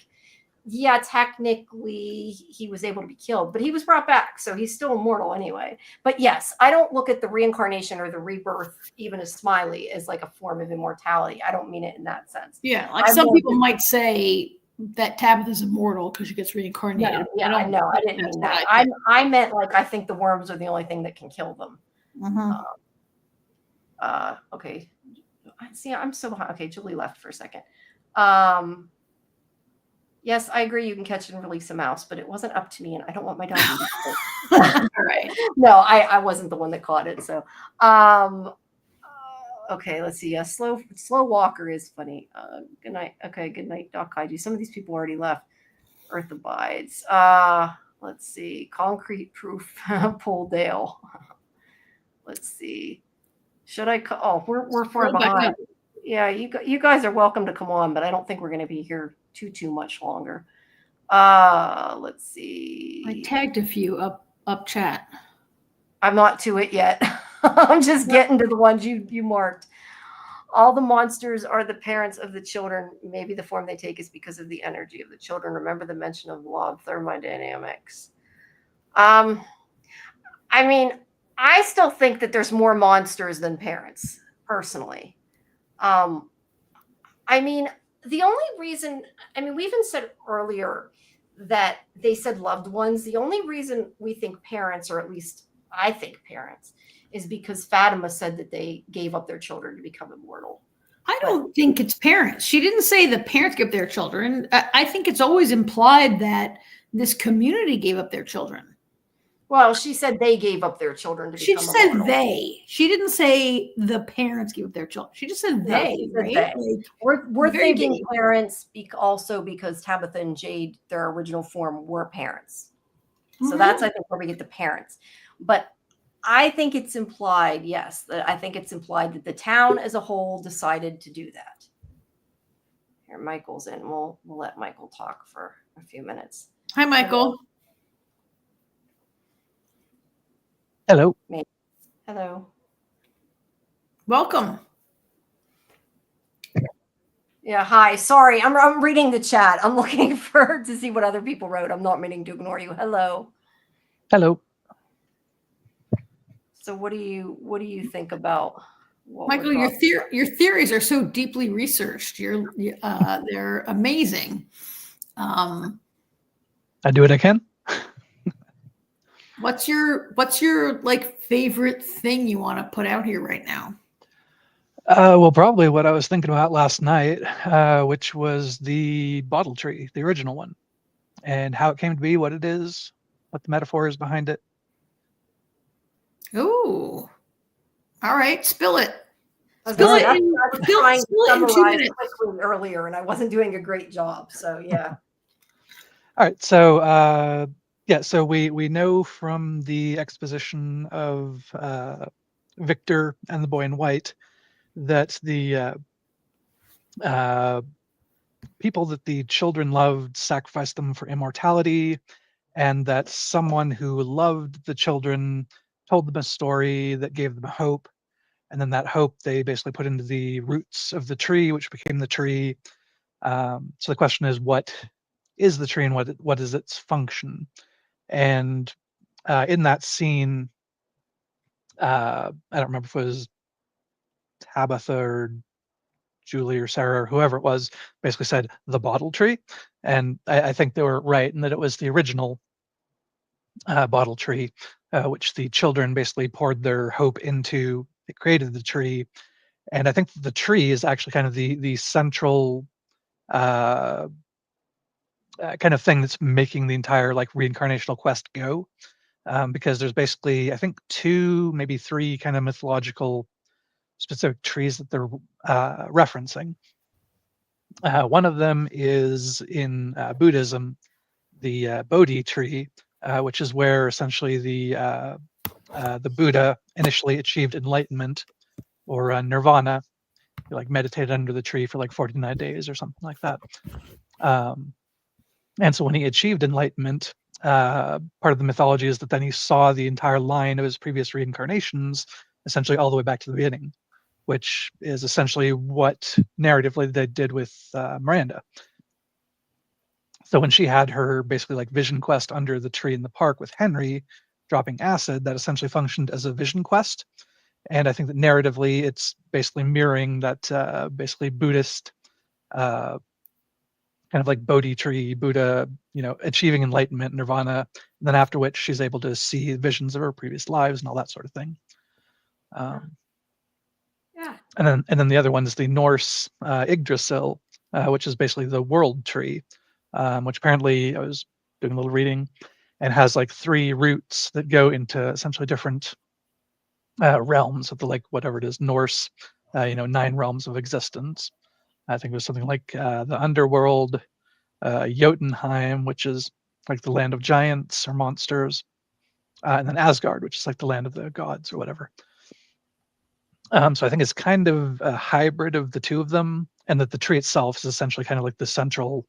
yeah, technically he was able to be killed, but he was brought back. So he's still immortal anyway. But yes, I don't look at the reincarnation or the rebirth, even as Smiley, as like a form of immortality. I don't mean it in that sense. Yeah, like some people might say that Tabitha's immortal because she gets reincarnated. No, I know. I didn't mean that. I meant like, I think the worms are the only thing that can kill them. Okay. See, I'm so behind. Okay, Julie left for a second. Yes, I agree. You can catch and release a mouse, but it wasn't up to me, and I don't want my dog to be killed. Right. No, I wasn't the one that caught it. So, okay, let's see. Slow Walker is funny. Good night. Okay, good night, Doc Kaiju. Some of these people already left. Earth abides. Let's see. Concrete proof. Pull Dale. Let's see. Should I? Oh, we're far behind. Yeah, you guys are welcome to come on, but I don't think we're going to be here too much longer. Let's see. I tagged a few up chat. I'm not to it yet. I'm just getting to the ones you marked. All the monsters are the parents of the children. Maybe the form they take is because of the energy of the children. Remember the mention of the law of thermodynamics. I mean, I still think that there's more monsters than parents, personally. I mean, the only reason, we even said earlier that they said loved ones. The only reason we think parents, or at least I think parents, is because Fatima said that they gave up their children to become immortal. I don't think it's parents. She didn't say the parents give their children. I think it's always implied that this community gave up their children. Well, she said they gave up their children to become immortal. She said they. She didn't say the parents gave up their children. She just said they. She said right? they. Like, we're thinking parents also because Tabitha and Jade, their original form, were parents. So that's, I think, where we get the parents. But I think it's implied, yes. I think it's implied that the town as a whole decided to do that. Here, Michael's in. We'll let Michael talk for a few minutes. Hi, Michael. Hello. Hello. Welcome. Yeah, hi. Sorry, I'm reading the chat. I'm looking to see what other people wrote. I'm not meaning to ignore you. Hello. Hello. So what do you think about what Michael, your theories are so deeply researched. They're amazing. I do what I can. What's your like favorite thing you want to put out here right now? Well, probably what I was thinking about last night, which was the bottle tree, the original one, and how it came to be, what it is, what the metaphor is behind it. Ooh. All right, spill it. I was Spill gonna say, it I in, was spill, trying to spill it in 2 summarize minutes. quickly earlier, and I wasn't doing a great job. So yeah. All right, so yeah, so we know from the exposition of Victor and the boy in white that the people that the children loved sacrificed them for immortality, and that someone who loved the children told them a story that gave them hope, and then that hope they basically put into the roots of the tree, which became the tree. So the question is, what is the tree, and what is its function? And in that scene, I don't remember if it was Tabitha or Julie or Sarah or whoever it was, basically said the bottle tree, and I think they were right in that it was the original bottle tree, which the children basically poured their hope into. It created the tree, and I think the tree is actually kind of the central uh, kind of thing that's making the entire like reincarnational quest go, because there's basically I think 2, maybe 3 kind of mythological specific trees that they're referencing. One of them is in Buddhism, the Bodhi tree, which is where essentially the Buddha initially achieved enlightenment or nirvana. He like meditated under the tree for like 49 days or something like that. And so when he achieved enlightenment, part of the mythology is that then he saw the entire line of his previous reincarnations, essentially all the way back to the beginning, which is essentially what narratively they did with Miranda. So when she had her basically like vision quest under the tree in the park with Henry dropping acid, that essentially functioned as a vision quest. And I think that narratively, it's basically mirroring that basically Buddhist kind of like Bodhi tree, Buddha, achieving enlightenment, nirvana, and then after which she's able to see visions of her previous lives and all that sort of thing. Yeah. And then the other one is the Norse Yggdrasil, which is basically the world tree, which apparently I was doing a little reading, and has like 3 roots that go into essentially different realms of the like whatever it is Norse, 9 realms of existence. I think it was something like the underworld, Jotunheim, which is like the land of giants or monsters, and then Asgard, which is like the land of the gods or whatever. So I think it's kind of a hybrid of the 2 of them, and that the tree itself is essentially kind of like the central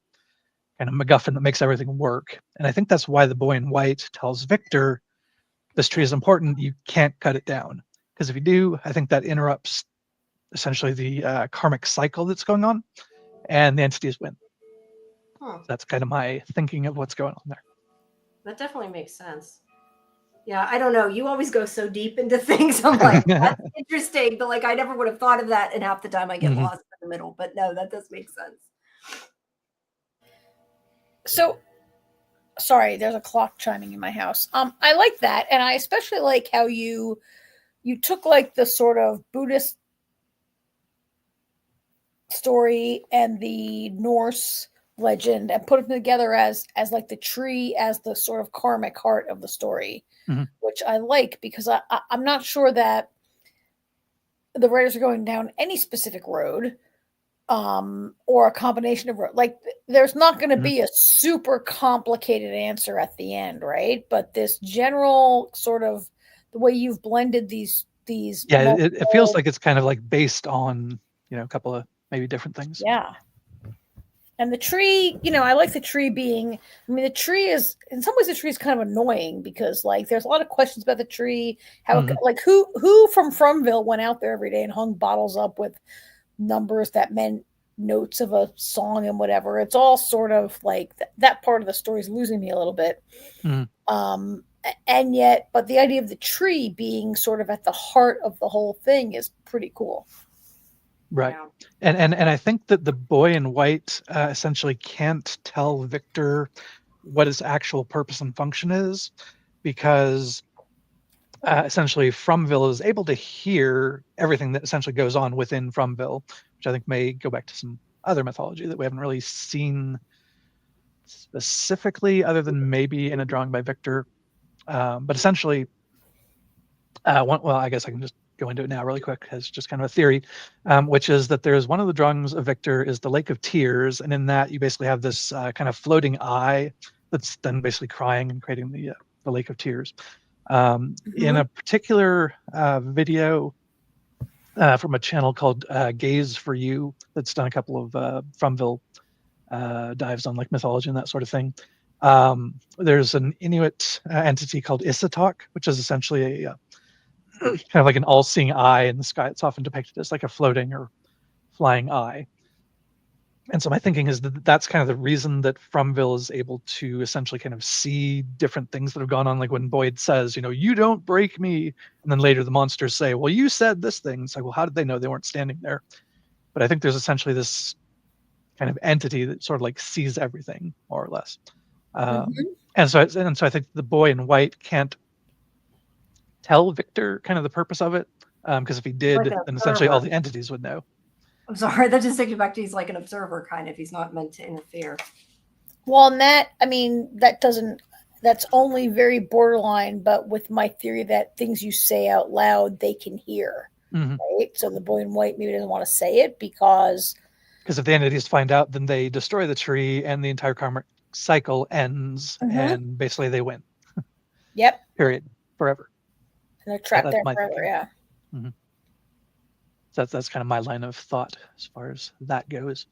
kind of MacGuffin that makes everything work. And I think that's why the boy in white tells Victor, this tree is important, you can't cut it down. Because if you do, I think that interrupts essentially the karmic cycle that's going on, and the entities win. Huh. That's kind of my thinking of what's going on there. That definitely makes sense. Yeah, I don't know. You always go so deep into things. I'm like, that's interesting, but like I never would have thought of that, and half the time I get lost in the middle. But no, that does make sense. So, sorry, there's a clock chiming in my house. I like that, and I especially like how you took like the sort of Buddhist story and the Norse legend and put them together as like the tree as the sort of karmic heart of the story, which I like, because I'm not sure that the writers are going down any specific road, or a combination of road. Like there's not going to be a super complicated answer at the end, right? But this general sort of the way you've blended these yeah, it feels like it's kind of like based on a couple of maybe different things. Yeah. And the tree, I like the tree being, the tree is, in some ways, the tree is kind of annoying because, like, there's a lot of questions about the tree. How, like, who from Fromville went out there every day and hung bottles up with numbers that meant notes of a song and whatever? It's all sort of like that part of the story is losing me a little bit. And yet, but the idea of the tree being sort of at the heart of the whole thing is pretty cool. Right. Yeah. And I think that the boy in white essentially can't tell Victor what his actual purpose and function is, because essentially Fromville is able to hear everything that essentially goes on within Fromville, which I think may go back to some other mythology that we haven't really seen specifically, other than maybe in a drawing by Victor. But essentially, well, I guess I can just go into it now really quick as just kind of a theory, which is that there's one of the drawings of Victor is the Lake of Tears, and in that you basically have this kind of floating eye that's then basically crying and creating the Lake of Tears. In a particular video from a channel called Gaze for You that's done a couple of Fromville dives on like mythology and that sort of thing. There's an Inuit entity called Isatok, which is essentially a kind of like an all-seeing eye in the sky. It's often depicted as like a floating or flying eye. And so my thinking is that that's kind of the reason that Fromville is able to essentially kind of see different things that have gone on. Like when Boyd says, you don't break me. And then later the monsters say, well, you said this thing. It's like, well, how did they know they weren't standing there? But I think there's essentially this kind of entity that sort of like sees everything, more or less. And so I think the boy in white can't tell Victor kind of the purpose of it, because if he did, Like an then essentially all observer. the entities would know. I'm sorry, that just takes you back to he's like an observer kind of. He's not meant to interfere. Well, and that's only very borderline, but with my theory that things you say out loud, they can hear, right? So the boy in white maybe doesn't want to say it because if the entities find out, then they destroy the tree and the entire karmic cycle ends, and basically they win. Yep. Period. Forever. And they're trapped That's there my forever, thinking. yeah. So that's kind of my line of thought as far as that goes.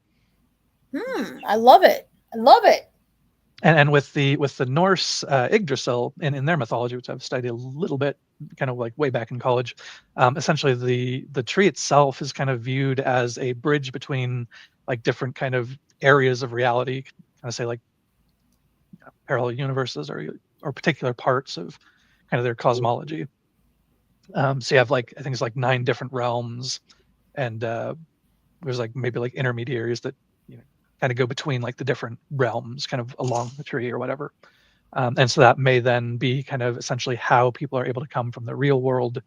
I love it. And with the Norse Yggdrasil in their mythology, which I've studied a little bit, kind of like way back in college, essentially the tree itself is kind of viewed as a bridge between like different kind of areas of reality, kind of say like parallel universes or particular parts of kind of their cosmology. So you have like I think it's like 9 different realms, and there's like maybe like intermediaries that kind of go between like the different realms kind of along the tree or whatever. And so that may then be kind of essentially how people are able to come from the real world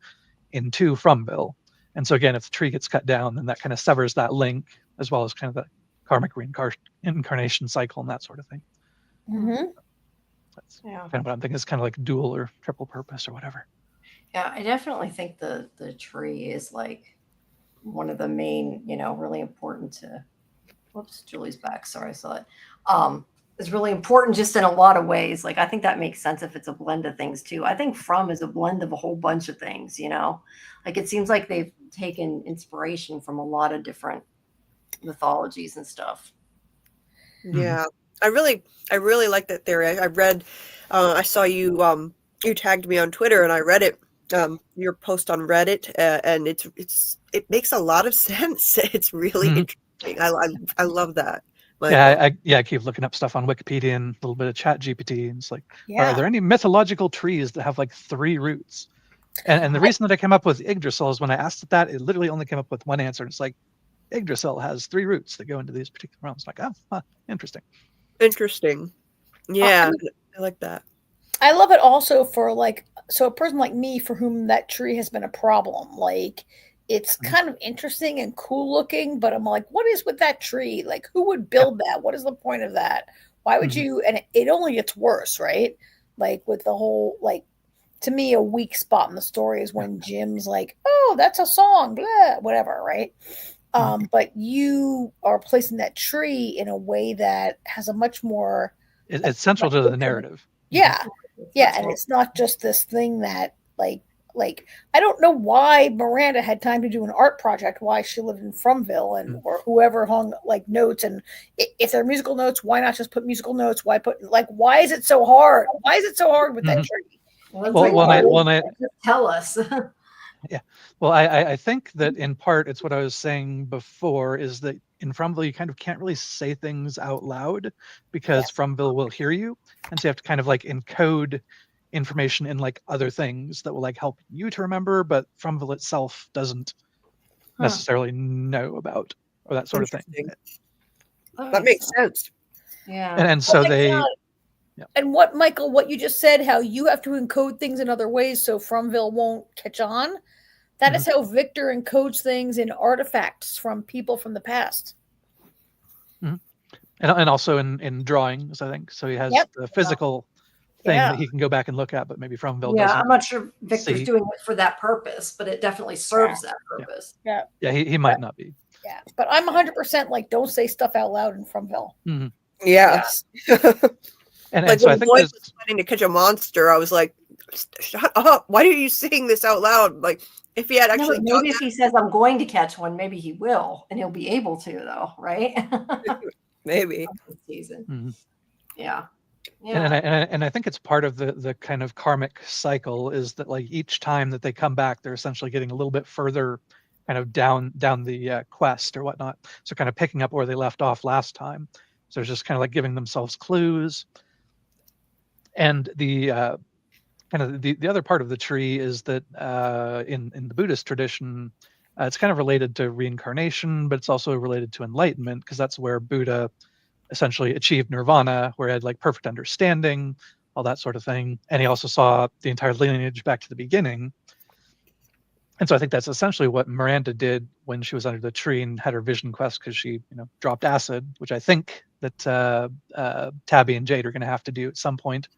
into Fromville. And so again, if the tree gets cut down, then that kind of severs that link, as well as kind of the karmic reincarnation cycle and that sort of thing. That's kind of what I'm thinking is kind of like dual or triple purpose or whatever. Yeah, I definitely think the tree is like one of the main, really important to. Whoops, Julie's back. Sorry, I saw it. Is really important just in a lot of ways. Like I think that makes sense if it's a blend of things too. I think From is a blend of a whole bunch of things. Like it seems like they've taken inspiration from a lot of different mythologies and stuff. Yeah, I really like that theory. I read, I saw you tagged me on Twitter, and I read it. Your post on Reddit, and it makes a lot of sense. It's really interesting. I love that. Like, I keep looking up stuff on Wikipedia and a little bit of Chat GPT, and it's like, Yeah. are there any mythological trees that have like 3 roots? And the reason that I came up with Yggdrasil is when I asked it that, it literally only came up with one answer. And it's like, Yggdrasil has 3 roots that go into these particular realms. Like, interesting. Interesting. Yeah, I like that. I love it also for so a person like me for whom that tree has been a problem. Like it's kind of interesting and cool looking, but I'm like, what is with that tree? Like who would build that? What is the point of that? Why would you? And it only gets worse, right? Like with the whole, to me, a weak spot in the story is when Jim's like, oh, that's a song, blah, whatever, right? But you are placing that tree in a way that has a much more... It's central to the narrative. Yeah. Yeah. And it's not just this thing that I don't know why Miranda had time to do an art project, why she lived in Fromville or whoever hung notes. And if they're musical notes, why not just put musical notes? Why is it so hard? Why is it so hard with that tree? Just tell us. Yeah. Well, I think that in part it's what I was saying before is that in Fromville you kind of can't really say things out loud because Fromville will hear you. And so you have to kind of encode information in other things that will help you to remember, but Fromville itself doesn't necessarily know about or that sort of thing. That makes sense. Yeah. And so And what, Michael, what you just said, how you have to encode things in other ways so Fromville won't catch on. That is how Victor encodes things in artifacts from people from the past. And also in drawings, I think. So he has the physical thing that he can go back and look at, but maybe Fromville Yeah, doesn't. I'm not sure Victor's see. doing it for that purpose, but it definitely serves that purpose. Yeah. Yeah, he might not be. Yeah. But I'm 100% like, don't say stuff out loud in Fromville. Yes. And Like so I when think Boyd there's was planning to catch a monster, I was like, shut up. Why are you saying this out loud? Like, if he had No, actually but done maybe if he says I'm going to catch one, maybe he will, and he'll be able to, though, right? that, maybe. This season. Mhm. Yeah. And I think it's part of the kind of karmic cycle is that like each time that they come back, they're essentially getting a little bit further kind of down the quest or whatnot. So kind of picking up where they left off last time. So it's just kind of like giving themselves clues. And the kind of the other part of the tree is that in the Buddhist tradition, it's kind of related to reincarnation, but it's also related to enlightenment because that's where Buddha essentially achieved nirvana, where he had like perfect understanding, all that sort of thing. And he also saw the entire lineage back to the beginning. And so I think that's essentially what Miranda did when she was under the tree and had her vision quest because she, dropped acid, which I think that Tabby and Jade are going to have to do at some point.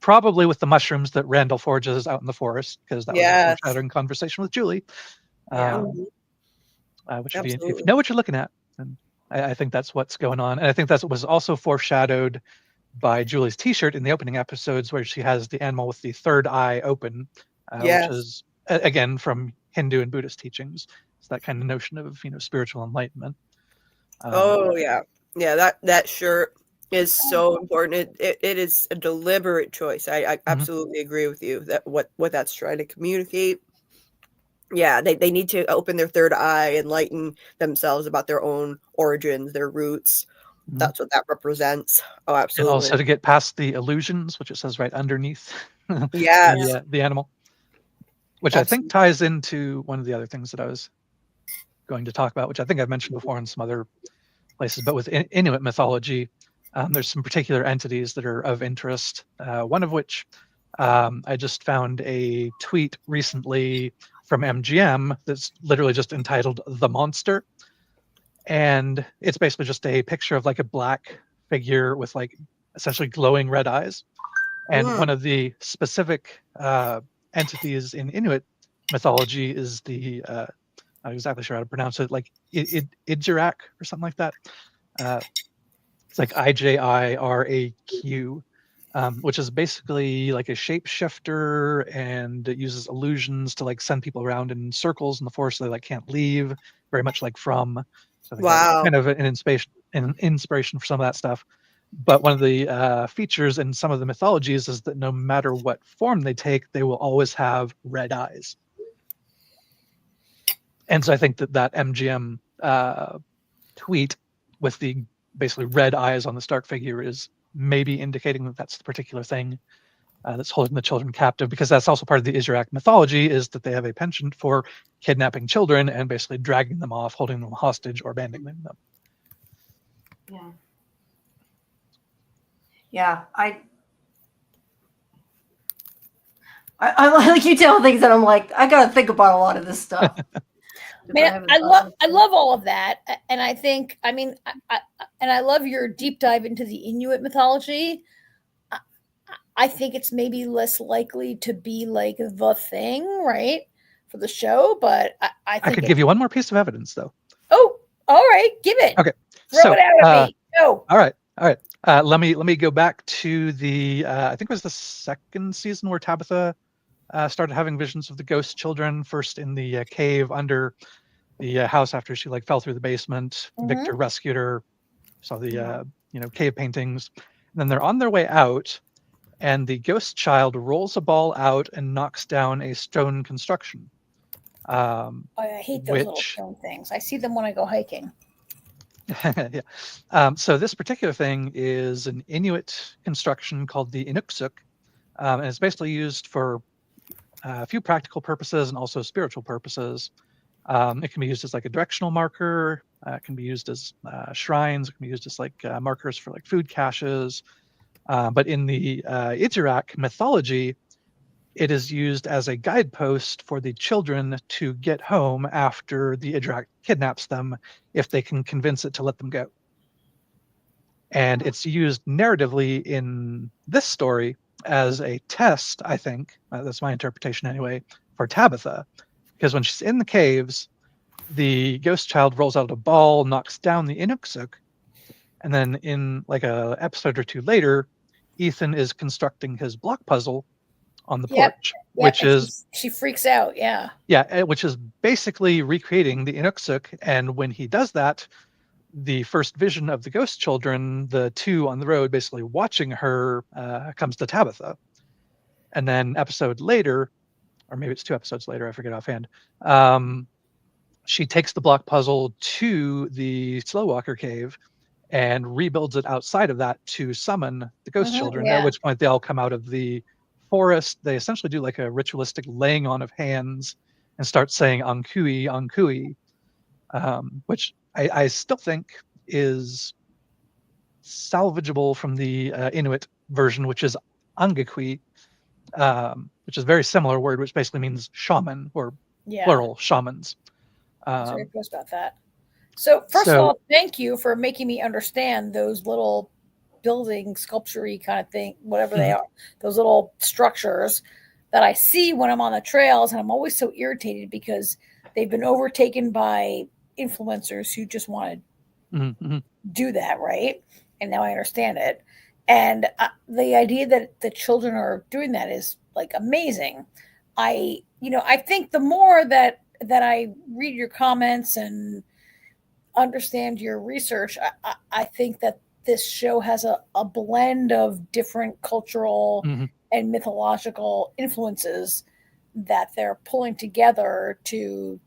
Probably with the mushrooms that Randall forges out in the forest, because that was a foreshadowing conversation with Julie. Which if you know what you're looking at, then I think that's what's going on. And I think that was also foreshadowed by Julie's t-shirt in the opening episodes where she has the animal with the third eye open, which is, again, from Hindu and Buddhist teachings. It's that kind of notion of, spiritual enlightenment. That shirt is so important. It is a deliberate choice. I absolutely agree with you that what that's trying to communicate. Yeah, they need to open their third eye, enlighten themselves about their own origins, their roots. That's what that represents. Oh, absolutely. And also to get past the illusions, which it says right underneath the animal, which I think ties into one of the other things that I was going to talk about, which I think I've mentioned before in some other places, but with Inuit mythology, there's some particular entities that are of interest, one of which I just found a tweet recently from MGM that's literally just entitled "The Monster," and it's basically just a picture of like a black figure with like essentially glowing red eyes. And one of the specific entities in Inuit mythology is the I'm not exactly sure how to pronounce it, like Ijirak or something like that. It's like Ijiraq, which is basically like a shapeshifter, and it uses illusions to like send people around in circles in the forest so they like can't leave, very much like From. So I think that's kind of an inspiration for some of that stuff. But one of the features in some of the mythologies is that no matter what form they take, they will always have red eyes. And so I think that MGM tweet with the basically red eyes on the Stark figure is maybe indicating that that's the particular thing that's holding the children captive, because that's also part of the Ijirak mythology, is that they have a penchant for kidnapping children and basically dragging them off, holding them hostage, or abandoning them. Yeah, I like you tell things that I'm like, I gotta think about a lot of this stuff. I love all of that, and I think, and I love your deep dive into the Inuit mythology. I think it's maybe less likely to be like the thing, right, for the show, but I think I could give you one more piece of evidence, though. Oh, all right, give it. Okay, throw it out at me. Go. All right. Let me go back to the I think it was the second season where Tabitha started having visions of the ghost children, first in the cave under the house after she like fell through the basement. Victor rescued her, saw the cave paintings, and then they're on their way out, and the ghost child rolls a ball out and knocks down a stone construction. I hate those little stone things. I see them when I go hiking. So this particular thing is an Inuit construction called the Inuksuk, and it's basically used for a few practical purposes and also spiritual purposes. It can be used as like a directional marker. It can be used as shrines. It can be used as like markers for like food caches. But in the Idurak mythology, it is used as a guidepost for the children to get home after the Idurak kidnaps them, if they can convince it to let them go. And it's used narratively in this story as a test, I think, that's my interpretation anyway, for Tabitha. Because when she's in the caves, the ghost child rolls out a ball, knocks down the Inuksuk, and then in like a episode or two later, Ethan is constructing his block puzzle on the Yep, porch, Yep, which and is she freaks out. Yeah. which is basically recreating the Inuksuk. And when he does that, the first vision of the ghost children, the two on the road basically watching her, comes to Tabitha. And then episode later, or maybe it's 2 episodes later, I forget offhand, she takes the block puzzle to the Slow Walker cave and rebuilds it outside of that to summon the ghost children, at yeah. which point they all come out of the forest. They essentially do like a ritualistic laying on of hands and start saying Ankui, Ankui, which I still think is salvageable from the Inuit version, which is Angakui, which is a very similar word, which basically means shaman or Yeah. plural shamans. Very close about that. So first of so- all, thank you for making me understand those little building sculpture-y kind of thing, whatever they are, those little structures that I see when I'm on the trails. And I'm always so irritated because they've been overtaken by influencers who just want to do that, right? And now I understand it. And the idea that the children are doing that is like amazing. I think the more that I read your comments and understand your research, I think that this show has a blend of different cultural and mythological influences that they're pulling together to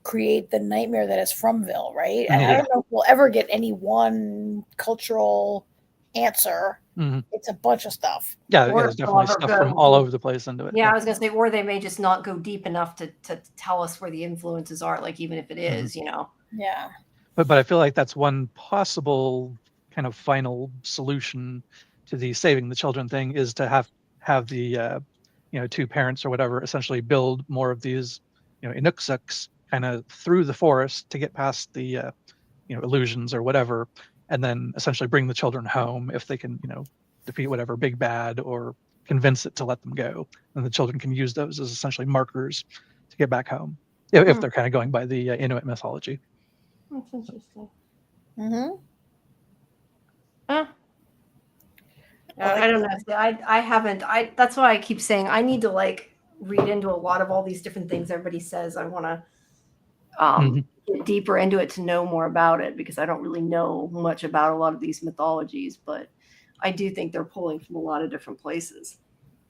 create the nightmare that is Fromville, right? And I don't know if we'll ever get any one cultural answer. It's a bunch of stuff. Yeah, Or there's definitely stuff from all over the place into it. Yeah, I was gonna say, or they may just not go deep enough to tell us where the influences are, like even if it is, Yeah. But I feel like that's one possible kind of final solution to the saving the children thing, is to have the two parents or whatever essentially build more of these Inuksuks kind of through the forest to get past the illusions or whatever, and then essentially bring the children home if they can defeat whatever big bad or convince it to let them go. And the children can use those as essentially markers to get back home if they're kind of going by the Inuit mythology. That's interesting. I don't know. See, I haven't. That's why I keep saying I need to read into a lot of all these different things everybody says. I want to get deeper into it to know more about it, because I don't really know much about a lot of these mythologies, but I do think they're pulling from a lot of different places.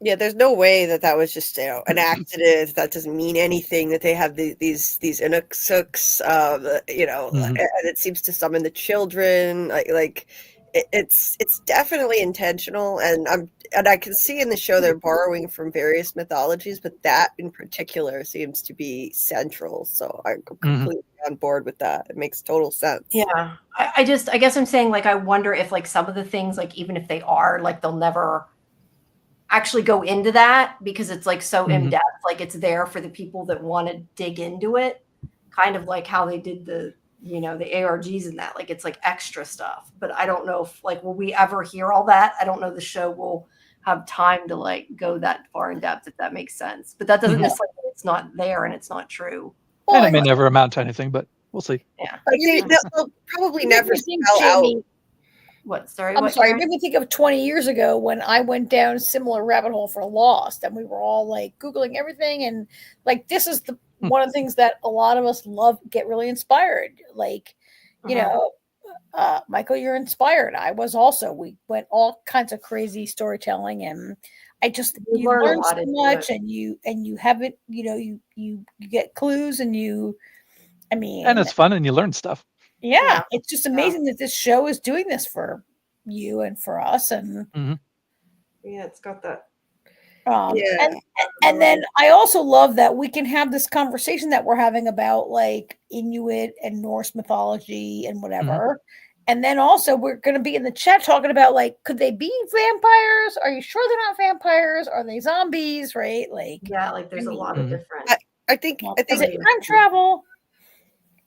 Yeah, there's no way that was just an accident. That doesn't mean anything. That they have these Inuksuks, and it seems to summon the children. It's definitely intentional, and I can see in the show they're borrowing from various mythologies, but that in particular seems to be central. So I'm completely on board with that. It makes total sense. Yeah, I guess I'm saying I wonder if some of the things even if they are they'll never actually go into that, because it's so in depth, it's there for the people that want to dig into it, kind of like how they did the the ARGs and that, it's extra stuff. But I don't know if will we ever hear all that. I don't know the show will have time to go that far in depth, if that makes sense. But that doesn't necessarily mean it's not there and it's not true. And it may never amount to anything, but we'll see. Yeah, they'll probably never spell out. What? Sorry. I'm sorry. It made me think of 20 years ago when I went down a similar rabbit hole for Lost, and we were all Googling everything. And this is one of the things that a lot of us love, get really inspired. Michael, you're inspired. I was also. We went all kinds of crazy storytelling, and you learn so much, and you have it. You get clues, and and it's fun, and you learn stuff. Yeah, it's just amazing that this show is doing this for you and for us, and yeah, it's got that. And then I also love that we can have this conversation that we're having about Inuit and Norse mythology and whatever, And then also we're going to be in the chat talking about like, could they be vampires? Are you sure they're not vampires? Are they zombies? Right? Like, Yeah, like there's a lot of Mhm. different. I think is it time travel?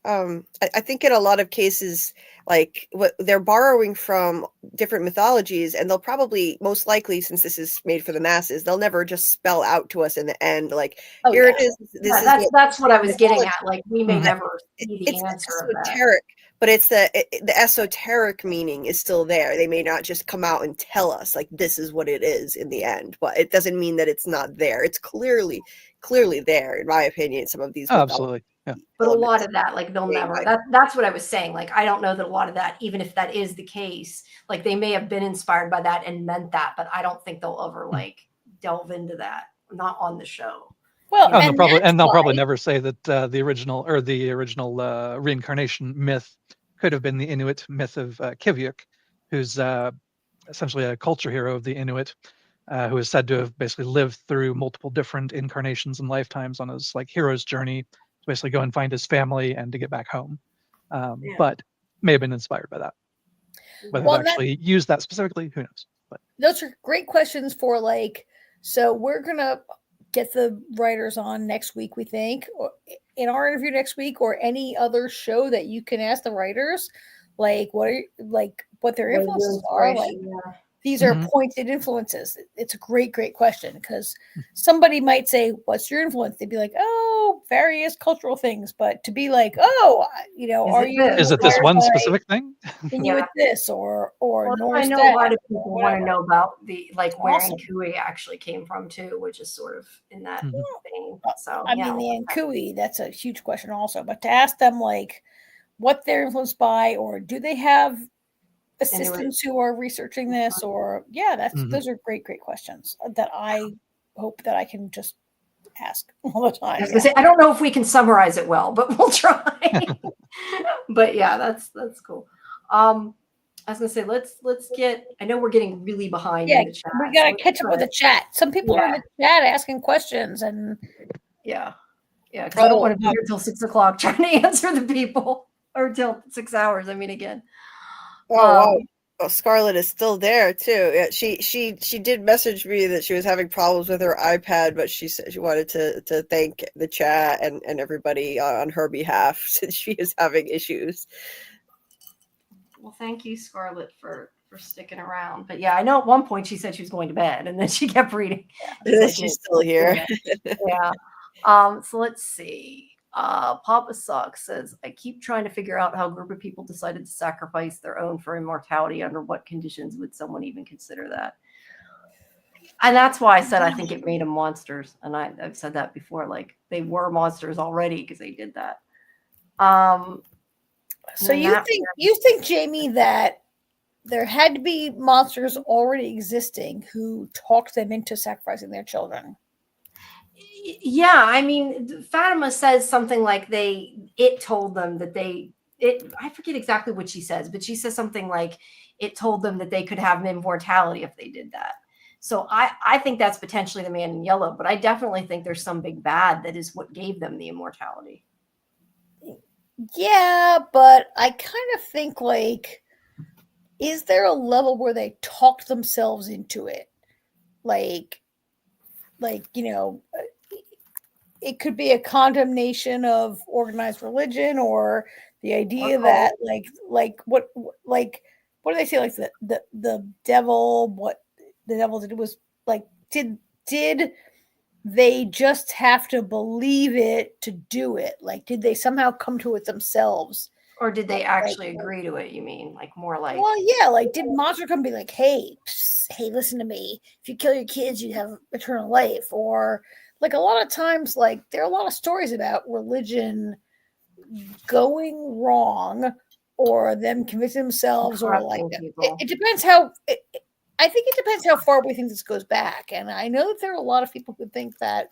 I think in a lot of cases, like what they're borrowing from different mythologies, and they'll probably, most likely, since this is made for the masses, they'll never just spell out to us in the end, like, Oh, here yeah. it is. This Yeah, is that's what I was getting at. mythology. Like we may Mhm. never see the It's answer of that. esoteric, but it's the esoteric meaning is still there. They may not just come out and tell us like this is what it is in the end, but it doesn't mean that it's not there. It's clearly there, in my opinion. Some of these Oh, mythology absolutely. Yeah. But a lot elements. of that, like they'll Yeah, never. That's what I was saying. Like I don't know that a lot of that, even if that is the case, like they may have been inspired by that and meant that, but I don't think they'll ever like delve into that. Not on the show. Well, Oh, and and that's they'll probably why- never say that the original reincarnation myth could have been the Inuit myth of Kivyuk, who's essentially a culture hero of the Inuit, who is said to have basically lived through multiple different incarnations and lifetimes on his like hero's journey to basically go and find his family and to get back home. Yeah. But may have been inspired by that. Whether Well, they actually used that specifically, who knows? But those are great questions for like, so we're going to get the writers on next week, we think, or in our interview next week, or any other show that you can ask the writers, like what their What influences your are. Like inspiration, yeah. these are Mhm. pointed influences. It's a great question because somebody might say, "What's your influence?" They'd be like, "Oh, various cultural things." But to be like, "Oh, Is are it you this? is it this inspired one by specific thing? Inuit this or Well, I Norse know that?" a lot of people or want to whatever. know about the like where Awesome. Ankui actually came from too, which is sort of in that Mhm. vein. So I yeah, mean, the Ankui, that's a huge question also. But to ask them like what they're influenced by, or do they have assistants who are researching this, or Mhm. those are great questions that I hope that I can just ask all the I time. was gonna say I don't know if we can summarize it well, but we'll try. But yeah, that's cool. I was gonna say let's get. I know we're getting really behind Yeah, in the chat. we so gotta let's catch up with try- the chat. Some people are in the chat asking questions, and Yeah, because I don't want to be Oh, here till 6 o'clock trying to answer the people, or till 6 hours. I mean, again. oh wow. Oh, Scarlett is still there too. Yeah, she did message me that she was having problems with her iPad, but she said she wanted to thank the chat and everybody on her behalf since she is having issues. Well, thank you, Scarlett, for sticking around. But yeah, I know at one point she said she was going to bed, and then she kept reading. She's still here. Yeah. So let's see. Papa Sucks says, I keep trying to figure out how a group of people decided to sacrifice their own for immortality. Under what conditions would someone even consider that? And that's why I said I think it made them monsters. And I've said that before. Like they were monsters already because they did that. so you think Jamie that there had to be monsters already existing who talked them into sacrificing their children? Yeah, I mean, Fatima says something like it told them that I forget exactly what she says, but she says something like it told them that they could have immortality if they did that. So I think that's potentially the man in yellow, but I definitely think there's some big bad that is what gave them the immortality. Yeah, but I kind of think like, is there a level where they talked themselves into it? Like, it could be a condemnation of organized religion, or the idea that what do they say, like the devil, what the devil did was like, did they just have to believe it to do it? Like, did they somehow come to it themselves? Or did they actually agree to it? You mean like more like? Well, yeah, like did Monster come be like, hey, listen to me. If you kill your kids, you have eternal life. Or like a lot of times, like there are a lot of stories about religion going wrong, or them convincing themselves, or like it depends how. I think it depends how far we think this goes back. And I know that there are a lot of people who think that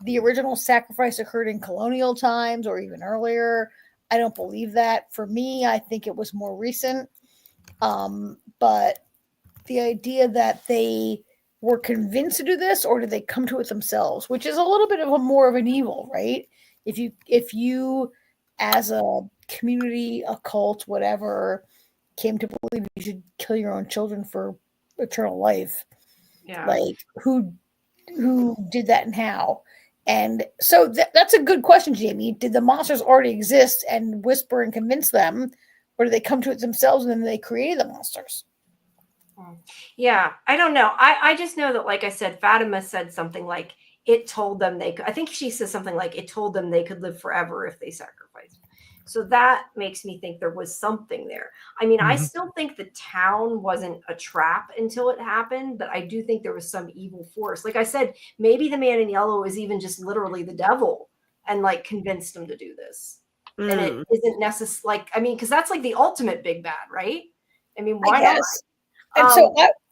the original sacrifice occurred in colonial times or even earlier. I don't believe that. For me, I think it was more recent. But the idea that they were convinced to do this, or did they come to it themselves, which is a little bit of a more of an evil, right? If you as a community, a cult, whatever, came to believe you should kill your own children for eternal life. Yeah. Like who did that and how? And so that's a good question, Jamie. Did the monsters already exist and whisper and convince them, or did they come to it themselves and then they created the monsters? Yeah, I don't know. I just know that, like I said, Fatima said something like it told them they could. I think she says something like it told them they could live forever if they sacrificed. So that makes me think there was something there. I mean, I still think the town wasn't a trap until it happened, but I do think there was some evil force. Like I said, maybe the man in yellow is even just literally the devil and like convinced him to do this. And it isn't necessary. Like, I mean, because that's like the ultimate big bad, right? I mean, why not? And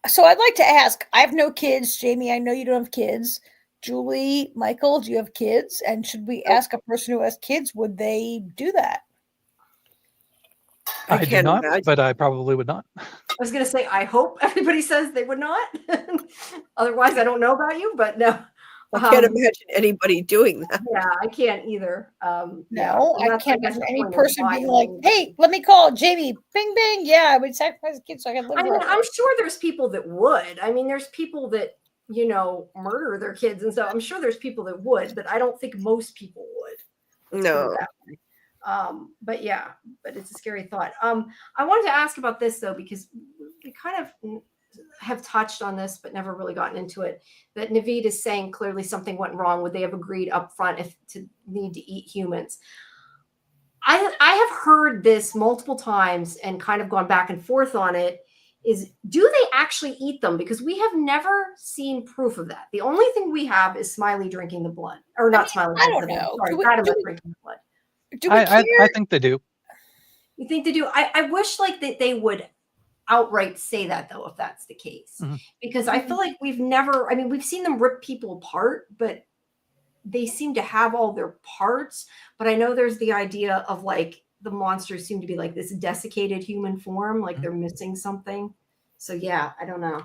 so I'd like to ask, I have no kids. Jamie, I know you don't have kids. Julie, Michael, do you have kids? And should we ask a person who has kids, would they do that? I do can't not, imagine. but I probably would not. I was going to say, I hope everybody says they would not. Otherwise, I don't know about you, but no. I can't imagine anybody doing that. Yeah, I can't either. No, I can't imagine any person being like, hey, let me call Jamie. Bing, bing. Yeah, I would sacrifice a kid so I can live. I mean, I'm sure there's people that would. I mean, there's people that, you know, murder their kids and stuff. I'm sure there's people that would, but I don't think most people would. No. But yeah, but it's a scary thought. I wanted to ask about this though, because we kind of have touched on this, but never really gotten into it. That Naveed is saying clearly something went wrong. Would they have agreed up front if to need to eat humans? I have heard this multiple times and kind of gone back and forth on it. Is do they actually eat them? Because we have never seen proof of that. The only thing we have is Smiley drinking the blood, or not Smiley. I don't know. Fatima drinking the blood. I think they do. You think they do? I wish like that they would outright say that though, if that's the case, because I feel like we've never. I mean, we've seen them rip people apart, but they seem to have all their parts. But I know there's the idea of like the monsters seem to be like this desiccated human form, like they're missing something. So yeah, I don't know.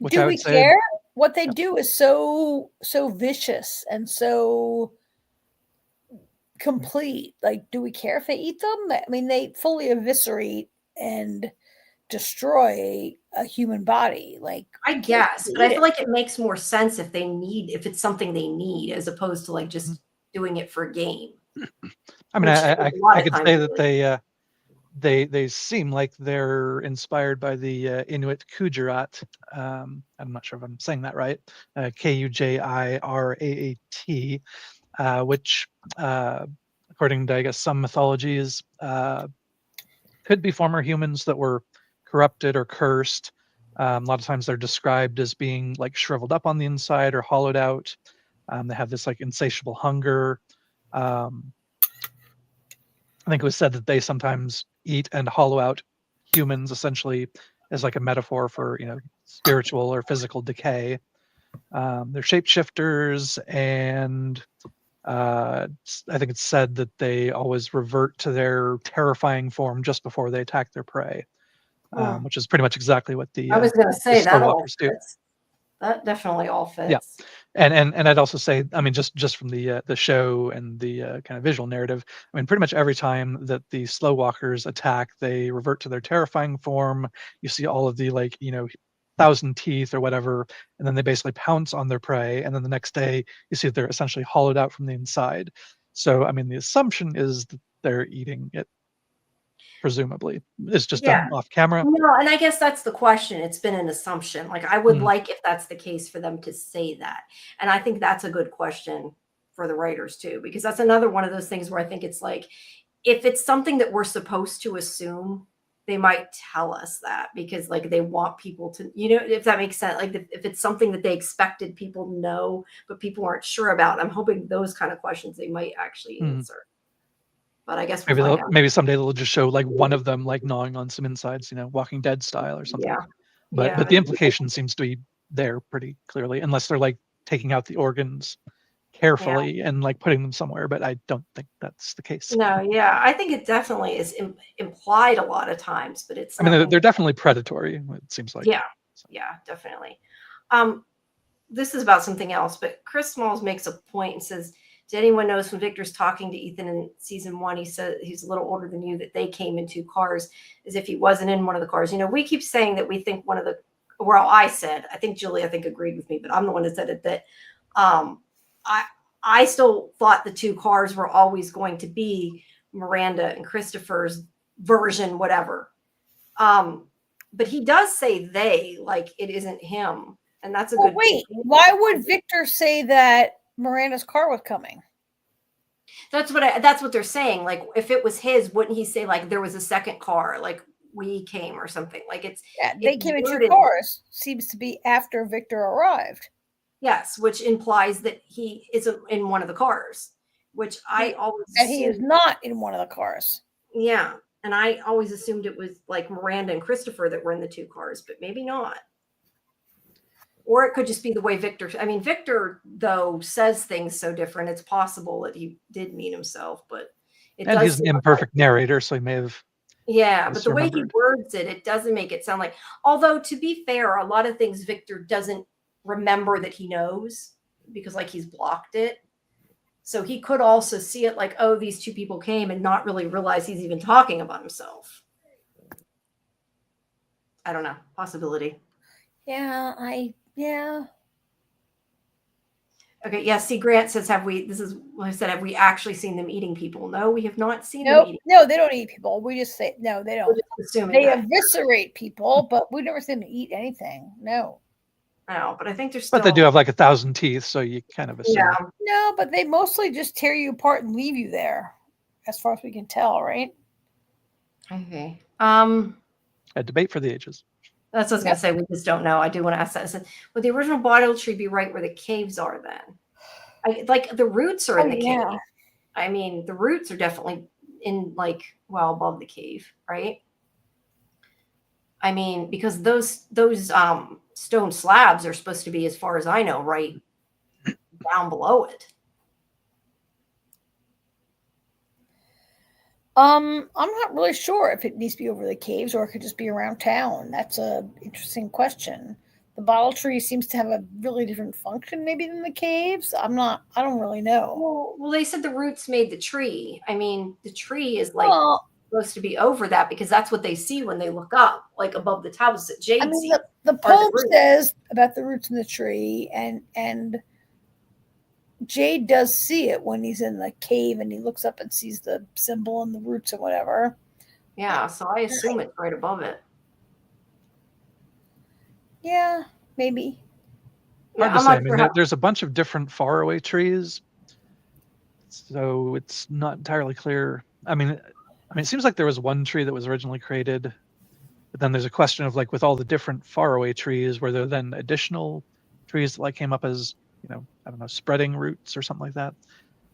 Do we care? What they do is so vicious and so complete. Like, do we care if they eat them? I mean, they fully eviscerate and destroy a human body. Like, I guess, but I feel like it makes more sense if it's something they need, as opposed to like just doing it for a game. I mean, I could say that they seem like they're inspired by the Inuit Kujarat. I'm not sure if I'm saying that right. Kujirat, which, according to I guess some mythologies, could be former humans that were corrupted or cursed. A lot of times they're described as being like shriveled up on the inside or hollowed out. They have this like insatiable hunger. I think it was said that they sometimes eat and hollow out humans, essentially as like a metaphor for, you know, spiritual or physical decay. They're shapeshifters, and I think it's said that they always revert to their terrifying form just before they attack their prey, which is pretty much exactly what the I was going to say that all Slowwalkers do. That definitely all fits. Yeah. And I'd also say, I mean, just from the show and the kind of visual narrative, I mean, pretty much every time that the slow walkers attack, they revert to their terrifying form. You see all of the, like, you know, 1,000 teeth or whatever, and then they basically pounce on their prey, and then the next day you see that they're essentially hollowed out from the inside. So I mean, the assumption is that they're eating it, presumably. It's just done off camera. No, and I guess that's the question. It's been an assumption. Like, I would like, if that's the case, for them to say that. And I think that's a good question for the writers too, because that's another one of those things where I think it's like, if it's something that we're supposed to assume, they might tell us that, because like they want people to, you know, if that makes sense. Like if it's something that they expected people to know, but people aren't sure about, I'm hoping those kind of questions they might actually answer. But I guess maybe someday they'll just show like one of them like gnawing on some insides, you know, Walking Dead style or something. Yeah. But the implication seems to be there pretty clearly, unless they're like taking out the organs carefully and like putting them somewhere. But I don't think that's the case. No, yeah, I think it definitely is implied a lot of times, but it's. I mean, they're definitely predatory. It seems like. Yeah, yeah, definitely. This is about something else, but Chris Smalls makes a point and says, Did anyone notice when Victor's talking to Ethan in season 1, he said he's a little older than you, that they came in 2 cars as if he wasn't in one of the cars. We keep saying that we think one of the, well, I think Julie, agreed with me, but I'm the one that said it, that I still thought the 2 cars were always going to be Miranda and Christopher's version, whatever. But he does say they, like it isn't him. And that's a good wait, point. why would Victor say that Miranda's car was coming? That's what they're saying. Like, if it was his, wouldn't he say like there was a second car, like we came or something? Like they came in 2 cars. Seems to be after Victor arrived. Yes, which implies that he isn't in one of the cars, which I always and he is not in one of the cars. Yeah, and I always assumed it was like Miranda and Christopher that were in the 2 cars, but maybe not. Or it could just be the way Victor, Victor, though, says things so different. It's possible that he did mean himself, but he's an imperfect narrator, so he may have. Yeah, but the way he words it, it doesn't make it sound like. Although, to be fair, a lot of things Victor doesn't remember that he knows because, like, he's blocked it. So he could also see it like, oh, these 2 people came, and not really realize he's even talking about himself. I don't know. Possibility. Yeah. Okay, yeah, see, Grant says, have we actually seen them eating people? No, we have not seen them eating people. No, they don't eat people. We just say, no, they don't. They eviscerate people, but we've never seen them eat anything. No. No, but I think there's still... But they do have like 1,000 teeth, so you kind of assume. Yeah. No, but they mostly just tear you apart and leave you there, as far as we can tell, right? Okay. A debate for the ages. That's what I was going to say. We just don't know. I do want to ask that. So, would the original bottle tree be right where the caves are then? Like the roots are in the cave. The roots are definitely in above the cave, right? Because those stone slabs are supposed to be, as far as I know, right down below it. I'm not really sure if it needs to be over the caves or it could just be around town. That's a interesting question. The bottle tree seems to have a really different function maybe than the caves. I don't really know. Well, they said the roots made the tree. The tree is supposed to be over that because that's what they see when they look up, like above the towers that Jade sees. The poem says about the roots in the tree, and Jade does see it when he's in the cave and he looks up and sees the symbol and the roots and whatever. Yeah, so I assume it's right above it. Yeah, maybe. Hard to say. There's a bunch of different faraway trees, so it's not entirely clear. It seems like there was one tree that was originally created, but then there's a question of with all the different faraway trees, were there then additional trees that came up as spreading roots or something like that?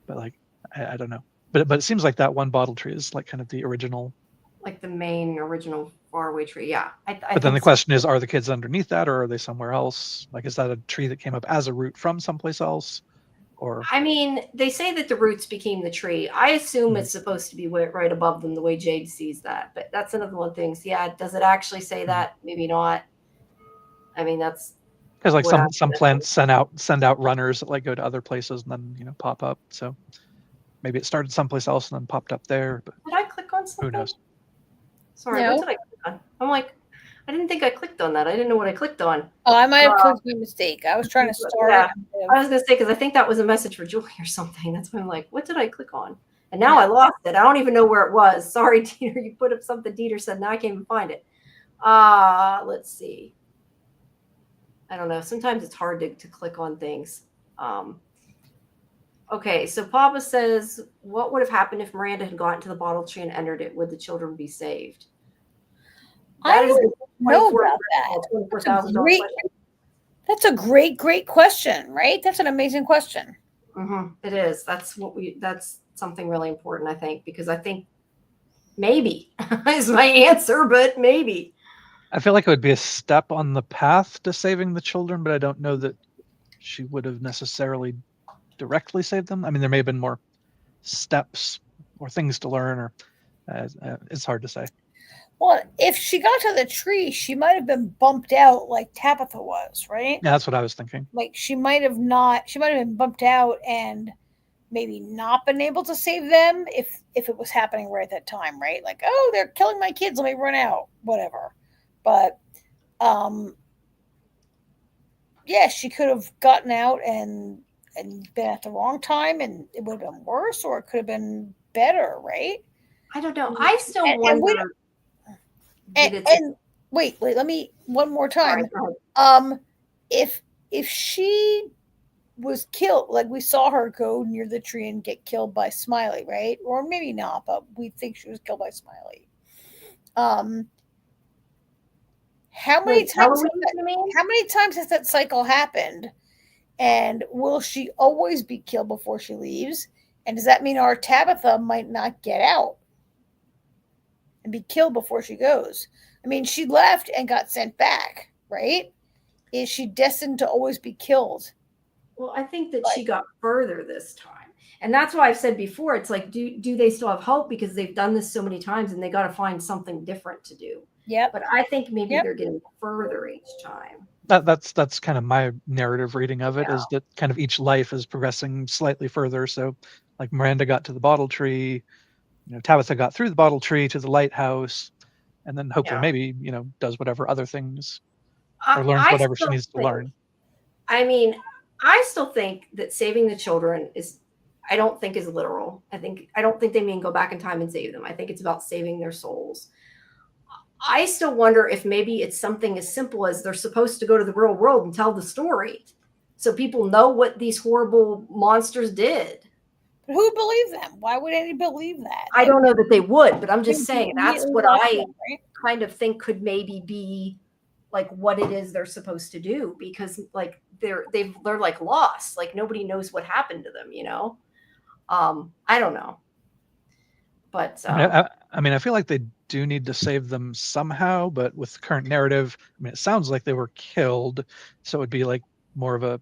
But I don't know. But it seems like that one bottle tree is kind of the original, the main original faraway tree. Yeah. But then the question is, are the kids underneath that, or are they somewhere else? Is that a tree that came up as a root from someplace else? Or they say that the roots became the tree. I assume it's supposed to be right above them, the way Jade sees that. But that's another one of the things. Yeah, does it actually say that? Maybe not. That's because some plants send out runners that go to other places and then pop up. So maybe it started someplace else and then popped up there. But did I click on something? Who knows? Sorry, what did I click on? I didn't think I clicked on that. I didn't know what I clicked on. Oh, I might have clicked by mistake. I was trying to start. Yeah, I was going to say, because I think that was a message for Julie or something. That's why I'm like, what did I click on? And now I lost it. I don't even know where it was. Sorry, Dieter. You put up something Dieter said. Now I can't even find it. Let's see. I don't know. Sometimes it's hard to click on things. Okay, so Papa says, what would have happened if Miranda had gotten to the bottle tree and entered it? Would the children be saved? I don't know about that. That's a great question, right? That's an amazing question. Mm-hmm. It is. That's something really important, I think, because I think maybe is my answer, but maybe. I feel like it would be a step on the path to saving the children, but I don't know that she would have necessarily directly saved them. There may have been more steps or things to learn, or it's hard to say. Well, if she got to the tree, she might have been bumped out like Tabitha was, right? Yeah, that's what I was thinking. She might have been bumped out and maybe not been able to save them if it was happening right at that time, right? Like, oh, they're killing my kids, let me run out, whatever. But yeah, she could have gotten out and been at the wrong time, and it would have been worse, or it could have been better, right? I don't know. I still And wonder. and wait, let me one more time. If she was killed, like we saw her go near the tree and get killed by Smiley, right? Or maybe not, but we think she was killed by Smiley. How many times? How many times has that cycle happened? And will she always be killed before she leaves? And does that mean our Tabitha might not get out and be killed before she goes? I mean, she left and got sent back, right? Is she destined to always be killed? Well, I think that she got further this time. And that's why I've said before, it's like, do they still have hope? Because they've done this so many times and they got to find something different to do. Yep. But I think maybe they're getting further each time. That's kind of my narrative reading of it, is that kind of each life is progressing slightly further. So like Miranda got to the bottle tree, Tabitha got through the bottle tree to the lighthouse, and then hopefully maybe, does whatever other things or learns whatever she needs to learn. I mean, I still think that saving the children I don't think is literal. I don't think they mean go back in time and save them. I think it's about saving their souls. I still wonder if maybe it's something as simple as they're supposed to go to the real world and tell the story so people know what these horrible monsters did. But who believes them? Why would anybody believe that? I don't know that they would, but I'm just saying that's what I kind of think could maybe be like what it is they're supposed to do, because like they're like lost, like nobody knows what happened to them, I don't know. But I mean, I feel like they do need to save them somehow, but with the current narrative, I mean, it sounds like they were killed, so it would be like more of a,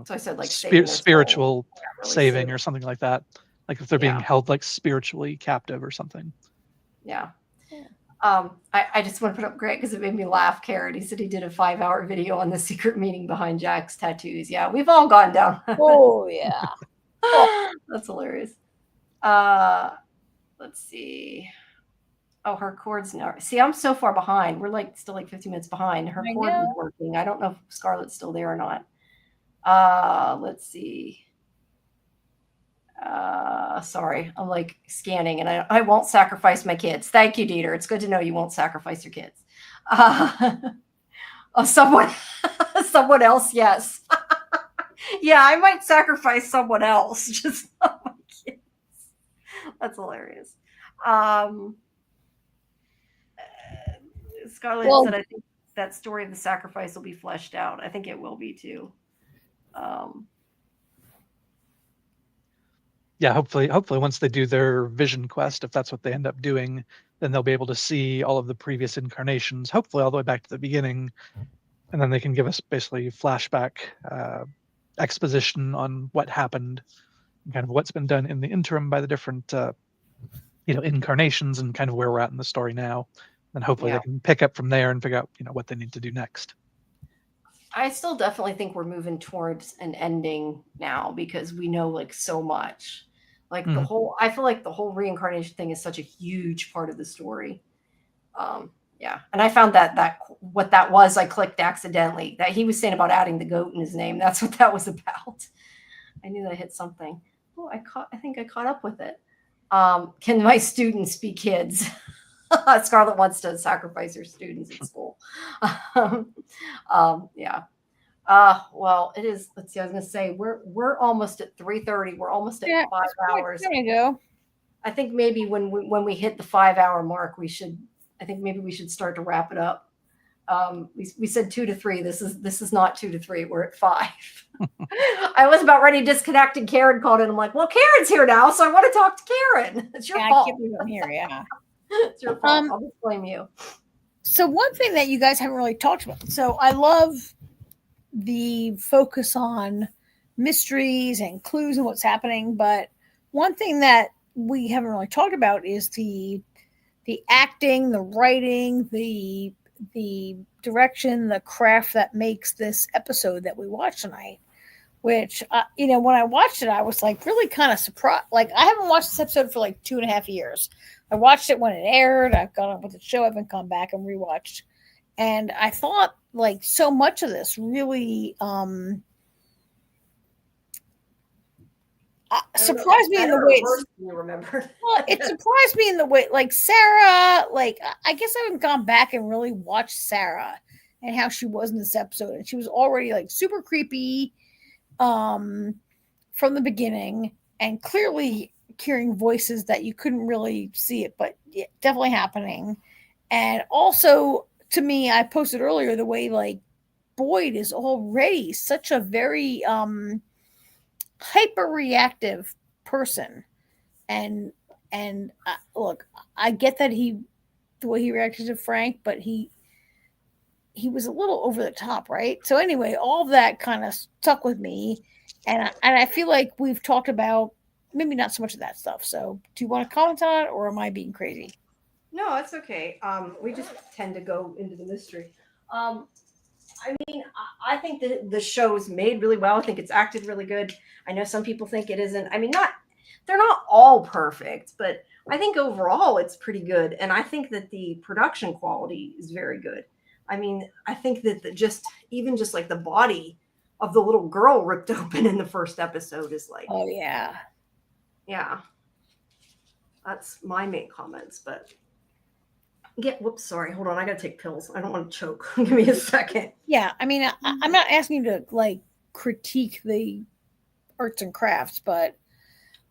so I said like spiritual saving or something like that. Like if they're being held like spiritually captive or something. Yeah. I just want to put up Greg because it made me laugh. Karen, he said he did a 5-hour video on the secret meaning behind Jack's tattoos. Yeah, we've all gone down. Oh yeah. That's hilarious. Let's see. Oh, her cord's not. See, I'm so far behind. We're like still like 50 minutes behind. Her cord was working. I don't know if Scarlett's still there or not. Let's see. Sorry, I'm like scanning, and I won't sacrifice my kids. Thank you, Dieter. It's good to know you won't sacrifice your kids. Someone else, yes. Yeah, I might sacrifice someone else, just not my kids. That's hilarious. Scarlett said, I think that story of the sacrifice will be fleshed out. I think it will be too. Yeah, hopefully once they do their vision quest, if that's what they end up doing, then they'll be able to see all of the previous incarnations, hopefully all the way back to the beginning, and then they can give us basically flashback exposition on what happened and kind of what's been done in the interim by the different incarnations and kind of where we're at in the story now. And hopefully they can pick up from there and figure out what they need to do next. I still definitely think we're moving towards an ending now because we know like so much. Like I feel like the whole reincarnation thing is such a huge part of the story. Yeah. And I found that what that was, I clicked accidentally, that he was saying about adding the goat in his name. That's what that was about. I knew that I hit something. Oh, I think I caught up with it. Can my students be kids? Scarlett wants to sacrifice her students at school. Yeah. Well, it is. Let's see. I was going to say we're almost at 3:30. We're almost at 5 hours. There you go. I think maybe when we hit the 5-hour mark, we should start to wrap it up. We said 2 to 3. This is not 2 to 3. We're at 5. I was about ready to disconnect, and Karen called in. I'm like, well, Karen's here now, so I want to talk to Karen. It's your fault. I keep them here. Yeah. It's your fault. I'll just blame you. So one thing that you guys haven't really talked about. So I love the focus on mysteries and clues and what's happening, but one thing that we haven't really talked about is the acting, the writing, the direction, the craft that makes this episode that we watch tonight. which when I watched it, I was like really kind of surprised. Like I haven't watched this episode for like 2.5 years. I watched it when it aired. I've gone up with the show. I haven't come back and rewatched, and I thought like so much of this really surprised me in the way you remember. well, it surprised me in the way like Sarah, like I guess I haven't gone back and really watched Sarah and how she was in this episode, and she was already like super creepy from the beginning, and clearly hearing voices that you couldn't really see it, but yeah, definitely happening. And also to me, I posted earlier the way like Boyd is already such a very hyper reactive person, and look, I get that the way he reacted to Frank, but he was a little over the top, right? So anyway, all that kind of stuck with me, and I feel like we've talked about maybe not so much of that stuff. So do you want to comment on it, or am I being crazy? No, it's okay. We just tend to go into the mystery. I mean, I think that the show is made really well. I think it's acted really good. I know some people think it isn't. I mean, they're not all perfect, but I think overall it's pretty good. And I think that the production quality is very good. I mean, I think that just like the body of the little girl ripped open in the first episode is like, Oh yeah. That's my main comments, but whoops, sorry, hold on, I gotta take pills. I don't want to choke. Give me a second. Yeah, I mean, I'm not asking you to like critique the arts and crafts, but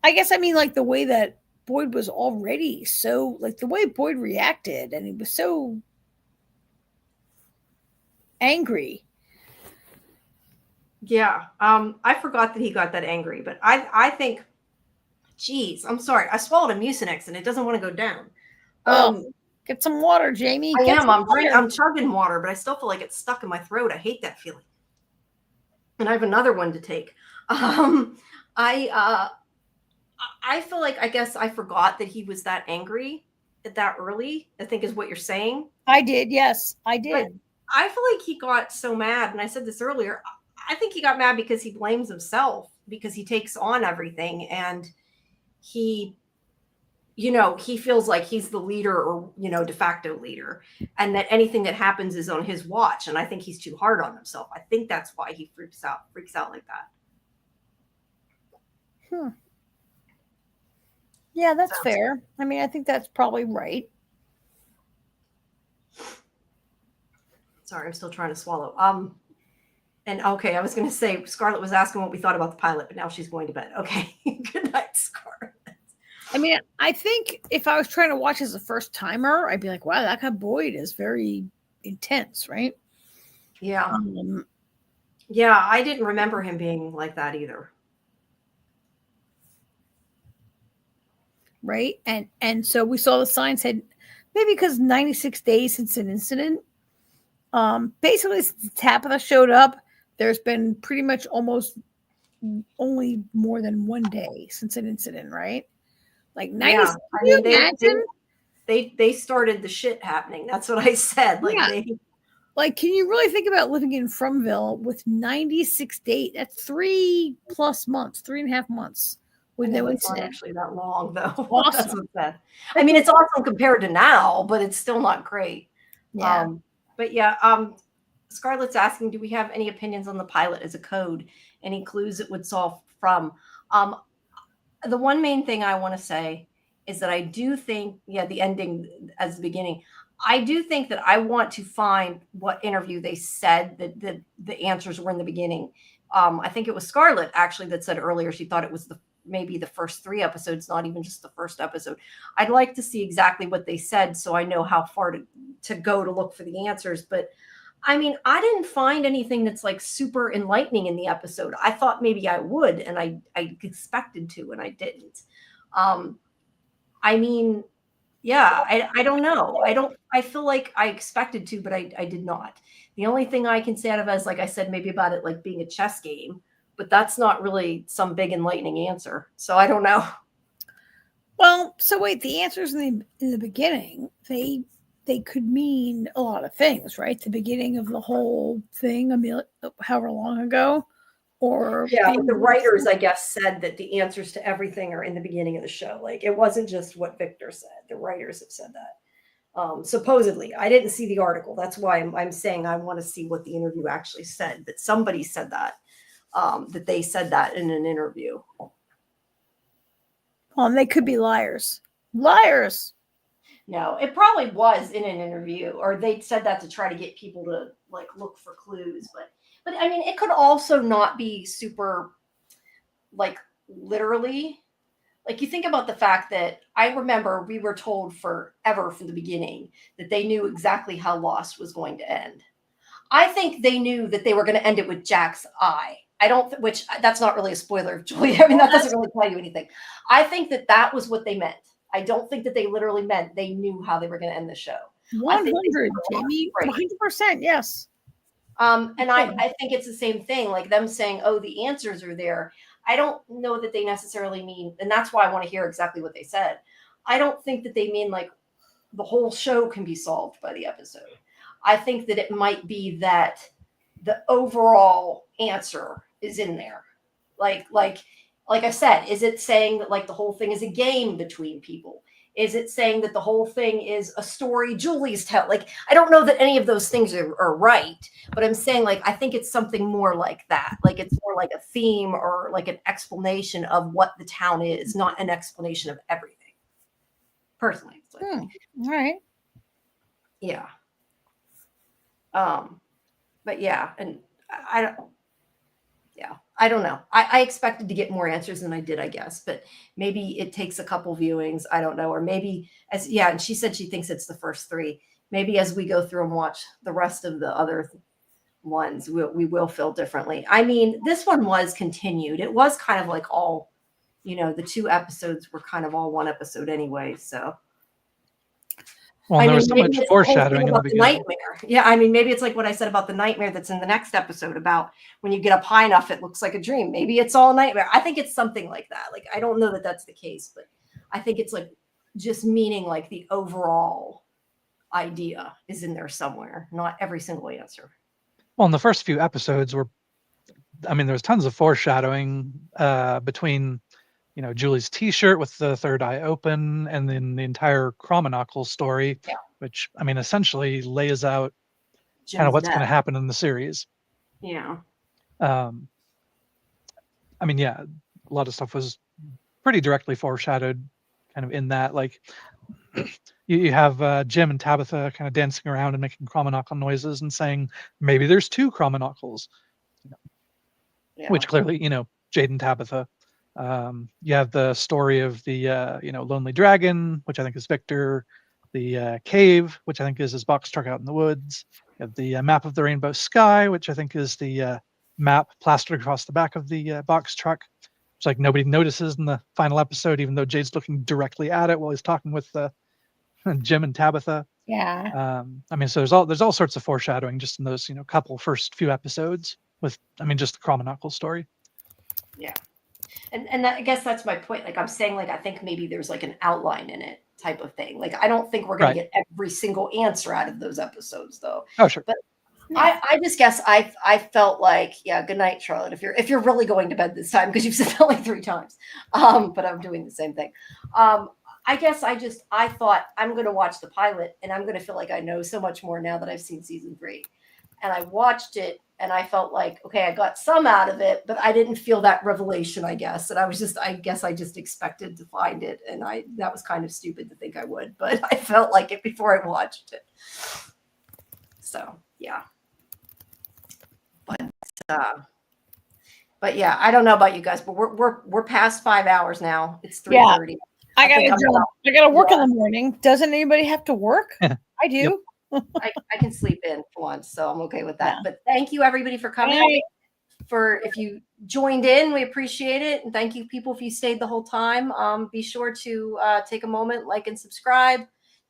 I guess I mean like the way that Boyd was already so like the way Boyd reacted, and he was so angry. Yeah, I forgot that he got that angry, but I think, geez, I'm sorry, I swallowed a Mucinex and it doesn't want to go down. Get some water, Jamie. I'm chugging water, but I still feel like it's stuck in my throat. I hate that feeling. And I have another one to take. I feel like I guess I forgot that he was that angry that early, I think is what you're saying. I did, yes, I did. But I feel like he got so mad, and I said this earlier, I think he got mad because he blames himself, because he takes on everything, and he feels like he's the leader, or, de facto leader, and that anything that happens is on his watch. And I think he's too hard on himself. I think that's why he freaks out like that. Yeah, that's fair. I mean, I think that's probably right. Sorry, I'm still trying to swallow. And okay, I was going to say, Scarlett was asking what we thought about the pilot, but now she's going to bed. Okay. Good night, Scarlett. I mean, I think if I was trying to watch as a first timer, I'd be like, wow, that guy Boyd is very intense, right? Yeah. Yeah, I didn't remember him being like that either. Right. And so we saw the sign said maybe because 96 days since an incident. Basically since Tabitha showed up, there's been pretty much almost only more than 1 day since an incident, right? Like 90. Yeah. I mean, they started the shit happening. That's what I said. Like, yeah. Can you really think about living in Fromville with 96 days? That's 3+ months, 3.5 months with no incident. Not actually that long, though. Awesome. I mean, it's awesome compared to now, but it's still not great. Yeah. But yeah, Scarlett's asking, do we have any opinions on the pilot as a code? Any clues it would solve from? The one main thing I want to say is that I do think, the ending as the beginning, I do think that I want to find what interview they said that the answers were in the beginning. I think it was Scarlett actually that said earlier she thought it was maybe the first 3 episodes, not even just the first episode. I'd like to see exactly what they said so I know how far to go to look for the answers. But I mean, I didn't find anything that's like super enlightening in the episode. I thought maybe I would, and I expected to, and I didn't. I mean, yeah, I don't know. I feel like I expected to, but I did not. The only thing I can say out of it is, like I said, maybe about it like being a chess game, but that's not really some big enlightening answer. So I don't know. Well, so wait, the answers in the beginning, they could mean a lot of things, right? The beginning of the whole thing, however long ago, or Yeah, being but the writers, I guess, said that the answers to everything are in the beginning of the show. Like it wasn't just what Victor said. The writers have said that. Supposedly, I didn't see the article. That's why I'm saying I want to see what the interview actually said. That somebody said that, that they said that in an interview. and they could be liars. Liars. No, it probably was in an interview, or they said that to try to get people to like look for clues. But I mean, it could also not be super, like literally. Like you think about the fact that I remember we were told forever from the beginning that they knew exactly how Lost was going to end. I think they knew that they were going to end it with Jack's eye. I don't, which that's not really a spoiler, Julie. I mean, that doesn't really tell you anything. I think that that was what they meant. I don't think that they literally meant they knew how they were going to end the show. 100, Jamie. 100%, yes. And I think it's the same thing, like them saying, oh, the answers are there. I don't know that they necessarily mean, and that's why I want to hear exactly what they said. I don't think that they mean like the whole show can be solved by the episode. I think that it might be that the overall answer is in there. Like I said, is it saying that like the whole thing is a game between people? Is it saying that the whole thing is a story Julie's tell? Like, I don't know that any of those things are right, but I'm saying like, I think it's something more like that. Like it's more like a theme or like an explanation of what the town is, not an explanation of everything. Personally. It's like, All right. yeah. But yeah, and I don't, yeah, I don't know. I expected to get more answers than I did, I guess, but maybe it takes a couple viewings. I don't know. Or maybe and she said she thinks it's the first 3. Maybe as we go through and watch the rest of the other ones, we will feel differently. I mean, this one was continued. It was kind of like all, the 2 episodes were kind of all one episode anyway. So Well, there was so maybe much it's the whole thing foreshadowing in the about the beginning. nightmare. Yeah, I mean, maybe it's like what I said about the nightmare that's in the next episode about when you get up high enough, it looks like a dream. Maybe it's all nightmare. I think it's something like that. Like, I don't know that that's the case, but I think it's like just meaning like the overall idea is in there somewhere, not every single answer. Well, in the first few episodes there was tons of foreshadowing between, Julie's T-shirt with the third eye open, and then the entire Chromonocle story, Yeah. which essentially lays out kind of Jim's what's going to death. happen in the series. Yeah. A lot of stuff was pretty directly foreshadowed, kind of in that, like you have Jim and Tabitha kind of dancing around and making Chromonocle noises and saying maybe there's 2 Chromonocles, Yeah. which clearly, Jade and Tabitha. You have the story of the lonely dragon, which I think is Victor, the cave, which I think is his box truck out in the woods. You have the map of the rainbow sky, which I think is the map plastered across the back of the box truck, which like nobody notices in the final episode, even though Jade's looking directly at it while he's talking with Jim and Tabitha. Yeah. So there's all sorts of foreshadowing just in those first few episodes with just the Chromonocle story. Yeah. And I guess that's my point. Like I'm saying, like I think maybe there's like an outline in it type of thing. Like I don't think we're going to get every single answer out of those episodes, though. Oh, sure. But I just guess I felt like, yeah. Good night, Charlotte. If you're really going to bed this time, because you've said that like 3 times. But I'm doing the same thing. I guess I thought I'm going to watch the pilot and I'm going to feel like I know so much more now that I've seen season 3. And I watched it and I felt like, okay, I got some out of it, but I didn't feel that revelation, I guess. And I guess I just expected to find it. And that was kind of stupid to think I would, but I felt like it before I watched it. So, yeah. But yeah, I don't know about you guys, but we're past 5 hours now. It's 3:30. I gotta work in the morning. Doesn't anybody have to work? I do. Yep. I can sleep in for once, so I'm okay with that. Yeah. But thank you everybody for coming. If you joined in, we appreciate it. And thank you people if you stayed the whole time. Be sure to take a moment, like and subscribe.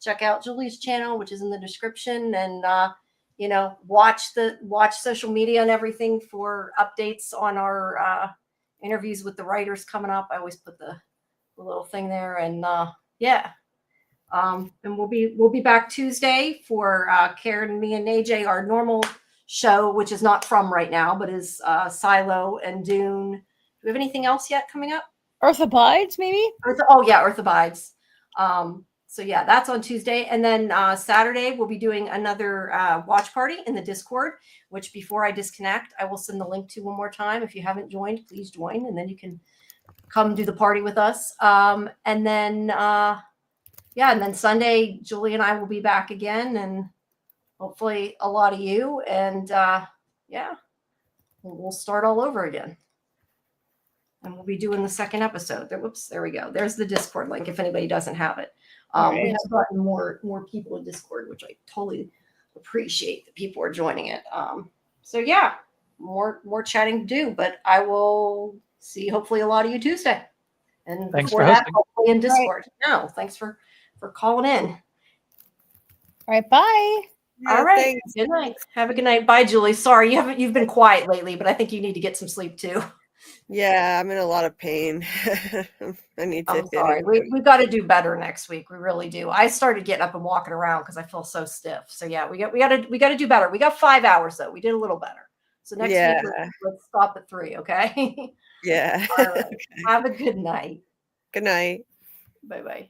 Check out Julie's channel, which is in the description, and watch social media and everything for updates on our interviews with the writers coming up. I always put the little thing there, and and we'll be back Tuesday for Karen, me, and AJ, our normal show, which is not from right now, but is Silo and Dune. Do we have anything else yet coming up? Earth Abides, maybe? Earth Abides. So yeah, that's on Tuesday. And then Saturday, we'll be doing another watch party in the Discord, which before I disconnect, I will send the link to one more time. If you haven't joined, please join, and then you can come do the party with us. And then Sunday, Julie and I will be back again, and hopefully a lot of you. And we'll start all over again. And we'll be doing the second episode. There we go. There's the Discord link if anybody doesn't have it. Right. We have gotten more people in Discord, which I totally appreciate that people are joining it. So yeah, more chatting to do, but I will see hopefully a lot of you Tuesday. And Thanks before for that, hosting. hopefully in Discord. No, thanks for calling in. All right, bye. All right. Thanks. Good night. Have a good night. Bye, Julie. Sorry, you've been quiet lately, but I think you need to get some sleep too. Yeah, I'm in a lot of pain. I need to. I'm sorry. We've got to do better next week. We really do. I started getting up and walking around because I feel so stiff. So yeah, we got to do better. We got 5 hours though. We did a little better. So next week let's stop at 3. Okay. Yeah. All right. Have a good night. Good night. Bye bye.